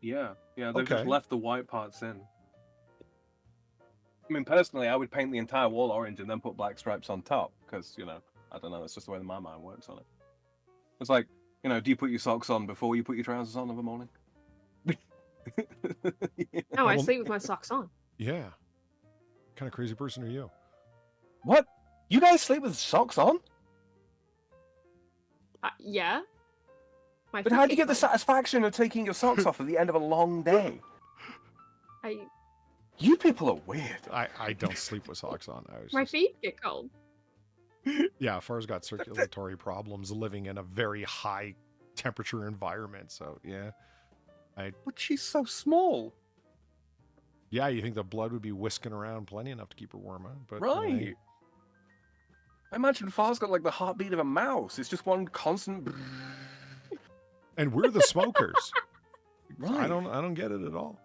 [SPEAKER 3] Yeah, they've
[SPEAKER 1] Okay.
[SPEAKER 3] just left the white parts in. I mean, personally, I would paint the entire wall orange and then put black stripes on top, because, I don't know, that's just the way my mind works on it. It's like, do you put your socks on before you put your trousers on in the morning?
[SPEAKER 2] No, I
[SPEAKER 1] Well-
[SPEAKER 2] sleep with my socks on.
[SPEAKER 1] Yeah. What kind of crazy person are you?
[SPEAKER 3] What? You guys sleep with socks on?
[SPEAKER 2] Yeah. My
[SPEAKER 3] But how do you
[SPEAKER 2] feet
[SPEAKER 3] get the
[SPEAKER 2] are cold.
[SPEAKER 3] satisfaction of taking your socks off at the end of a long day?
[SPEAKER 2] I
[SPEAKER 3] You people are weird.
[SPEAKER 1] I don't sleep with socks on.
[SPEAKER 2] My feet get cold.
[SPEAKER 1] Yeah, Far's got circulatory problems living in a very high temperature environment. So yeah,
[SPEAKER 3] But she's so small.
[SPEAKER 1] yeah, you think the blood would be whisking around plenty enough to keep her warm, huh? But
[SPEAKER 3] Right. I imagine Far's got like the heartbeat of a mouse. It's just one constant.
[SPEAKER 1] and we're the smokers.
[SPEAKER 3] Right.
[SPEAKER 1] I don't get it at all.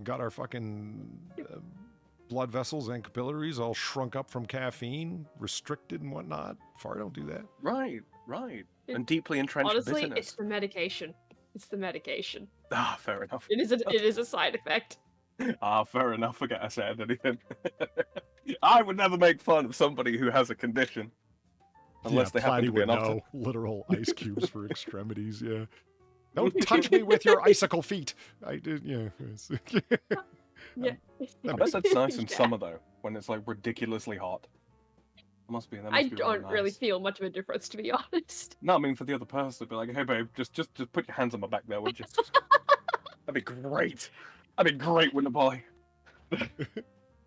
[SPEAKER 1] Got our fucking blood vessels and capillaries all shrunk up from caffeine, restricted and whatnot. Far don't do that.
[SPEAKER 3] Right. And deeply entrenched
[SPEAKER 2] Honestly,
[SPEAKER 3] bitterness.
[SPEAKER 2] it's the medication. It's the medication.
[SPEAKER 3] Ah, fair enough.
[SPEAKER 2] It is a side effect.
[SPEAKER 3] Ah, fair enough. Forget I said anything. I would never make fun of somebody who has a condition. Unless they happen
[SPEAKER 1] Platy
[SPEAKER 3] to be
[SPEAKER 1] would
[SPEAKER 3] an otter.
[SPEAKER 1] know. Literal ice cubes for extremities. Yeah. Don't touch me with your icicle feet. I did. Yeah.
[SPEAKER 2] Yeah.
[SPEAKER 3] I bet that's nice in
[SPEAKER 2] Yeah.
[SPEAKER 3] summer though, when it's like ridiculously hot. That must be. That must
[SPEAKER 2] I
[SPEAKER 3] be really
[SPEAKER 2] don't really
[SPEAKER 3] nice.
[SPEAKER 2] feel much of a difference, to be honest.
[SPEAKER 3] No, I mean for the other person, be like, hey babe, just put your hands on my back there, would you? That'd be great. That'd be great, wouldn't it, Polly?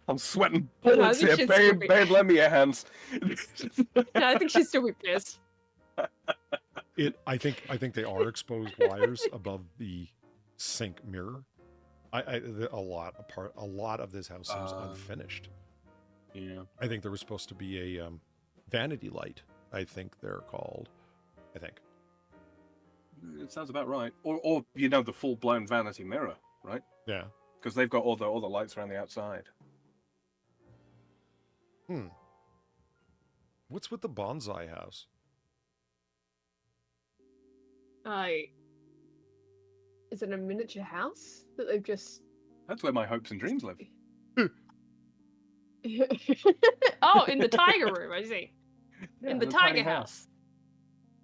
[SPEAKER 3] I'm sweating
[SPEAKER 2] No, I
[SPEAKER 3] bullets
[SPEAKER 2] think
[SPEAKER 3] here,
[SPEAKER 2] she's
[SPEAKER 3] babe.
[SPEAKER 2] stupid.
[SPEAKER 3] Babe, lend me your hands.
[SPEAKER 2] No, I think she'd still be pissed.
[SPEAKER 1] I think they are exposed wires above the sink mirror. A lot of this house seems unfinished.
[SPEAKER 3] Yeah.
[SPEAKER 1] I think there was supposed to be a vanity light. I think they're called. I think.
[SPEAKER 3] It sounds about right. Or the full-blown vanity mirror, right?
[SPEAKER 1] Yeah.
[SPEAKER 3] Because they've got all the lights around the outside.
[SPEAKER 1] What's with the bonsai house?
[SPEAKER 2] Is it a miniature house that they've just?
[SPEAKER 3] That's where my hopes and dreams live.
[SPEAKER 2] Oh, in the tiger room, I see.
[SPEAKER 3] Yeah,
[SPEAKER 2] In the
[SPEAKER 3] tiny
[SPEAKER 2] tiger house.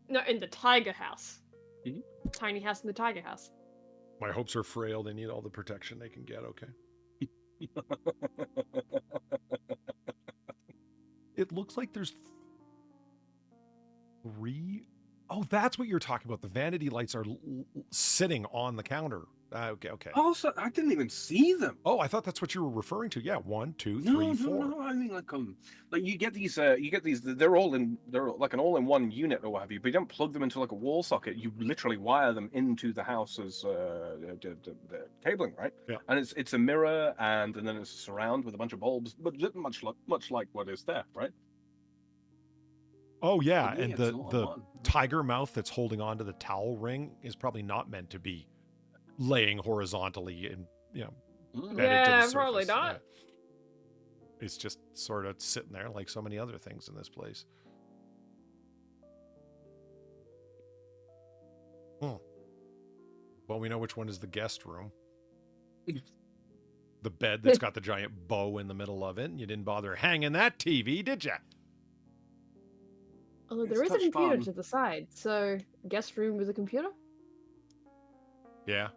[SPEAKER 2] No, in the tiger house.
[SPEAKER 3] Mhm.
[SPEAKER 2] Tiny house in the tiger house.
[SPEAKER 1] My hopes are frail. They need all the protection they can get. Okay. It looks like there's 3. Oh, that's what you're talking about. The vanity lights are sitting on the counter Okay.
[SPEAKER 3] Oh, so I didn't even see them.
[SPEAKER 1] Oh, I thought that's what you were referring to. Yeah, 1, 2, 3,
[SPEAKER 3] No,
[SPEAKER 1] 4.
[SPEAKER 3] no. I mean, like you get these. They're like an all-in-one unit or what have you. But you don't plug them into like a wall socket. You literally wire them into the house as the cabling, right?
[SPEAKER 1] Yeah.
[SPEAKER 3] And it's a mirror, and then it's a surround with a bunch of bulbs, but much like what is there, right?
[SPEAKER 1] Oh yeah,
[SPEAKER 3] For me,
[SPEAKER 1] and
[SPEAKER 3] it's
[SPEAKER 1] the
[SPEAKER 3] all in one.
[SPEAKER 1] tiger mouth that's holding on to the towel ring is probably not meant to be laying horizontally and bedded to
[SPEAKER 2] Yeah,
[SPEAKER 1] the
[SPEAKER 2] probably
[SPEAKER 1] surface.
[SPEAKER 2] not.
[SPEAKER 1] Yeah. It's just sort of sitting there like so many other things in this place. Well, we know which one is the guest room. The bed that's got the giant bow in the middle of it, and you didn't bother hanging that TV, did you?
[SPEAKER 2] Although
[SPEAKER 3] It's
[SPEAKER 2] there is a computer
[SPEAKER 3] touch-button.
[SPEAKER 2] to the side, so guest room with a computer?
[SPEAKER 1] Yeah.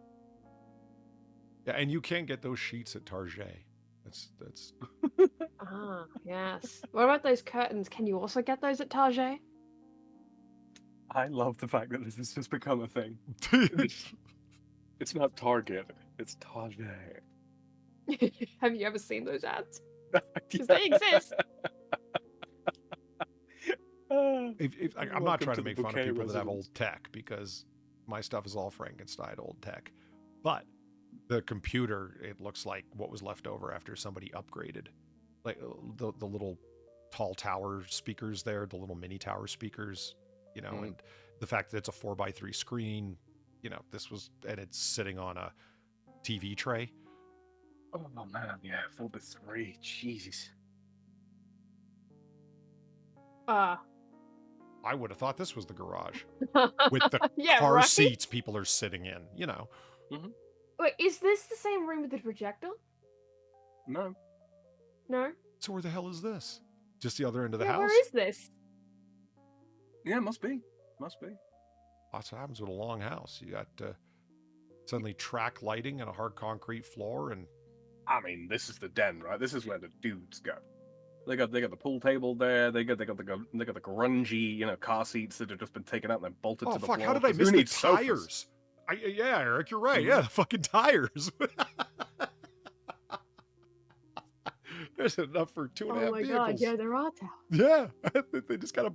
[SPEAKER 1] Yeah, and you can get those sheets at Target. That's
[SPEAKER 2] Ah, yes. What about those curtains? Can you also get those at Target?
[SPEAKER 3] I love the fact that this has just become a thing. It's not Target. It's Target.
[SPEAKER 2] Have you ever seen those ads? Because they exist.
[SPEAKER 1] I'm not trying to make fun of people that have old tech, because my stuff is all Frankenstein old tech. But the computer, it looks like what was left over after somebody upgraded. Like the little tall tower speakers there, the little mini tower speakers, and the fact that it's a 4x3 screen, and it's sitting on a TV tray.
[SPEAKER 3] Oh man, yeah, 4x3. Jesus.
[SPEAKER 1] I would have thought this was the garage with the
[SPEAKER 2] Yeah,
[SPEAKER 1] car
[SPEAKER 2] right?
[SPEAKER 1] seats people are sitting in,
[SPEAKER 2] Wait, is this the same room with the projector?
[SPEAKER 3] No.
[SPEAKER 2] No?
[SPEAKER 1] So where the hell is this? Just the other end of the
[SPEAKER 2] Yeah,
[SPEAKER 1] house?
[SPEAKER 2] where is this?
[SPEAKER 3] Yeah, must be.
[SPEAKER 1] That's what happens with a long house. You got suddenly track lighting and a hard concrete floor, and
[SPEAKER 3] I mean, this is the den, right? This is where the dudes go. They got the pool table there. They got the grungy, car seats that have just been taken out and then bolted to the floor.
[SPEAKER 1] How did I
[SPEAKER 3] 'cause
[SPEAKER 1] miss
[SPEAKER 3] who
[SPEAKER 1] the
[SPEAKER 3] needs sofas?
[SPEAKER 1] tires? Yeah, Eric, you're right. Yeah, the fucking tires. There's enough for 2.5
[SPEAKER 2] Oh my
[SPEAKER 1] vehicles.
[SPEAKER 2] god, yeah, there are towers.
[SPEAKER 1] Yeah, they just got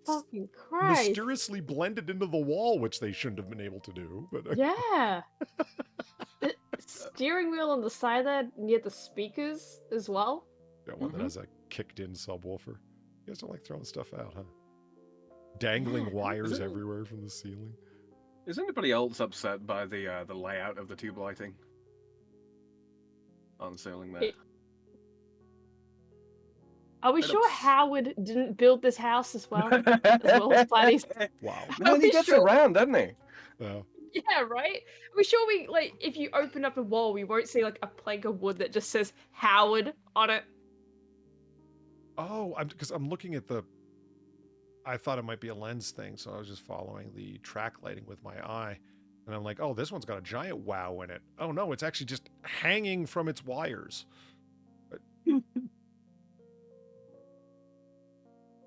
[SPEAKER 2] Fucking Christ.
[SPEAKER 1] mysteriously blended into the wall, which they shouldn't have been able to do. But
[SPEAKER 2] Yeah. The steering wheel on the side there near the speakers as well.
[SPEAKER 1] got one that has a kicked-in subwoofer. You guys don't like throwing stuff out, huh? Dangling wires everywhere from the ceiling.
[SPEAKER 3] Is anybody else upset by the layout of the tube lighting on the ceiling there?
[SPEAKER 2] Are we sure Howard didn't build this house as well? As well as Platty's?
[SPEAKER 1] Wow.
[SPEAKER 3] No, he gets around, doesn't he?
[SPEAKER 1] Oh.
[SPEAKER 2] Yeah, right? Are we sure if you open up a wall, we won't see like a plank of wood that just says Howard on it?
[SPEAKER 1] Oh, because I'm looking at I thought it might be a lens thing, so I was just following the track lighting with my eye. And I'm like, oh, this one's got a giant wow in it. Oh no, it's actually just hanging from its wires.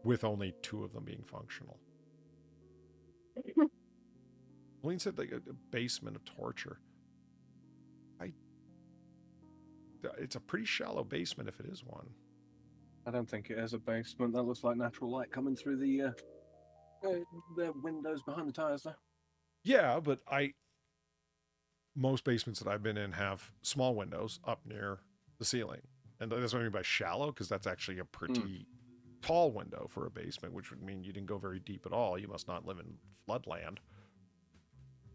[SPEAKER 1] With only 2 of them being functional. Pauline said like a basement of torture. It's a pretty shallow basement if it is one.
[SPEAKER 3] I don't think it is a basement. That looks like natural light coming through the windows behind the tires there.
[SPEAKER 1] Yeah, but most basements that I've been in have small windows up near the ceiling. And that's what I mean by shallow, because that's actually a pretty tall window for a basement, which would mean you didn't go very deep at all. You must not live in floodland.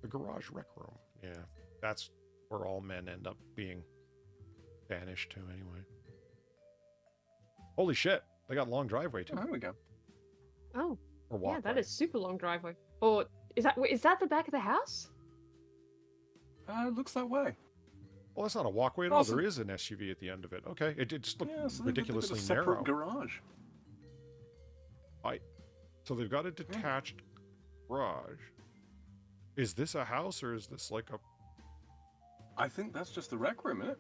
[SPEAKER 1] The garage rec room. Yeah, that's where all men end up being banished to anyway. Holy shit, they got a long driveway too.
[SPEAKER 3] Oh, there we go.
[SPEAKER 2] Oh,
[SPEAKER 1] Or
[SPEAKER 2] yeah,
[SPEAKER 1] walkway.
[SPEAKER 2] that is super long driveway. Or is that the back of the house?
[SPEAKER 3] Looks that way.
[SPEAKER 1] Well, that's not a walkway at all.
[SPEAKER 3] Awesome.
[SPEAKER 1] There is an SUV at the end of it. Okay, it just looked
[SPEAKER 3] Yeah, so
[SPEAKER 1] ridiculously
[SPEAKER 3] they've got a separate
[SPEAKER 1] narrow.
[SPEAKER 3] garage.
[SPEAKER 1] So they've got a detached garage. Is this a house or is this like a...
[SPEAKER 3] I think that's just the rec room, isn't it?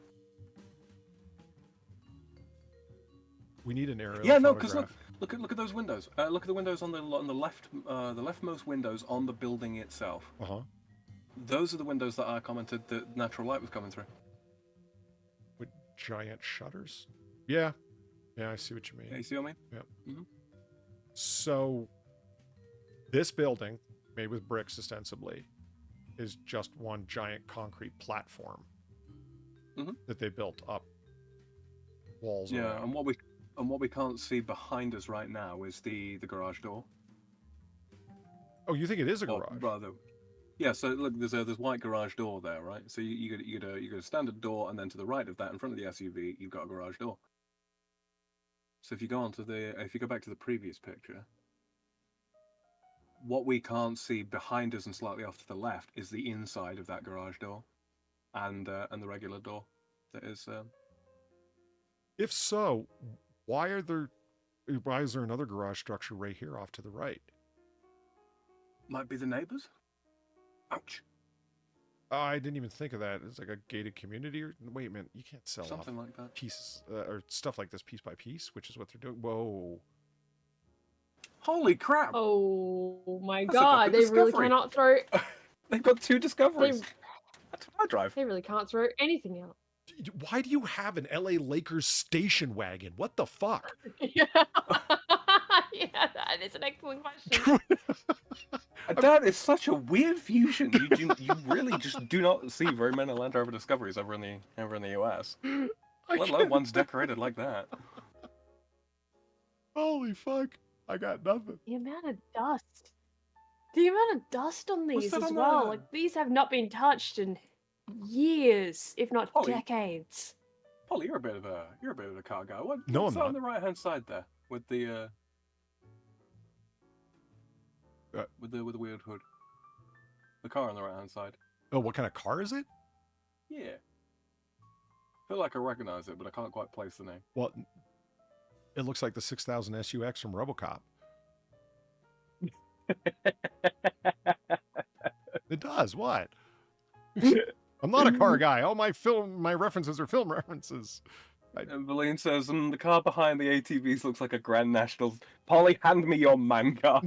[SPEAKER 1] We need an aerial
[SPEAKER 3] Yeah, no, because
[SPEAKER 1] photograph.
[SPEAKER 3] look at those windows. Look at the windows on the left, the leftmost windows on the building itself.
[SPEAKER 1] Uh-huh.
[SPEAKER 3] Those are the windows that I commented that natural light was coming through.
[SPEAKER 1] With giant shutters? Yeah. Yeah, I see what you mean.
[SPEAKER 3] Yeah, you see what I mean?
[SPEAKER 1] Yep.
[SPEAKER 3] Mm-hmm.
[SPEAKER 1] So, this building, made with bricks ostensibly, is just one giant concrete platform that they built up walls around.
[SPEAKER 3] and what we can't see behind us right now is the garage door.
[SPEAKER 1] Oh, you think it is a
[SPEAKER 3] Or
[SPEAKER 1] garage?
[SPEAKER 3] rather, yeah. So look, there's a white garage door there, right? So you got a standard door, and then to the right of that, in front of the SUV, you've got a garage door. So if you go back to the previous picture, what we can't see behind us and slightly off to the left is the inside of that garage door, and the regular door. That is.
[SPEAKER 1] If so, why is there another garage structure right here off to the right?
[SPEAKER 3] Might be the neighbors. Ouch.
[SPEAKER 1] Oh, I didn't even think of that. It's like a gated community. Or wait a minute, you can't sell
[SPEAKER 3] Something
[SPEAKER 1] off
[SPEAKER 3] like that.
[SPEAKER 1] pieces or stuff like this piece by piece, which is what they're doing. Whoa.
[SPEAKER 3] Holy crap!
[SPEAKER 2] Oh my
[SPEAKER 3] That's a
[SPEAKER 2] god,
[SPEAKER 3] fucking
[SPEAKER 2] they really
[SPEAKER 3] discovery.
[SPEAKER 2] cannot throw.
[SPEAKER 3] They've got 2 discoveries. That's my drive.
[SPEAKER 2] They really can't throw anything out.
[SPEAKER 1] Why do you have an LA Lakers station wagon? What the fuck?
[SPEAKER 2] Yeah, yeah, that is an excellent question.
[SPEAKER 3] That is such a weird fusion. You really just do not see very many Land Rover discoveries over in the US. Let alone ones decorated like that.
[SPEAKER 1] Holy fuck. I got nothing.
[SPEAKER 2] The amount of dust. The amount of dust on
[SPEAKER 3] What's
[SPEAKER 2] these
[SPEAKER 3] that
[SPEAKER 2] as
[SPEAKER 3] on
[SPEAKER 2] well.
[SPEAKER 3] the-
[SPEAKER 2] Like, these have not been touched in years, if not
[SPEAKER 3] Holly.
[SPEAKER 2] decades.
[SPEAKER 3] Polly, you're a bit of a car guy. What's
[SPEAKER 1] No, I'm
[SPEAKER 3] that on
[SPEAKER 1] not.
[SPEAKER 3] the right hand side there with the with the weird hood? The car on the right hand side.
[SPEAKER 1] Oh, what kind of car is it?
[SPEAKER 3] Yeah. I feel like I recognize it, but I can't quite place the name.
[SPEAKER 1] Well, it looks like the 6000 SUX from RoboCop. It does. What? I'm not a car guy. All my references are film references.
[SPEAKER 3] And Valine says, the car behind the ATVs looks like a Grand National. Polly, hand me your man car.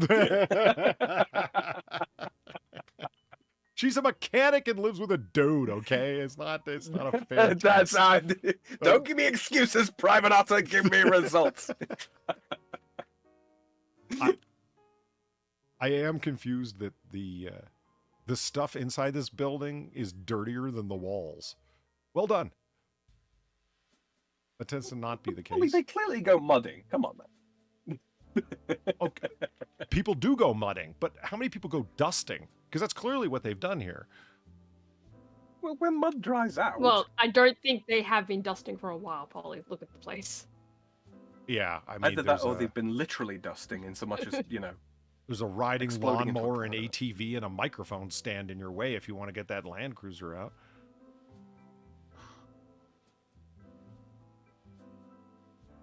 [SPEAKER 1] She's a mechanic and lives with a dude, okay? It's not a fair
[SPEAKER 3] That's
[SPEAKER 1] test.
[SPEAKER 3] Don't give me excuses, Private Otter. Give me results.
[SPEAKER 1] I am confused that the stuff inside this building is dirtier than the walls. Well done. That tends to not be the case.
[SPEAKER 3] I mean, they clearly go mudding. Come on, man.
[SPEAKER 1] Okay. People do go mudding, but how many people go dusting? Because that's clearly what they've done here.
[SPEAKER 3] Well, when mud dries out.
[SPEAKER 2] Well, I don't think they have been dusting for a while, Polly. Look at the place.
[SPEAKER 1] Yeah, I mean,
[SPEAKER 3] either that or they've been literally dusting in so much as,
[SPEAKER 1] there's a riding
[SPEAKER 3] exploding into a
[SPEAKER 1] lawnmower, an
[SPEAKER 3] cloud.
[SPEAKER 1] ATV, and a microphone stand in your way if you want to get that Land Cruiser out.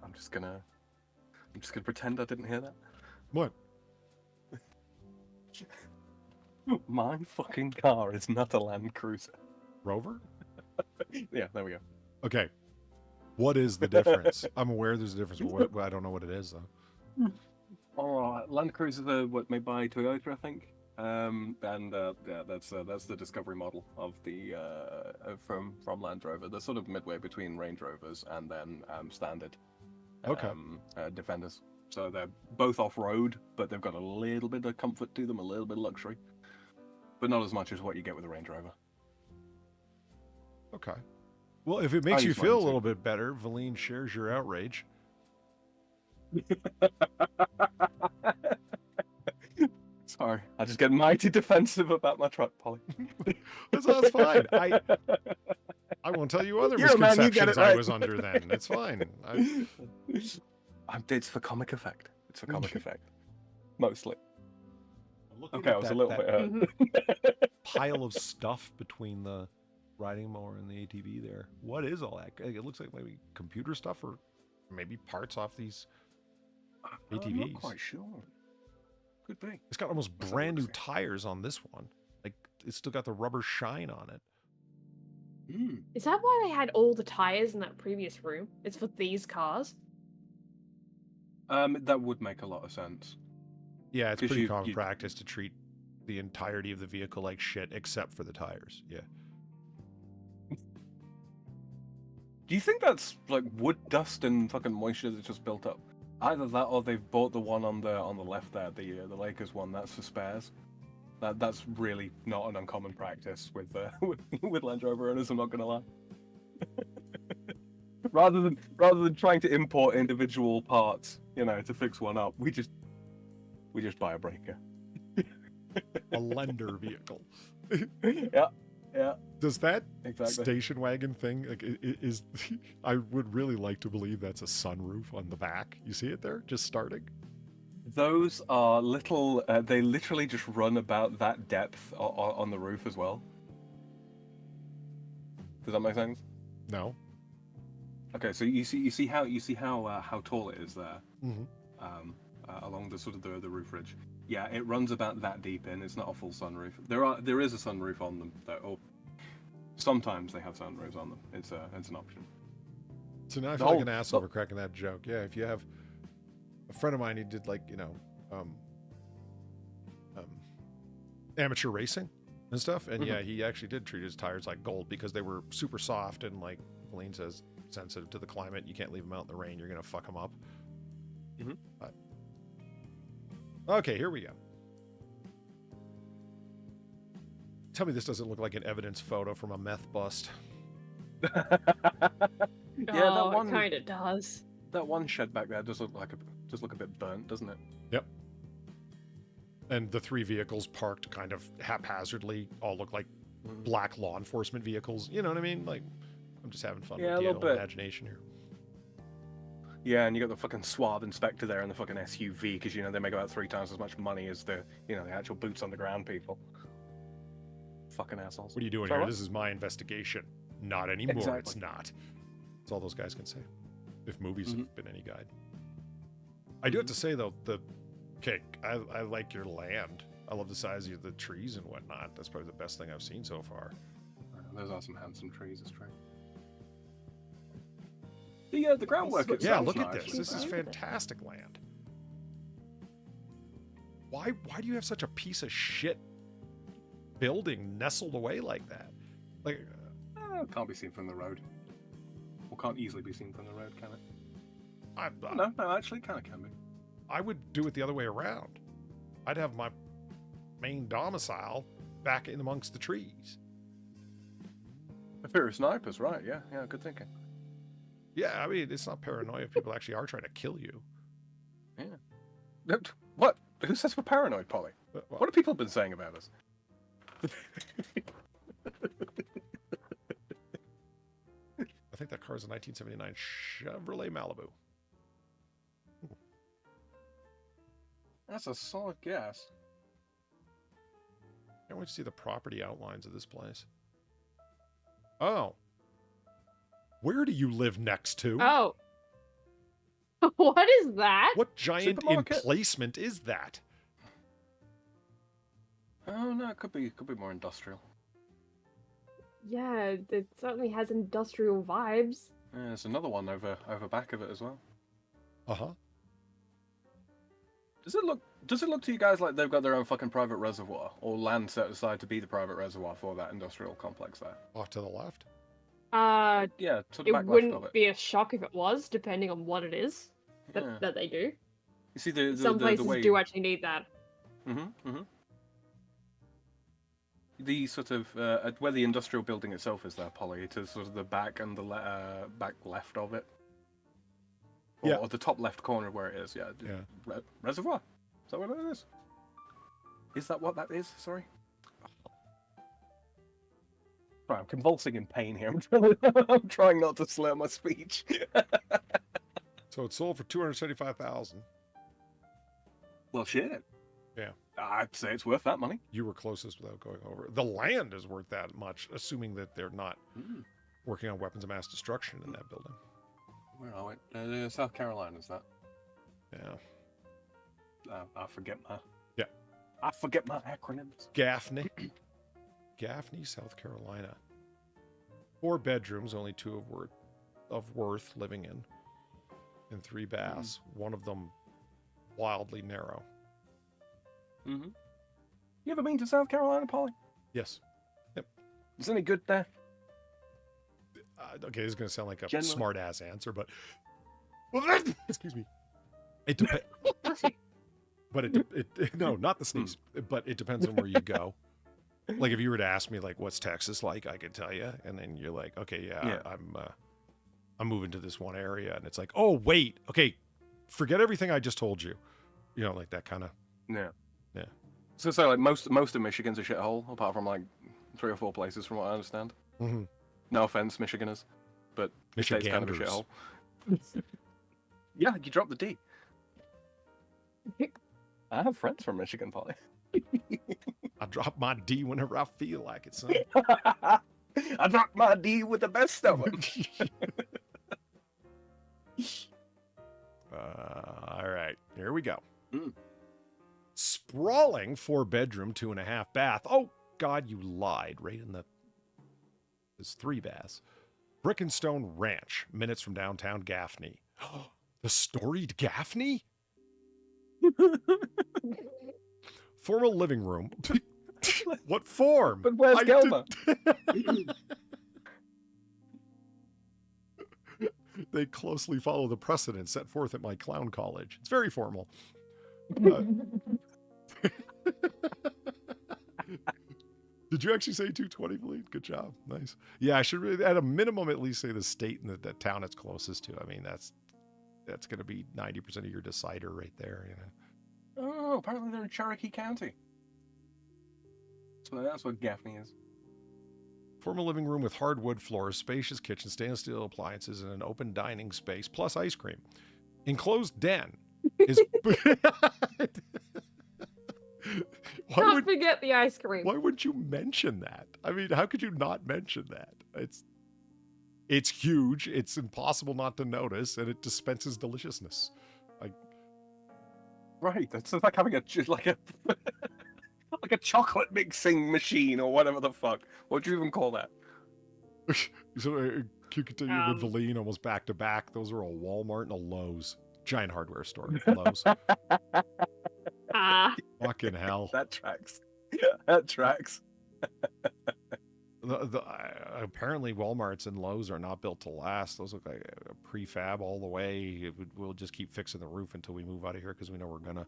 [SPEAKER 3] I'm just gonna pretend I didn't hear that.
[SPEAKER 1] What?
[SPEAKER 3] My fucking car is not a Land Cruiser.
[SPEAKER 1] Rover?
[SPEAKER 3] Yeah, there we go.
[SPEAKER 1] Okay. What is the difference? I'm aware there's a difference, but I don't know what it is, though.
[SPEAKER 3] Land Cruisers are made by Toyota, I think. Yeah, that's the Discovery model of the from Land Rover. They're sort of midway between Range Rovers and then standard Defenders. So they're both off-road, but they've got a little bit of comfort to them, a little bit of luxury, but not as much as what you get with a Range Rover.
[SPEAKER 1] Okay. Well, if it makes
[SPEAKER 3] I
[SPEAKER 1] you
[SPEAKER 3] use
[SPEAKER 1] feel a
[SPEAKER 3] mine, too.
[SPEAKER 1] little bit better, Valine shares your outrage.
[SPEAKER 3] Sorry, I just get mighty defensive about my truck, Polly.
[SPEAKER 1] That's fine. I won't tell you other
[SPEAKER 3] You're a man, you get
[SPEAKER 1] misconceptions
[SPEAKER 3] it
[SPEAKER 1] I
[SPEAKER 3] right.
[SPEAKER 1] was under then. It's fine.
[SPEAKER 3] It's for comic effect. It's for comic effect. Mostly.
[SPEAKER 1] Looking
[SPEAKER 3] Okay, I
[SPEAKER 1] at
[SPEAKER 3] was a little bit hurt.
[SPEAKER 2] Mhm.
[SPEAKER 1] pile of stuff between the riding mower and the ATV there. What is all that? It looks like maybe computer stuff or maybe parts off these
[SPEAKER 3] I'm
[SPEAKER 1] ATVs.
[SPEAKER 3] not quite sure. Could be.
[SPEAKER 1] It's got almost
[SPEAKER 3] Let's have a
[SPEAKER 1] brand new
[SPEAKER 3] look-see.
[SPEAKER 1] tires on this one. Like, it's still got the rubber shine on it.
[SPEAKER 2] Is that why they had all the tires in that previous room? It's for these cars?
[SPEAKER 3] That would make a lot of sense.
[SPEAKER 1] Yeah, it's
[SPEAKER 3] 'Cause
[SPEAKER 1] pretty
[SPEAKER 3] you-
[SPEAKER 1] common
[SPEAKER 3] you-
[SPEAKER 1] practice to treat the entirety of the vehicle like shit, except for the tires. Yeah.
[SPEAKER 3] Do you think that's like wood dust and fucking moisture that's just built up? Either that, or they've bought the one on the left there, the Lakers one. That's for spares. That's really not an uncommon practice with with Land Rover owners. I'm not gonna lie. rather than trying to import individual parts, to fix one up, we just buy a breaker.
[SPEAKER 1] A lender vehicle.
[SPEAKER 3] Yeah.
[SPEAKER 1] Does that
[SPEAKER 3] Exactly.
[SPEAKER 1] station wagon thing is? I would really like to believe that's a sunroof on the back. You see it there, just starting.
[SPEAKER 3] Those are little. They literally just run about that depth on the roof as well. Does that make sense?
[SPEAKER 1] No.
[SPEAKER 3] Okay, so you see how tall it is there,
[SPEAKER 1] Mm-hmm.
[SPEAKER 3] along the sort of the roof ridge. Yeah, it runs about that deep in. It's not a full sunroof. There is a sunroof on them, though. Or sometimes they have sunroofs on them. It's an option.
[SPEAKER 1] So now I feel like an asshole for cracking that joke. Yeah, if you have a friend of mine, he did like amateur racing and stuff, and yeah, he actually did treat his tires like gold because they were super soft and, like Feline says, sensitive to the climate. You can't leave them out in the rain; you're gonna fuck them up. But okay, here we go. Tell me this doesn't look like an evidence photo from a meth bust.
[SPEAKER 3] Yeah, that one
[SPEAKER 2] It kind of does.
[SPEAKER 3] That one shed back there does look a bit burnt, doesn't it?
[SPEAKER 1] Yep. And the three vehicles parked kind of haphazardly all look like black law enforcement vehicles. You know what I mean? Like, I'm just having fun with the old imagination here.
[SPEAKER 3] Yeah, and you got the fucking suave inspector there in the fucking SUV because they make about 3 times as much money as the the actual boots on the ground people. Fucking assholes.
[SPEAKER 1] What are you doing here? This is my investigation. Not anymore.
[SPEAKER 3] Exactly.
[SPEAKER 1] It's not. That's all those guys can say. If movies have been any guide. I do have to say though, I like your land. I love the size of the trees and whatnot. That's probably the best thing I've seen so far.
[SPEAKER 3] Those are some handsome trees, it's true. The groundwork itself.
[SPEAKER 1] Yeah, look
[SPEAKER 3] is
[SPEAKER 1] at
[SPEAKER 3] nice.
[SPEAKER 1] this. This is fantastic land. Why do you have such a piece of shit building nestled away like that? Like,
[SPEAKER 3] can't be seen from the road. Well, can't easily be seen from the road, can it? No, actually, kind of can be.
[SPEAKER 1] I would do it the other way around. I'd have my main domicile back in amongst the trees.
[SPEAKER 3] A fear of snipers, right? Yeah, good thinking.
[SPEAKER 1] Yeah, I mean, it's not paranoia if people actually are trying to kill you.
[SPEAKER 3] Yeah. What? Who says we're paranoid, Polly?
[SPEAKER 1] Well,
[SPEAKER 3] What have people been saying about us?
[SPEAKER 1] I think that car is a 1979 Chevrolet Malibu. Ooh.
[SPEAKER 3] That's a solid guess.
[SPEAKER 1] Can't wait to see the property outlines of this place. Oh. Where do you live next to?
[SPEAKER 2] Oh. What is that?
[SPEAKER 1] What giant
[SPEAKER 3] Supermarket?
[SPEAKER 1] emplacement is that?
[SPEAKER 3] Oh no, it could be more industrial.
[SPEAKER 2] Yeah, it certainly has industrial vibes.
[SPEAKER 3] Yeah, there's another one over back of it as well.
[SPEAKER 1] Uh-huh.
[SPEAKER 3] Does it look to you guys like they've got their own fucking private reservoir or land set aside to be the private reservoir for that industrial complex there?
[SPEAKER 1] Off to the left?
[SPEAKER 3] Yeah, to the
[SPEAKER 2] It
[SPEAKER 3] back left of
[SPEAKER 2] wouldn't
[SPEAKER 3] it.
[SPEAKER 2] be a shock if it was, depending on what it is
[SPEAKER 3] Yeah.
[SPEAKER 2] that they do.
[SPEAKER 3] You see the
[SPEAKER 2] Some places
[SPEAKER 3] way...
[SPEAKER 2] do actually need that.
[SPEAKER 3] The sort of where the industrial building itself is there, Polly, to sort of the back and the back left of it.
[SPEAKER 1] Yeah.
[SPEAKER 3] Or the top left corner of where it is. Yeah.
[SPEAKER 1] Yeah.
[SPEAKER 3] Reservoir. Is that what it is? Is that what that is? Sorry. Sorry, I'm convulsing in pain here. I'm trying not to slur my speech.
[SPEAKER 1] So it sold for $275,000.
[SPEAKER 3] Well, shit.
[SPEAKER 1] Yeah.
[SPEAKER 3] I'd say it's worth that money.
[SPEAKER 1] You were closest without going over. The land is worth that much, assuming that they're not working on weapons of mass destruction in that building.
[SPEAKER 3] Where are we? South Carolina, is that?
[SPEAKER 1] Yeah.
[SPEAKER 3] I forget my...
[SPEAKER 1] Yeah.
[SPEAKER 3] I forget my acronyms.
[SPEAKER 1] Gaffney. Gaffney, South Carolina. 4 bedrooms, only 2 of worth living in. And 3 baths. One of them wildly narrow.
[SPEAKER 3] You ever been to South Carolina, Polly?
[SPEAKER 1] Yes. Yep.
[SPEAKER 3] Is any good there?
[SPEAKER 1] Okay, this is going to sound like a
[SPEAKER 3] Generally.
[SPEAKER 1] smart ass answer, but excuse me. It depends. But no, not the sneeze. But it depends on where you go. Like if you were to ask me like, what's Texas like, I could tell you, and then you're like, okay, yeah. I'm moving to this one area, and it's like, oh wait, okay, forget everything I just told you. You know, like that kind of.
[SPEAKER 3] Yeah.
[SPEAKER 1] Yeah.
[SPEAKER 3] So like most of Michigan's a shithole, apart from like 3 or 4 places, from what I understand.
[SPEAKER 1] Mm-hmm.
[SPEAKER 3] No offense, Michiganders, but the state's kind of a shithole. Yeah, you dropped the D. I have friends from Michigan, Polly.
[SPEAKER 1] I drop my D whenever I feel like it, son.
[SPEAKER 3] I dropped my D with the best of them.
[SPEAKER 1] All right, here we go.
[SPEAKER 3] Mm.
[SPEAKER 1] Sprawling 4-bedroom, 2.5 bath. Oh God, you lied. Right in the. There's 3 baths. Brick and Stone Ranch, minutes from downtown Gaffney. The storied Gaffney? Formal living room. What form?
[SPEAKER 3] But where's Gelma?
[SPEAKER 1] They closely follow the precedent set forth at my clown college. It's very formal. Did you actually say 220, Bleed? Good job. Nice. Yeah, I should really, at a minimum, at least say the state and the town it's closest to. I mean, that's going to be 90% of your decider right there. You know.
[SPEAKER 3] Oh, apparently they're in Cherokee County. So that's what Gaffney is.
[SPEAKER 1] Formal living room with hardwood floors, spacious kitchen, stainless steel appliances, and an open dining space, plus ice cream. Enclosed den is...
[SPEAKER 2] Can't forget the ice cream.
[SPEAKER 1] Why would you mention that? I mean, how could you not mention that? It's huge. It's impossible not to notice, and it dispenses deliciousness.
[SPEAKER 3] Right, that's like having a like a chocolate mixing machine or whatever the fuck. What do you even call that?
[SPEAKER 1] So you continue with Valine almost back to back. Those are a Walmart and a Lowe's. Giant hardware store. Lowe's. Fucking hell.
[SPEAKER 3] That tracks. Yeah, that tracks.
[SPEAKER 1] Apparently Walmarts and Lowe's are not built to last. Those look like a prefab all the way. We'll just keep fixing the roof until we move out of here because we know we're gonna.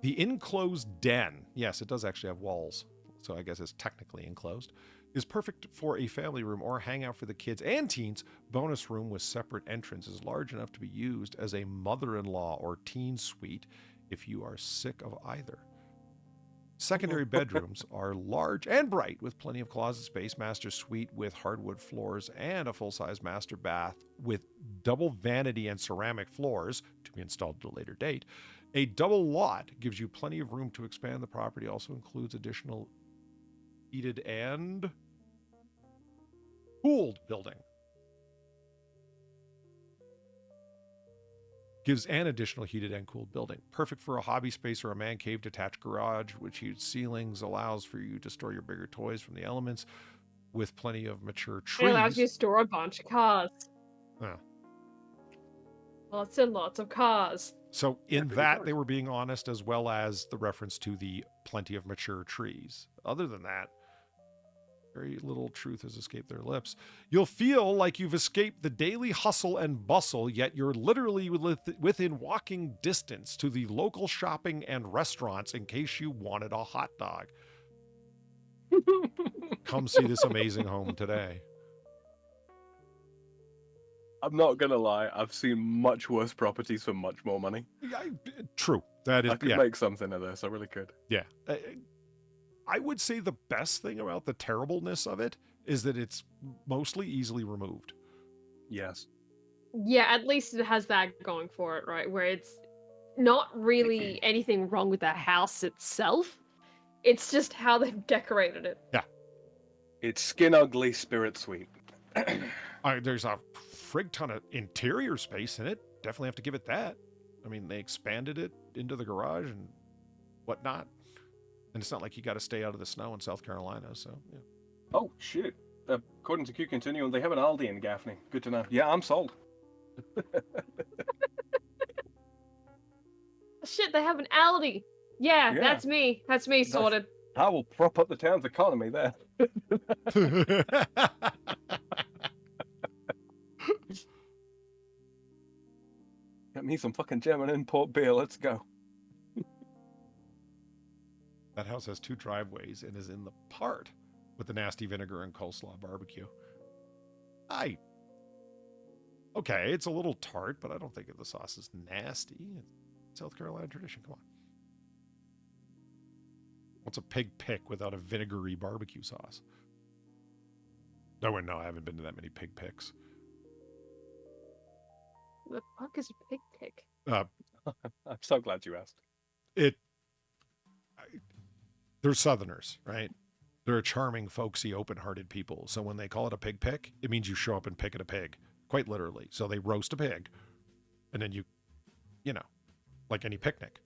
[SPEAKER 1] The enclosed den, yes, it does actually have walls, so I guess it's technically enclosed, is perfect for a family room or hangout for the kids and teens. Bonus room with separate entrance is large enough to be used as a mother-in-law or teen suite if you are sick of either. Secondary bedrooms are large and bright with plenty of closet space, master suite with hardwood floors, and a full-size master bath with double vanity and ceramic floors to be installed at a later date. A double lot gives you plenty of room to expand the property, also includes additional heated and cooled building. Gives an additional heated and cooled building. Perfect for a hobby space or a man cave detached garage, which heated ceilings allows for you to store your bigger toys from the elements with plenty of mature trees.
[SPEAKER 2] It allows you to store a bunch of cars.
[SPEAKER 1] Yeah.
[SPEAKER 2] Lots and lots of cars.
[SPEAKER 1] So in that, they were being honest, as well as the reference to the plenty of mature trees. Other than that, very little truth has escaped their lips. You'll feel like you've escaped the daily hustle and bustle, yet you're literally within walking distance to the local shopping and restaurants in case you wanted a hot dog. Come see this amazing home today.
[SPEAKER 3] I'm not gonna lie, I've seen much worse properties for much more money.
[SPEAKER 1] Yeah, true. That is,
[SPEAKER 3] I could make something of this, I really could.
[SPEAKER 1] Yeah. I would say the best thing about the terribleness of it is that it's mostly easily removed.
[SPEAKER 3] Yes.
[SPEAKER 2] Yeah, at least it has that going for it, right? Where it's not really anything wrong with the house itself. It's just how they've decorated it.
[SPEAKER 1] Yeah.
[SPEAKER 3] It's skin ugly, spirit sweet.
[SPEAKER 1] There's a frig ton of interior space in it. Definitely have to give it that. I mean, they expanded it into the garage and whatnot. And it's not like you got to stay out of the snow in South Carolina, so yeah.
[SPEAKER 3] Oh, shit. According to Q Continuum, they have an Aldi in Gaffney. Good to know. Yeah, I'm sold.
[SPEAKER 2] Shit, they have an Aldi. Yeah,
[SPEAKER 3] Yeah.
[SPEAKER 2] that's me. That's me sorted.
[SPEAKER 3] I will prop up the town's economy there. Get me some fucking German import beer. Let's go.
[SPEAKER 1] That house has 2 driveways and is in the part with the nasty vinegar and coleslaw barbecue. Okay, it's a little tart, but I don't think the sauce is nasty. It's South Carolina tradition. Come on. What's a pig pick without a vinegary barbecue sauce? No, I haven't been to that many pig picks.
[SPEAKER 2] The fuck is a pig pick?
[SPEAKER 3] I'm so glad you asked.
[SPEAKER 1] They're Southerners, right? They're a charming, folksy, open-hearted people. So when they call it a pig pick, it means you show up and pick at a pig, quite literally. So they roast a pig, and then you know, like any picnic,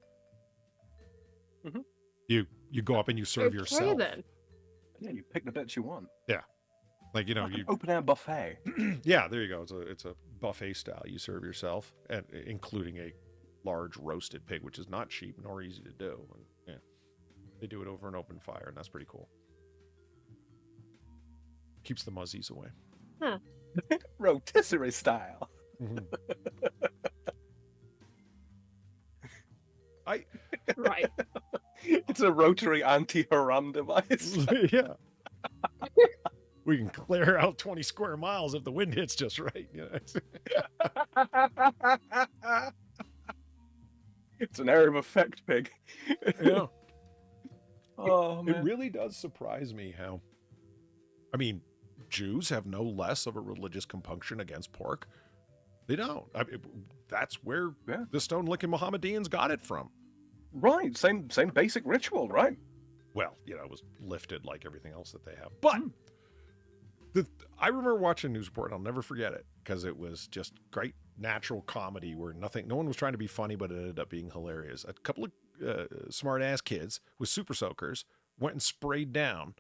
[SPEAKER 1] you go up and you serve yourself.
[SPEAKER 2] Then.
[SPEAKER 3] Yeah, you pick the bits you want.
[SPEAKER 1] Yeah, like you know,
[SPEAKER 3] Like
[SPEAKER 1] you
[SPEAKER 3] an open-air buffet.
[SPEAKER 1] yeah, there you go. It's a buffet style. You serve yourself, and including a large roasted pig, which is not cheap nor easy to do. And, yeah, they do it over an open fire, and that's pretty cool. Keeps the muzzies away.
[SPEAKER 2] Huh.
[SPEAKER 3] Rotisserie style.
[SPEAKER 2] Right.
[SPEAKER 3] It's a rotary anti-haram device.
[SPEAKER 1] Yeah. We can clear out 20 square miles if the wind hits just right. You know?
[SPEAKER 3] It's an area of effect pig.
[SPEAKER 1] Yeah.
[SPEAKER 3] Oh, man.
[SPEAKER 1] It really does surprise me how, I mean, Jews have no less of a religious compunction against pork. They don't. That's where the stone-licking Mohammedans got it from.
[SPEAKER 3] Right. Same basic ritual, right?
[SPEAKER 1] Well, you know, it was lifted like everything else that they have. But I remember watching a news report, and I'll never forget it, because it was just great natural comedy where no one was trying to be funny, but it ended up being hilarious. A couple of smart-ass kids with super soakers went and sprayed down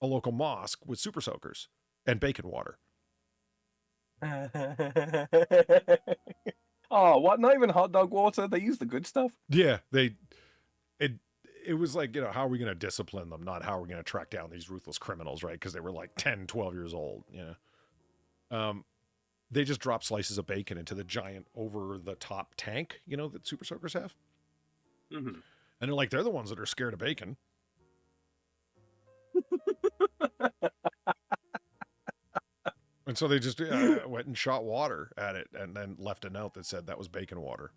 [SPEAKER 1] a local mosque with super soakers and bacon water.
[SPEAKER 3] Oh, what? Not even hot dog water? They use the good stuff?
[SPEAKER 1] Yeah, it was like, you know, how are we going to discipline them? Not how are we going to track down these ruthless criminals, right? Because they were like 10, 12 years old, you know. They just dropped slices of bacon into the giant over-the-top tank, you know, that super soakers have.
[SPEAKER 3] Mm-hmm.
[SPEAKER 1] And they're like, they're the ones that are scared of bacon. And so they just went and shot water at it and then left a note that said that was bacon water.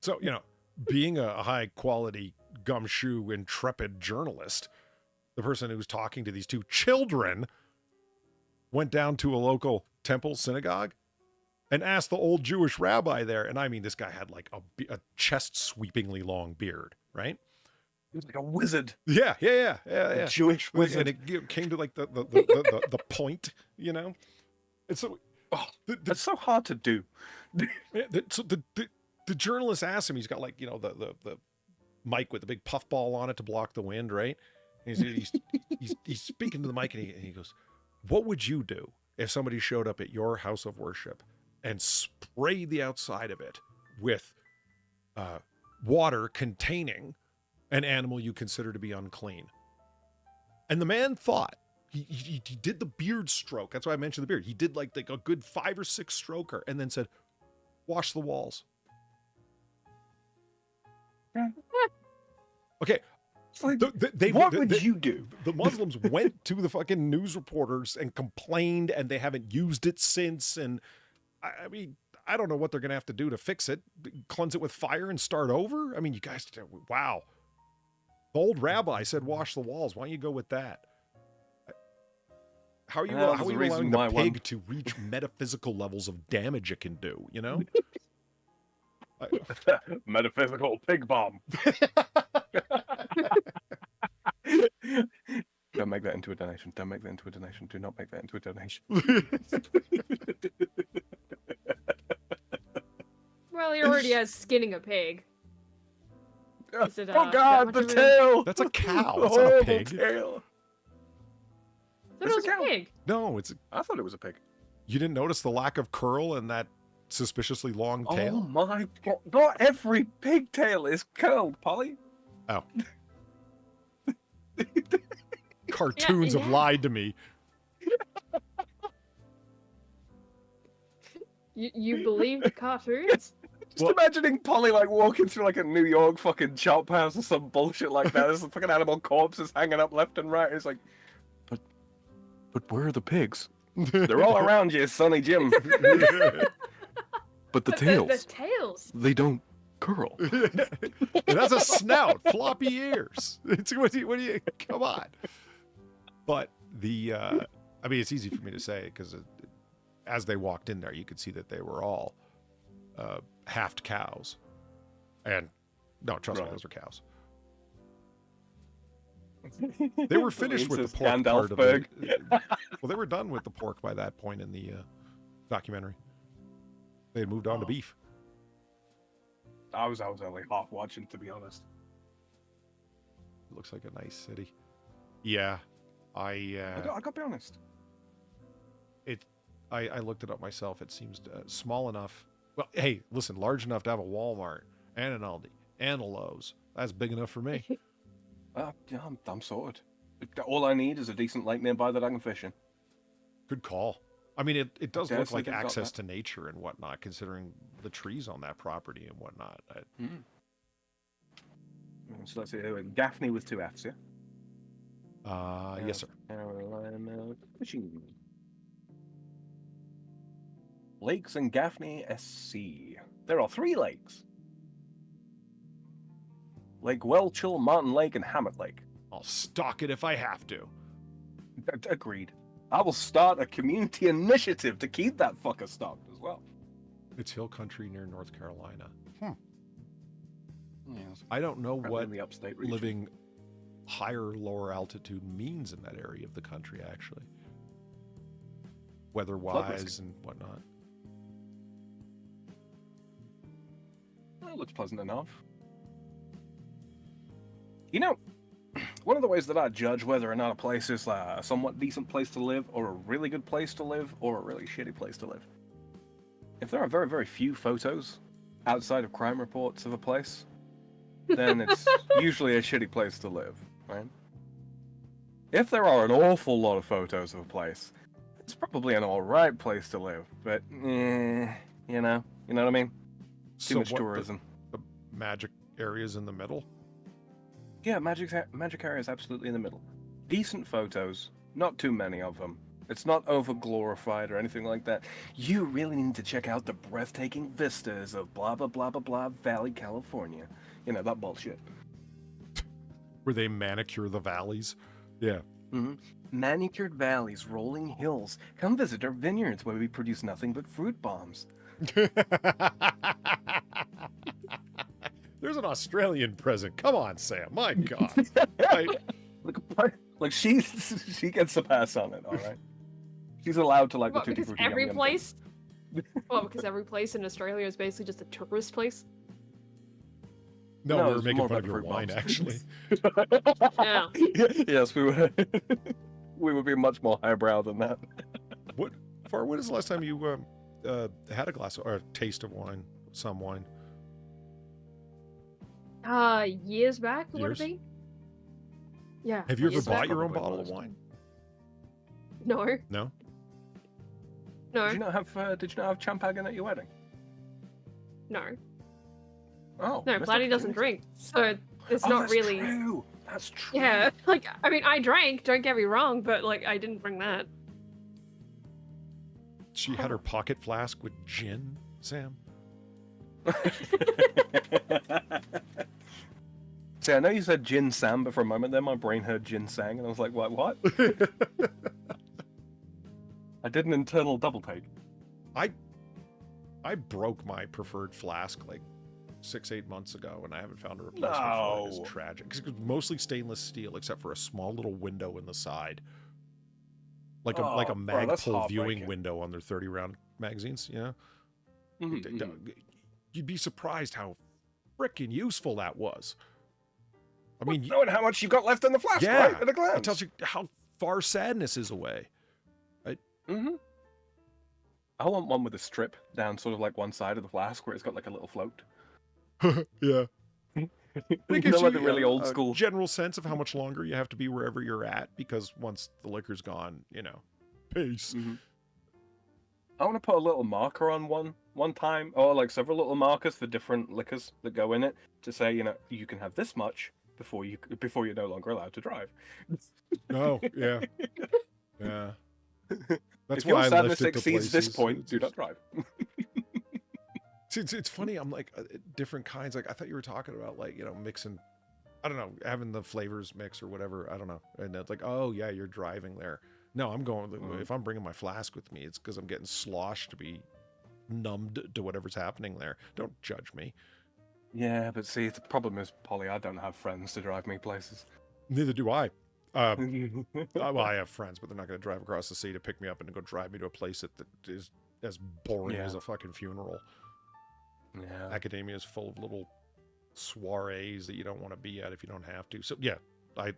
[SPEAKER 1] So, you know, being a high-quality, gumshoe, intrepid journalist, the person who was talking to these 2 children went down to a local temple synagogue and asked the old Jewish rabbi there. And I mean, this guy had like a chest-sweepingly long beard, right?
[SPEAKER 3] He was like a wizard.
[SPEAKER 1] Yeah.
[SPEAKER 3] A Jewish wizard.
[SPEAKER 1] And it came to like the point, you know? And so...
[SPEAKER 3] That's so hard to do.
[SPEAKER 1] So the journalist asked him, he's got like, you know, the mic with the big puffball on it to block the wind, right? And he's speaking to the mic and he goes, what would you do if somebody showed up at your house of worship and sprayed the outside of it with water containing an animal you consider to be unclean? And the man thought, he did the beard stroke. That's why I mentioned the beard. He did like a good 5 or 6 stroker and then said, wash the walls. Okay.
[SPEAKER 3] Like,
[SPEAKER 1] what
[SPEAKER 3] would you do?
[SPEAKER 1] The Muslims went to the fucking news reporters and complained, and they haven't used it since. And I mean, I don't know what they're going to have to do to fix it. Cleanse it with fire and start over? I mean, you guys, wow. The old rabbi said, wash the walls. Why don't you go with that? How are you allowing the pig to reach metaphysical levels of damage it can do, you know?
[SPEAKER 3] Metaphysical pig bomb. Don't make that into a donation. Don't make that into a donation. Do not make that into a donation.
[SPEAKER 2] Well, he already has skinning a pig.
[SPEAKER 3] Oh
[SPEAKER 2] that
[SPEAKER 3] God, the
[SPEAKER 2] much of
[SPEAKER 3] tail!
[SPEAKER 1] That's a cow.
[SPEAKER 3] The
[SPEAKER 1] That's not a
[SPEAKER 3] horrible
[SPEAKER 1] pig.
[SPEAKER 3] tail.
[SPEAKER 2] That was a
[SPEAKER 3] cow.
[SPEAKER 2] pig.
[SPEAKER 1] No, it's.
[SPEAKER 3] I thought it was a pig.
[SPEAKER 1] You didn't notice the lack of curl in that suspiciously long
[SPEAKER 3] Oh
[SPEAKER 1] tail.
[SPEAKER 3] my god! Not every pigtail is curled, Polly.
[SPEAKER 1] Oh. Cartoons
[SPEAKER 2] Yeah,
[SPEAKER 1] have
[SPEAKER 2] yeah.
[SPEAKER 1] lied to me.
[SPEAKER 2] You believe the cartoons?
[SPEAKER 3] Just
[SPEAKER 1] Well-
[SPEAKER 3] imagining Polly like walking through like a New York fucking chop house or some bullshit like that. There's fucking animal corpses hanging up left and right. It's like, but where are the pigs? They're all around you, Sonny Jim. But the
[SPEAKER 2] But
[SPEAKER 3] tails,
[SPEAKER 2] the tails.
[SPEAKER 3] they don't curl.
[SPEAKER 1] It has a snout, floppy ears. It's, what do you, come on. But the, I mean, it's easy for me to say because as they walked in there, you could see that they were all halved cows. And no, trust me,
[SPEAKER 3] Right.
[SPEAKER 1] those are cows. They were finished with the
[SPEAKER 3] Princess
[SPEAKER 1] pork part of it.
[SPEAKER 3] Gandalfberg.
[SPEAKER 1] Well, they were done with the pork by that point in the documentary. They had moved on to beef.
[SPEAKER 3] I was only half watching, to be honest.
[SPEAKER 1] It looks like a nice city. Yeah,
[SPEAKER 3] I gotta be honest.
[SPEAKER 1] I looked it up myself. It seems small enough. Well, hey, listen, large enough to have a Walmart and an Aldi and a Lowe's. That's big enough for me.
[SPEAKER 3] Yeah, I'm sorted. All I need is a decent lake nearby that I can fish in.
[SPEAKER 1] Good call. I mean, it does look
[SPEAKER 3] Seriously,
[SPEAKER 1] like
[SPEAKER 3] they've got
[SPEAKER 1] access
[SPEAKER 3] that.
[SPEAKER 1] to nature and whatnot, considering the trees on that property and whatnot.
[SPEAKER 3] So let's see. Gaffney with 2 F's, yeah?
[SPEAKER 1] Yes, sir.
[SPEAKER 3] Carolina fishing. Lakes and Gaffney SC. There are 3 lakes. Lake Welchel, Martin Lake, and Hammett Lake.
[SPEAKER 1] I'll stock it if I have to.
[SPEAKER 3] Agreed. I will start a community initiative to keep that fucker stocked as well.
[SPEAKER 1] It's hill country near North Carolina.
[SPEAKER 3] Yes.
[SPEAKER 1] I don't know what
[SPEAKER 3] in the upstate region.
[SPEAKER 1] living higher or lower altitude means in that area of the country, actually. Weather-wise and whatnot.
[SPEAKER 3] That looks pleasant enough. You know, one of the ways that I judge whether or not a place is a somewhat decent place to live, or a really good place to live, or a really shitty place to live. If there are very, very few photos outside of crime reports of a place, then it's usually a shitty place to live, right? If there are an awful lot of photos of a place, it's probably an alright place to live, but, you know what I mean? Too much tourism.
[SPEAKER 1] The magic areas in the middle?
[SPEAKER 3] Yeah, magic area is absolutely in the middle. Decent photos, not too many of them. It's not over glorified or anything like that. You really need to check out the breathtaking vistas of blah blah blah blah blah Valley, California. You know, that bullshit.
[SPEAKER 1] Where they manicure the valleys? Yeah.
[SPEAKER 3] Mm-hmm. Manicured valleys, rolling hills. Come visit our vineyards where we produce nothing but fruit bombs.
[SPEAKER 1] There's an Australian present. Come on, Sam. My God.
[SPEAKER 3] Like she gets a pass on it, all right. She's allowed to like
[SPEAKER 2] What,
[SPEAKER 3] the tutti
[SPEAKER 2] because
[SPEAKER 3] frutti
[SPEAKER 2] every
[SPEAKER 3] yum yum
[SPEAKER 2] place? Well, because every place in Australia is basically just a tourist place.
[SPEAKER 1] No,
[SPEAKER 3] No,
[SPEAKER 1] we were
[SPEAKER 3] it's
[SPEAKER 1] making
[SPEAKER 3] more
[SPEAKER 1] fun
[SPEAKER 3] about
[SPEAKER 1] of your
[SPEAKER 3] fruit
[SPEAKER 1] wine,
[SPEAKER 3] bombs.
[SPEAKER 1] actually.
[SPEAKER 2] Yeah.
[SPEAKER 3] Yes, we were. We would be much more highbrow than that.
[SPEAKER 1] When is the last time you had a glass or a taste of wine? Some wine?
[SPEAKER 2] Years back, would it
[SPEAKER 1] Years?
[SPEAKER 2] be? Yeah.
[SPEAKER 1] Have you ever
[SPEAKER 2] years
[SPEAKER 1] bought
[SPEAKER 2] back.
[SPEAKER 1] your own
[SPEAKER 3] Probably
[SPEAKER 1] bottle of
[SPEAKER 3] was.
[SPEAKER 1] wine?
[SPEAKER 2] No.
[SPEAKER 1] No?
[SPEAKER 2] No.
[SPEAKER 3] Did you not have champagne at your wedding?
[SPEAKER 2] No.
[SPEAKER 3] Oh,
[SPEAKER 2] No,
[SPEAKER 3] missed
[SPEAKER 2] Platy doesn't
[SPEAKER 3] opportunity.
[SPEAKER 2] drink, so it's
[SPEAKER 3] Oh,
[SPEAKER 2] not
[SPEAKER 3] that's
[SPEAKER 2] really.
[SPEAKER 3] True. That's true.
[SPEAKER 2] Yeah, like I mean, I drank. Don't get me wrong, but like I didn't bring that.
[SPEAKER 1] She had her pocket flask with gin, Sam?
[SPEAKER 3] See, I know you said Jin Sam, but for a moment there, my brain heard Jin Sang, and I was like, what? I did an internal double take.
[SPEAKER 1] I broke my preferred flask like 6-8 months ago, and I haven't found a replacement for it. It's
[SPEAKER 3] No.
[SPEAKER 1] tragic. 'Cause it was mostly stainless steel, except for a small little window in the side. Like a
[SPEAKER 3] Oh, bro, that's
[SPEAKER 1] Magpul viewing
[SPEAKER 3] heartbreaking.
[SPEAKER 1] window on their 30-round magazines, you know? You'd be surprised how frickin' useful that was. I mean,
[SPEAKER 3] Knowing how much you've got left in the flask,
[SPEAKER 1] yeah,
[SPEAKER 3] right? At a glance.
[SPEAKER 1] it tells you how far sadness is away.
[SPEAKER 3] Mm-hmm. I want one with a strip down sort of like one side of the flask where it's got like a little float.
[SPEAKER 1] Yeah.
[SPEAKER 3] Like the really old school.
[SPEAKER 1] General sense of how much longer you have to be wherever you're at, because once the liquor's gone, peace.
[SPEAKER 3] Mm-hmm. I want to put a little marker on one time, or like several little markers for different liquors that go in it to say, you can have this much before you're no longer allowed to drive.
[SPEAKER 1] Oh, yeah. Yeah. That's
[SPEAKER 3] if your
[SPEAKER 1] why I
[SPEAKER 3] sadness
[SPEAKER 1] lifted to
[SPEAKER 3] exceeds this
[SPEAKER 1] places.
[SPEAKER 3] point, do not drive.
[SPEAKER 1] See, it's funny. I'm like different kinds. Like I thought you were talking about mixing, I don't know, having the flavors mix or whatever. I don't know. And it's like, oh yeah, you're driving there. No, I'm going. If I'm bringing my flask with me, it's because I'm getting sloshed to be numbed to whatever's happening there. Don't judge me.
[SPEAKER 3] Yeah, but see, the problem is, Polly, I don't have friends to drive me places.
[SPEAKER 1] Neither do I. Well, I have friends, but they're not going to drive across the sea to pick me up and go drive me to a place that is as boring as a fucking funeral.
[SPEAKER 3] Yeah.
[SPEAKER 1] Academia is full of little soirees that you don't want to be at if you don't have to. So yeah, I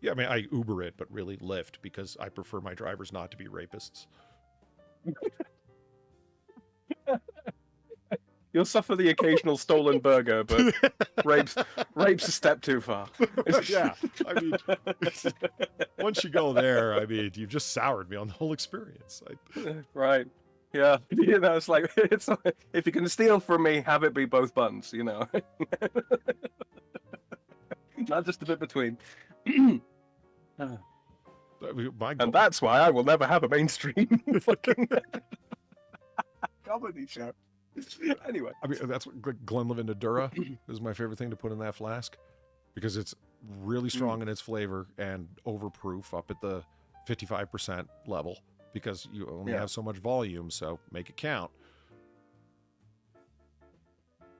[SPEAKER 1] mean, I Uber it, but really Lyft, because I prefer my drivers not to be rapists.
[SPEAKER 3] You'll suffer the occasional stolen burger, but rape's a step too far.
[SPEAKER 1] Yeah, I mean, once you go there, I mean, you've just soured me on the whole experience.
[SPEAKER 3] Right. Yeah. It's like, if you can steal from me, have it be both buns, Not just a bit between. And that's why I will never have a mainstream fucking comedy show. Anyway,
[SPEAKER 1] I mean, that's what Glenlivet Dura is my favorite thing to put in that flask, because it's really strong in its flavor and overproof up at the 55% level, because you only have so much volume, so make it count.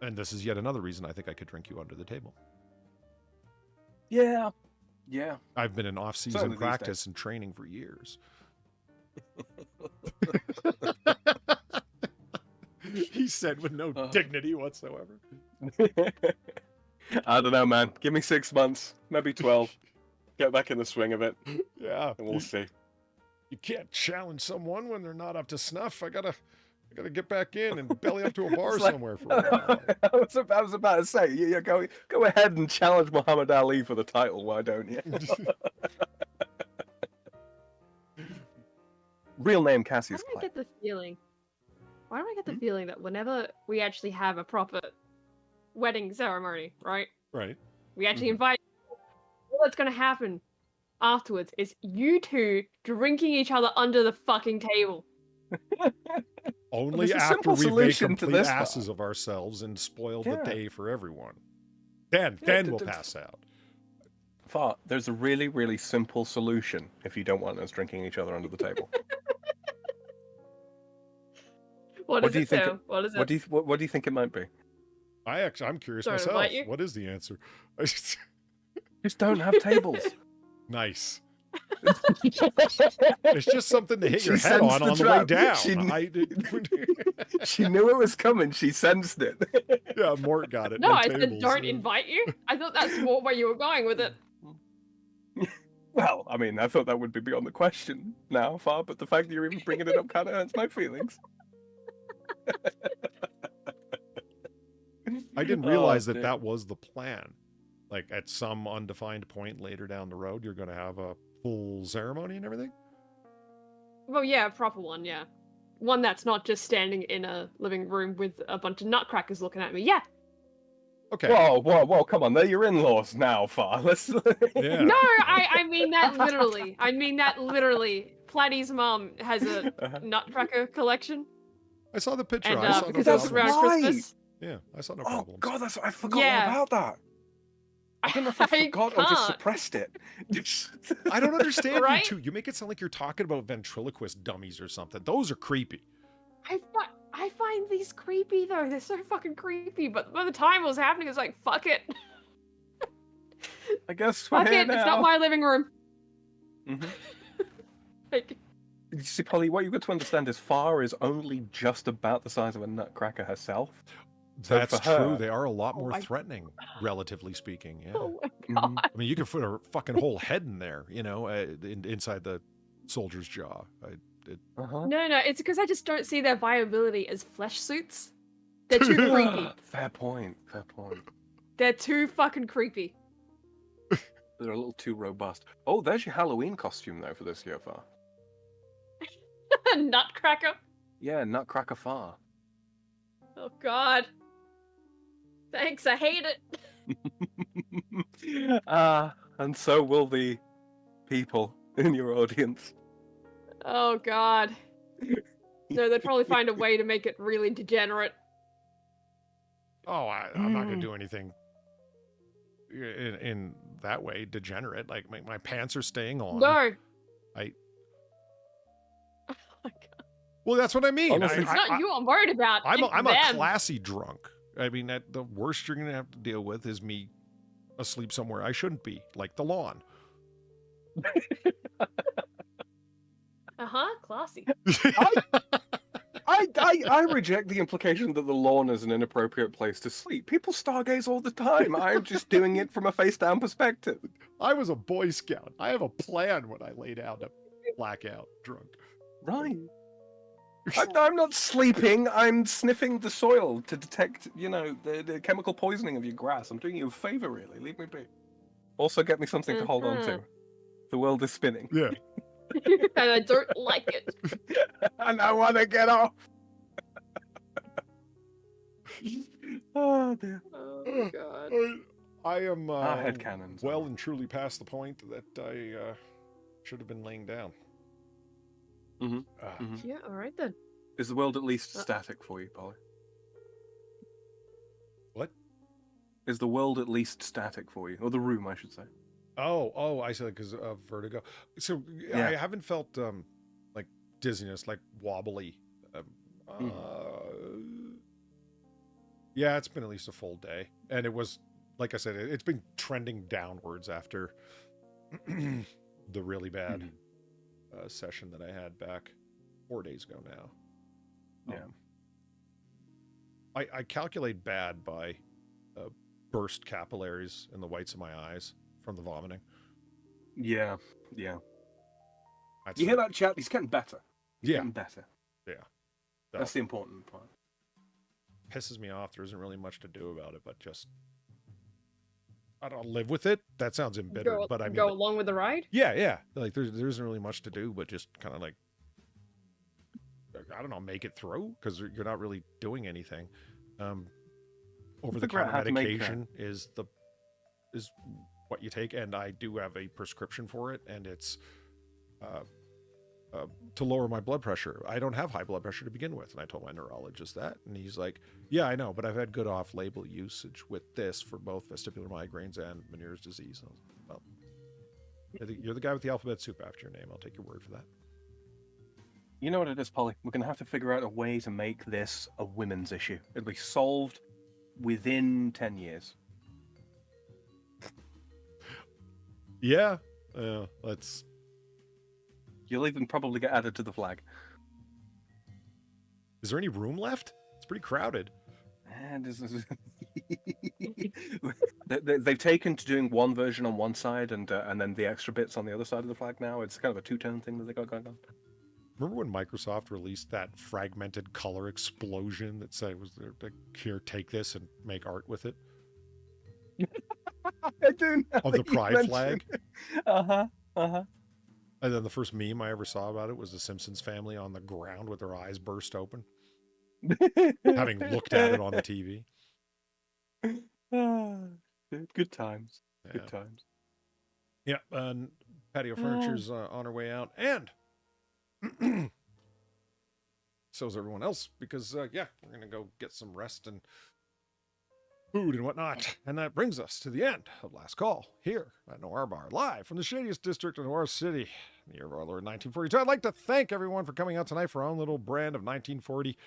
[SPEAKER 1] And this is yet another reason I think I could drink you under the table.
[SPEAKER 3] Yeah. Yeah.
[SPEAKER 1] I've been in off-season practice and training for years. He said with no dignity whatsoever.
[SPEAKER 3] I don't know, man. Give me 6 months, maybe 12. Get back in the swing of it.
[SPEAKER 1] Yeah.
[SPEAKER 3] And we'll see.
[SPEAKER 1] You can't challenge someone when they're not up to snuff. I gotta get back in and belly up to a bar somewhere for a while.
[SPEAKER 3] I was about to say, you go ahead and challenge Muhammad Ali for the title, why don't you? Real name Cassius Clay.
[SPEAKER 2] Why do I get the feeling that whenever we actually have a proper wedding ceremony, right?
[SPEAKER 1] Right.
[SPEAKER 2] We actually invite, all that's going to happen afterwards is you two drinking each other under the fucking table.
[SPEAKER 1] Only after we make complete asses of ourselves and spoil the day for everyone. Then we'll pass out.
[SPEAKER 3] Far, there's a really, really simple solution if you don't want us drinking each other under the table.
[SPEAKER 2] What do you think? What is it?
[SPEAKER 3] What do you think it might be?
[SPEAKER 1] I'm curious myself. What is the answer?
[SPEAKER 3] Just don't have tables.
[SPEAKER 1] Nice. It's just something to hit your head on the way down.
[SPEAKER 3] She knew it was coming. She sensed it.
[SPEAKER 1] Yeah, Mort got it.
[SPEAKER 2] No, I said don't invite you. I thought that's more where you were going with it.
[SPEAKER 3] Well, I mean, I thought that would be beyond the question now, Far, but the fact that you're even bringing it up kind of hurts my feelings.
[SPEAKER 1] I didn't realize that was the plan. Like, at some undefined point later down the road, you're going to have a full ceremony and everything?
[SPEAKER 2] Well, yeah, a proper one, yeah. One that's not just standing in a living room with a bunch of nutcrackers looking at me. Yeah.
[SPEAKER 1] Okay.
[SPEAKER 3] Whoa, come on. They're your in-laws now, Far. Let's...
[SPEAKER 1] Yeah.
[SPEAKER 2] No, I mean that literally. Platy's mom has a nutcracker collection.
[SPEAKER 1] I saw the picture.
[SPEAKER 2] And,
[SPEAKER 1] I saw
[SPEAKER 2] because
[SPEAKER 1] no
[SPEAKER 2] that's
[SPEAKER 1] problem.
[SPEAKER 2] around Christmas.
[SPEAKER 1] Yeah, I saw no problem.
[SPEAKER 3] Oh, God, I forgot all about that. I don't know if I forgot or just suppressed it.
[SPEAKER 1] I don't understand
[SPEAKER 2] right?
[SPEAKER 1] you two. You make it sound like you're talking about ventriloquist dummies or something. Those are creepy.
[SPEAKER 2] I find these creepy, though. They're so fucking creepy. But by the time it was happening, it's like, fuck it.
[SPEAKER 3] I guess
[SPEAKER 2] fuck it. Now. It's not my living room.
[SPEAKER 3] Mm-hmm.
[SPEAKER 2] Like...
[SPEAKER 3] You see, Polly, what you've got to understand is Far is only just about the size of a nutcracker herself.
[SPEAKER 1] That's true. They are a lot more threatening, relatively speaking. Yeah.
[SPEAKER 2] Oh my God.
[SPEAKER 1] I mean, you could put a fucking whole head in there, inside the soldier's jaw.
[SPEAKER 3] Uh-huh.
[SPEAKER 2] No, it's because I just don't see their viability as flesh suits. They're too creepy.
[SPEAKER 3] Fair point. Fair point.
[SPEAKER 2] They're too fucking creepy.
[SPEAKER 3] They're a little too robust. Oh, there's your Halloween costume though for this year, Far.
[SPEAKER 2] Nutcracker.
[SPEAKER 3] Yeah, Nutcracker Far.
[SPEAKER 2] Oh God. Thanks, I hate it.
[SPEAKER 3] And so will the people in your audience.
[SPEAKER 2] Oh God. No, they'd probably find a way to make it really degenerate.
[SPEAKER 1] Oh, I'm not gonna do anything in that way degenerate. Like my pants are staying on.
[SPEAKER 2] No.
[SPEAKER 1] I.
[SPEAKER 2] Oh my God.
[SPEAKER 1] Well, that's what I mean.
[SPEAKER 3] Honestly,
[SPEAKER 2] It's not you I'm worried about.
[SPEAKER 1] I'm
[SPEAKER 2] it's
[SPEAKER 1] a
[SPEAKER 2] them.
[SPEAKER 1] classy drunk. I mean, the worst you're gonna have to deal with is me asleep somewhere I shouldn't be, like the lawn.
[SPEAKER 2] Classy.
[SPEAKER 3] I reject the implication that the lawn is an inappropriate place to sleep. People stargaze all the time. I'm just doing it from a face-down perspective.
[SPEAKER 1] I was a Boy Scout. I have a plan when I lay down to black out drunk.
[SPEAKER 3] Right. I'm not sleeping. I'm sniffing the soil to detect, the chemical poisoning of your grass. I'm doing you a favor, really. Leave me be. Also, get me something to hold on to. The world is spinning.
[SPEAKER 1] Yeah.
[SPEAKER 2] And I don't like it.
[SPEAKER 3] And I want to get off. Oh, dear.
[SPEAKER 2] Oh God.
[SPEAKER 1] I am
[SPEAKER 3] headcanons.
[SPEAKER 1] well and truly past the point that I should have been laying down.
[SPEAKER 2] Yeah, alright then.
[SPEAKER 3] Is the world at least static for you, Polly?
[SPEAKER 1] What?
[SPEAKER 3] Is the world at least static for you? Or the room, I should say.
[SPEAKER 1] Oh, I said because of vertigo. So
[SPEAKER 3] Yeah.
[SPEAKER 1] I haven't felt like dizziness, like wobbly. Yeah, it's been at least a full day, and it was, like I said, it's been trending downwards after the really bad session that I had back 4 days ago now.
[SPEAKER 3] Yeah.
[SPEAKER 1] I calculate bad by burst capillaries in the whites of my eyes from the vomiting.
[SPEAKER 3] Yeah.
[SPEAKER 1] That's
[SPEAKER 3] You hear that, chat? He's getting better. He's
[SPEAKER 1] Yeah.
[SPEAKER 3] getting better.
[SPEAKER 1] Yeah.
[SPEAKER 3] That's the important part.
[SPEAKER 1] Pisses me off. There isn't really much to do about it, but just I don't live with it. That sounds embittered, but I mean,
[SPEAKER 2] go along with the ride.
[SPEAKER 1] yeah. Like there isn't really much to do, but just kind of like I don't know, make it through because you're not really doing anything. Over the
[SPEAKER 3] Figure out
[SPEAKER 1] counter
[SPEAKER 3] how to make
[SPEAKER 1] medication is what you take, and I do have a prescription for it, and it's to lower my blood pressure. I don't have high blood pressure to begin with, and I told my neurologist that, and he's like, yeah, I know, but I've had good off-label usage with this for both vestibular migraines and Meniere's disease. I was like, well, you're the guy with the alphabet soup after your name. I'll take your word for that.
[SPEAKER 3] You know what it is, Polly? We're going to have to figure out a way to make this a women's issue. It'll be solved within 10 years.
[SPEAKER 1] Yeah, let's...
[SPEAKER 3] You'll even probably get added to the flag.
[SPEAKER 1] Is there any room left? It's pretty crowded.
[SPEAKER 3] And they've taken to doing one version on one side and then the extra bits on the other side of the flag now. It's kind of a two-tone thing that they got going on.
[SPEAKER 1] Remember when Microsoft released that fragmented color explosion that said it was like, here, take this and make art with it?
[SPEAKER 3] I do know.
[SPEAKER 1] Of the pride flag?
[SPEAKER 3] Uh-huh.
[SPEAKER 1] And then the first meme I ever saw about it was the Simpsons family on the ground with their eyes burst open, having looked at it on the TV.
[SPEAKER 3] Good times.
[SPEAKER 1] Yeah.
[SPEAKER 3] Good times.
[SPEAKER 1] Yeah, patio furniture's on our way out, and so is everyone else, because, we're going to go get some rest and food and whatnot. And that brings us to the end of Last Call here at Noir Bar, live from the shadiest district of Noir City, in the year of our Lord 1942. I'd like to thank everyone for coming out tonight for our own little brand of 1940,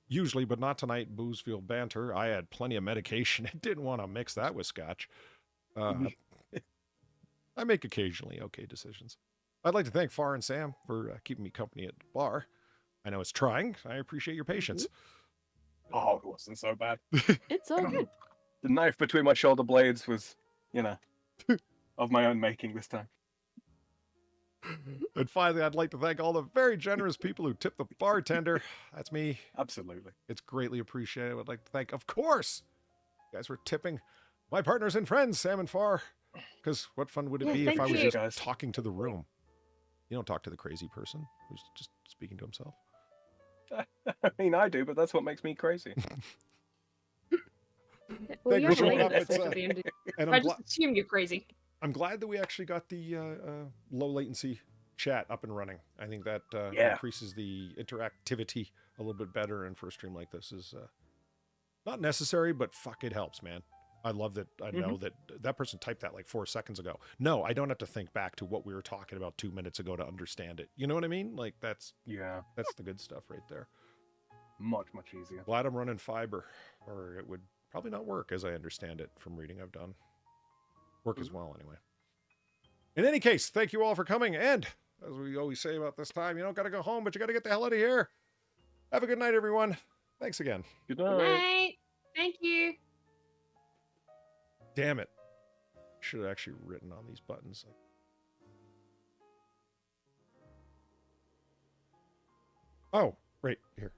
[SPEAKER 1] usually, but not tonight, booze-fueled banter. I had plenty of medication and didn't want to mix that with scotch. I make occasionally okay decisions. I'd like to thank Far and Sam for keeping me company at the bar. I know it's trying. I appreciate your patience.
[SPEAKER 3] Oh, it wasn't so bad.
[SPEAKER 2] It's all good.
[SPEAKER 3] The knife between my shoulder blades was, of my own making this time.
[SPEAKER 1] And finally, I'd like to thank all the very generous people who tip the bartender. That's me.
[SPEAKER 3] Absolutely.
[SPEAKER 1] It's greatly appreciated. I'd like to thank, of course, you guys for tipping my partners and friends, Sam and Far. Because what fun would it be if I was
[SPEAKER 3] you,
[SPEAKER 1] just
[SPEAKER 3] guys.
[SPEAKER 1] talking to the room? You don't talk to the crazy person who's just speaking to himself.
[SPEAKER 3] I mean, I do, but that's what makes me crazy.
[SPEAKER 2] Well,
[SPEAKER 1] Thank
[SPEAKER 2] you
[SPEAKER 1] you
[SPEAKER 2] have
[SPEAKER 1] for
[SPEAKER 2] later
[SPEAKER 1] that,
[SPEAKER 2] this
[SPEAKER 1] but,
[SPEAKER 2] at the end.
[SPEAKER 1] And
[SPEAKER 2] I just assume you're crazy.
[SPEAKER 1] I'm glad that we actually got the low latency chat up and running. I think that
[SPEAKER 3] Yeah.
[SPEAKER 1] increases the interactivity a little bit better. And for a stream like this is not necessary, but fuck, it helps, man. I love that. I know that that person typed that like 4 seconds ago. No, I don't have to think back to what we were talking about 2 minutes ago to understand it. You know what I mean? Like that's the good stuff right there.
[SPEAKER 3] Much easier.
[SPEAKER 1] Glad I'm running fiber, or it would probably not work as I understand it from reading I've done. Work as well, anyway. In any case, thank you all for coming. And as we always say about this time, you don't got to go home, but you got to get the hell out of here. Have a good night, everyone. Thanks again.
[SPEAKER 3] Good
[SPEAKER 2] Good night. Thank you.
[SPEAKER 1] Damn it. Should have actually written on these buttons. Oh, right here.